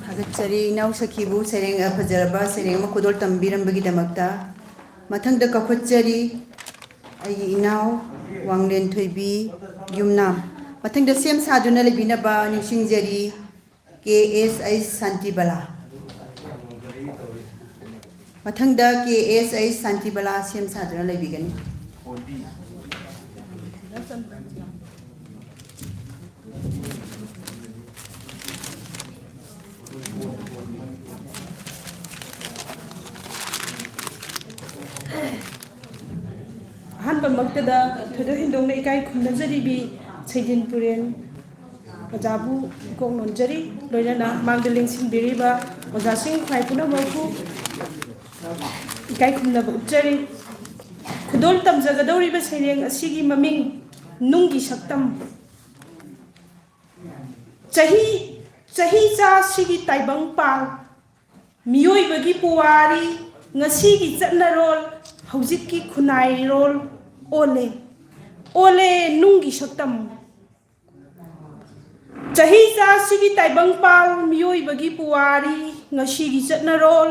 ꯊꯥꯒꯠꯆꯔꯤ ꯏꯅꯥꯎ ꯁꯈꯤꯕꯨ ꯁꯩꯔꯦꯡ ꯐꯖꯔꯕ ꯁꯩꯔꯦꯡ ꯑꯃ ꯈꯨꯗꯣꯜ ꯇꯝꯕꯤꯔꯝꯕꯒꯤꯗꯃꯛꯇ ꯃꯊꯪꯗ ꯀꯧꯈꯠꯆꯔꯤ ꯑꯩꯒꯤ ꯏꯅꯥꯎ ꯋꯥꯡꯂꯦꯟ ꯊꯣꯏꯕꯤ ꯌꯨꯝꯅꯥꯝ ꯃꯊꯪꯗ ꯁꯦꯝ ꯁꯥꯗꯨꯅ ꯂꯩꯕꯤꯅꯕ ꯅꯤꯡꯁꯤꯡꯖꯔꯤ KSH ꯁꯥꯟꯇꯤꯕꯂꯥ ꯃꯊꯪꯗ KSH ꯁꯥꯟꯇꯤꯕꯂꯥ ꯁꯦꯝ ꯁꯥꯗꯨꯅ ꯂꯩꯕꯤꯒꯅꯤ꯫ ꯑꯍꯥꯟꯕꯃꯛꯇꯗ ꯊꯣꯏꯗꯣꯛ ꯍꯦꯟꯗꯣꯛꯅ ꯏꯀꯥꯏ ꯈꯨꯝꯅꯖꯔꯤꯕꯤ ꯁꯩꯗꯤꯟ ꯄꯨꯔꯦꯟ ꯑꯣꯖꯥꯕꯨ ꯏꯀꯣꯛꯅꯣꯟꯖꯔꯤ ꯂꯣꯏꯅꯅ ꯃꯥꯡꯗ ꯂꯦꯡꯁꯤꯟꯕꯤꯔꯤꯕ ꯑꯣꯖꯥꯁꯤꯡ ꯈ꯭ꯋꯥꯏ ꯄꯨꯝꯅꯃꯛꯄꯨ ꯏꯀꯥꯏ ꯈꯨꯝꯅꯕ ꯎꯠꯆꯔꯤ꯫ ꯈꯨꯗꯣꯜ ꯇꯝꯖꯒꯗꯧꯔꯤꯕ ꯁꯩꯔꯦꯡ ꯑꯁꯤꯒꯤ ꯃꯃꯤꯡ ꯅꯨꯡꯒꯤ ꯁꯛꯇꯝ ꯆꯍꯤ ꯆꯥꯁꯤꯒꯤ ꯇꯥꯏꯕꯪ ꯄꯥꯜ ꯃꯤꯑꯣꯏꯕꯒꯤ ꯄꯨꯋꯥꯔꯤ ꯉꯁꯤꯒꯤ ꯆꯠꯅꯔꯣꯜ ꯍꯧꯖꯤꯛꯀꯤ ꯈꯨꯟꯅꯥꯏꯔꯣꯜ ꯑꯣꯜꯂꯦ ꯅꯨꯡꯒꯤ ꯁꯛꯇꯝ ꯆꯍꯤ ꯆꯥꯁꯤꯒꯤ ꯇꯥꯏꯕꯪ ꯄꯥꯜ ꯃꯤꯑꯣꯏꯕꯒꯤ ꯄꯨꯋꯥꯔꯤ ꯉꯁꯤꯒꯤ ꯆꯠꯅꯔꯣꯜ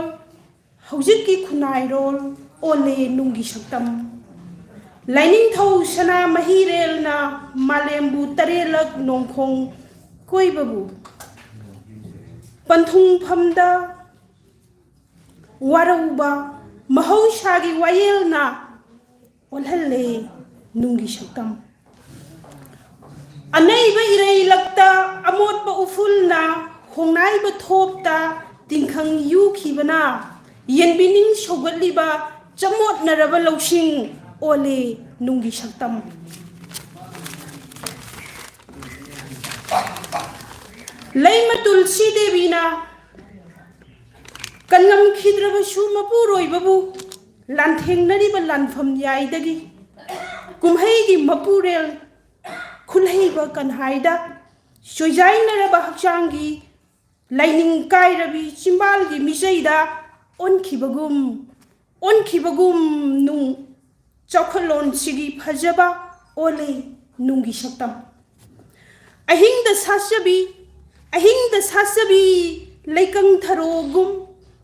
ꯍꯧꯖꯤꯛꯀꯤ ꯈꯨꯟꯅꯥꯏꯔꯣꯜ ꯑꯣꯜꯂꯦ ꯅꯨꯡꯒꯤ ꯁꯛꯇꯝ ꯂꯥꯏꯅꯤꯡꯊꯧ ꯁꯅꯥ ꯃꯍꯤꯔꯦꯜꯅ ꯃꯥꯂꯦꯝꯕꯨ ꯇꯔꯦꯠꯂꯛ ꯅꯣꯡꯈꯣꯡ ꯀꯣꯏꯕꯕꯨ ꯄꯟꯊꯨꯡꯐꯝꯗ ꯋꯥꯔꯧꯕ ꯃꯍꯧꯁꯥꯒꯤ ꯋꯥꯌꯦꯜꯅ ꯑꯣꯜꯍꯜꯂꯦ ꯅꯨꯡꯒꯤ ꯁꯛꯇꯝ ꯑꯅꯩꯕ ꯏꯔꯩꯂꯛꯇ ꯑꯃꯣꯠꯄ ꯎꯐꯨꯜꯅ ꯍꯣꯡꯅꯥꯏꯕ ꯊꯣꯞꯇ ꯇꯤꯡꯈꯪ ꯌꯨꯈꯤꯕꯅ ꯌꯦꯟꯕꯤꯅꯤꯡ ꯁꯧꯒꯠꯂꯤꯕ ꯆꯃꯣꯠꯅꯔꯕ ꯂꯧꯁꯤꯡ ꯑꯣꯜꯂꯦ ꯅꯨꯡꯒꯤ ꯁꯛꯇꯝ ꯂꯩꯃ ꯇꯨꯜꯁꯤ ꯗꯦꯕꯤꯅ ꯀꯟꯉꯝꯈꯤꯗ꯭ꯔꯕꯁꯨ ꯃꯄꯨꯔꯣꯏꯕꯕꯨ ꯂꯥꯟꯊꯦꯡꯅꯔꯤꯕ ꯂꯥꯟꯐꯝ ꯌꯥꯏꯗꯒꯤ ꯀꯨꯝꯍꯩꯒꯤ ꯃꯄꯨꯔꯦꯜ ꯈꯨꯜꯍꯩꯕ ꯀꯟꯍꯥꯏꯗ ꯆꯣꯏꯖꯥꯏꯅꯔꯕ ꯍꯛꯆꯥꯡꯒꯤ ꯂꯥꯏꯅꯤꯡ ꯀꯥꯏꯔꯕꯤ ꯆꯤꯝꯕꯥꯜꯒꯤ ꯃꯤꯆꯩꯗ ꯑꯣꯟꯈꯤꯕꯒꯨꯝ ꯅꯨꯡ ꯆꯥꯎꯈꯠꯂꯣꯟꯁꯤꯒꯤ ꯐꯖꯕ ꯑꯣꯜꯂꯦ ꯅꯨꯡꯒꯤ ꯁꯛꯇꯝ ꯑꯍꯤꯡꯗ ꯁꯥꯠꯆꯕꯤ ꯂꯩꯀꯪ ꯊꯔꯣꯒꯨꯝ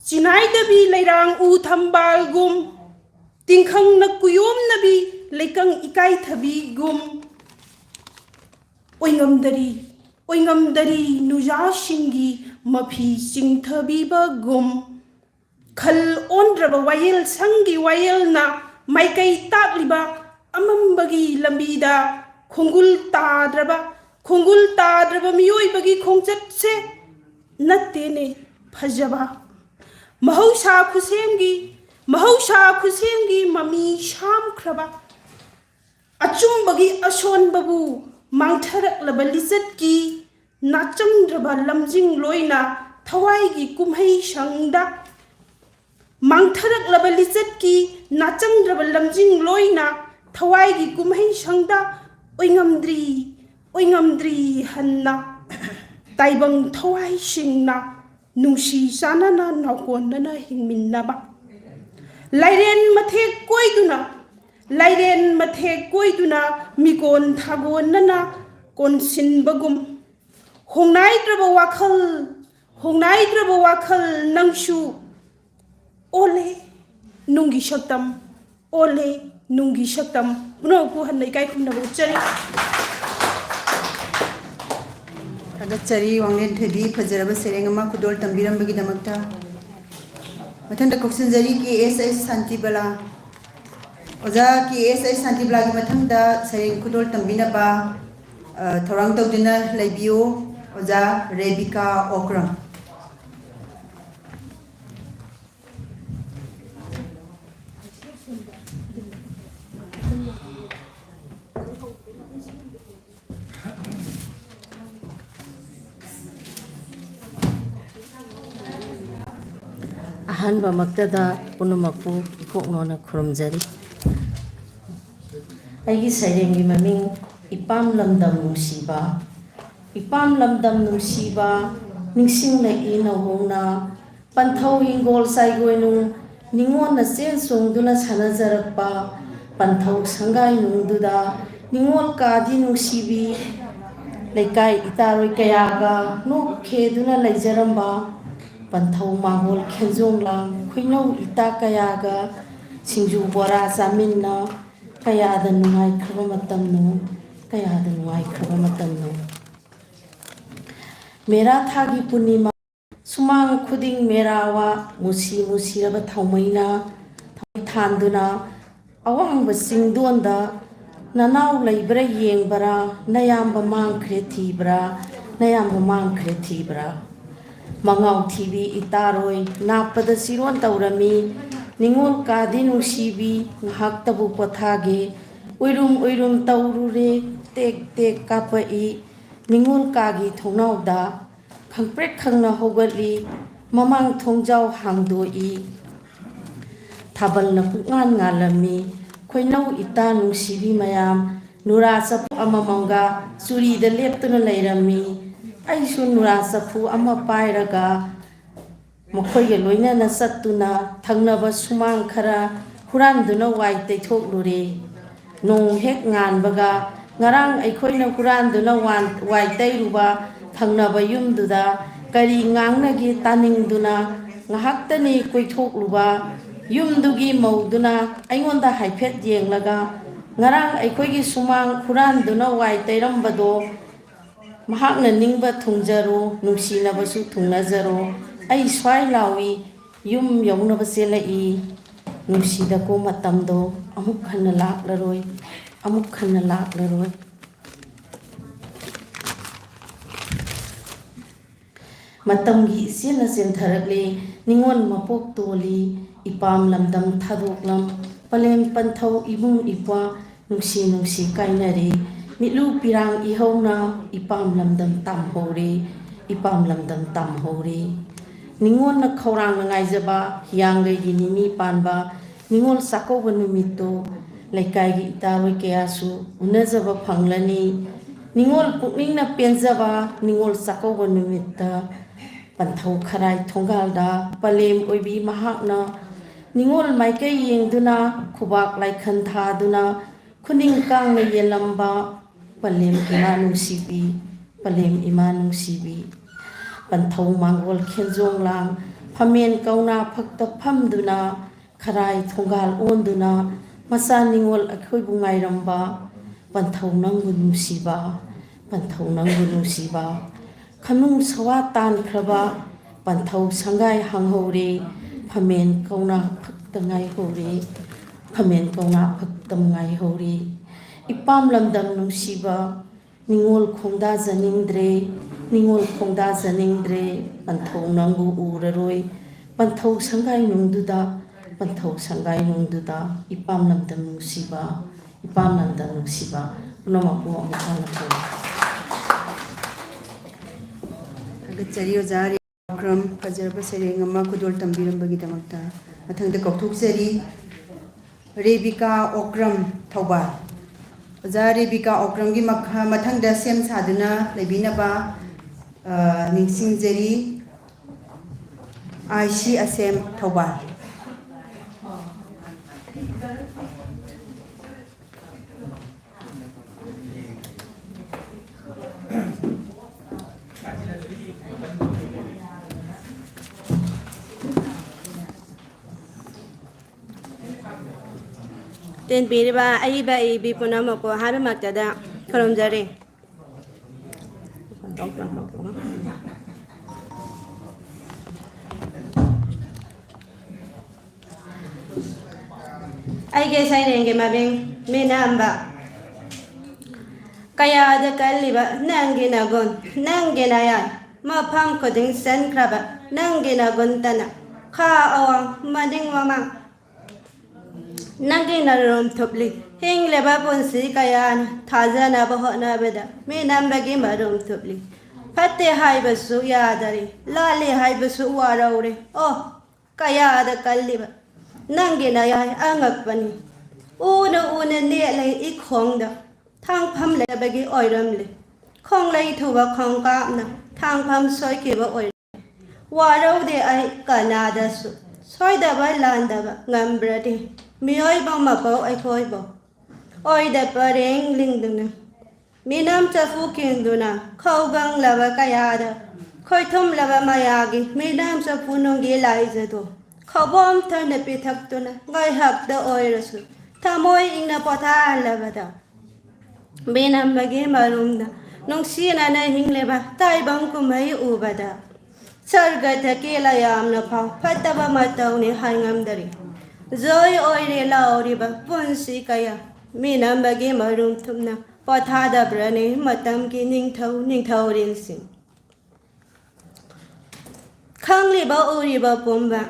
ꯆꯤꯅꯥꯏꯗꯕꯤ ꯂꯩꯔꯥꯡ ꯎ ꯊꯝꯕꯥꯜꯒꯨꯝ ꯇꯤꯡꯈꯪꯅ ꯀꯨꯌꯣꯝꯅꯕꯤ ꯂꯩꯀꯪ ꯏꯀꯥꯏꯊꯕꯤꯒꯨꯝ ꯑꯣꯏꯉꯝꯗꯔꯤ ꯅꯨꯖꯥꯁꯤꯡꯒꯤ ꯃꯐꯤ ꯆꯤꯡꯊꯕꯤꯕꯒꯨꯝ ꯈꯜ ꯑꯣꯟꯗ꯭ꯔꯕ ꯋꯥꯌꯦꯜ ꯁꯪꯒꯤ ꯋꯥꯌꯦꯜꯅ ꯃꯥꯏꯀꯩ ꯇꯥꯛꯂꯤꯕ ꯑꯃꯝꯕꯒꯤ ꯂꯝꯕꯤꯗ ꯈꯣꯡꯒꯨꯜ ꯇꯥꯗ꯭ꯔꯕ khongul tadraba miyoi bagi khongchat se nattene phajaba mahausa khusemgi mami sham khraba achum bagi ason babu mangtharak laba lizat ki nachamdraba lamjing loina thawai gi kumhai shangda mangtharak laba lizat ki nachamdraba lamjing loina thawai gi kumhai shangda oingamdri hanna taibang thawai singna nungsi sanana nakonana hingminnaba lairen mathe koiduna mikon thagonana konsinbagum hongnaidraba wakhal nangsu ole nungi shaktam uno ku hanai kai khumna chari Chari Wanglen Thedi Fajaraba Serengama Kudol Tambiram Bagi Damakta Mathanda Koksin Jari ki SI Santibala Oza ki SI Santibala ki Mathanda Sereng Kudol Tambina ba Thorang Tawdina Laibio Oza Rebecca Okram Ahanba maktada punumakpu ikoknona khurumjari aigi sarengi maming ipam lamdam nungsiba ningsingna ina hongna panthau hingol saigoinu ningona chen songduna sanajarakpa panthau sangai nungduda ningol kadi nungsibi leikai itaroi kayaga nok kheduna leijaramba panthau mahol khenjonglang khuinau ita kayaga singju bora saminna kayada nungai khaba matamno mera thagi punima sumang khuding merawa musi raba thaumaina thanduna awang basingdonda nanau leibra yengbara nayamba mangkhre thibra mangau thibi itaroi napada siron taurami ningol kadi nungsibi ngahak tabu pothage oirum taurure tek kapai ningol kagi thongnauda khangprek khangna hogali mamang thongjau hangdoi thabalna pukngan ngalami khoinau ita nungsibi mayam nura sapu amamanga suri da leptuna leirami aisu nura sapu ama pairaga mokhoiga loinana sattuna thangnaba sumang khara huranduna wai teithokhlure nong hek nganbaga ngarang aikhoina huranduna wai teiruba thangnaba yumduda kari ngangnagi taningduna ngahaktani koithokluba yumdugi mauduna aingonda haiphet yenglaga ngarang aikhoigi sumang huranduna wai teirambado mahakna ningba thungjaro nungsinaba su thungnajaro ai swai lawi yum yaunaba selai nungsida ko matamdo amuk khanna laklaroi matamgi sena sentharakle ningol mapok toli ipam lamdam thadoklam palem panthau ibung ipwa nungsi kainari mitlu pirang ihona ipam lamdam tamhore ningol na khorang ngaijaba hiangai ginimi panba ningol sako banumito laikai gi itaroi keasu unajaba phanglani ningol pukning na penjaba ningol sako banumita panthau kharai thongalda palem oibi mahakna ningol maikai yengduna khubak laikhan thaduna khuning kang na yelamba palem imanung sibi panthau mangol khenjong lang phamen kauna phakta phamduna kharai thongal onduna masa ningol akhoi bungai ramba panthau nangbu nungsiba khanung sawa tan khraba panthau sangai hanghore phamen kauna phakta ngai hore ipam lamdam nungsiba Ningol khongda janingdre, ningol khongda janingdre, panthau nangbu uraroi, panthau sangai nungduda, panthau sangai nungduda, ipam namdam nungsiba, ipam namdam nungsiba, punomapu amukalapu. Agachari ozari okram fajarba sereng ama kudol tambirambagidamata mathangda kauthokjari Rebika Okram Thaubar. Oza Rebika Okram gi mathangda sem saduna lebinaba ningsingjari IC Asem Thaubar. Ten biriba aiba ibi punama ko habe maktada kolom jare. Ai ge sai renge mabeng menamba. Kaya ada kaliba nangi nagon nangi nayan mapam ko ding sen kraba nangi nagon tana kha awang mading mama. Nanging narom thopli hing leba ponsi kayan thaja na bahot na beda me nam bagi marom thopli patte hai basu yadari lale hai basu waraure oh kaya da kalliba nangi na yai angak pani una ne lai ik khong da thang pham le bagi oiram le khong lai thuwa khong ka na thang pham soi ke ba oi warau de ai kanada su soi da ba lan da ba ngambrati Mioi bang mapau ai khoi bo. Oi da pareng ling dung. Minam cha fu kin duna. Khau bang lava kaya da. Khoi thum lava mayagi. Minam cha fu nong gi lai za do. Khau bom thar na pi thak duna. Ngai hak da oi rasu. Thamoi ing na potha lava da. Minam bagi marum da. Nong si na na hing leva. Tai bang ku mai u ba da. Sarga thake la yam na phau. Phataba matau ni hai ngam dari. Zoi oire lauri ba punsi kaya minam bagi marum thumna pathada brane matam ki ningthau rin sing khangli ba uri ba pomba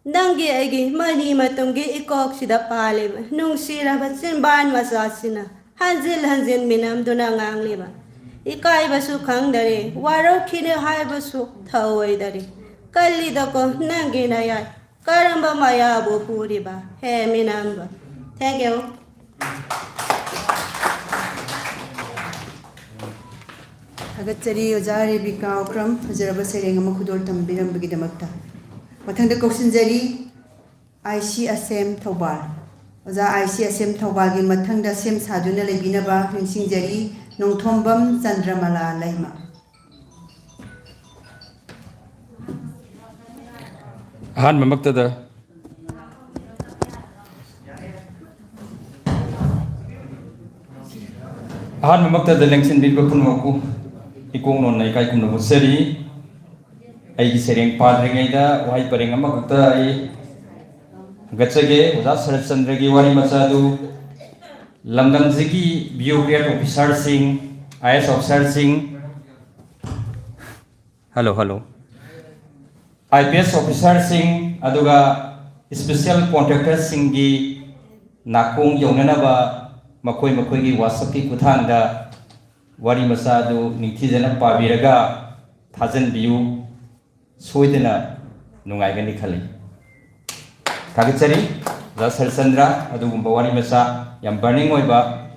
nangi agi mani matum gi ikok sida pale ba nung sira ba sin ban masasina hanjil minam duna ngangli ba ikai ba su khang dare waro khine hai ba su thawai dare kalli da ko nangi na ya Karamba maya bo puri ba he minamba. Thank you. Agachari Oza Rebika Okram fajaraba sereng ama kudol tambirambagidamata mathangda kausinjari IC Asem Thaubar. Oza IC Asem Thaubar gi mathangda sem saduna lebinaba ningsingjari Nongthombam Chandramala Laima. Ahan mamaktada lengsin bilba punwaku ikong non nai kai kumna musari ai sereng padrengai da wahai pareng amakta ai gachage uda Sarat Chandra gi wari masadu lamdam zigi bureaucrat officer sing IS officer sing hello IPS officer sing aduga special contractor sing gi nakong yonanaba makoi gi WhatsApp ki kuthangda wari masadu ningthijana pabiraga thajan biu soidena nungai gani khali kagachari Sarat Chandra adugumba wari masa yam burning oiba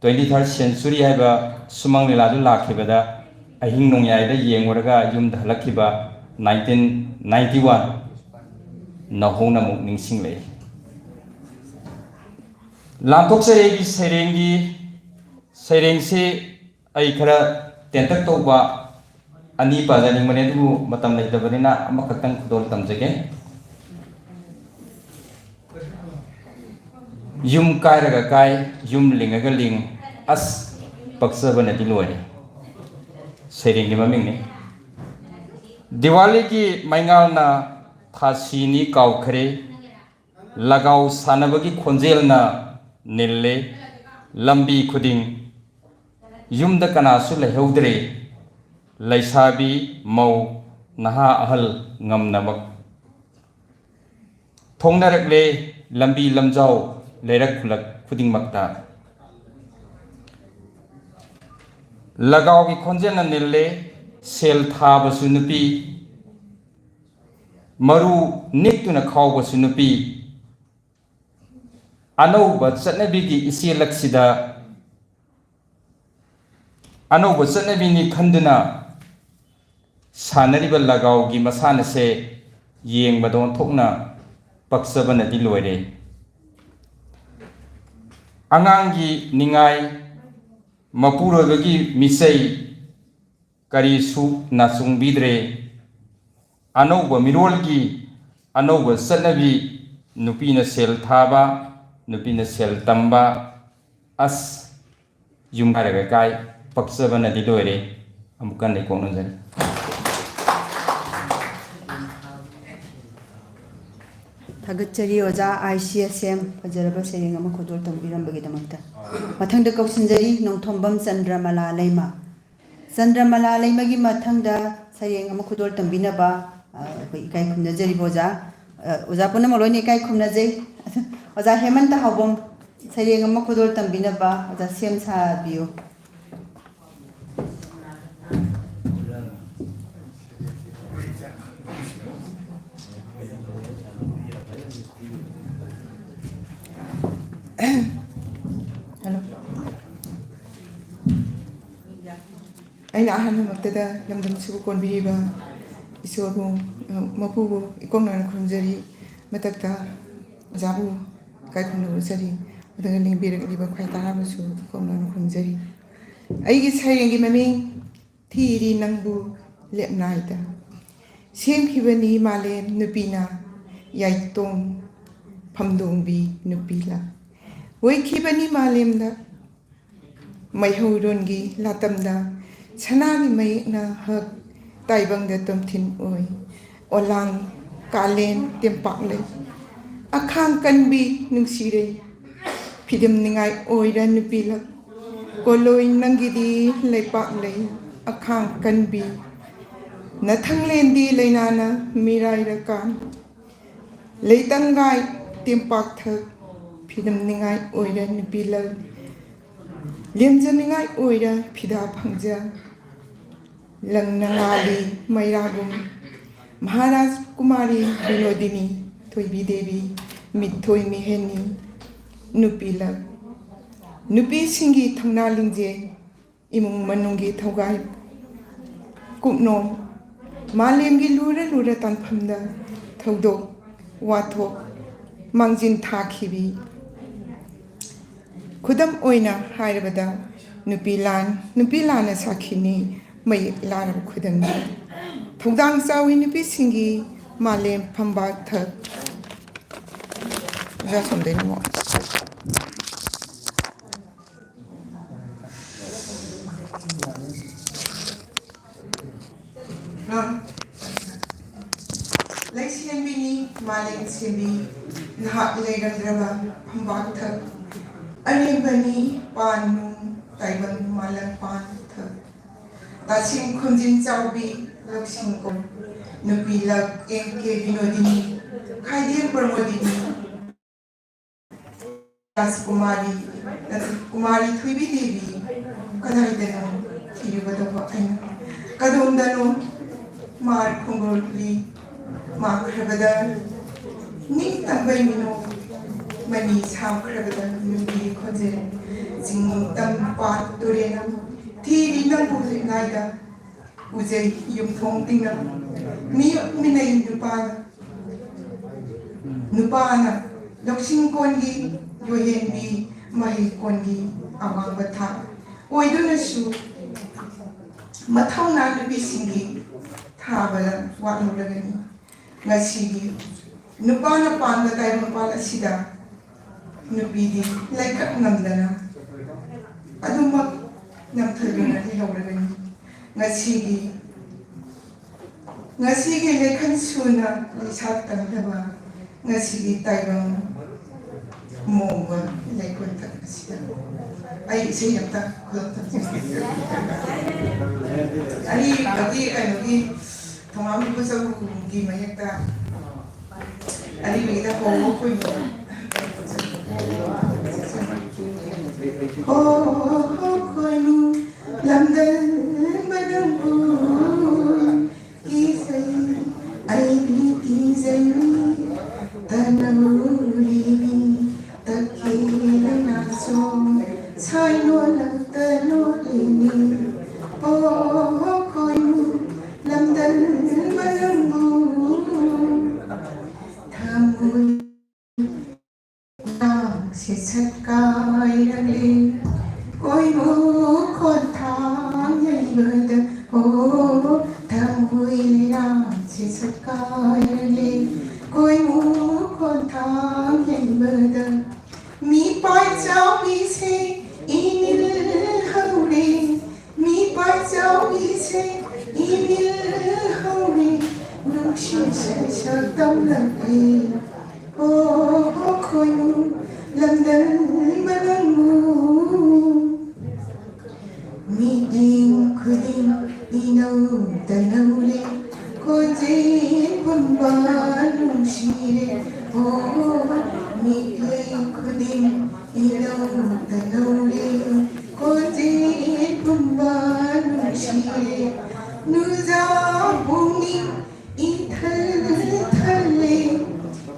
23rd century haiba sumang liladu lakhibada ahing nongyai da yengwaraga yum dhalakhiba 1991 nahona muk ningsing lei lamtok seregi sereng se ai khara tentak toba ani pajani mane du matam lai da banina amakatang dol tamjage yum kairaga kai yum lingaga ling as paksa banati loi sereng ni maming ni Diwali ki maingal na thasini kaukhre lagau sanabagi khonjel na nille lambi khuding yumda kanasu lehaudre laisabi mau naha ahal ngamnamak thongnarakle lambi lamjau leirak khulak khudingmakta lagaw ki khonjena nille sel thabasu nupi maru niktuna khawbasu nupi anauba chatnabigi isilaksida anauba chatnabini khanduna sanariba lagaw gi masana se yengbadon thokna paksabana di loire angangi ningai mapurogi misai kari su nasung bidre anauba mirolgi anauba chatnabi nupina sel thaba nupina sel tamba as yumharaga kai paksabana di loire amukan ne kononjani Thagachari Oja ICSM Pajaraba Saying Amakudol Tambiram Bagidamata. Matanga Kausinjari, Nongtombam Sandramala Lema. Sandramala Lemagi Matanga saying Amakudol Tambinaba, Kai Kumnajari Boja, Ozapuna Moloni Kai Kumnaze, Oza Hemanta Hobom, saying Amakudol Tambinaba, the same Sabio. Hello. Aina ahan maktada lamdam suku kon biriba isobu mapubu ikongna khunjari matakta jabu kai khunu sari madangan ling birak liba khai tara su ikongna khunjari aigi sayengi mami thiri nangbu lepnaita sem khibani male nupina yaitong phamdongbi nupila Wikibani malimda Mayhurungi latamda Sanani mayna hak Taibang da tomtin oi Olang kalen tempakle Akang kanbi nungsire Pidam ningai oira nupila Koloy nangidi laypakle Akang kanbi Nathang lendi laynana mirai rakan Laytangai tempak thak Pidam ningai oira nupila Limja ningai oira pida phangja Lang nangali mairagum Maharaj Kumari Binodini Thoibi Devi Mithoi Miheni Nupila Nupi singi thangna lingje Imung manungi thogai Kupnom Malemgi lura lura tanphamda Thodok Wathok Mangjin Thakhibi Kudam oina hairabada nupilana sakhini mai larab khudam thongdang sawi nupi singi malem phamba thak ja somdai mo Laisiambini malem simbi nahat leirandraba phamba thak Anibani panu taiban malang pan thak Tasim khunjin chawbi laksing kon nupilak engke binodini khaidin pramodini Kumari Thuibi Devi Kadaidano Kiribadava Aina Kadondano Mar Kongoli Mark Rabadar Nik Tambay Mino Mani Sam Krabadar Nubi Koje Zing Tam Pat Turenam Tiri Nambu Naida Ujay Yum Thong Tingnam Ni Minay Nupana Laksing Kongi Yohenbi Mahi Kongi Awang Batha Oidunasu Mathau Nabi Singi Thabala Watmulagani Nasigi Nupana Panda Taimapala Sida Nupidi Laikat Namdana Adumak Namthaduna Hiloragani Nasigi Laikan Suna Lisat Tamdaba Nasigi Taibang mồm lấy quên thật ai sẽ nhập ta không thật ai lagi thông áo mình có sao gì mà nhập ta ai bị ta khổ quên khôi nu làm đơn mà đơn buồn khi say ai bị tí dây ta nấu đi ta khi na sông sai luôn là ta nấu đi khôi nu làm đơn mà đơn buồn tham vui sẽ sát cay đang lên ôi mũ con tháng nhảy người ta ô tham vui đang sẽ sát cay đang lên ôi mũ con tháng nhảy người ta mi pai cháu mi se inil hau đi mi pai cháu mi se inil hau đi nung xin sẽ tâm lần đi ô khôi nu làm đơn mà đơn buồn mi đêm khu đêm đi đâu ta đâu lên cô dễ buồn bã nung xì ô mi đêm khu đêm đi đâu ta đâu lên cô dễ buồn bã nung xì nu ra buông đi ít thân lên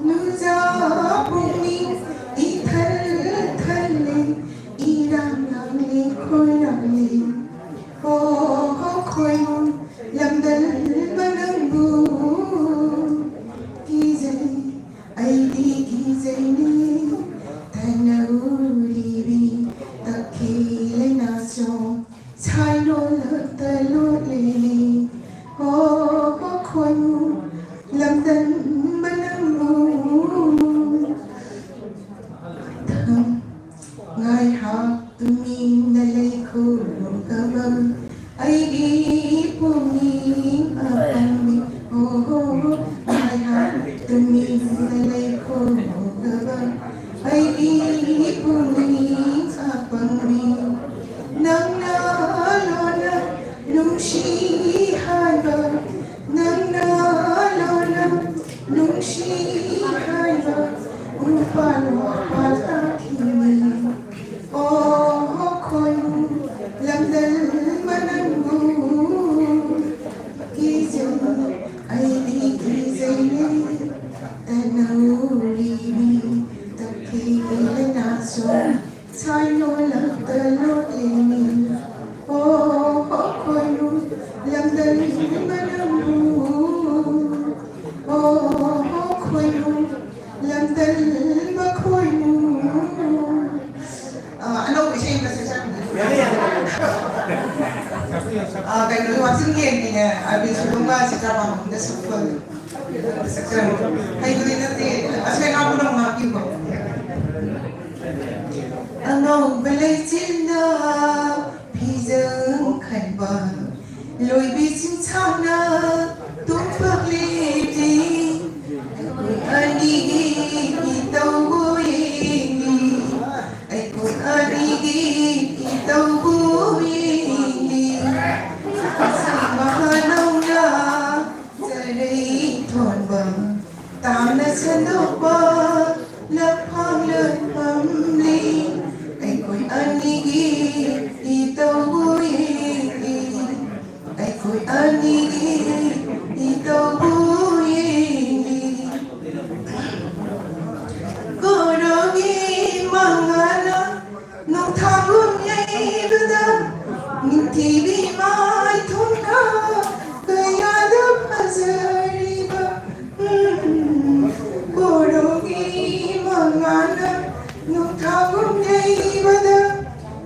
nu ra buông đi ít thân lên y đang nằm lên khôi nằm lên ô khôi nu làm đơn mà đơn buồn khi dây ai đi khi dây đi ta nấu đi đi ta khi lên nào xong sai lỗi lỡ ta lỗi lên ô khôi nu làm đơn mà đơn buồn thầm ngài học tu min na lấy khổ ca băng ai đi buông đi âm mi ô ngài học tu min na lấy khổ ca băng ai đi buông đi âm mi nang na lo na nung shi hai ba nang na lo na nung shi hai ba upan wa ta thi ô khôi làm đơn mà đơn buồn khi dây ai đi khi dây đi ta nấu đi đi ta khi lên nào rồi sai lỗi là ta lỗi lên ô khôi làm đơn mà đơn buồn ô khôi làm đơn mà khôi ano ko siya yung nasasabi kay Luwag Singin niya abis lumba si trabaho na sa full ay gawin natin asay ako ng mga kibo ano balay sila pizang kalba loy bisin sana tumpak liti ani itaw Anigi itaw buwi sa mahanaw na saray thon bang tam na sandok ba lapang lapamli ay ko'y anigi itaw buwi ay ko'y anigi itaw buwi Gorong mangana nung thangum yay bada minti bi mai thunga kaya da phazari ba Gorong mangana nung thangum yay bada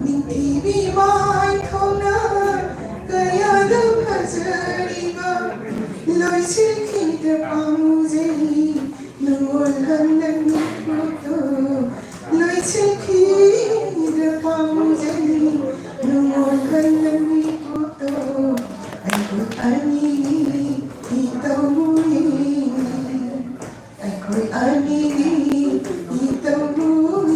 minti bi mai thunga kaya da phazari ba loi silki da pamuzeli nungol handan muto loi silki da pamuzeli nungol handan muto ay ko'y anigi itaw muli ay ko'y anigi itaw muli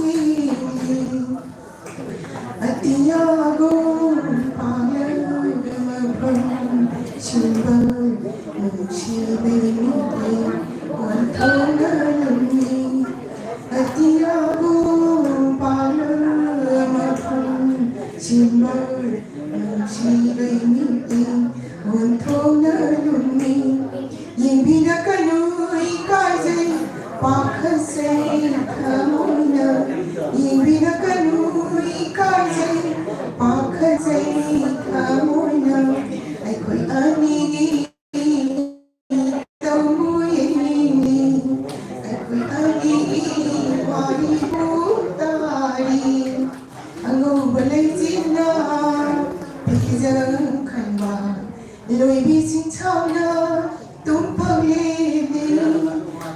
vì chính thao na tung bao li li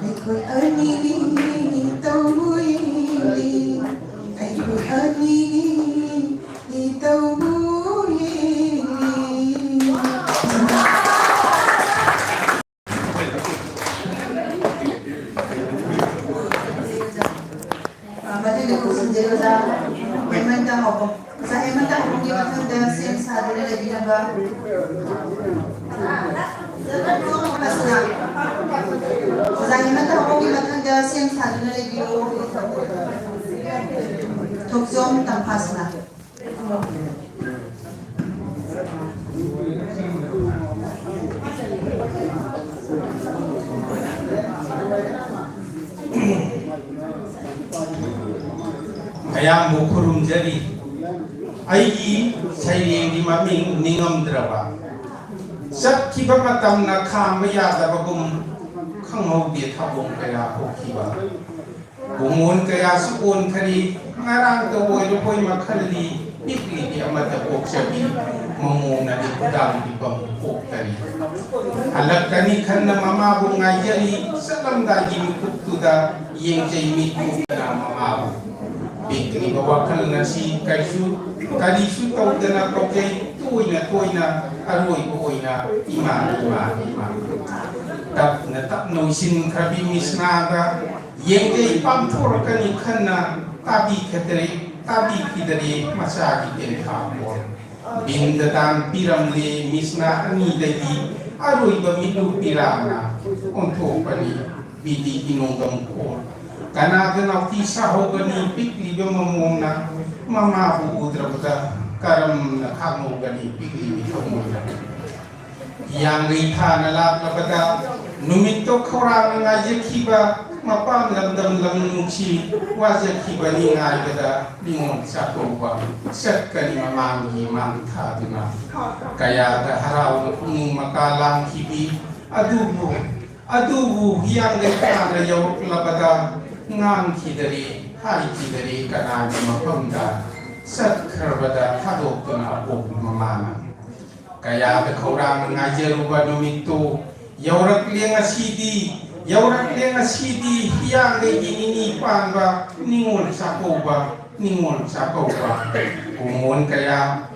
ai khôi ơn ni tàu vui li ai khôi ơn ni tàu vui li Mati de kusun jero da emanta hobo sa emanta hobo ni matan da sen sa de le bina ba pasna sa emanta hobo ni matan da sen sa de le biro tokzom tam pasna ayam mukurum jadi ayi saya di maming ningam draba sat kiba matam na kham ya da bagum khangau bi thabong kaya hokiba bungun kaya suun khari ngarang to boy do boy makhali nikli bi amata pok sabi mamong na di kudang di bang pok tari alak kani khanna mama bu ngajari salam da jimi kuttuda yeng jaimi ku na mama Bikini bawa kalna si kaisu kali su tau dana kokai toina aroi na ima tap na tap noisin krabi misnaga yenge pamfor kani khanna tabi kidari masagi ten khapor bindatan piramle misna ani dagi aroi ba milu pirana onto pani bidi inongam ko karena kenal kisah hogani pikli bemomong na mama bu udra buta karam na kamu gani pikli bimomong yang rita na lap labada numito korang ngaje kiba mapam lam mungsi waje kiba ni ngai bada lingon satu ba set kani mama mi mangta duna kaya da harau na punung makalang kibi adubu yang rita na yaw labada ngang kidari hari kidari kana di mapamda sat kerbada hadok tuna apok mamana kaya be khorang ngajeru badumito yaurak lenga sidi yang ini panba ningon sakoba umon kaya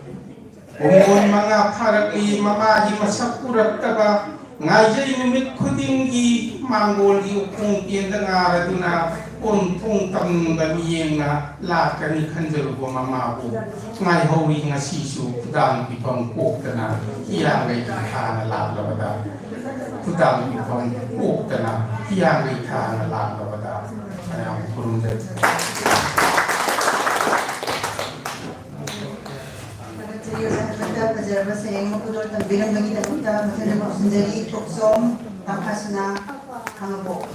mga parakli mamaji masakurat taba ngaji numit kudinggi manggol di ukung tienda ngaraduna untung tam gamiyeng na lakani kanjel ko mamabu ngai howi nga sisu kudang pipang kok na hiyang ngay kana lablabada kudang pipang kok na hiyang ngay kana lablabada ayang kurundet Pajarba sayang makudol tagbilang bagi kita matanda sendiri toksom tampasna hangabo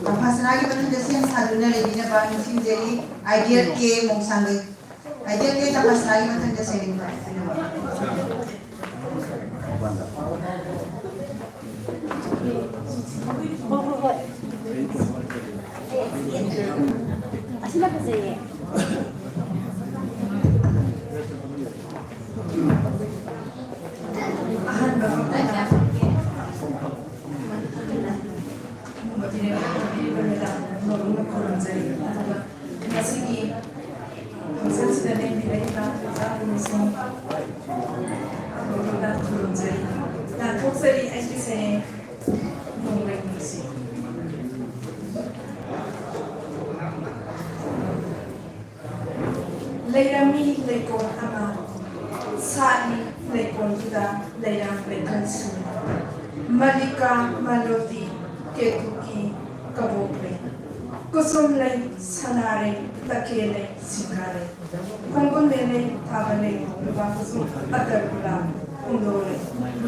tampasna lagi matanda siang saduna lagi na ba sendiri ideal ke mong sanggay ideal ke tampasna lagi matanda sayang Así la pasé. Leirami lekon ama sani lekon kita leirang lekon su malika maloti ketuki kabokle kusum lay sanare takele sikare kunggun lele tabale lupa kusum atarkula undole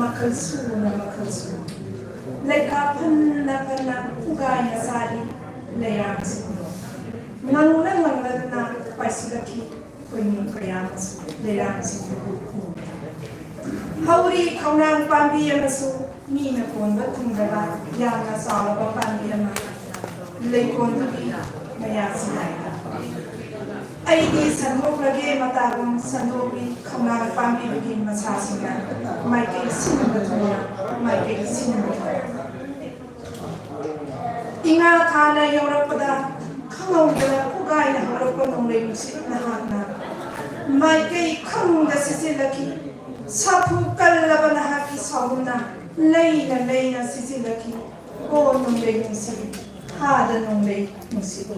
makalsu na makalsu leka panna ugaya sani leirang su nangunan na paisulaki Kung kaya lerang si Hauri kaunang pambiya masu ni na kon batung baba yang na sala ba pambiya ma lekon tuki maya sinay ay di sa Sandoklagi matagong sandoki kaunang pambibigin masasina may kay sinabatuya may kay sinabatuya inga kana yaurapada kangawda kugay na harapan ng layusip na hana may kay kangda sisilaki sapu kalaban na haki sauna layna sisilaki o nung layusip hada nung layusip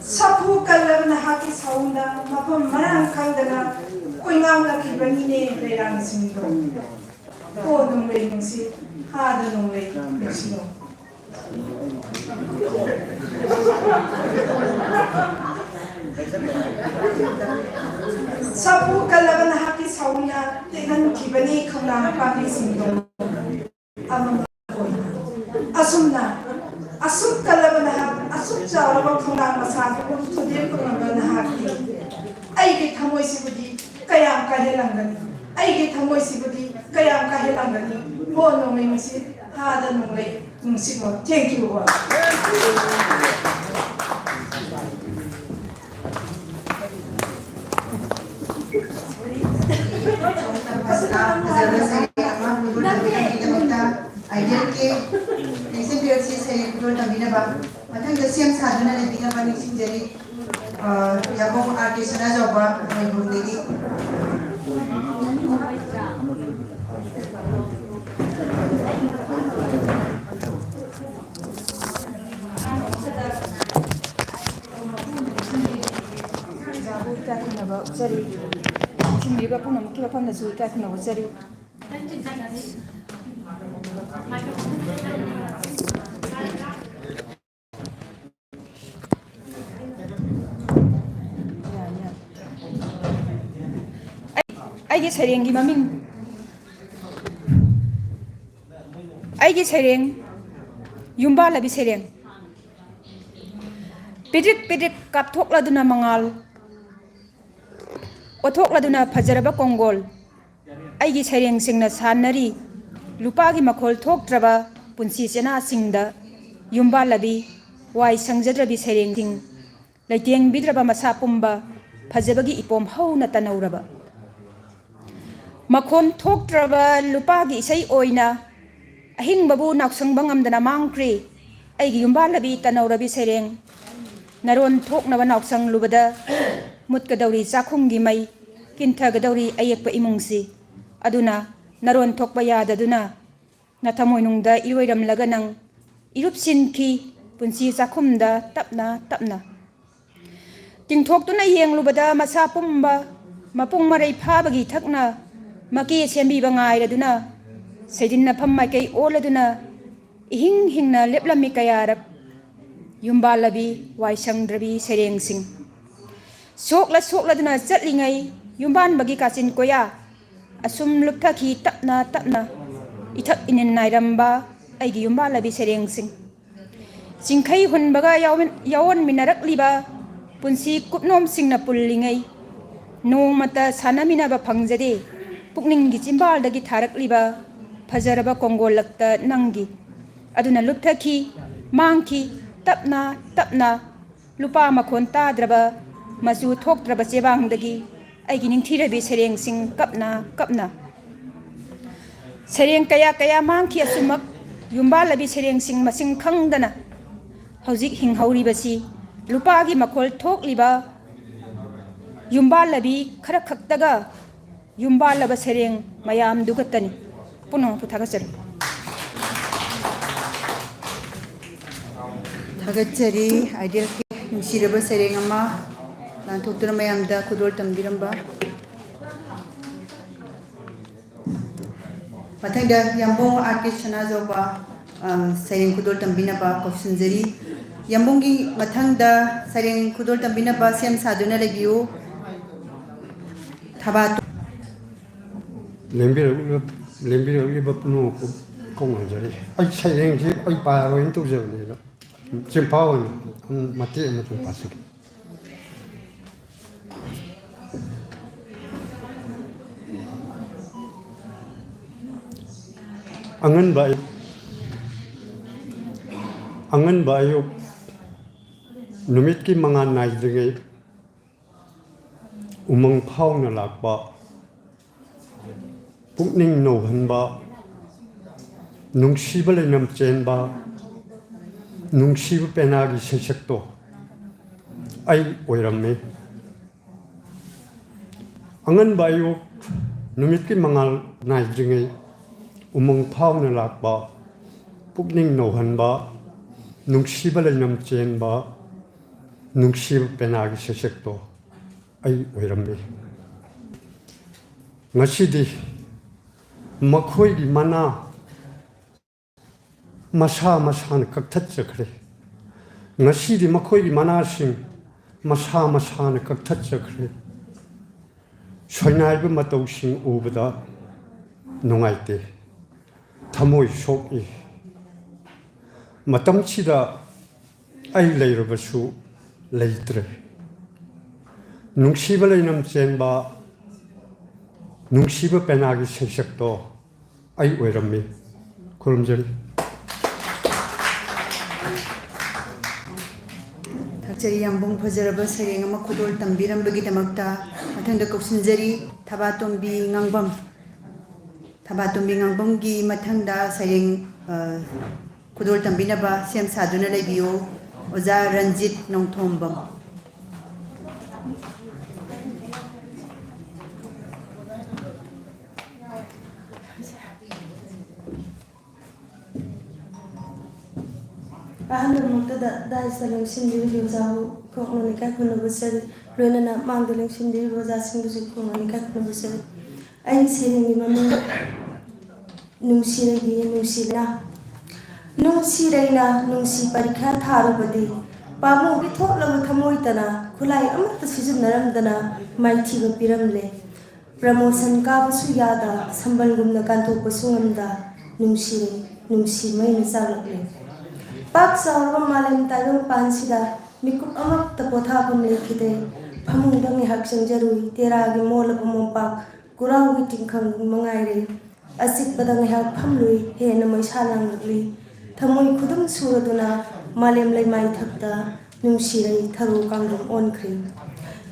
sapu kalaban na haki sauna mapamarang kangda kuingaw na kibanine layang sindo o nung layusip hada nung layusip sapu kalaban na haki sauna tingnan kibani kaunang pangisindo amang asum kalaban na haki asum jawabang kaunang masabi kung tudir kaunang na haki ay gitamoy sibudi kaya ang kahilangan ay gitamoy sibudi kaya ang kahilangan bono may musip hada nung lay musip mo. Thank you all. Aigi serenggi maming aigi sereng yumba labi sereng pidik kapthok laduna mangal othok laduna fajaraba kongol aigi sereng singna sanari lupagi makhol thoktraba punsi chena singda yumba labi wai sangjadrabi sereng ting laiteng bidraba masa pumba fajabagi ipom hauna tanauraba makhon thoktraba lupagi isai oina ahing babu naksang bangamdana mangkri aigi yumba labi tanaurabi sereng naron thoknaba naksang lubada mutkadauri chakhunggi mai kinthagadauri ayekpa imungsi aduna naron thokpa yadaduna nathamoinungda iroiramlaga nang irupsinki punsi chakhumda tapna tingthoktuna yenglubada masa pumba mapung marai phabagi thakna maki sembiba ngairaduna seidinna phammai kai oladuna hingna leplami kayarak yumba labi waisangdrabi serengsing sokla duna chatlingai yumban bagi kachin koya asum lupthaki tapna ithak inin nairamba aigi yumba labi serengsing singkhai hunbaga yawon minarakliba punsi kupnom singna pullingai nongmata sanaminaba phangjade pukninggi chimbaldagi tharakliba fajaraba kongolakta nangi aduna lupthaki mangki tapna lupa makhon tadraba masu thoktraba chebangdagi aigi ningthirabi serengsing kapna sereng kaya mangki asumak yumba labi serengsing masing khangdana hojik hinghauribasi lupagi makhol thokliba yumba labi khara khaktaga yumba laba sereng mayam dugatani puno puthagasar Thagachari ideal nusiraba sereng ama lanthoktura mayamda khudol tambiramba mathangda yambong artist sanajoba sereng khudol tambinaba kausunjari yambongi mathangda sereng khudol tambinaba sem saduna lebiu thabat lembi bapnu kong jari ai sereng ji ai pa roin tu jari Cimpawan mati macam pasik. Angan bayuk numit ki mangan naik dengan umang phawna lakpa pukning nohanba nungsiba lainam chenba nungsiba penagi sesakto ai oiramme angan bayu numit ki mangal nai jingai umang phawna lakpa pukning nohanba nungsiba lainam chenba nungsiba penagi sesakto ai oiramme ngasidi makhoi mana masa masana kaktat chakre ngasidi makhoi mana sing masa masana kaktat chakre soinai ba matau sing ubada nungaite thamoi soki matam chida ai leirabasu leitre nungsiba lainam chenba nungsiba penagi sesakto ai oirammi kurumjari Takjari yambung fajaraba sareng ama khudol tambirambagi damakta mathangda koksinjari Thabatombi ngangbamgi mathangda sareng khudol tambinaba sem saduna leibiyo Oja Ranjit Nongthombam Ahanda Muktada Daisal Sindhi Rosa Konika Kunabusari, Renana Mandaling Sindhi Rosa Singusi Konika Kunabusari. I say Mama Nusiragi Nusina Nusirena Nusi Parika Tarubadi. Pamu Bitotla Tamoitana, Kulai Amata Susan Naramdana, Mighty Piramle. Pramosan Kavasuyada, Sambangum Nakanto Pasungamda, Nusiri, Nusi Main Salakle. Pak saurang malam tayong pansida mikut amak tapotha pun lekite pamungdang hak senjarui teragi mola pemompak kurau witingkang mengairi asik badang hak pamlui he namai salang lagli thamoi khudum suraduna malam lai mai thakta nungsirai tharu kangdum onkri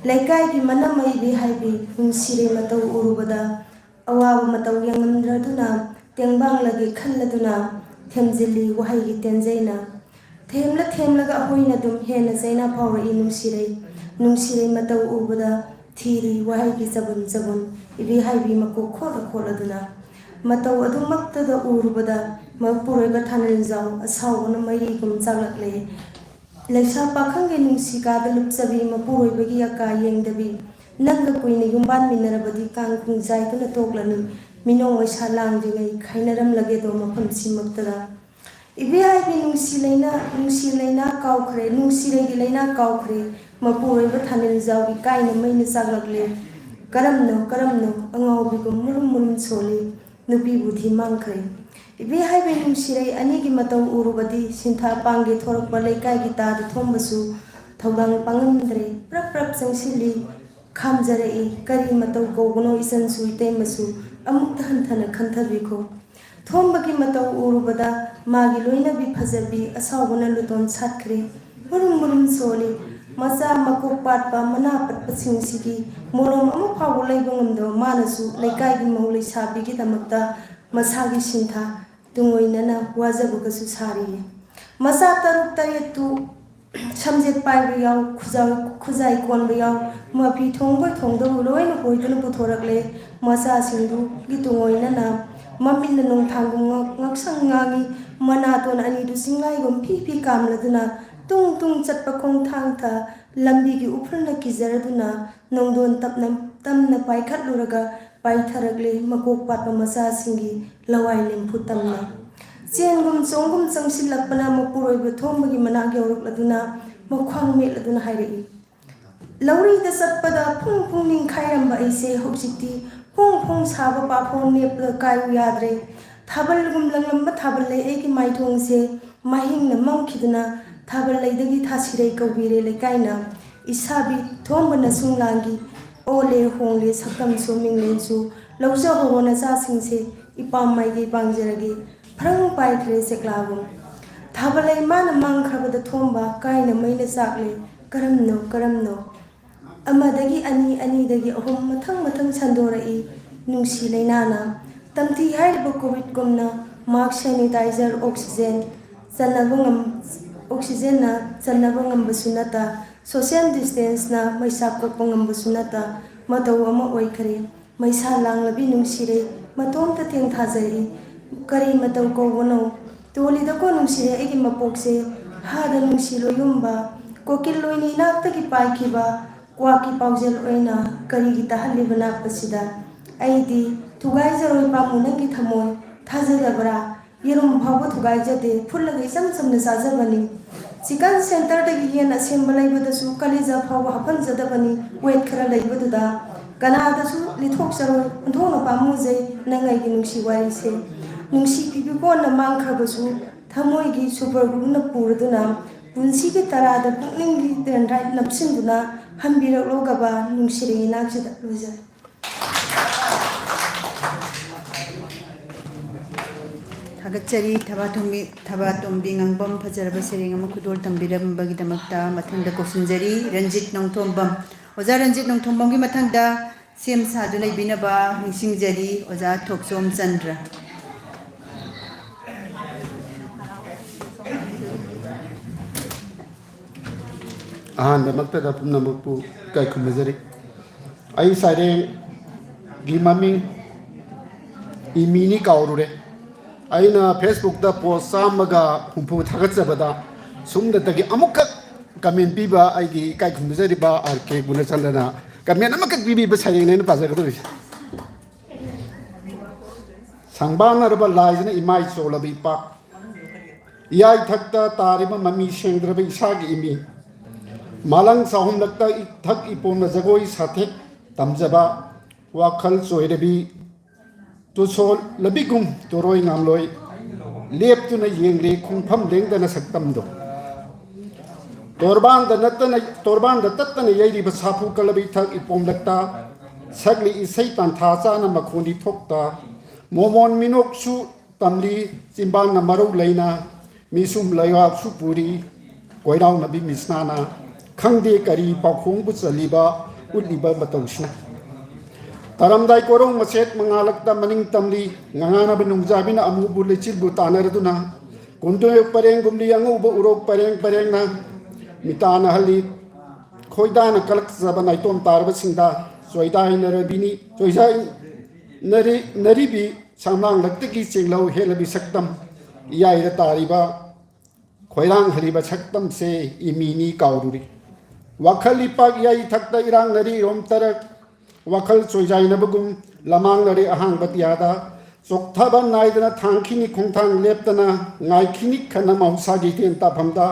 lekai gi manamai bi haibi nungsirai matau urubada awawa matau yangamdraduna tengbang lagi khalladuna Themzili wahai tenzaina themla ga hoina dum hena zaina power nungsirai matau ubada thiri wahai gi zabun ibi haibi mako khola duna matau adum makta da urubada mapure ga thanal jaw asaw na mai gum chaglakle leisa pakhang ge nungsi ka da lupsabi mapure bagi aka yengdabi nanga kuini yumban minarabadi kang khung jai tuna toklani minong oi salang jingai khainaram lage do mafam simaktara ibi ai bi nungsi leina kaukhre nungsi regi leina kaukhre mapoi ba thanil jawi kaina maina saglagle karamno angau bi gum murum sole nupi budhi mangkhre ibi ai bi nungsi rei ani gi matau urubadi sintha pangge thorak ba leikai gi ta thombasu thawdang pangamdre prap sangsili khamjare kari matau kogono isan suite masu amuk thana khanthabiko thombagi matau urubada magi loina bi phajabi asawbona luton satkre murum soli maza makok patpa mana patpa singsigi morom amu phawu leibangamdo manasu leikai gi maulai sabi gi damakta masagi sintha tungoinana wajabugasu sari masa taruk tayetu samjet pai yaw khuzai kon yaw mapi thongdo loina hoiduna puthorakle masa singdu gitungoi na mamin nong thangum ngaksang ngangi manaton ani du singlai gom phi kamladuna tung chatpa khong thang tha lambi gi uphulna ki jaraduna nongdon tamna pai khatluraga pai tharagle makok patpa masa singi lawai lim phutamna chengum chongum changsilakpana mapuroi be thombagi mana gyawrukladuna makhwang meladuna hairi lauri da satpada phung ning khairamba aise hojikti phung saba pa phon nepla kai yadre thabal gum langlamba thabal lei eki maithong se mahing na mangkhiduna thabal lei dagi thasirei kawire le kaina isabi thombana sunglangi ole hongle sakam so minglen su lawja hona sa singse ipam mai gi bangjeragi phrang pai thre seklagum thabalai man mangkhrabada thomba kaina maina sakle karamno ꯑꯃꯗꯒꯤ ꯑꯅꯤ ꯑꯅꯤꯗꯒꯤ ꯑꯍꯨꯝ ꯃꯊꯪ ꯃꯊꯪ ꯁꯟꯗꯣꯔꯛꯏ ꯅꯨꯡꯁꯤ ꯂꯩꯅꯥꯅ ꯇꯝꯊꯤ ꯍꯥꯏꯔꯤꯕ ꯀꯣꯚꯤꯗꯒꯨꯝꯅ ꯃꯥꯛꯁ sanitizer ꯑꯣꯛꯁꯤꯖꯦꯟꯅ ꯆꯟꯅꯕ ꯉꯝꯕꯁꯨ ꯅꯠꯇ social ꯗꯤꯁꯇꯦꯟꯁꯅ ꯃꯩꯁꯥ ꯀꯣꯛꯄ ꯉꯝꯕꯁꯨ ꯅꯠꯇ ꯃꯇꯧ ꯑꯃ ꯑꯣꯏꯈ꯭ꯔꯦ ꯃꯩꯁꯥ ꯂꯥꯡꯂꯕꯤ ꯅꯨꯡꯁꯤꯔꯦ ꯃꯇꯣꯝꯇ ꯊꯦꯡꯊꯥꯖꯔꯤ ꯀꯔꯤ ꯃꯇꯧ ꯀꯧꯕꯅꯣ ꯇꯣꯂꯤꯗꯀꯣ ꯅꯨꯡꯁꯤꯔꯦ ꯑꯩꯒꯤ ꯃꯄꯣꯛꯁꯦ ꯍꯥꯗ ꯅꯨꯡꯁꯤ ꯂꯣꯌꯨꯝꯕ ꯀꯣꯀꯤꯜ ꯑꯣꯏꯅ ꯏꯅꯥꯛꯇꯒꯤ ꯄꯥꯏꯈꯤꯕ ꯀ꯭ꯋꯥꯛꯀꯤ ꯄꯥꯎꯖꯦꯜ ꯑꯣꯏꯅ ꯀꯔꯤꯒꯤ ꯇꯥꯍꯜꯂꯤꯕ ꯅꯥꯛꯄꯁꯤꯗ ꯑꯩꯗꯤ ꯊꯨꯒꯥꯏꯖꯔꯣꯏ ꯄꯥꯝꯃꯨ ꯅꯪꯒꯤ ꯊꯃꯣꯏ ꯊꯥꯖꯗꯕ꯭ꯔꯥ ꯌꯦꯔꯨꯝ ꯐꯥꯎꯕ ꯊꯨꯒꯥꯏꯖꯗꯦ ꯐꯨꯠꯂꯒ ꯏꯆꯝ ꯆꯝꯅ ꯆꯥꯖꯕꯅꯤ ꯆꯤꯀꯟ ꯁꯦꯟꯇꯔꯗꯒꯤ ꯌꯦꯟ ꯑꯁꯦꯡꯕ ꯂꯩꯕꯗꯁꯨ ꯀꯂꯤꯖꯥ ꯐꯥꯎꯕ ꯍꯥꯞꯍꯟꯖꯗꯕꯅꯤ ꯋꯦꯠ ꯈꯔ ꯂꯩꯕꯗꯨꯗ ꯀꯅꯥꯗꯁꯨ ꯂꯤꯊꯣꯛꯆꯔꯣꯏ ꯑꯣꯟꯊꯣꯛꯅ ꯄꯥꯝꯃꯨꯖꯩ ꯅꯪ ꯑꯩꯒꯤ ꯅꯨꯡꯁꯤ ꯋꯥꯔꯤꯁꯦ ꯅꯨꯡꯁꯤ ꯄꯤꯕꯤꯀꯣꯟꯅ ꯃꯥꯡꯈ꯭ꯔꯕꯁꯨ ꯊꯃꯣꯏꯒꯤ ꯁꯨꯄꯔ ꯒ꯭ꯂꯨꯅ ꯄꯨꯔꯗꯨꯅ ꯄꯨꯟꯁꯤꯒꯤ ꯇꯔꯥꯗ ꯄꯨꯛꯅꯤꯡꯒꯤ ꯗꯦꯟꯗ꯭ꯔꯥꯏꯠ ꯅꯞꯁꯤꯟꯗꯨꯅ ꯍꯟꯕꯤꯔꯛꯂꯣ ꯒꯕ ꯅꯨꯡꯁꯤꯔꯦ ꯏꯅꯥꯛꯁꯤꯗ ꯂꯣꯏꯖꯔꯦ ꯊꯥꯒꯠꯆꯔꯤ ꯊꯕꯥꯇꯣꯝꯕꯤ ꯉꯥꯡꯕꯝ ꯐꯖꯔꯕ ꯁꯩꯔꯦꯡ ꯑꯃ ꯈꯨꯗꯣꯜ ꯇꯝꯕꯤꯔꯝꯕꯒꯤꯗꯃꯛꯇ ꯃꯊꯪꯗ ꯀꯧꯁꯤꯟꯖꯔꯤ ꯔꯟꯖꯤꯠ ꯅꯣꯡꯊꯣꯝꯕꯝ ꯑꯣꯖꯥ ꯔꯟꯖꯤꯠ ꯅꯣꯡꯊꯣꯝꯕꯝꯒꯤ ꯃꯊꯪꯗ ꯁꯦꯝ ꯁꯥꯗꯨꯅ ꯂꯩꯕꯤꯅꯕ ꯅꯤꯡꯁꯤꯡꯖꯔꯤ ꯑꯣꯖꯥ ꯊꯣꯛꯆꯣꯝ ꯆꯟꯗ꯭ꯔ ꯑꯍꯥꯟꯕꯃꯛꯇꯗ ꯄꯨꯝꯅꯃꯛꯄꯨ ꯏꯀꯥꯏ ꯈꯨꯝꯅꯖꯔꯤ ꯑꯩ ꯁꯩꯔꯦꯡꯒꯤ ꯃꯃꯤꯡ ꯏꯃꯤꯅꯤ ꯀꯥꯎꯔꯨꯔꯦ ꯑꯩꯅ ꯐꯦꯁꯕꯨꯛꯇ ꯄꯣꯁ 150 ꯊꯥꯒꯠꯆꯕꯗ ꯁꯨꯝꯗꯇꯒꯤ ꯑꯃꯨꯛꯈꯛ ꯀꯃꯦꯟ ꯄꯤꯕ ꯑꯩꯒꯤ ꯏꯀꯥꯏ ꯈꯨꯝꯅꯖꯔꯤꯕ RK ꯒꯨꯅꯆꯟꯗ꯭ꯔꯅ ꯀꯃꯦꯟ ꯑꯃꯈꯛ ꯄꯤꯕꯤꯕ ꯁꯩꯔꯦꯡꯅꯦꯅ ꯄꯥꯖꯒꯗꯧꯔꯤꯁꯦ ꯁꯪꯕꯥꯟꯅꯔꯕ ꯂꯥꯏꯖꯅ ꯏꯃꯥꯏ ꯆꯣꯜꯂꯕ ꯏꯄꯥꯛ ꯏꯌꯥꯏꯊꯛꯇ ꯇꯥꯔꯤꯕ ꯃꯃꯤ ꯁꯦꯡꯗ꯭ꯔꯕ ꯏꯁꯥꯒꯤ ꯏꯃꯤ ꯃꯥꯂꯪ ꯆꯥꯍꯨꯝꯂꯛꯇ ꯏꯊꯛ ꯏꯄꯣꯝꯅ ꯖꯒꯣꯏ ꯁꯥꯊꯦꯛ ꯇꯝꯖꯕ ꯋꯥꯈꯜ ꯆꯣꯏꯔꯕꯤ ꯇꯨꯁꯣꯜ ꯂꯕꯤꯒꯨꯝ ꯇꯣꯔꯣꯏ ꯉꯥꯝꯂꯣꯏ ꯂꯦꯞꯇꯨꯅ ꯌꯦꯡꯂꯤ ꯈꯣꯡꯐꯝ ꯂꯦꯡꯗꯅ ꯁꯛꯇꯝꯗꯣ ꯇꯣꯔꯕꯥꯟꯗ ꯇꯠꯇꯅ ꯌꯩꯔꯤꯕ ꯁꯥꯐꯨ ꯀꯜꯂꯕ ꯏꯊꯛ ꯏꯄꯣꯝꯂꯛꯇ ꯁꯛꯂꯤ ꯏꯁꯩ ꯇꯥꯟꯊꯥ ꯆꯥꯅ ꯃꯈꯣꯟꯗꯤ ꯊꯣꯛꯇ ꯃꯣꯃꯣꯟ ꯃꯤꯅꯣꯛꯁꯨ ꯇꯝꯂꯤ ꯆꯤꯝꯕꯥꯟꯅ ꯃꯔꯧ ꯂꯩꯅ ꯃꯤꯁꯨꯝ ꯂꯩꯉꯥꯛꯁꯨ ꯄꯨꯔꯤ ꯀꯣꯏꯔꯥꯎꯅꯕꯤ ꯃꯤꯁꯅꯥꯅ ꯈꯪꯗꯦ ꯀꯔꯤ ꯄꯥꯎꯈꯣꯡꯕꯨ ꯆꯜꯂꯤꯕ ꯎꯠꯂꯤꯕ ꯃꯇꯧꯁꯤꯅ ꯇꯥꯔꯝꯗꯥꯏ ꯀꯣꯔꯧ ꯃꯆꯦꯠ ꯃꯉꯥꯂꯛꯇ ꯃꯅꯤꯡ ꯇꯝꯂꯤ ꯉꯉꯥꯅꯕ ꯅꯨꯡꯖꯥꯕꯤꯅ ꯑꯃꯨꯕꯨ ꯂꯩꯆꯤꯜꯕꯨ ꯇꯥꯟꯅꯔꯗꯨꯅ ꯀꯨꯟꯗꯣꯌꯣꯛ ꯄꯔꯦꯡꯒꯨꯝꯂꯤ ꯑꯉꯧꯕ ꯎꯔꯣꯛ ꯄꯔꯦꯡꯅ ꯃꯤꯇꯥꯅꯍꯜꯂꯤ ꯈꯣꯏꯗꯥꯅ ꯀꯂꯛꯆꯕ ꯅꯥꯏꯇꯣꯝ ꯇꯥꯔꯕꯁꯤꯡꯗ ꯆꯣꯏꯗꯥꯏꯅꯔꯤꯕꯤ ꯁꯝꯂꯥꯡꯂꯛꯇꯒꯤ ꯆꯦꯡꯂꯧ ꯍꯦꯜꯂꯕꯤ ꯁꯛꯇꯝ ꯏꯌꯥꯏꯗ ꯇꯥꯔꯤꯕ ꯈꯣꯏꯔꯥꯡꯍꯜꯂꯤꯕ ꯁꯛꯇꯝꯁꯦ ꯏꯃꯤꯅꯤ ꯀꯥꯎꯔꯨꯔꯤ ꯋꯥꯈꯜ ꯏꯄꯥꯛ ꯏꯌꯥꯏ ꯊꯛꯇ ꯏꯔꯥꯡꯅꯔꯤ ꯔꯣꯝ ꯇꯔꯛ ꯋꯥꯈꯜ ꯆꯣꯏꯖꯥꯏꯅꯕꯒꯨꯝ ꯂꯃꯥꯡꯅꯔꯤ ꯑꯍꯥꯡꯕ ꯇꯤꯌꯥꯗ ꯆꯣꯛꯊꯕ ꯅꯥꯏꯗꯅ ꯊꯥꯡꯈꯤꯅꯤ ꯈꯣꯡꯊꯥꯡ ꯂꯦꯞꯇꯅ ꯉꯥꯏꯈꯤꯅꯤ ꯈꯟꯅ ꯃꯍꯧꯁꯥꯒꯤ ꯇꯦꯟ ꯇꯥꯐꯝꯗ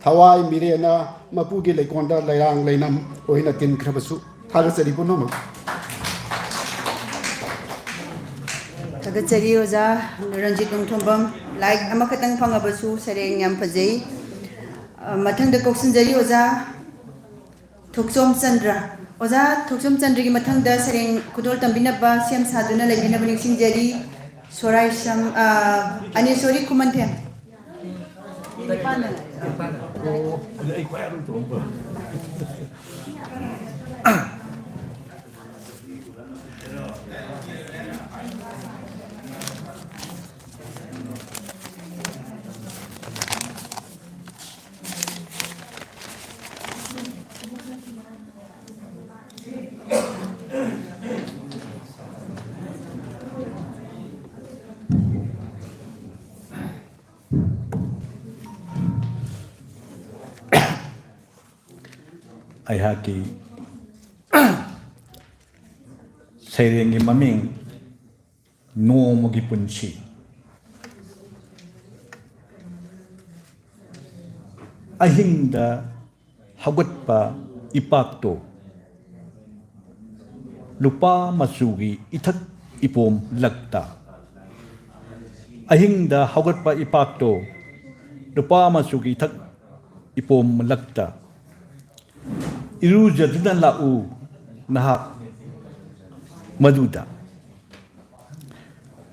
ꯊꯋꯥꯏ ꯃꯤꯔꯦꯅ ꯃꯄꯨꯒꯤ ꯂꯩꯀꯣꯟꯗ ꯂꯩꯔꯥꯡ ꯂꯩꯅꯝ ꯑꯣꯏꯅ ꯇꯤꯟꯈ꯭ꯔꯕꯁꯨ ꯊꯥꯒꯠꯆꯔꯤ ꯄꯨꯝꯅꯃꯛ ꯊꯥꯒꯠꯆꯔꯤ ꯑꯣꯖꯥ ꯔꯟꯖꯤꯠ ꯅꯣꯡꯊꯣꯝꯕꯝ ꯂꯥꯏꯛ ꯑꯃꯈꯛꯇꯪ ꯐꯪꯉꯕꯁꯨ ꯁꯩꯔꯦꯡ ꯌꯥꯝ ꯐꯖꯩ ꯃꯊꯪꯗ ꯀꯧꯁꯤꯟꯖꯔꯤ ꯑꯣꯖꯥ ꯊꯣꯛꯆꯣꯝ ꯆꯟꯗ꯭ꯔ ꯑꯣꯖा थोकसम चंद्रगी मथंगदा सरेंग खुदोल तंबिनबा सेम सादुना लेबिनबा निसिंगजरी सोराइसम अनिसोरी कुमनथेम ꯑꯩꯍꯥꯛꯀꯤ ꯁꯩꯔꯦꯡꯒꯤ ꯃꯃꯤꯡ ꯅꯣꯡꯃꯒꯤ ꯄꯨꯟꯁꯤ ꯑꯍꯤꯡꯗ ꯍꯧꯒꯠꯄ ꯏꯄꯥꯛꯇꯣ ꯂꯨꯄꯥ ꯃꯆꯨꯒꯤ ꯏꯊꯛ ꯏꯄꯣꯝ ꯂꯛꯇ ꯑꯍꯤꯡꯗ ꯍꯧꯒꯠꯄ ꯏꯄꯥꯛꯇꯣ ꯂꯨꯄꯥ ꯃꯆꯨꯒꯤ ꯏꯊꯛ ꯏꯄꯣꯝ ꯂꯛꯇ 이루어지는 라우 나학 마두다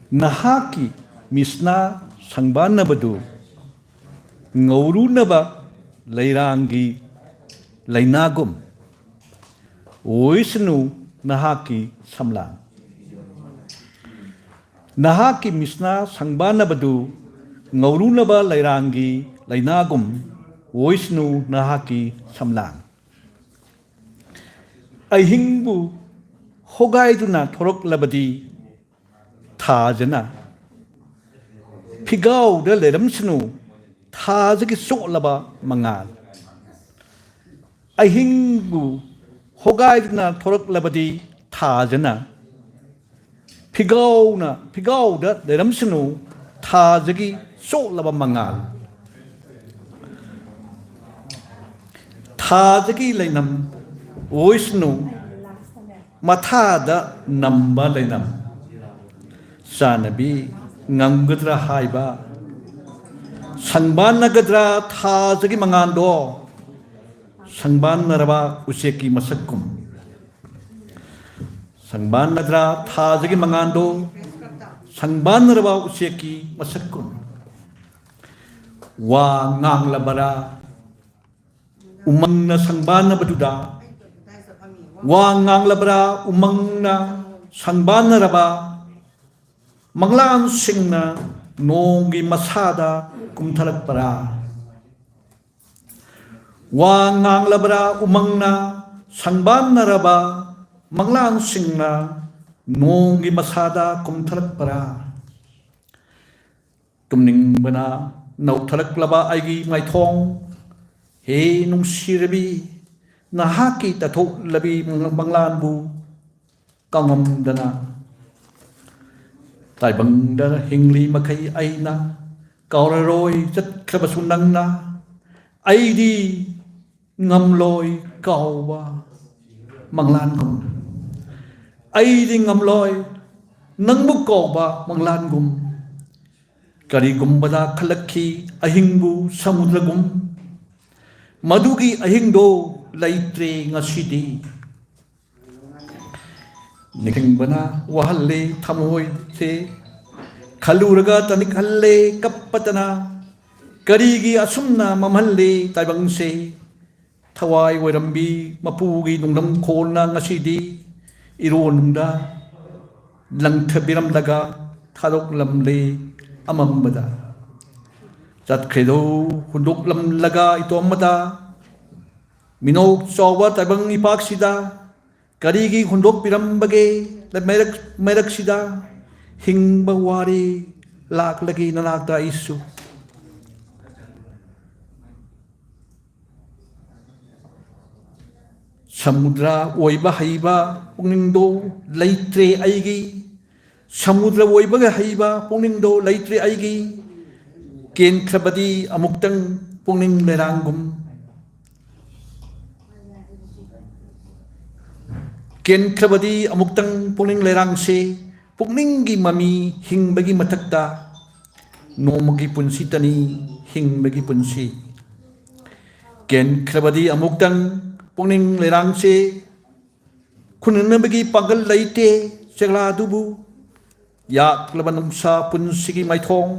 나하키 미스나 상반나바두 ngauruna바 레이랑기 레이나곰 oisnu nahaki samlang nahaki misna sangbana badu ngaurunaba lairangi lainagum oisnu nahaki samlang ahingbu hogaiduna thorok labadi thajana phigau da leramsnu thajagi soklaba mangal ahingbu hogaiduna thorok labadi thajana phigau da leramsnu thajagi soklaba mangal thajagi lainam oisnu mathada namba lainam sanabi ngamgadra haiba sangbanagadra thajagi mangando sangbannaraba useki masakum sangbannadra thajagi mangando sangbannaraba useki masakum wa nganglabara umangna sangbana baduda wa nganglabra umangna sangbana raba manglan singna nongi masada kumthalakpara wa nganglabra umangna sangbana raba manglan singna nongi masada kumthalakpara tumning bana nauthalak-laba aigi maithong he nungsirabi nahaki tathok labi manglanbu kangamdana taibangda hingli makai aina kauraroi chatkhrabasu nangna aidi ngamloi kauba manglangum aidi ngamloi nangbu kauba manglangum karigumbada khalakhi ahingbu samudragum madugi ahingdo laitre ngasidi nikingbana wahalle thamoi se khaluraga tanikhalle kappatana karigi asumna mamhalle taibangse thawai wairambi mapugi nungdam khona ngasidi ironda langthabiramdaga tharok lamle amambada chatkhedo hunduk lamlaga itomada minok chawa tabang ipaksida karigi hundok pirambage meraksida hingba wari laklagi nanakta isu samudra oiba haiba pungningso laitre aigi samudra oiba haiba pungningso laitre aigi ken khabadi amuktang pungning lerangum ken khabadi amuktang pungning lerang se pungningi mami hingbagi matakta nomagi punsi tani hingbagi punsi ken khabadi amuktang pungning lerang se kununabagi pagal laite segla dubu yak labanum sa punsigi maithong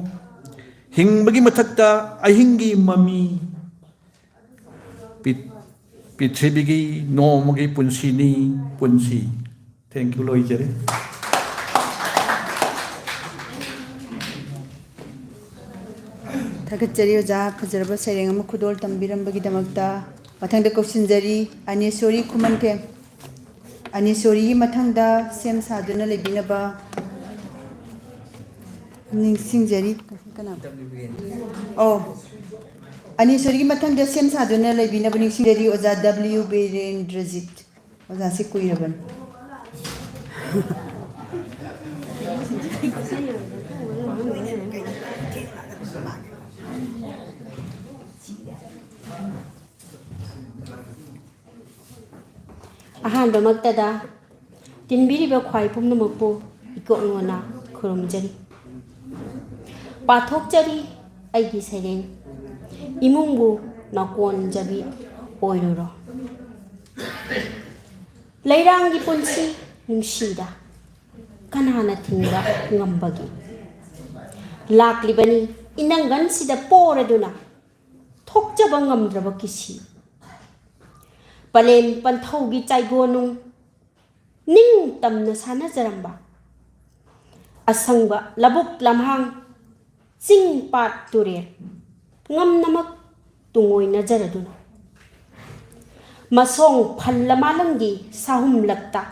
hingbagi matakta ahingi mami Pithibigi nomagi punsini punsi. Thank you Loi Jere. Thakachari oja phajarba sereng ama khudol tambirambagi damakta mathangda kausinjari anisori khumanthe anisori mathangda sem saduna lebinaba ningsingjari kana oh anisori mathangda sem saduna lebinaba ningsingjari oja W Birendrajit oja se kuiraban ꯑꯍꯥꯟꯕ ꯃꯛꯇꯗ ꯇꯤꯟꯕꯤꯔꯤꯕ ꯈ꯭ꯋꯥꯏ ꯄꯨꯝꯅꯃꯛꯄꯨ ꯏꯀꯣꯛꯅꯣꯅ ꯈꯨꯔꯨꯝꯖꯔꯤ ꯄꯥꯊꯣꯛꯆꯔꯤ ꯑꯩꯒꯤ ꯁꯩꯔꯦꯡ ꯏꯃꯨꯡꯕꯨ ꯅꯥꯀꯣꯟꯖꯕꯤ ꯑꯣꯏꯔꯨꯔꯣ ꯂꯩꯔꯥꯡꯒꯤ ꯄꯨꯟꯁꯤ ꯅꯨꯡꯁꯤꯗ ꯀꯅꯥꯅ ꯊꯤꯡꯕ ꯉꯝꯕꯒꯦ ꯂꯥꯛꯂꯤꯕꯅꯤ ꯏꯅꯪꯒꯟꯁꯤꯗ ꯄꯣꯔꯗꯨꯅ ꯊꯣꯛꯆꯕ ꯉꯝꯗ꯭ꯔꯕ ꯀꯤꯁꯤ Palen panthogi chai gonung ning tamna sana jaramba asangba labuk lamhang sing pat ture ngam namak tungoi na jaraduna masong phallamalangi sahum lakta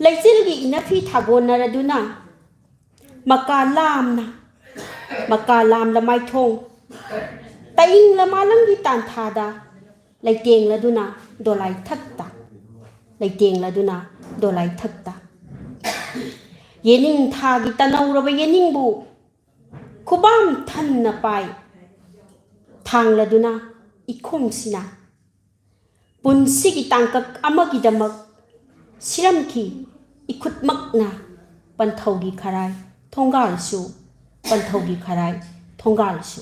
laijilgi inafi thagona raduna makalam lamai thong taing lamalangi tan thada laiteng laduna dolai thakta laiteng laduna dolai thakta yening thagi tanauraba yening bu khubam thanna pai thang laduna ikhong sina punsigi tangkak amagi damak siramki ikutmakna panthogi kharai thongal su panthogi kharai thongal su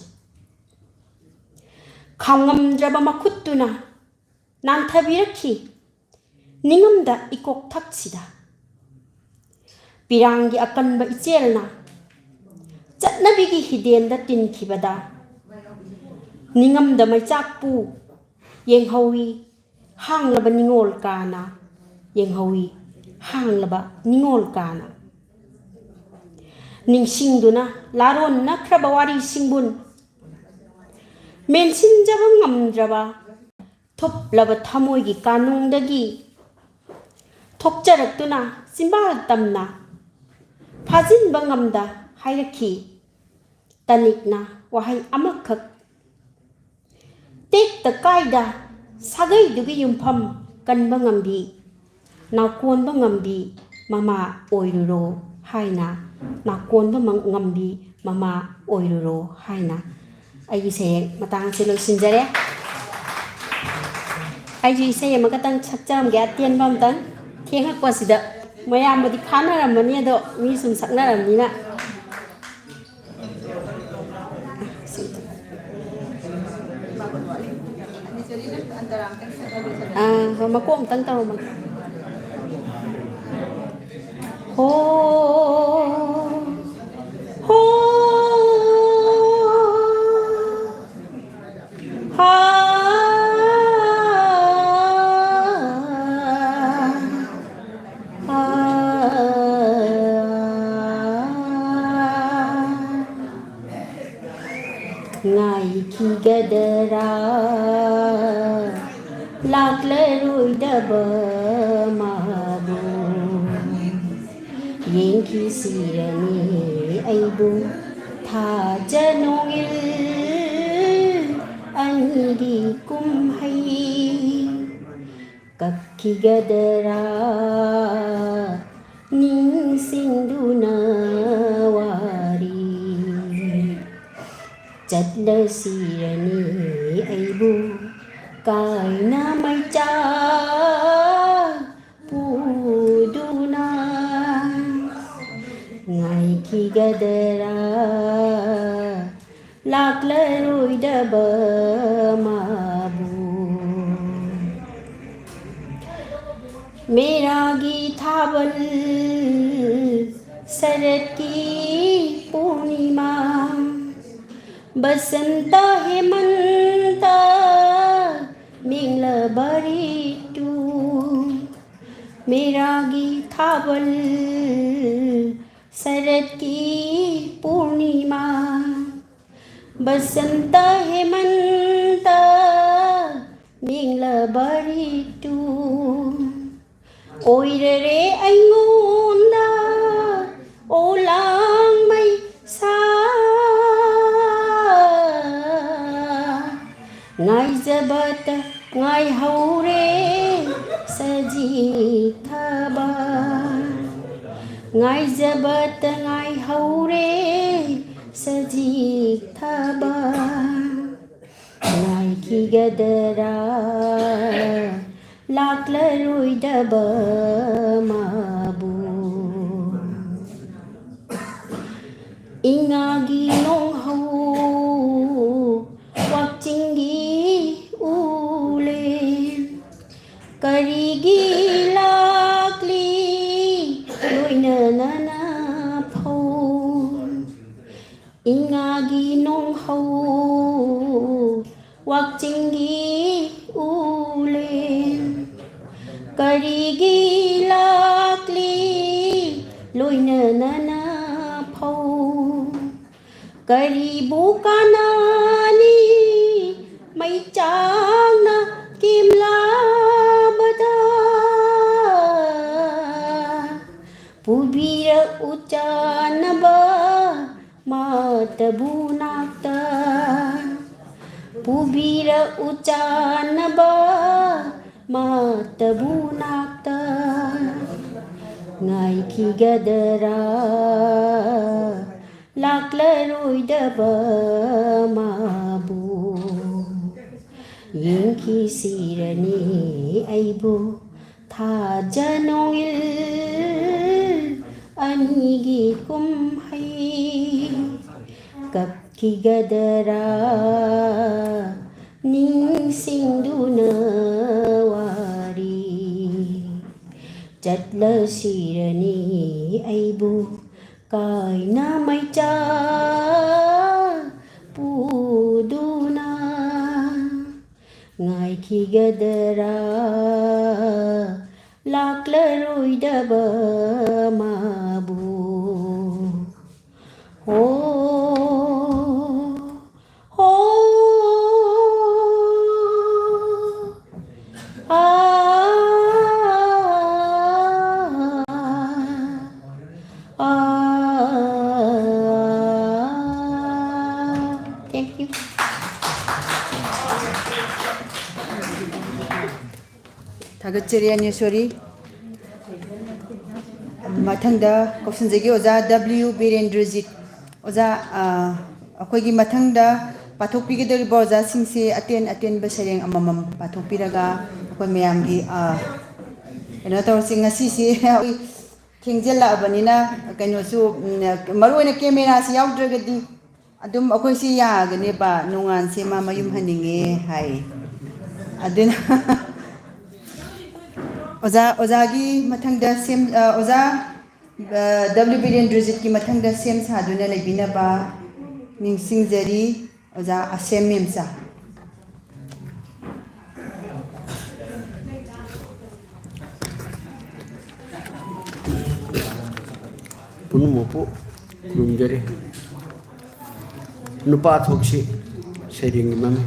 khangam draba makhutuna nanthabirakhi ningamda ikok thaksida pirangi akanba icelna chatnabigi hidenda tinkhibada ningamda maichakpu yenghawi hanglaba ningol kana yenghawi hanglaba ningol kana ningsingduna laron nakraba wari singbun mensinjaba ngamdraba thoplaba thamoigi kanungdagi thokjaraktuna simbal tamna phajinba ngamda hairakhi tanikna wahai amakhak tekta kaida sagai dugi yumpham kanba ngambi nakonba ngambi mama oiruro haina nakonba ngambi mama oiruro haina ai se matang se lo sinjare ai ji se makatang chakcham ga tian bam tan thieng hak wasida mayam bodi khana ramani do mi sum sakna ramina makom tang taw ma ho ho ha ngai ki gadara laklarui daba mabu yengki sirani aibu tha janongil angi kumhai kakki gadara ning sinduna wari chatla sirani aibu kaina maicha puduna ngai ki gadara laklarui daba mabu mera githabal sarat ki purnima basanta hemanta mingla baritu mera githabal sarat ki purnima basanta hemanta mingla baritu oirere aingonda olang mai sa ngai jabat ngai haure saji thaba ngai jabat ngai haure saji thaba ngai ki gadara laklarui daba mabu ingagi nong hau wakchingi ule karigi lakli loina nana phau ingagi nong hau wakchingi ule karigi lakli loinana phau karibu kanani mai chana kimla bada pubira ucanaba matabunakta pubira ucanaba matabunakta ngai ki gadara laklaroidaba mabu yingki sirani aibu thajanongil anigi kumhai kapki gadara ningsingduna wari chatla sirani aibu kaina maicha puduna ngai ki gadara laklaroidaba mabu Thank you. Thagatsari Anyaswari. Mathangda Kausanjagi Oza W. Birendrajit. Oza akoigi mathangda pathokpigidariba oza singse aten basareng amamam pathokpiraga akoi mayamgi eno tawsi ngasi si thengjela abanina kainosu maruina camera si yaudragadi adum akoi si yagane ba nungan se ma mayum haninge hai aduna Ozagi mathangda sem Oza W. Birendrajit ki mathangda sem saduna laibina ba ningsingjari Oza Asem Memsa. Punumopo kurumjari nupa thoksi seringi mami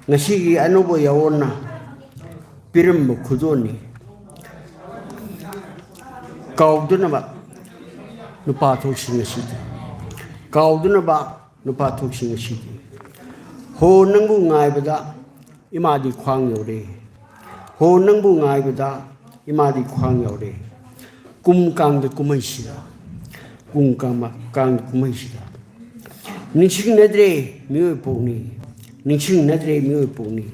ngasi anubo yawona pirim khudoni kauduna ba nupa thoksi ngasi kauduna ba nupa thoksi ngasi ho nangbu ngai bada imadi khwang yore ho nangbu ngai bada imadi khwang yore kum kang de kumai sida kum kang kumai sida ningsing nadre mioi poni ningsing nadre mioi poni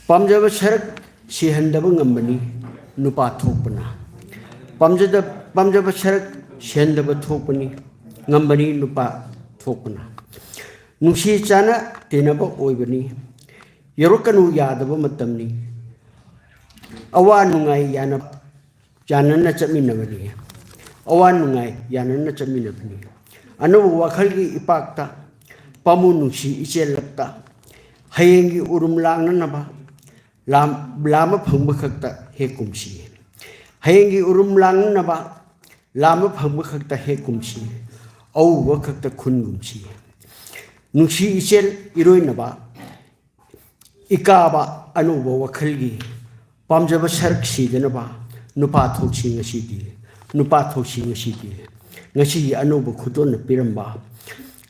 pamjaba sarak sihandaba ngambani nupa thokpana pamjaba sarak sihandaba thokpani ngambani nupa thokpana nungsi chana tenaba oibani yorokanu yadaba matamni awa nungai yana janana chaminabani awa nungai yanana chaminabani anu wakhalgi ipakta pamu nungsi ichelakta hayengi urum langnanaba lama phangba khakta he kumsi hayengi urum langnanaba lama phangba khakta he kumsi au wa khakta khun gumsi nungsi ichel iroinaba ikaba anu wakhalgi pamjaba sarak sidanaba nupa thoksi ngasidi nupa thoksi ngasidi ngasi anubu khudon piramba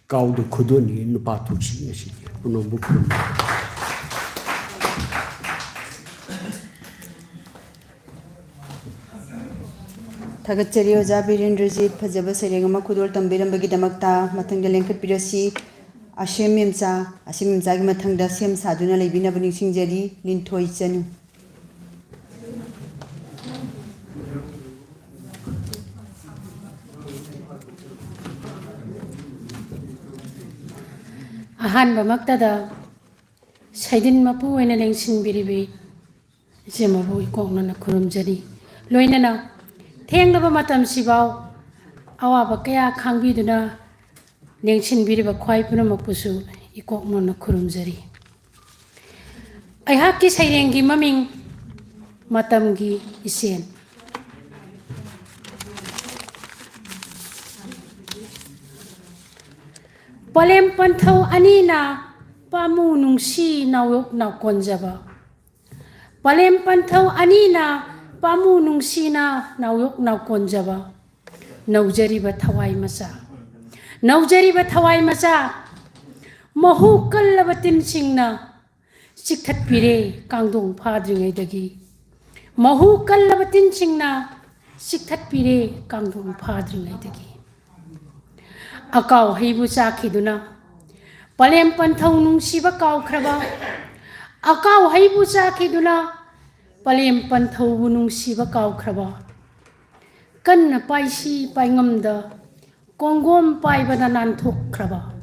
kaudu khudoni nupa thoksi ngasidi punombu khudon Thagatsari Oza Birendrajit Fajaba Sarengama Khudol Tambirambagi Damakta Mathangda Lengkat Pirasi Asem Memsa gi mathangda sem saduna leibina bani singjari linthoi chanu ahanba maktada saidin mapu ena lengsin biribi jemabu ikongna na kurumjari loinana thenglaba matam sibau awaba kaya khangbiduna lengsin biriba khwai puna mapusu ikongna na kurumjari aihakki sairengi maming matamgi isen. Palem panthau anina pamu nungsi nauyok na konjaba. Palem panthau anina pamu nungsi na nauyok na konjaba. Naujariba thawai masa. Naujariba thawai masa. Mahu kallabatin singna sikhat pire kangdong phadringai dagi. Mahu kallabatin singna sikhat pire kangdong phadringai dagi. Akau heibu chakhiduna palem panthau nungsiba kaukraba. Akau heibu chakhiduna palem panthau nungsiba kaukraba. Kanna paisi paingamda konggom paibada nanthokraba.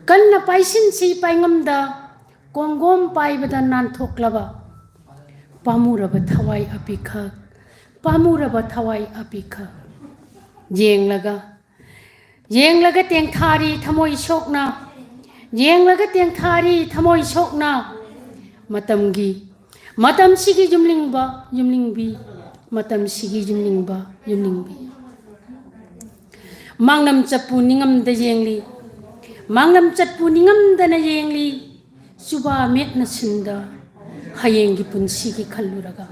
Kanna paisin si paingamda konggom paibada nanthoklaba. Pamuraba thawai apikha. Pamuraba thawai apikha. Yenglaga tiang thari thamoi sokna. Yenglaga tiang thari thamoi sokna. Matam sigi jumlingbi. Matam sigi jumlingbi. Mangnam chapu ningam da yengli. Mangnam chapu ningam da na yengli. Suba met na sinda. Hayengi punsigi khalluraga.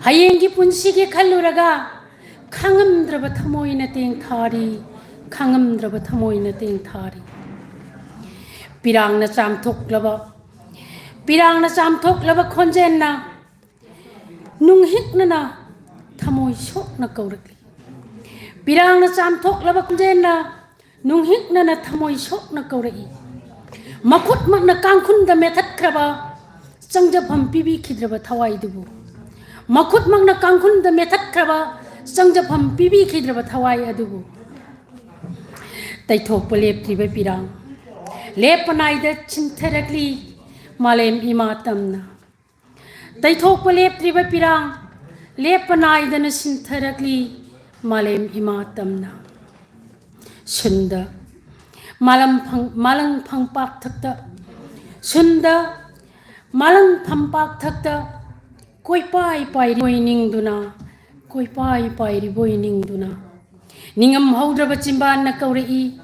Hayengi punsigi khalluraga. Khangamdraba thamoi na tiang thari. Khangamdraba thamoi na tiang thari. Pirang na chamthoklaba khonjen na. Nunghik na thamoi sok na kaurakli. Pirang na chamthoklaba khonjen na. Nunghik na thamoi sok na kaurai. Makut mak na kangkhun da methat kraba. Sangjabham pibi khidraba thawai dubu. Makut mak na kangkhun da methat kraba. Sangjabham pibi khidraba thawai adubu. Taithok palep triba pirang. Lepanai da chintarakli malem imatamna. Taithok palep triba pirang. Lepanai da na chintarakli malem imatamna. Sunda malang phangpak thakta. Sunda malang phangpak thakta. Koi pai boi ningduna. Koi pai boi ningduna. Ningam haudraba chimban na kaurei.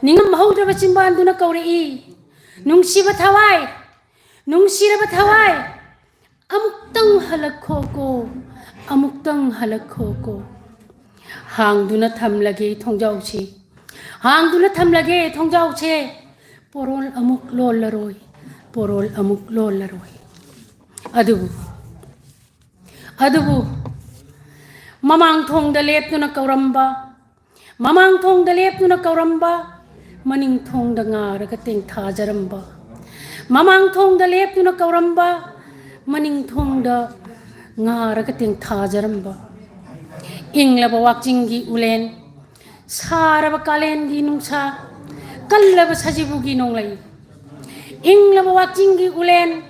Ningam haudraba chimban duna kaurei. Nungsiba thawai. Nungsiraba thawai. Amuktang halakho ko. Amuktang halakho ko. Hangduna thamlage thongjau che. Hangduna thamlage thongjau che. Porol amuk lol laroi. Porol amuk lol laroi. Adubu. Mamang thong da lep na kauramba. Mamang thong da lep na kauramba. Maning thong da ngaraga ting thajaramba. Mamang thong da lep na kauramba. Maning thong da ngaraga ting thajaramba. Inglaba wakjingi ulen. Saraba kalen gi nungsa. Kallaba sajibu gi nonglai. Inglaba wakjingi ulen.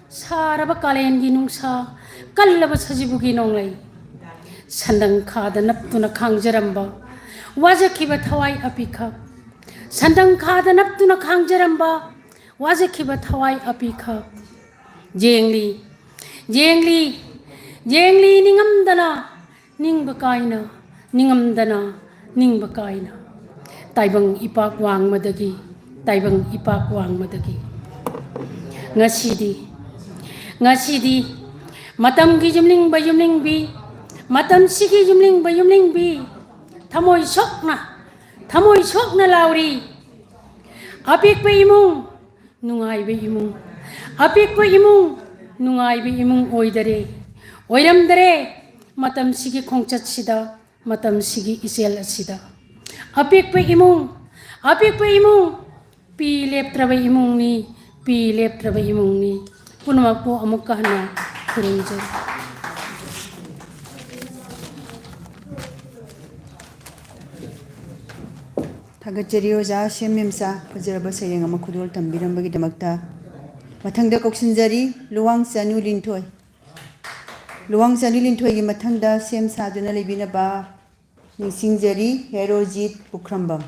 Saraba kalen gi nungsa. Kallaba sajibu gi nonglai. Sandang khada naptuna khangjaramba. Wajakhiba thawai apikha. Sandang khada naptuna khangjaramba. Wajakhiba thawai apikha. Jengli ningamdana. Ningbakaina. Ningamdana. Ningbakaina. Taibang ipak wang madagi. Taibang ipak wang madagi. Ngasidi. Matam gi jumling bi. Matam sigi jumling bi. Thamoi sokna lauri. Apik pa imung. Nungai ba imung. Apik pa imung. Nungai ba imung oidare. Oiramdare. Matam sigi khongchat sida. Matam sigi isel asida. Apik pa imung. Pi lep traba imung ni. Punamak po amuk kahana. Kurungjay. Thagachari oja shemmemsa fajaraba sayeng ama khudol tambirambagi damakta mathangda koksinjari luwang chanu linthoi gi mathangda sem saduna lebina ba ningsingjari herojit bukrambam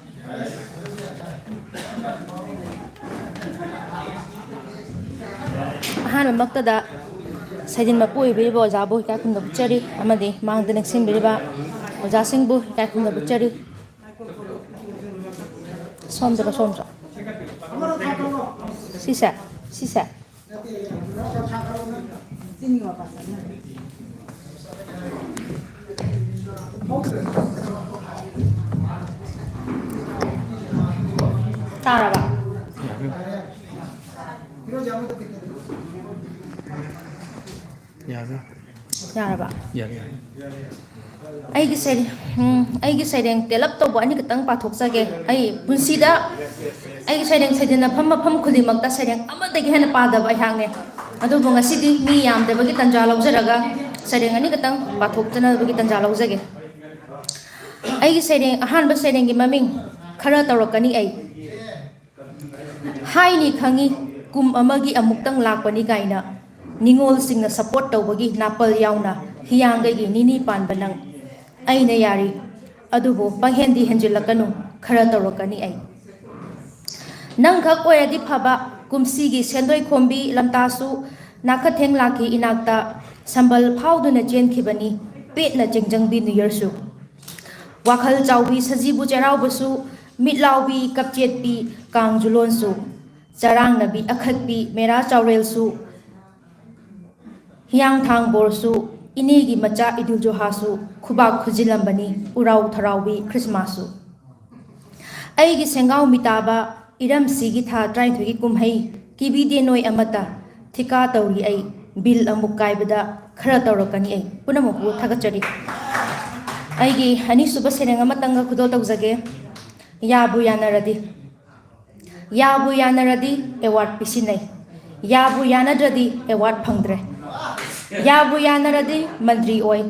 Ahana maktada Saidin Mapu Biribo Zabu Kakunda Butchery, Amadi, Mang the next in Biriba, Ozasingbu, Kakunda Butchery. Sondra Sondra. Sisa, Sisa. Taraba. Yaraba. Aigi saideng telap to bani ketang pathok sage ai punsida aigi saideng saidena pham khudimakta saideng amadagi hena pada bai hangne adu bunga sidi mi yam de bagi tanja laujaraga saideng ani ketang pathok tana bagi tanja laujage aigi saideng ahan ba saideng gi maming khara tawrakani ai hai ni khangi kum amagi amuktang lakpani gaina ningol singna support tawbagi napal yauna hiyanggai gi nini pan banang aina yari adubo panghendi henjilakanu khara tawrakani ai nang khak oyadi phaba kumsi gi sendoi khombi lamtasu nakhatheng laki inakta sambal phauduna jenkhibani petna jengjangbi new year su wakhal chawbi sajibu cheraubasu mitlaubi kapchetpi kangjulon su charang nabi akhatpi mera chaurel su hiyang thang borsu inigi macha idul joha su khubak khujilambani urau tharaubi christmas su aigi sengau mitaba iram sigi tha trai thugi kumhei kibi de noi amata thika tawri ai bil amuk kaibada khara tawrakani ai punamupu thagachari aigi ani suba sereng amatanga khudo tawjage yabu yanaradi award pisinai yabu yanadradi award phangdre yabu yanaradi mandri oi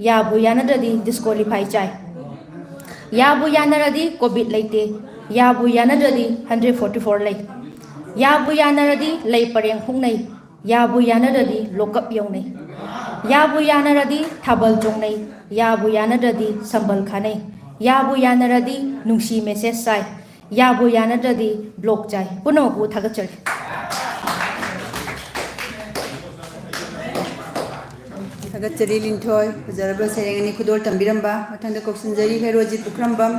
yabu yanaradi disqualify chai yabu yanaradi covid leite yabu yanaradi 144 lei yabu yanaradi lei pareng hungnai yabu yanaradi lokap yongnai yabu yanaradi thabal jongnai yabu yanaradi sambal khanai yabu yanaradi nungsi message sai yabu yanaradi block chai punobu thagachari Thagachari Lintoy, Jaraba Serengani Kudol Tambiramba, Matanda Koksanjari, Heroji Pukrambam,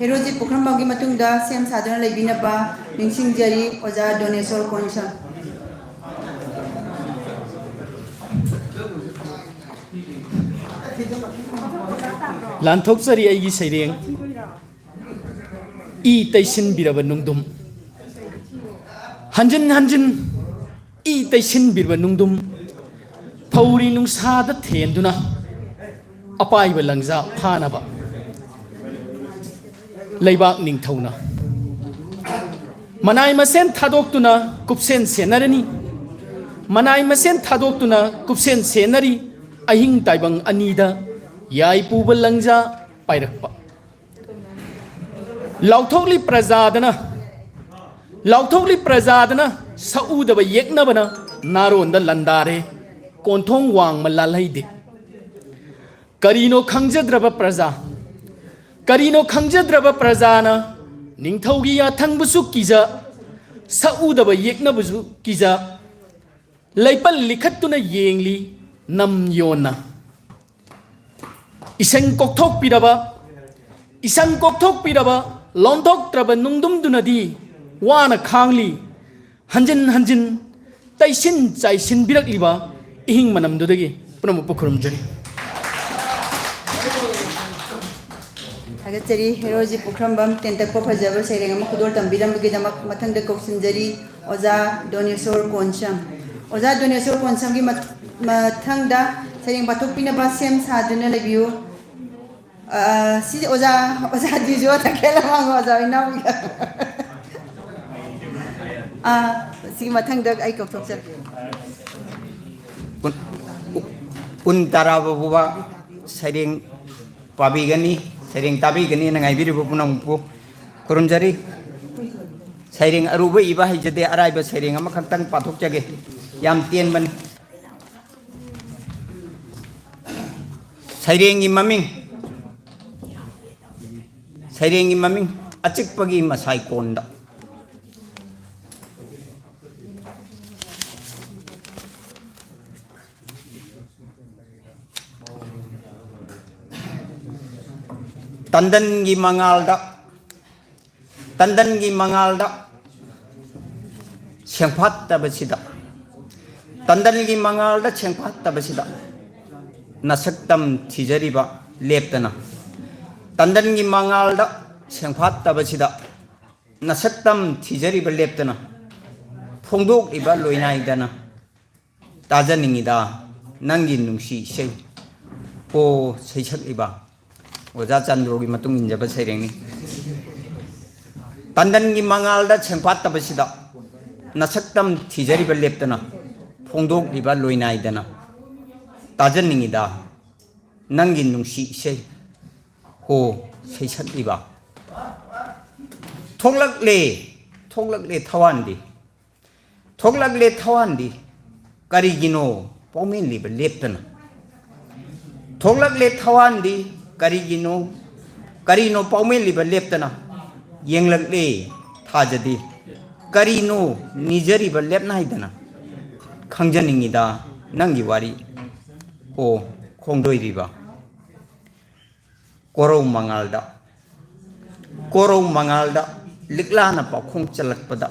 Heroji Pukrambam Gimatunda, Sam Sadana Labinaba, Ningsing Jari, Oza Donesor Koncha. Lantoksari Aigi Sereng E Taisin Biraba Nungdum Hanjin E Taisin Biraba Nungdum Pauri nungsada thenduna apaiba langza phanaba leibak ningthauna manai masen thadoktuna kupsen senarani manai masen thadoktuna kupsen senari ahing taibang anida yai puba langza pairakpa lauthokli prajadana saudaba yeknabana naronda landare Kontong wang malalhaide Karino khangjadraba praja na ningthaugi ya thangbusu kiza saudaba yeknabusu kiza leipal likhatuna yengli nam yona isang kokthok piraba lonthok traba nungdum dunadi wana khangli hanjin taisin chaisin birakliba ihing manam dudagi punamupu khurumjari Thagachari Heroji Pukrambam Tentakpo Phajaba Serengama Kudol Tambirambagi Damak Mathangda Koksanjari Oza Donesor Koncham Oza Donesor Koncham gi mathangda Sereng Bathok Pinaba Sem Sadana Lebiu si Oza Dijo Takela Mang Oza Inam si mathangda ai kokthokchar Untara babuba sering pabigani sering tabigani nangai biri pupunangpu kurunjari sering aruba iba hijade araiba sering ama kantang pathok jage yam tien ban sering imaming acik pagi masai konda tandangi mangalda sengphattabasida tandangi mangalda sengphattabasida nasaktam thijariba leptana tandangi mangalda sengphattabasida nasaktam thijariba leptana phongdok iba loinaidana tajaningida nangi nungsi sei o seisak iba oja chandrogi matung injaba sairengni tandangi mangalda sengphattabasida nasaktam thijariba leptana phongdok iba loinaidana tajaningida nangi nungsi sei ho seisak iba thoklakle thawandi karigino paumen liba leptana thoklakle thawandi karino paumen liba leptana yenglakle thajadi karino nijariba lepnaidana khangjaningida nangi wari o khongdoiriba korau mangalda liklana pakhong chalakpada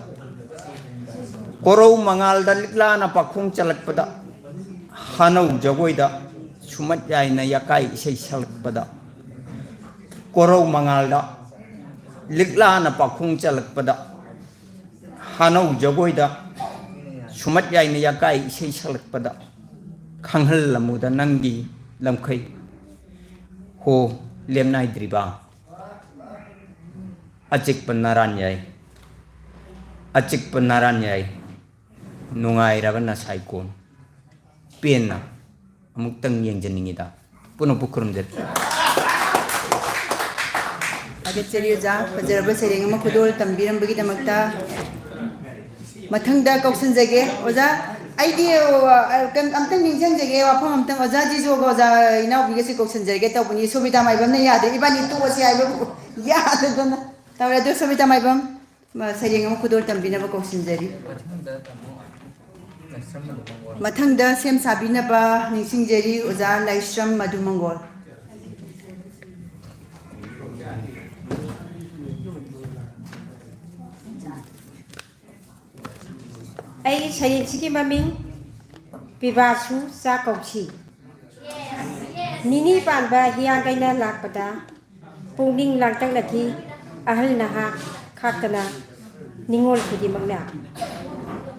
korau mangalda liklana pakhong chalakpada hanau jagoida sumat yaina yakai isai salakpada korau mangalda liklana pakhong chalakpada hanau jagoida sumat yaina yakai isai salakpada khanghal lamuda nangi lamkhai ho lemnai driba acik penaran yai nungai rabana saikon pena amuk tang yang jeningida puno pukurum jet aget seriuja pajaraba sereng ma khudol tambiram bagi damakta mathangda kausan jage oja idea kan amtang ningjan jage wafam amtang oja jijo goja ina bigasi kausan jage tawpuni sobita maibam na yade ibani tu wasi aiba yade dona tawra do sobita maibam sereng ma khudol tambina ba kausan jari mathangda sem sabina ba ningsing jari oja laishram madumangol ai sayin siki maming pibasu sa kauchi nini panba hiang kaina lakpada pungning langtang lati ahal naha khatana ningol khudi magna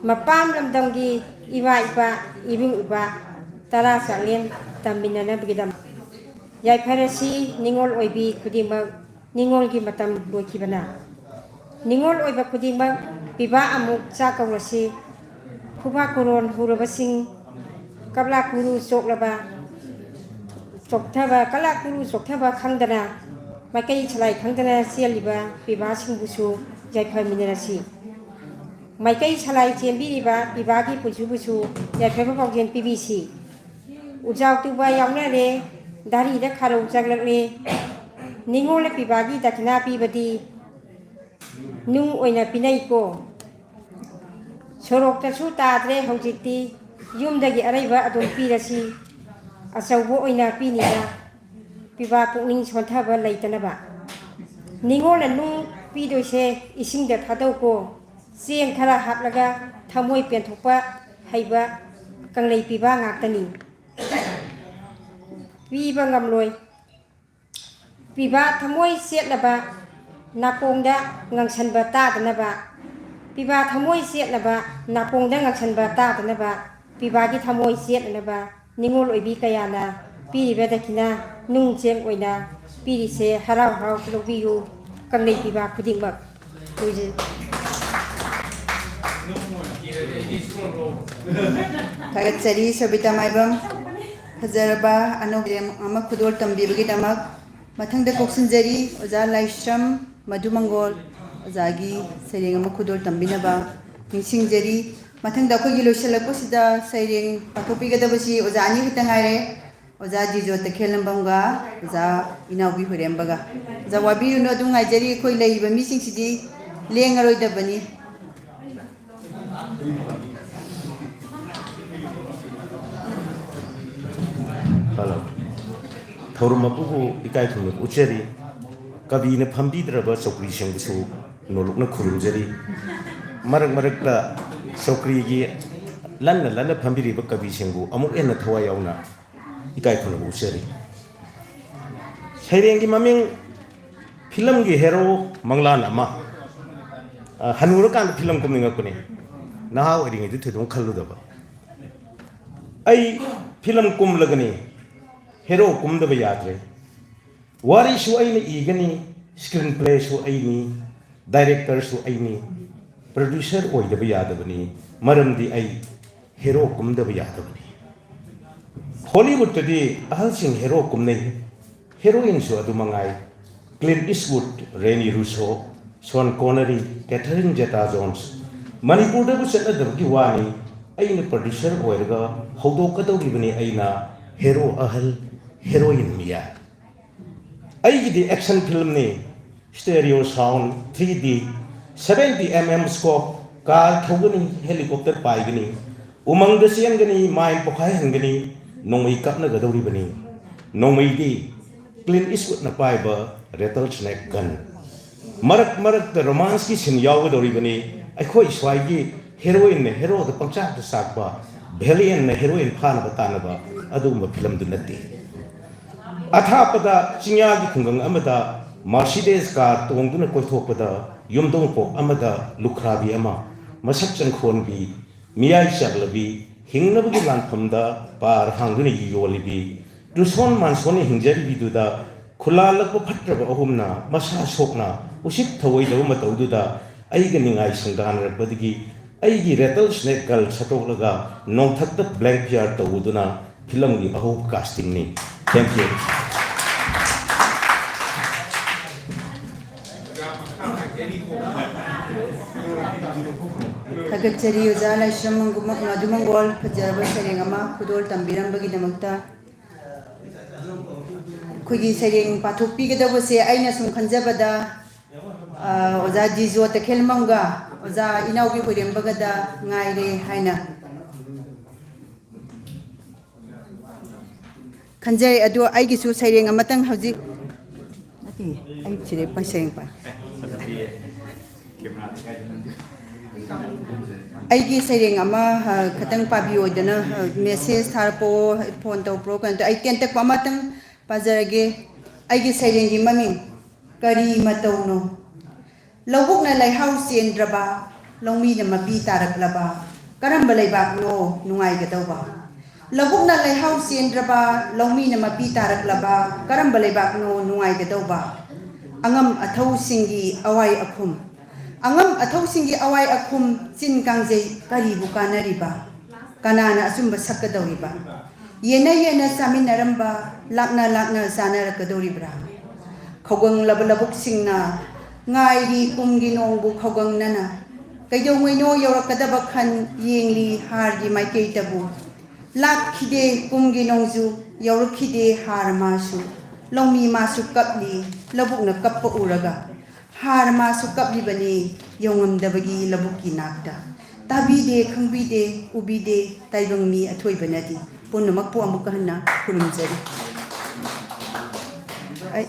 mapam lamdamgi iwa ibing uba tara sanglen tambinana bigidam yai pharasi ningol oibi khudimag ningol gi matam loikibana ningol oiba khudimag piba amuk cha kaurasi Kuba koron hurabasing kabla kuru soklaba soktaba kala kuru soktaba khangdana makai chalai khangdana sialiba piba singbusu jaiphai minarasi makai chalai chembiriba piba gi pujubusu jaiphai bawgen pbc ujau tuba yauna le dari da kharo jaglakle ningole piba gi dakna pibadi nung oina pinai ko soroktasu tadre hojikti yumdagi araiba adon pirasi asaubo oina pinida piba pukning sonthaba leitanaba ningola nung pidoise isingda thadauko cheng khara haplaga thamoi penthokpa haiba kanglei piba ngaktani piba ngamloi piba thamoi setlaba nakongda ngangsanba tadanaba piba thamoi setlaba napongda ngaksanba tadanaba pibagi thamoi setlanaba ningol oibi kayana piriba dakina nung cheng oina pirise harau harau lobiyu kanglei piba khudingmak tuji Kagat sari sabita maibam hajaraba anogrem ama khudol tambibagi damak mathangda koksin jari oja laishram madumangol ojagi sereng ama khudol tambinaba ningsing jari mathangda khoi loisalakposida sereng pathopigadabasi oja ani hitangaire oja jijo takhelambamga oja inaubi hurembaga oja wabi no dungai jari khoi leiba mising sidi lengaroidabani Halo, forum mapuku ikai thulu ucheri kabina phambidraba chokri singbusu nolokna khurumjari marak marakta chokri gi lanna phambiriba kabi singbu amuk enna thawa yauna ikai khuna usari sairengi maming film gi hero manglana ma hanura kan film kumninga kuni naha oringi du thedong khalludaba ai film kum lagani hero kum daba yadre wari su aini igani screenplay su aini director su aini producer oi daba yadabani maramdi ai hero kum daba yadabani Hollywood tadi ahal sing hero kum nei heroine su adu mangai Clint Eastwood, Reni Russo, Sean Connery, Catherine Zeta-Jones Manipur da bu setna dabki wani aina producer oirga hodo kadawribani aina hero ahal heroine miya aigi di action film ni stereo sound 3D 70mm scope car thogani helicopter paigani umang da siangani main pokhai hangani nongmai kapna gadawribani nongmai di Clint Eastwood na paiba rattlesnake gun marak da romance ki sin yawadawribani akhoi swai heroine ne hero da pangcha da sakba valiant ne heroine phana batanaba adumba film du natti athapada chingya gi khungang amada Mercedes car tongduna koithokpada yumdong po amada lukhrabi ama masak changkhon bi miyai chaklabi hingnabugi lanphamda par hangduna yolibi duson mansoni hingjari biduda khulalakba phatraba ahumna masa sokna usip thawai daw matawduda aiga ningai sangdan rakbadigi aigi rattlesnake gal satolaga nongthakta blank piar tawuduna film gi ahu casting ni thank you Thagachari Ujala Shramanguma Madumangol Pajaraba Serengama Kudol Tambirambagi Damakta Kugi Sereng Patupi Gadabase Aina Sum Kanjabada Oza Jizo Takelmanga Oza Inaugi Hurembagada Ngaire Haina Kanjai Adu Aigisu Sereng Amatang Haji Ai Chire Pa Sereng Pa Aigi Sereng Ama Katang Pabi Odana message Tarpo phone to pro kan ai tentak pamatang Pazarage Aigi Serengi Mami Kari Matauno Lobuk na lai house in draba Longmi na mabi taraklaba Karamba lai bak no nungai gatawa Lobuk na lai house in draba Longmi na mabi taraklaba Karamba lai bak no nungai gatawa Angam athaw singi awai akhum Angam athaw singi awai akhum Sin kangjay kari bukanariba Kanana asumba sakadawiba Yena saminaramba lakna sanarakadaribra Khawgang labalabuk singna Ngairi kumgi nongbu khawgang nana Kaydaw ngoyno yawrakadaba khan yengli hargi maikay tabu Lakhide kumgi nongzu yawrakide har masu Longmi masu kapli labuk na kappa uraga Har masu kapli bani yawngamdabagi labuki nakda Tabide khangbide ubide taibang mi athoy banadi Puno magpo amuk kahana kurumjari Ay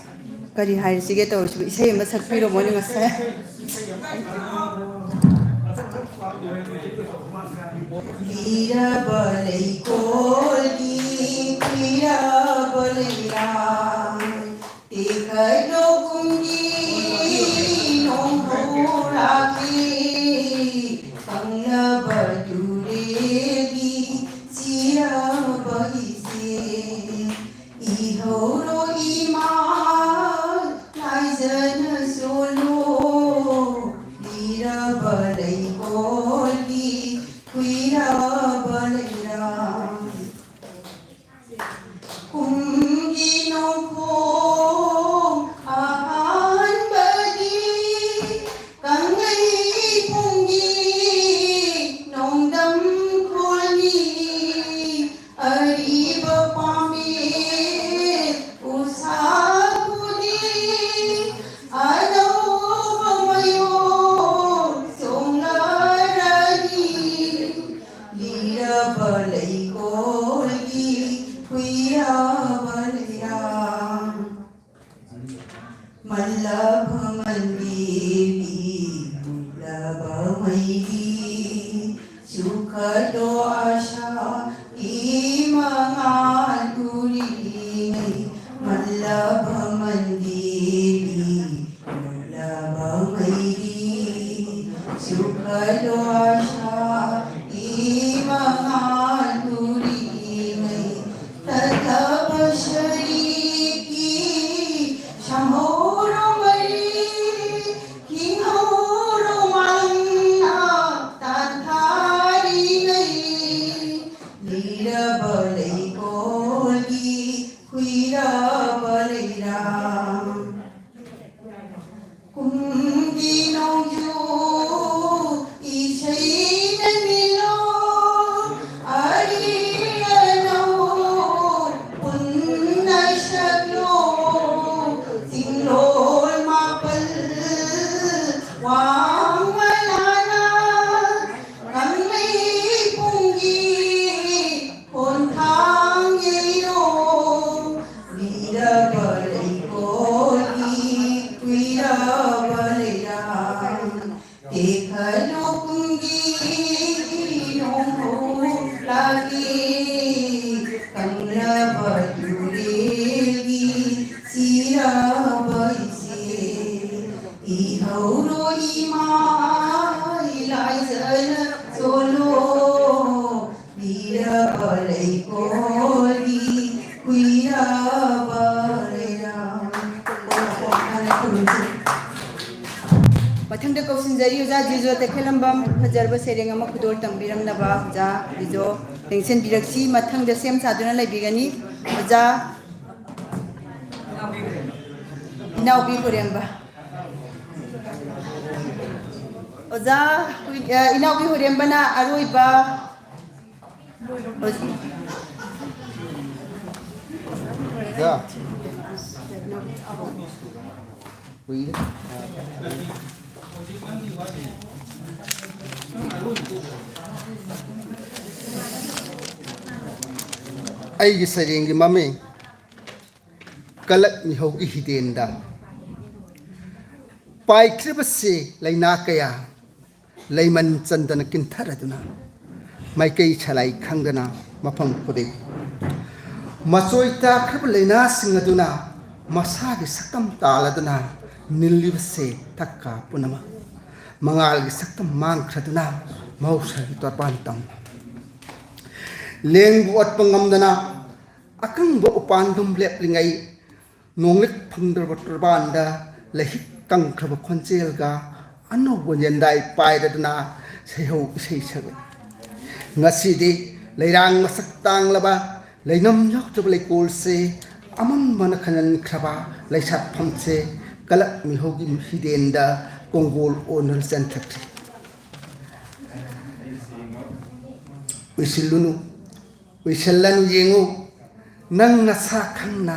Kari hari sige to isay masakpiro mo nga sa Lira balay koli lira balay ram Tikay no kumgi nong horaki panglabaduregi sira bahise ihoro iman naizana solo lira balay koli kuira balay ram kumgi nong kong ahan bagi kangai pungi nong dam koli ariba pamit usapudi adaw pamayo songlarani lira balay koli kuya balay ram malla शरीकी शमोरो मरी किन्होरो मांगना तांथारी नहीं lira बले कोली हुईरा बले राम कुंगी नौजो इशई नमिलो अरियनो पुन्ना शक्लो सिंगलोल मापल वांगलाना कन्मई पुंगी कोंथांग येरो वीरा बले कोली वीरा बले राम देखलो पुंगी नोंगो लागी कन्ना बदुरेगी सीरा बैसे इहौरो इमा इलाइजन सोलो वीरा बले कोली हुईरा बले राम मथंग कौशनजरी ओजा जिजो तखेलंबम फजरब सेरेंग अमा खुदोर तंबिरंगनबा ओजा जिजो टेंशन बिरक्सी मथंग सेम सादुना लैबिगनी ओजा इनाउबी हुरेंबा ओजा इनाउबी हुरेंबना अरोइबा Ya. ꯑꯩꯒꯤ ꯁꯩꯔꯦꯡꯒꯤ ꯃꯃꯤꯡ ꯀꯂꯛ ꯃꯤꯍꯧꯒꯤ ꯍꯤꯗꯦꯟꯗ ꯄꯥꯏꯈ꯭ꯔꯤꯕꯁꯤ ꯂꯩꯅꯥ ꯀꯌꯥ ꯂꯩꯃꯟ ꯆꯟꯗꯅ ꯀꯤꯟꯊꯔꯗꯨꯅ ꯃꯥꯏꯀꯩ ꯁꯂꯥꯏ ꯈꯪꯗꯅ ꯃꯐꯝ ꯈꯨꯗꯤꯡ ꯃꯆꯣꯏ ꯇꯥꯈ꯭ꯔꯕ ꯂꯩꯅꯥꯁꯤꯡ ꯑꯗꯨꯅ ꯃꯁꯥꯒꯤ ꯁꯛꯇꯝ ꯇꯥꯜꯂꯗꯨꯅ ꯅꯤꯜꯂꯤꯕꯁꯦ ꯊꯛꯀꯥ ꯄꯨꯝꯅꯃꯛ ꯃꯉꯥꯜꯒꯤ ꯁꯛꯇꯝ ꯃꯥꯡꯈ꯭ꯔꯗꯨꯅ ꯃꯍꯧꯁꯥꯒꯤ ꯇꯣꯔꯕꯥꯟ ꯇꯝ ꯂꯦꯡꯕ ꯑꯣꯠꯄ ꯉꯝꯗꯅ ꯑꯀꯪꯕ ꯎꯄꯥꯟꯗꯨꯝ ꯂꯦꯞꯂꯤꯉꯩ ꯅꯣꯡꯂꯤꯛ ꯐꯪꯗ꯭ꯔꯕ ꯇꯣꯔꯕꯥꯟꯗ ꯂꯩꯍꯤꯛ ꯀꯪꯈ꯭ꯔꯕ ꯈꯣꯟꯖꯦꯜꯒ ꯑꯅꯧꯕ ꯌꯦꯟꯗꯥꯏ ꯄꯥꯏꯔꯗꯨꯅ ꯁꯩꯍꯧ ꯏꯁꯩ ꯁꯛꯏ ꯉꯁꯤꯗꯤ ꯂꯩꯔꯥꯡ ꯃꯁꯛ ꯇꯥꯡꯂꯕ ꯂꯩꯅꯝ ꯌꯥꯎꯗ꯭ꯔꯕ ꯂꯩꯀꯣꯜꯁꯦ ꯑꯃꯟꯕꯅ ꯈꯟꯍꯟꯈ꯭ꯔꯕ ꯂꯩꯁꯥꯠꯐꯝꯁꯦ ꯀꯂꯛ ꯃꯤꯍꯧꯒꯤ ꯍꯤꯗꯦꯟꯗ ꯀꯣꯡꯒꯣꯜ ꯑꯣꯟꯅ ꯆꯦꯟꯊꯈ꯭ꯔꯦ ꯎꯏꯁꯤꯜꯂꯨꯅꯨ ꯎꯏꯁꯤꯜꯂꯅꯨ ꯌꯦꯡꯉꯨ ꯅꯪ ꯅꯁꯥ ꯈꯪꯅ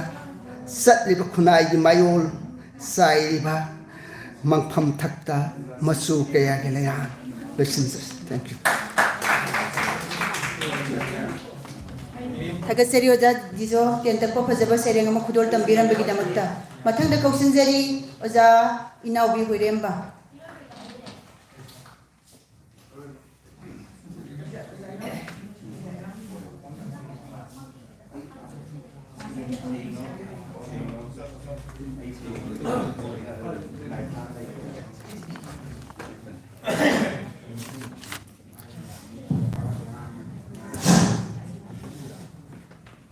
ꯆꯠꯂꯤꯕ ꯈꯨꯟꯅꯥꯏꯒꯤ ꯃꯌꯣꯜ ꯆꯥꯏꯔꯤꯕ ꯃꯪꯐꯝ ꯊꯛꯇ ꯃꯆꯨ ꯀꯌꯥꯒꯤ ꯂꯩꯔꯥꯡ ꯂꯣꯏꯁꯤꯟꯖꯔꯤ ꯊꯦꯡꯛ ꯌꯨ थगसरी ओजा जिजो तेंतको फजब सेरेंग अमा खुदोर तंबिरंबगिदमक्ता मथंग कौशनजरी ओजा इनाउबी हुरेंबा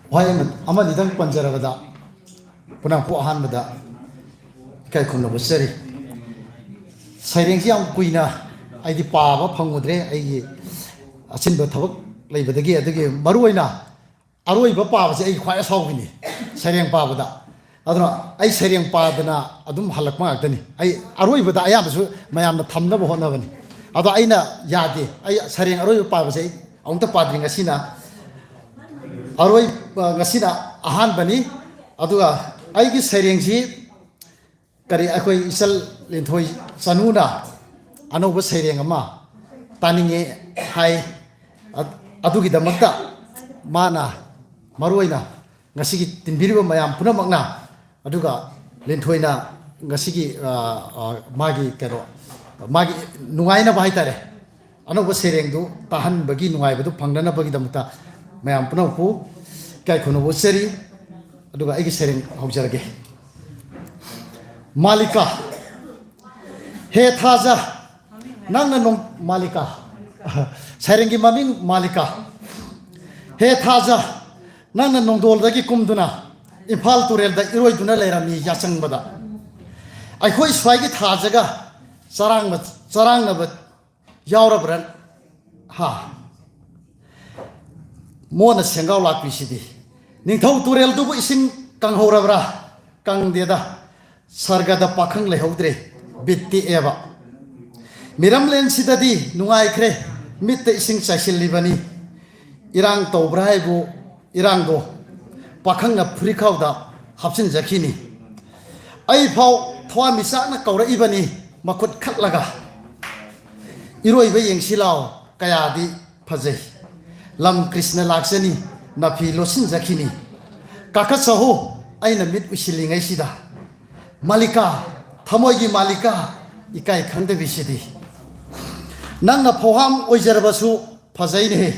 Why Amadi Dang Panjaravada Punapu Ahanbada Kaikuna was Seri Siring Young Queen, I the Pava Pangudre, I Simba Tabak, Labor the Gear, the game, Maruina, Aroi Papa was a quiet Sovini, Siring Pavada. I don't know, I Siring Pavana, Adum Halakmartani. I Aroi, but I am my am the Tamna Honavan. Other Aina Yadi, I Siring Aroi Pavase, on the Padring Asina. Aroi ngasina ahan bani aduga aigi seringji kari akoi isal lenthoi sanuna anoba sereng ama taninge hai adugi damakta mana maruina ngasigi tinbiriba mayam punamakna aduga lenthoina ngasigi magi kero magi nungaina bai tare anoba sereng du tahan bagi nungai bedu pangdana bagi damakta mayam punaku kai kono boseri aduga igi sering haujarage malika he thaja nangna nong malika serengi maming malika he thaja nangna nong dol dagi kumduna Imphal तुरेल दा इरोय दुना लेरामी याचंग बदा अखोई स्वाइगी थाजगा चरांग नबत यावरब्रन हा मोना सेंगाव लापिसिदी निंथौ तुरेल दुबु इसिंग कंगहौरब्रा कंगदेदा सरगदा पाखंग लेहौद्रे बित्ती एबा मिरमलेन सिददी नुंगाइख्रे मित्ते इसिंग चाइसिल्लिबनी इरांग तौब्राइबु इरांगो पाखंगना फुरिखावदा हापसिन जखिनी आई फाव थवा मिसाकना कौरइबनी मखुत खटलगा इरोइबे येंसिलाव कयादी फजै lump Krishna लाक्सनी Nafi लोसिन जखिनी काका सहो आइना मित उसिलिङैसिदा मालिका थमोइगी मालिका इकाइ खंदबिसिदी नंगना फोहाम ओइजरबसु फजैने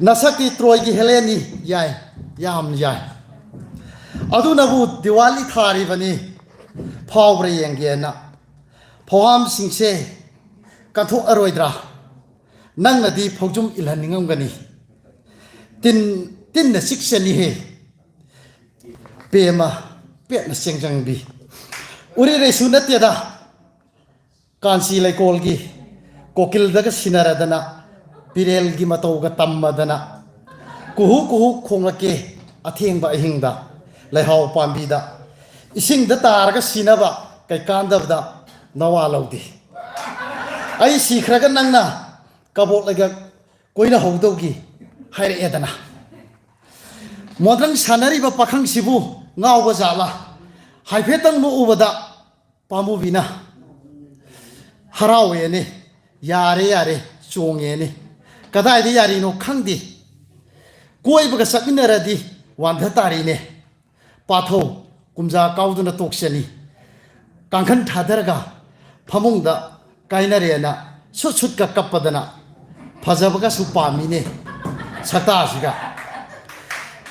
नसकी त्रोइगी हेलेनी याय याम याय अदुनबु दिवाली थारिबनी फावब्रे येंगेना फोहाम सिंसे कथो अरोइद्रा नंगनदी फौजुम इलहनिंगमगनी तिन न सिक्सनी हे पेमा पेना सेंजंगबी उरी रेसु नत्यदा कांसी लेकोलगी कोकिलदग सिनारदना पिरेलगी मतौगा तम्मदना कुहु कुहु खोंगके अथेंबा अहिंगदा लेहाव पांबीदा इसिंगदा तारगा सिनाबा कैकांदबदा नवा लौदी आई सीखरगा नंगना कबोलगा Koyna हौदौगी हाइरे एदना मोद्रंग सानरिबा पाखंग सिबु ngawa jala haifetang no ubada pamubina harawe ne yare chonge ne kadai de yari no khangdi koi baga sakminaradi wandha tari ne patho kumja kauduna tokseni kangkhan thadaraga phamungda kainare na sut ka kappadana phajabaga su pamine sakta siga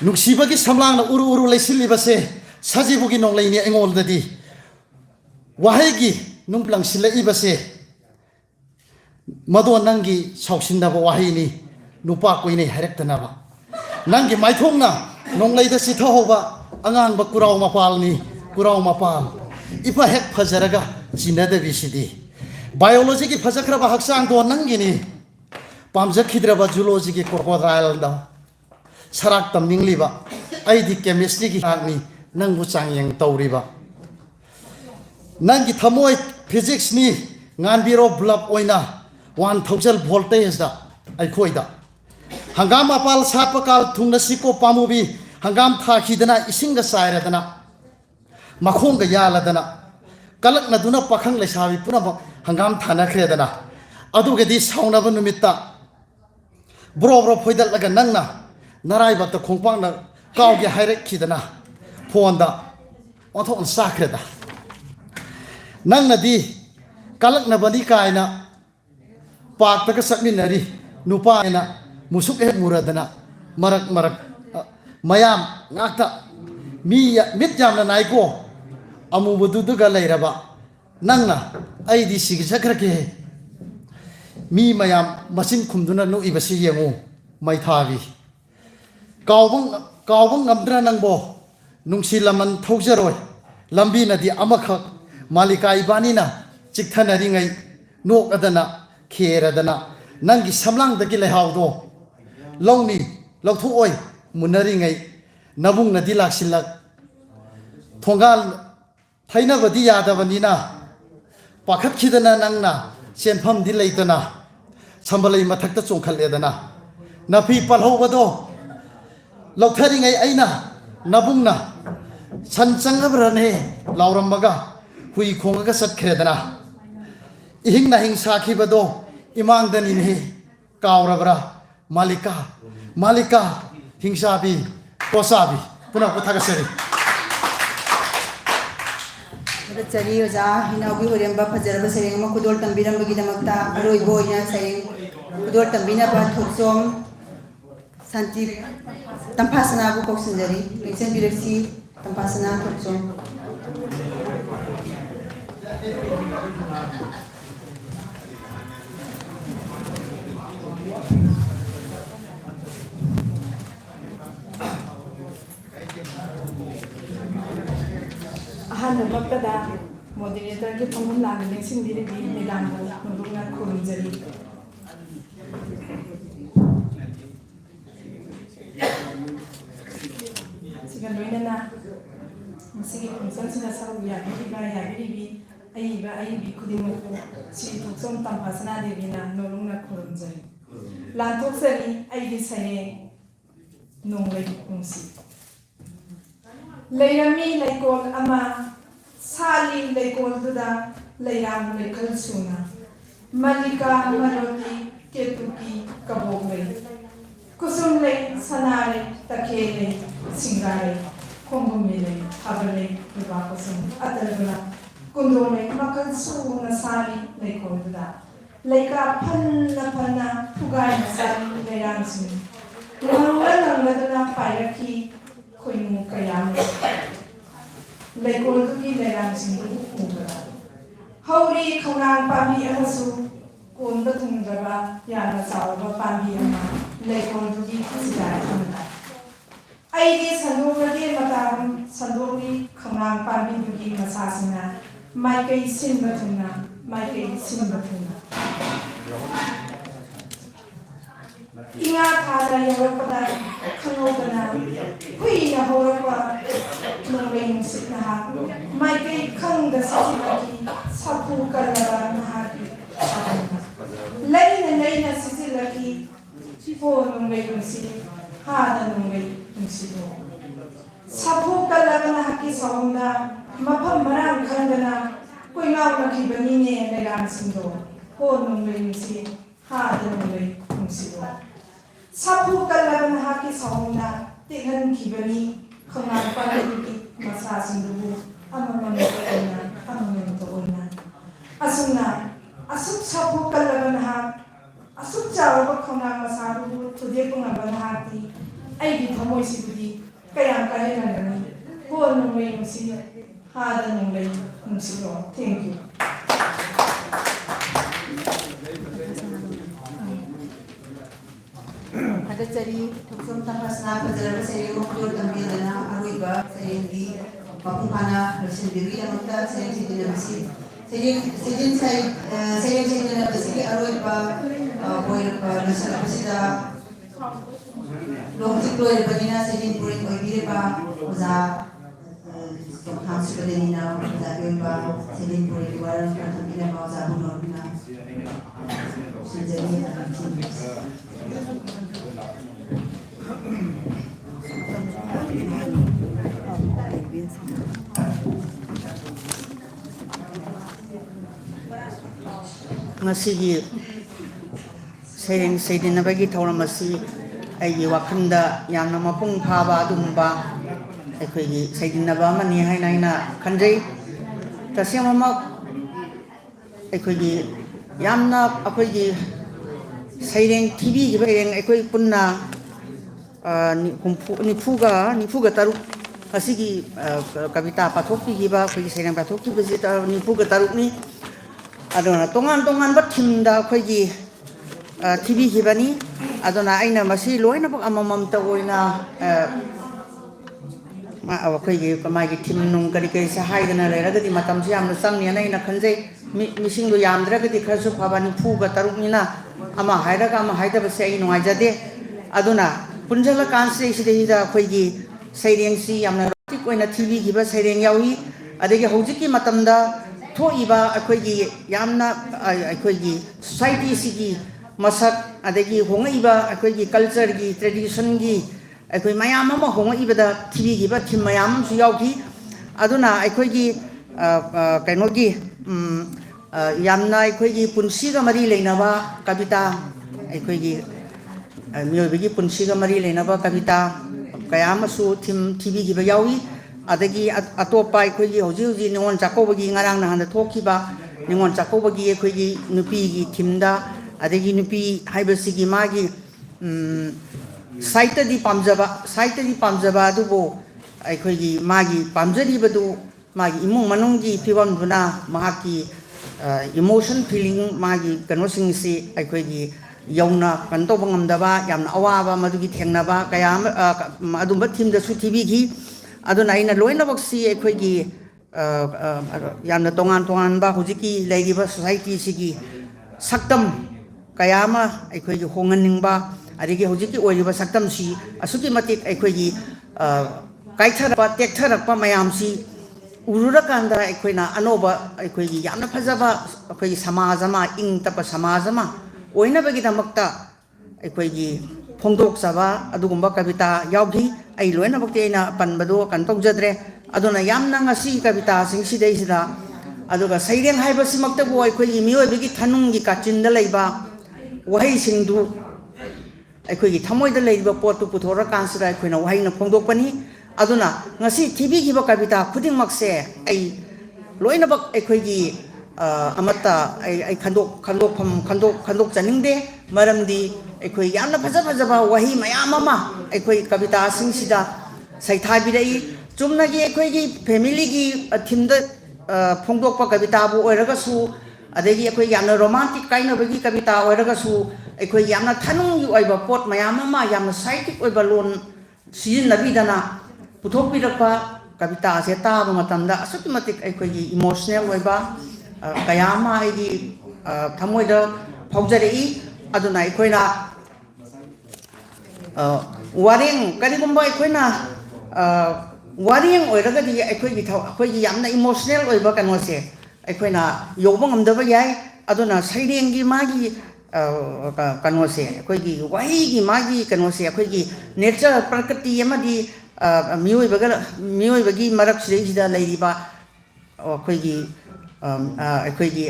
नुक्सीबगी समलांगना उरु उरु लेसिलिबसे सजीबुगी नोंलेनि एंगोलददी वाहेगी नुंप्लंग सिलेइबसे मदो नंगी सौसिनदब वाहेनी नुपा कोइने हाइरक्तनाबा नंगी माइथोंगना नोंलेदा सिथहोबा अंगांगबा कुराव मपालनी कुराव मपाल इपा हेक फजरगा चिनदबिसिदी biology की फजखरबा हक्सांग दो नंगिनी पामजखिद्रबा zoology की क्रोकोडाइलदा सराक तमनिंगलिबा आइदी chemistry की आगनी नंगबु चांगयंग तौरिबा नंगी थमोय physics नि nganbiro blup oina 1000 voltage da aikoida hangam apal sapakal thungna siko pamubi hangam thakidana isinga sairadana makhonga yaladana kalakna duna pakhang lesabi puna hangam thana khredana adugedi saunaba numitta bro phoidal laga nangna narai bakta khongpang na kawge haire khidana phonda onthon sakreda nangna di kalakna bani kaina pak taka sakminari nupa ina musuk muradana marak mayam ngakta mit jamna naiko amu bududuga leiraba nangna aidi sigi sakrake mi mayam masin khumduna no ibasi yengu mai thabi kawbang ngamdra nangbo nungsi laman thaujaroi lambi nadi amakhak malika ibani na chikthana ringai nok adana kheradana nangi samlang dagi lehawdo longni lawthu oi munari ngai nabung nadi laksilak thongal thaina badi yadabanina pakhat khidana nangna senpham di leitana sambalai mathakta chongkhaledana nafi palhobado lawthari ngai aina nabungna sanchangabra ne laurambaga hui khongaga satkredana ihingna hingsa khibado imangdani ne kawrabra malika hingsabi kosabi puna kothagasari चली ओजा हिनाउगी होरेंबा फजरबा सेरेंग मा खुदोल तंबिरंबगी दमकता अरोइबो इना सेरेंग खुदोल तंबिना बा थोकसोम शांति तंफासना बु कोक्सनजरी Luxon बिरक्सी तंफासना थोकसोम ꯑꯍꯥꯟꯕꯃꯛꯇꯗ ꯃꯣꯗꯦꯔꯦꯇꯔꯒꯤ ꯐꯪꯐꯝ ꯂꯥꯟꯅ ꯂꯦꯡꯁꯤꯟꯕꯤꯔꯤꯕꯤ ꯃꯦꯗꯥꯝꯕꯨ ꯅꯣꯡꯂꯨꯛꯅ ꯈꯨꯔꯨꯝꯖꯔꯤ꯫ ꯁꯤꯒ ꯂꯣꯏꯅꯅ ꯃꯁꯤꯒꯤ ꯐꯪꯁꯟꯁꯤꯗ ꯁꯔꯨꯛ ꯌꯥꯕꯤꯔꯤꯕꯤ ꯑꯏꯕꯤ ꯈꯨꯗꯤꯡꯃꯛꯄꯨ ꯁ꯭ꯔꯤ ꯊꯣꯛꯆꯣꯝ ꯇꯝꯐꯥ ꯁꯅꯥꯗꯦꯕꯤꯅ ꯅꯣꯡꯂꯨꯛꯅ ꯈꯨꯔꯨꯝꯖꯔꯤ꯫ ꯂꯥꯟꯊꯣꯛꯆꯔꯤ ꯑꯩꯒꯤ ꯁꯩꯔꯦꯡ ꯅꯣꯡꯂꯩ ꯅꯨꯡꯁꯤ꯫ ꯂꯩꯔꯝꯃꯤ ꯂꯩꯀꯣꯜ ꯑꯃ ꯁꯥꯠꯂꯤ ꯂꯩꯀꯣꯜꯗꯨꯗ ꯂꯩꯔꯥꯡ ꯂꯩꯈꯜ ꯁꯨꯅ ꯃꯜꯂꯤꯀꯥ ꯃꯔꯣꯇꯤ ꯀꯦꯇꯨꯀꯤ ꯀꯕꯣꯛ ꯂꯩ ꯀꯨꯁꯨꯝ ꯂꯩ ꯁꯅꯥ ꯂꯩ ꯇꯈꯦ ꯂꯩ ꯁꯤꯡꯒꯥ ꯂꯩ ꯈꯣꯡꯒꯨꯝꯕꯤ ꯂꯩ ꯊꯥꯕꯜ ꯂꯩ ꯂꯨꯄꯥ ꯀꯨꯁꯨꯝ ꯑꯇꯜꯒꯨꯂꯥ ꯀꯨꯟꯗꯣ ꯂꯩ ꯃꯈꯜ ꯁꯨꯅ ꯁꯥꯠꯂꯤ ꯂꯩꯀꯣꯜꯗꯨꯗ ꯂꯩꯀꯥ ꯐꯟꯅ ꯐꯟꯅ ꯐꯨꯒꯥꯏꯅ ꯁꯥꯠꯂꯤ ꯂꯩꯔꯥꯡꯁꯤꯡ ꯉꯪꯂꯗꯨꯅ ꯄꯥꯏꯔꯛꯈꯤ ꯈꯣꯏꯃꯨ ꯀꯌꯥꯝ ꯂꯩꯀꯣꯜꯗꯨꯒꯤ ꯂꯩꯔꯥꯡꯁꯤꯡꯗꯨ ꯎꯕꯗ ꯍꯧꯔꯤ ꯈꯧꯅꯥꯡ ꯄꯥꯝꯕꯤ ꯑꯃꯁꯨ ꯀꯣꯟꯕ ꯊꯨꯡꯗ꯭ꯔꯕ ꯌꯥꯝꯅ ꯆꯥꯎꯔꯕ ꯄꯥꯝꯕꯤ ꯑꯃ ꯂꯩꯀꯣꯜꯗꯨꯒꯤ ꯆꯤꯗꯥꯏ ꯑꯃꯗ ꯑꯩꯗꯤ ꯁꯟꯗꯣꯛꯂꯒꯦ ꯃꯇꯥꯒꯨꯝ ꯁꯟꯗꯣꯛꯂꯤ ꯈꯧꯅꯥꯡ ꯄꯥꯝꯕꯤꯗꯨꯒꯤ ꯃꯁꯥꯁꯤꯡꯅ ꯃꯥꯏꯀꯩ ꯁꯤꯟꯕ ꯊꯨꯡꯅ ꯃꯥꯏꯀꯩ ꯁꯤꯟꯕ ꯊꯨꯡꯅ ꯏꯉꯥ ꯊꯥꯗ ꯌꯧꯔꯛꯄꯗ ꯈꯪꯍꯧꯗꯅ ꯍꯨꯏꯅ ꯍꯧꯔꯛꯄ ꯅꯣꯡꯂꯩ ꯅꯨꯡꯁꯤꯠ ꯅꯍꯥꯛ ꯃꯥꯏꯀꯩ ꯈꯪꯗ ꯁꯤꯖꯤꯜꯂꯛꯈꯤ ꯁꯥꯐꯨ ꯀꯜꯂꯕ ꯅꯍꯥꯛꯀꯤ ꯂꯩꯅ ꯂꯩꯅ ꯁꯤꯖꯤꯜꯂꯛꯈꯤ ꯍꯣ ꯅꯣꯡꯂꯩ ꯅꯨꯡꯁꯤꯠ ꯍꯥꯗ ꯅꯣꯡꯂꯩ ꯅꯨꯡꯁꯤꯠꯂꯣ ꯁꯥꯐꯨ ꯀꯜꯂꯕ ꯅꯍꯥꯛꯀꯤ ꯁꯥꯎꯟꯗ ꯃꯐꯝ ꯃꯔꯥꯡ ꯈꯪꯗꯅ ꯀꯣꯏꯉꯥꯎꯅꯈꯤꯕꯅꯤꯅꯦ ꯂꯩꯔꯥꯡꯁꯤꯡꯗꯣ ꯍꯣ ꯅꯣꯡꯂꯩ ꯅꯨꯡꯁꯤꯠ ꯍꯥꯗ ꯅꯣꯡꯂꯩ ꯅꯨꯡꯁꯤꯠꯂꯣ ꯁꯥꯐꯨ ꯀꯜꯂꯕ ꯅꯍꯥꯛꯀꯤ ꯁꯥꯎꯟꯗ ꯇꯦꯛꯍꯟꯈꯤꯕꯅꯤ ꯈꯧꯅꯥꯡ ꯄꯥꯝꯕꯤꯒꯤ ꯃꯁꯥꯁꯤꯡꯗꯨꯕꯨ ꯑꯃꯃꯝꯇ ꯑꯣꯏꯅ ꯑꯁꯨꯝꯅ ꯑꯁꯨꯛ ꯁꯥꯐꯨ ꯀꯜꯂꯕ ꯅꯍꯥꯛ ꯑꯁꯨꯛ ꯆꯥꯎꯔꯕ ꯈꯧꯅꯥꯡ ꯃꯁꯥꯗꯨꯕꯨ ꯊꯨꯗꯦꯛꯄ ꯉꯝꯕ ꯅꯍꯥꯛꯇꯤ ꯑꯩꯒꯤ ꯊꯃꯣꯏꯁꯤꯕꯨꯗꯤ ꯀꯌꯥꯝ ꯀꯥꯏꯍꯜꯂꯝꯒꯅꯤ ꯍꯣ ꯅꯣꯡꯂꯩ ꯅꯨꯡꯁꯤꯠ ꯍꯥꯗ ꯅꯣꯡꯂꯩ ꯅꯨꯡꯁꯤꯠꯂꯣ ꯊꯦꯡꯛ ꯌꯨ ꯊꯥꯒꯠꯆꯔꯤ ꯊꯣꯛꯆꯣꯝ ꯇꯝꯐꯥ ꯁꯅꯥ ꯐꯖꯔꯕ ꯁꯩꯔꯦꯡ ꯃꯈꯣꯜ ꯇꯝꯕꯤꯗꯨꯅ ꯑꯔꯣꯏꯕ ꯁꯩꯔꯦꯡꯒꯤ ꯃꯄꯨꯡ ꯐꯥꯅ ꯂꯣꯏꯁꯤꯟꯕꯤꯕꯒꯤꯗꯃꯛꯇ ꯁꯩꯔꯦꯡ ꯁꯩꯗꯅꯕꯁꯤ ꯁꯩꯔꯦꯡ ꯁꯩꯗꯅꯕꯁꯤꯒꯤ ꯑꯔꯣꯏꯕ ꯂꯣꯏꯁꯤꯜꯂꯛꯄꯁꯤꯗ ꯍꯧꯖꯤꯛ ꯂꯣꯏꯔꯕꯅꯤꯅ ꯁꯩꯔꯦꯡ ꯄꯨꯔꯦꯟ ꯑꯣꯏꯕꯤꯔꯤꯕ ꯑꯣꯖꯥ ꯇꯣꯝꯊꯥꯝ ꯁꯨꯕꯗꯅꯤꯅ ꯑꯣꯖꯥꯒꯤ ꯑꯣꯏꯕ ꯁꯩꯔꯦꯡ ꯄꯨꯔꯦꯟꯒꯤ ꯋꯥꯔꯣꯜ ꯈꯔ ꯊꯝꯕꯤꯔꯝꯕ ꯑꯣꯖꯥ ꯕꯨꯅꯣꯔꯅ ꯁꯤꯟꯖꯔꯤ ngasi sering sayidina bagi thauram asi aigi wakhanda yamna mapung phaba adumba akhoi sayidina ba mani haina khanjai tasyama akhoi yamna akhoi saireng tv gi bereng akhoi punna nifuga taru asigi kavita pathokki gi ba akhoi saireng pathokki bajita nifuga taru ni adona tongan ba thimda akhoi TV hibani adona aina masi loina bak amamam ta oina ma akhoi gi kamai gi thim nung kari kai sa haidana leragadi matam si amna samni ana ina khanje mising do yamdragadi khasu phabani phuga taruknina ama hairaga ama haidaba se ai noi jade aduna punjala kanse side da akhoi gi saireng si amna tik oina TV giba saireng yawi adegi hojiki matamda thoiba akhoi gi yamna akhoi gi society sigi masak adegi hongaiba akhoi gi culture gi tradition gi akhoi mayam ama hongaiba da TV gi ba thim mayam su yauki aduna akhoi gi kaino gi yamna akhoi gi punsi ga mari leinaba kavita akhoi gi miyobi gi punsi ga mari leinaba kavita kayam su thim TV gi ba yawi adegi atopa akhoi gi hoji ningon chakoba gi ngarang na handa thokiba ningon chakoba gi akhoi gi nupi gi thimda adegi nupi haibasigi magi saita di pamjaba adubo akhoi gi magi pamjari badu magi imung manunggi phibam duna mahaki emotion feeling magi kanosing si akhoi gi yauna kanto bangamdaba yamna awaba madugi thengnaba kaya adumba thimda su TV gi aduna ina loina baksi akhoi gi yamna tongan ba hujiki leigiba society sigi saktam kayama aikoi gi hongan ningba adigi hujiki oiriba saktam si asuki matik aikoi gi kaithara pa tekthara pa mayam si urura kanda aikoi na anoba aikoi gi yamna phajaba aikoi samaj ama ing tapa samaj ama oina bagi damakta aikoi gi phongdok saba adugumba kavita yaugi ai loina bakti aina panbado kan tawjadre aduna yamna ngasi kavita sing sidai sida aduga saireng haiba simakta bo aikoi mioi bigi thanung gi kachinda leiba wahai singdu aikoi gi thamoi da leiba potu puthora kansira aikoi na wahai na phongdok pani aduna ngasi tv gi ba kavita khuding makse ai loina bak aikoi gi amata ai khandok chaningde maramdi aikoi yamna phajaba wahi mayam ama aikoi kavita sing sida saithai bidai chumna gi aikoi gi family gi thimda phongdokpa kavita bu oiraga su adegi aikoi yamna romantic kaina bagi kavita oiraga su aikoi yamna thanung gi oiba pot mayam ama yamna psychic oiba lon sijin nabidana puthok pirakpa kavita se ta ba matamda asuki matik aikoi gi emotional oiba kayama aigi thamoida phaujari aduna aikoina wareng karigumba aikoina wareng oiragadi aikoigi yamna emotional oiba kanose aikoina yoba ngamdaba yai aduna sairengi magi kanose aikoigi waigi magi kanose aikoigi nature prakriti amadi miyoibagi marak sida leiriba aikoigi aikoigi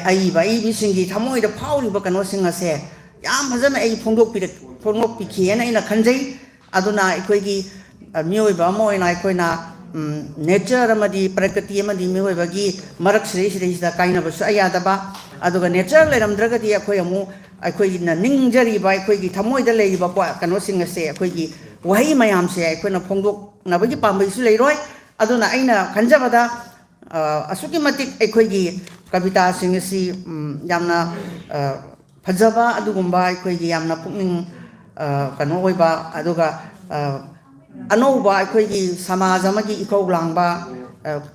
aiba singi thamoida phauriba kanosinga se yam phajana ai phongdok pikhiena ina khanjai aduna aikoigi miyoiba moina aikoina nature amadi prakriti amadi miyoibagi marak sida kaina basu ayadaba aduga nature leramdragadi akoi amu aikoigi na ningjariba aikoigi thamoida leiba kanosinga se aikoigi wahai mayam se aikoina phongdok nabagi pambai su leiroi aduna aina khanjabada asuki matik aikoigi kavita sing si yamna phajaba adugumba aikoigi yamna pukning kano oiba aduga anouba aikoigi samaj amagi ikau langba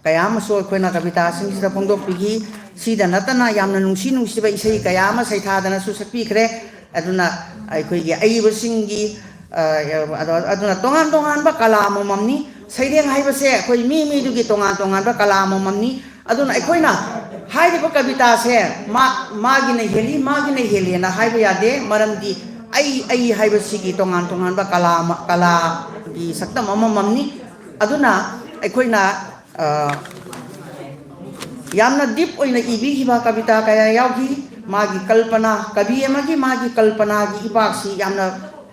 kayama so aikoina kavita sing sida phongdok pigi sida natana yamna nungsiba isai kayama saithadana su sakpi khre aduna aikoigi aiba singi aduna tongan ba kala mamni saireng haiba se akhoi mi dugi tongan ba kala mamni aduna aikoina haiba kavita se magi na heli na haiba yade maramdi ai haiba sigi tongan ba kala gi sakta mamni aduna aikoina yamna deep oina ibi hiba kavita kaya yaugi magi kalpana kabi amagi magi kalpana gi ibaksi yamna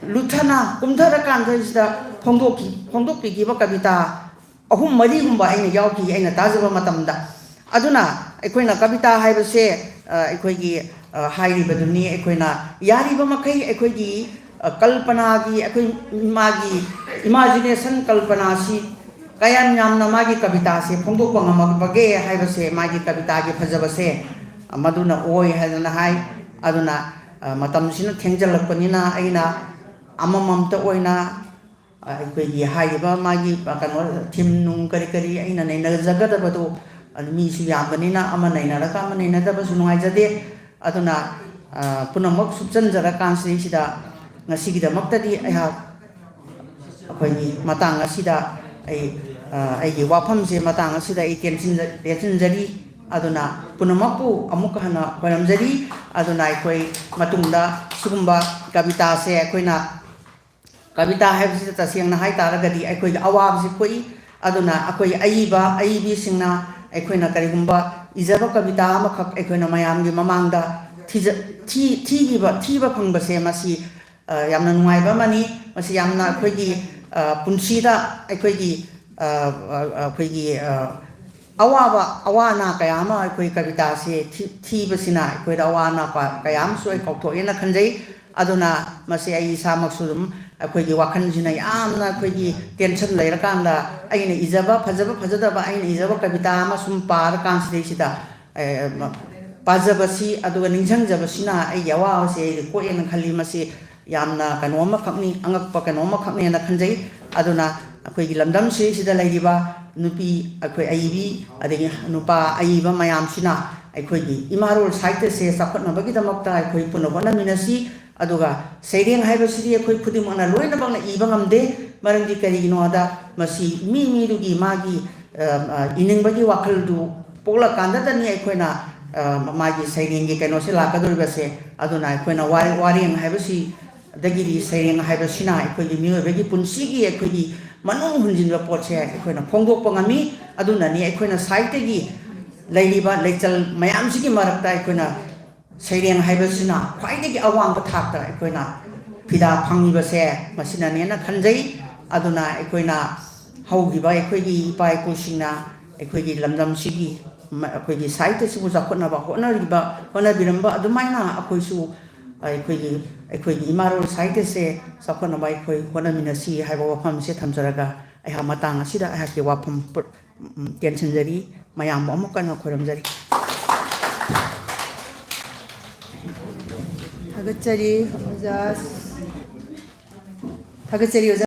luthana kumthara kanthasida phongdok pigiba kavita ahum mari gumba aina yauki aina tajaba matamda aduna aikoina kavita haibase aikoigi hairibaduni aikoina yariba makai aikoigi kalpana gi akoi magi imagination kalpana si kayam yamna magi kavita se phongdok pangamage haibase magi kavita gi phajabase amaduna oi hadana hai aduna matamsina thengjalakpanina aina amamamta oina aikoigi haiba magi kano thim nung kari aina naina jagadabado mi su yambanina ama naina raka ama naina daba su nuaijade aduna punamak subjanjara kansi sida ngasigida maktadi aiha akoigi matang asida aigi wafamse matang asida ai tensinjari aduna punamakpu amuka hana paramjari aduna aikoi matungda sugumba kavita se aikoina kavita haibsi tasiyangna hai taragadi aikoi awabsi koi aduna akoi aibi singna aikoina karigumba ijaba kavita amakak aikoina mayamgi mamangda thiba phangbase masi yamna nuaiba mani masi yamna aikoigi punsida aikoigi awana kayama aikoi kavita se thibasina aikoi awana kayam so ai kauthoena khanjai aduna masi ai samaksudum aikoigi wakhanjina yamna aikoigi tension lerakanda aina ijaba phajadaba aina ijaba kavita ma sum par kansida pajabasi aduga ningjangjabasina ai yawa se koena khali masi yamna kanoma khakni angakpa kanoma khakni na khanjai aduna ꯑꯩꯈꯣꯏꯒꯤ ꯂꯝꯗꯝꯁꯤꯗ ꯂꯩꯔꯤꯕ ꯅꯨꯄꯤ ꯑꯩꯈꯣꯏ ꯑꯏꯕꯤ ꯑꯗꯒꯤ ꯅꯨꯄꯥ ꯑꯏꯕ ꯃꯌꯥꯝꯁꯤꯅ ꯑꯩꯈꯣꯏꯒꯤ ꯏꯃꯥꯔꯣꯜ ꯁꯥꯍꯤꯇ꯭ꯌꯁꯦ ꯆꯥꯎꯈꯠꯅꯕꯒꯤꯗꯃꯛꯇ ꯑꯩꯈꯣꯏ ꯄꯨꯟꯅ ꯍꯣꯠꯅꯃꯤꯟꯅꯁꯤ ꯑꯗꯨꯒ ꯁꯩꯔꯦꯡ ꯍꯥꯏꯕꯁꯤꯗꯤ ꯑꯩꯈꯣꯏ ꯈꯨꯗꯤꯡꯃꯛꯅ ꯂꯣꯏꯅꯃꯛꯅ ꯏꯕ ꯉꯝꯗꯦ ꯃꯔꯝꯗꯤ ꯀꯔꯤꯒꯤꯅꯣꯗ ꯃꯁꯤ ꯃꯤꯗꯨꯒꯤ ꯃꯥꯒꯤ ꯏꯅꯤꯡꯕꯒꯤ ꯋꯥꯈꯜꯗꯨ ꯄꯣꯛꯂꯀꯥꯟꯗꯗꯅꯤ ꯑꯩꯈꯣꯏꯅ मागी सैरेंगी कनोसे लाकदोरिबसे अदुना अखोइना वारेंग हाइबसी दगिरी सैरेंग हाइबसिना अखोइगी मियोबेगी पुंसीगी अखोइगी मनुंग हुंजिनबा पोटसे अखोइना फोंगदोकपा ngami अदुनानी अखोइना साइटेगी लैलिबा लेचल मयामसिगी मरक्ता अखोइना सैरेंग हाइबसिना ख्वाइदेगी अवांग थाकता अखोइना फिदा फंगिबसे मसिनानेना खनजै अदुना अखोइना हौगिबा अखोइगी इपा इपुसिंगना अखोइगी लमदमसिगी अखोइगी साहित्यसिबु जाखोनबा होनबिरंबा अदुमाइना अखोइसु अखोइगी इमारोल साहित्यसे जाखोनबा अखोइ होनमिनसी हाइबा वाफमसे थमजरगा अहा मतांग असिदा अहाके वाफम टेंशनजरी मयाम अमुकन खोरमजरी थागचरी ओजा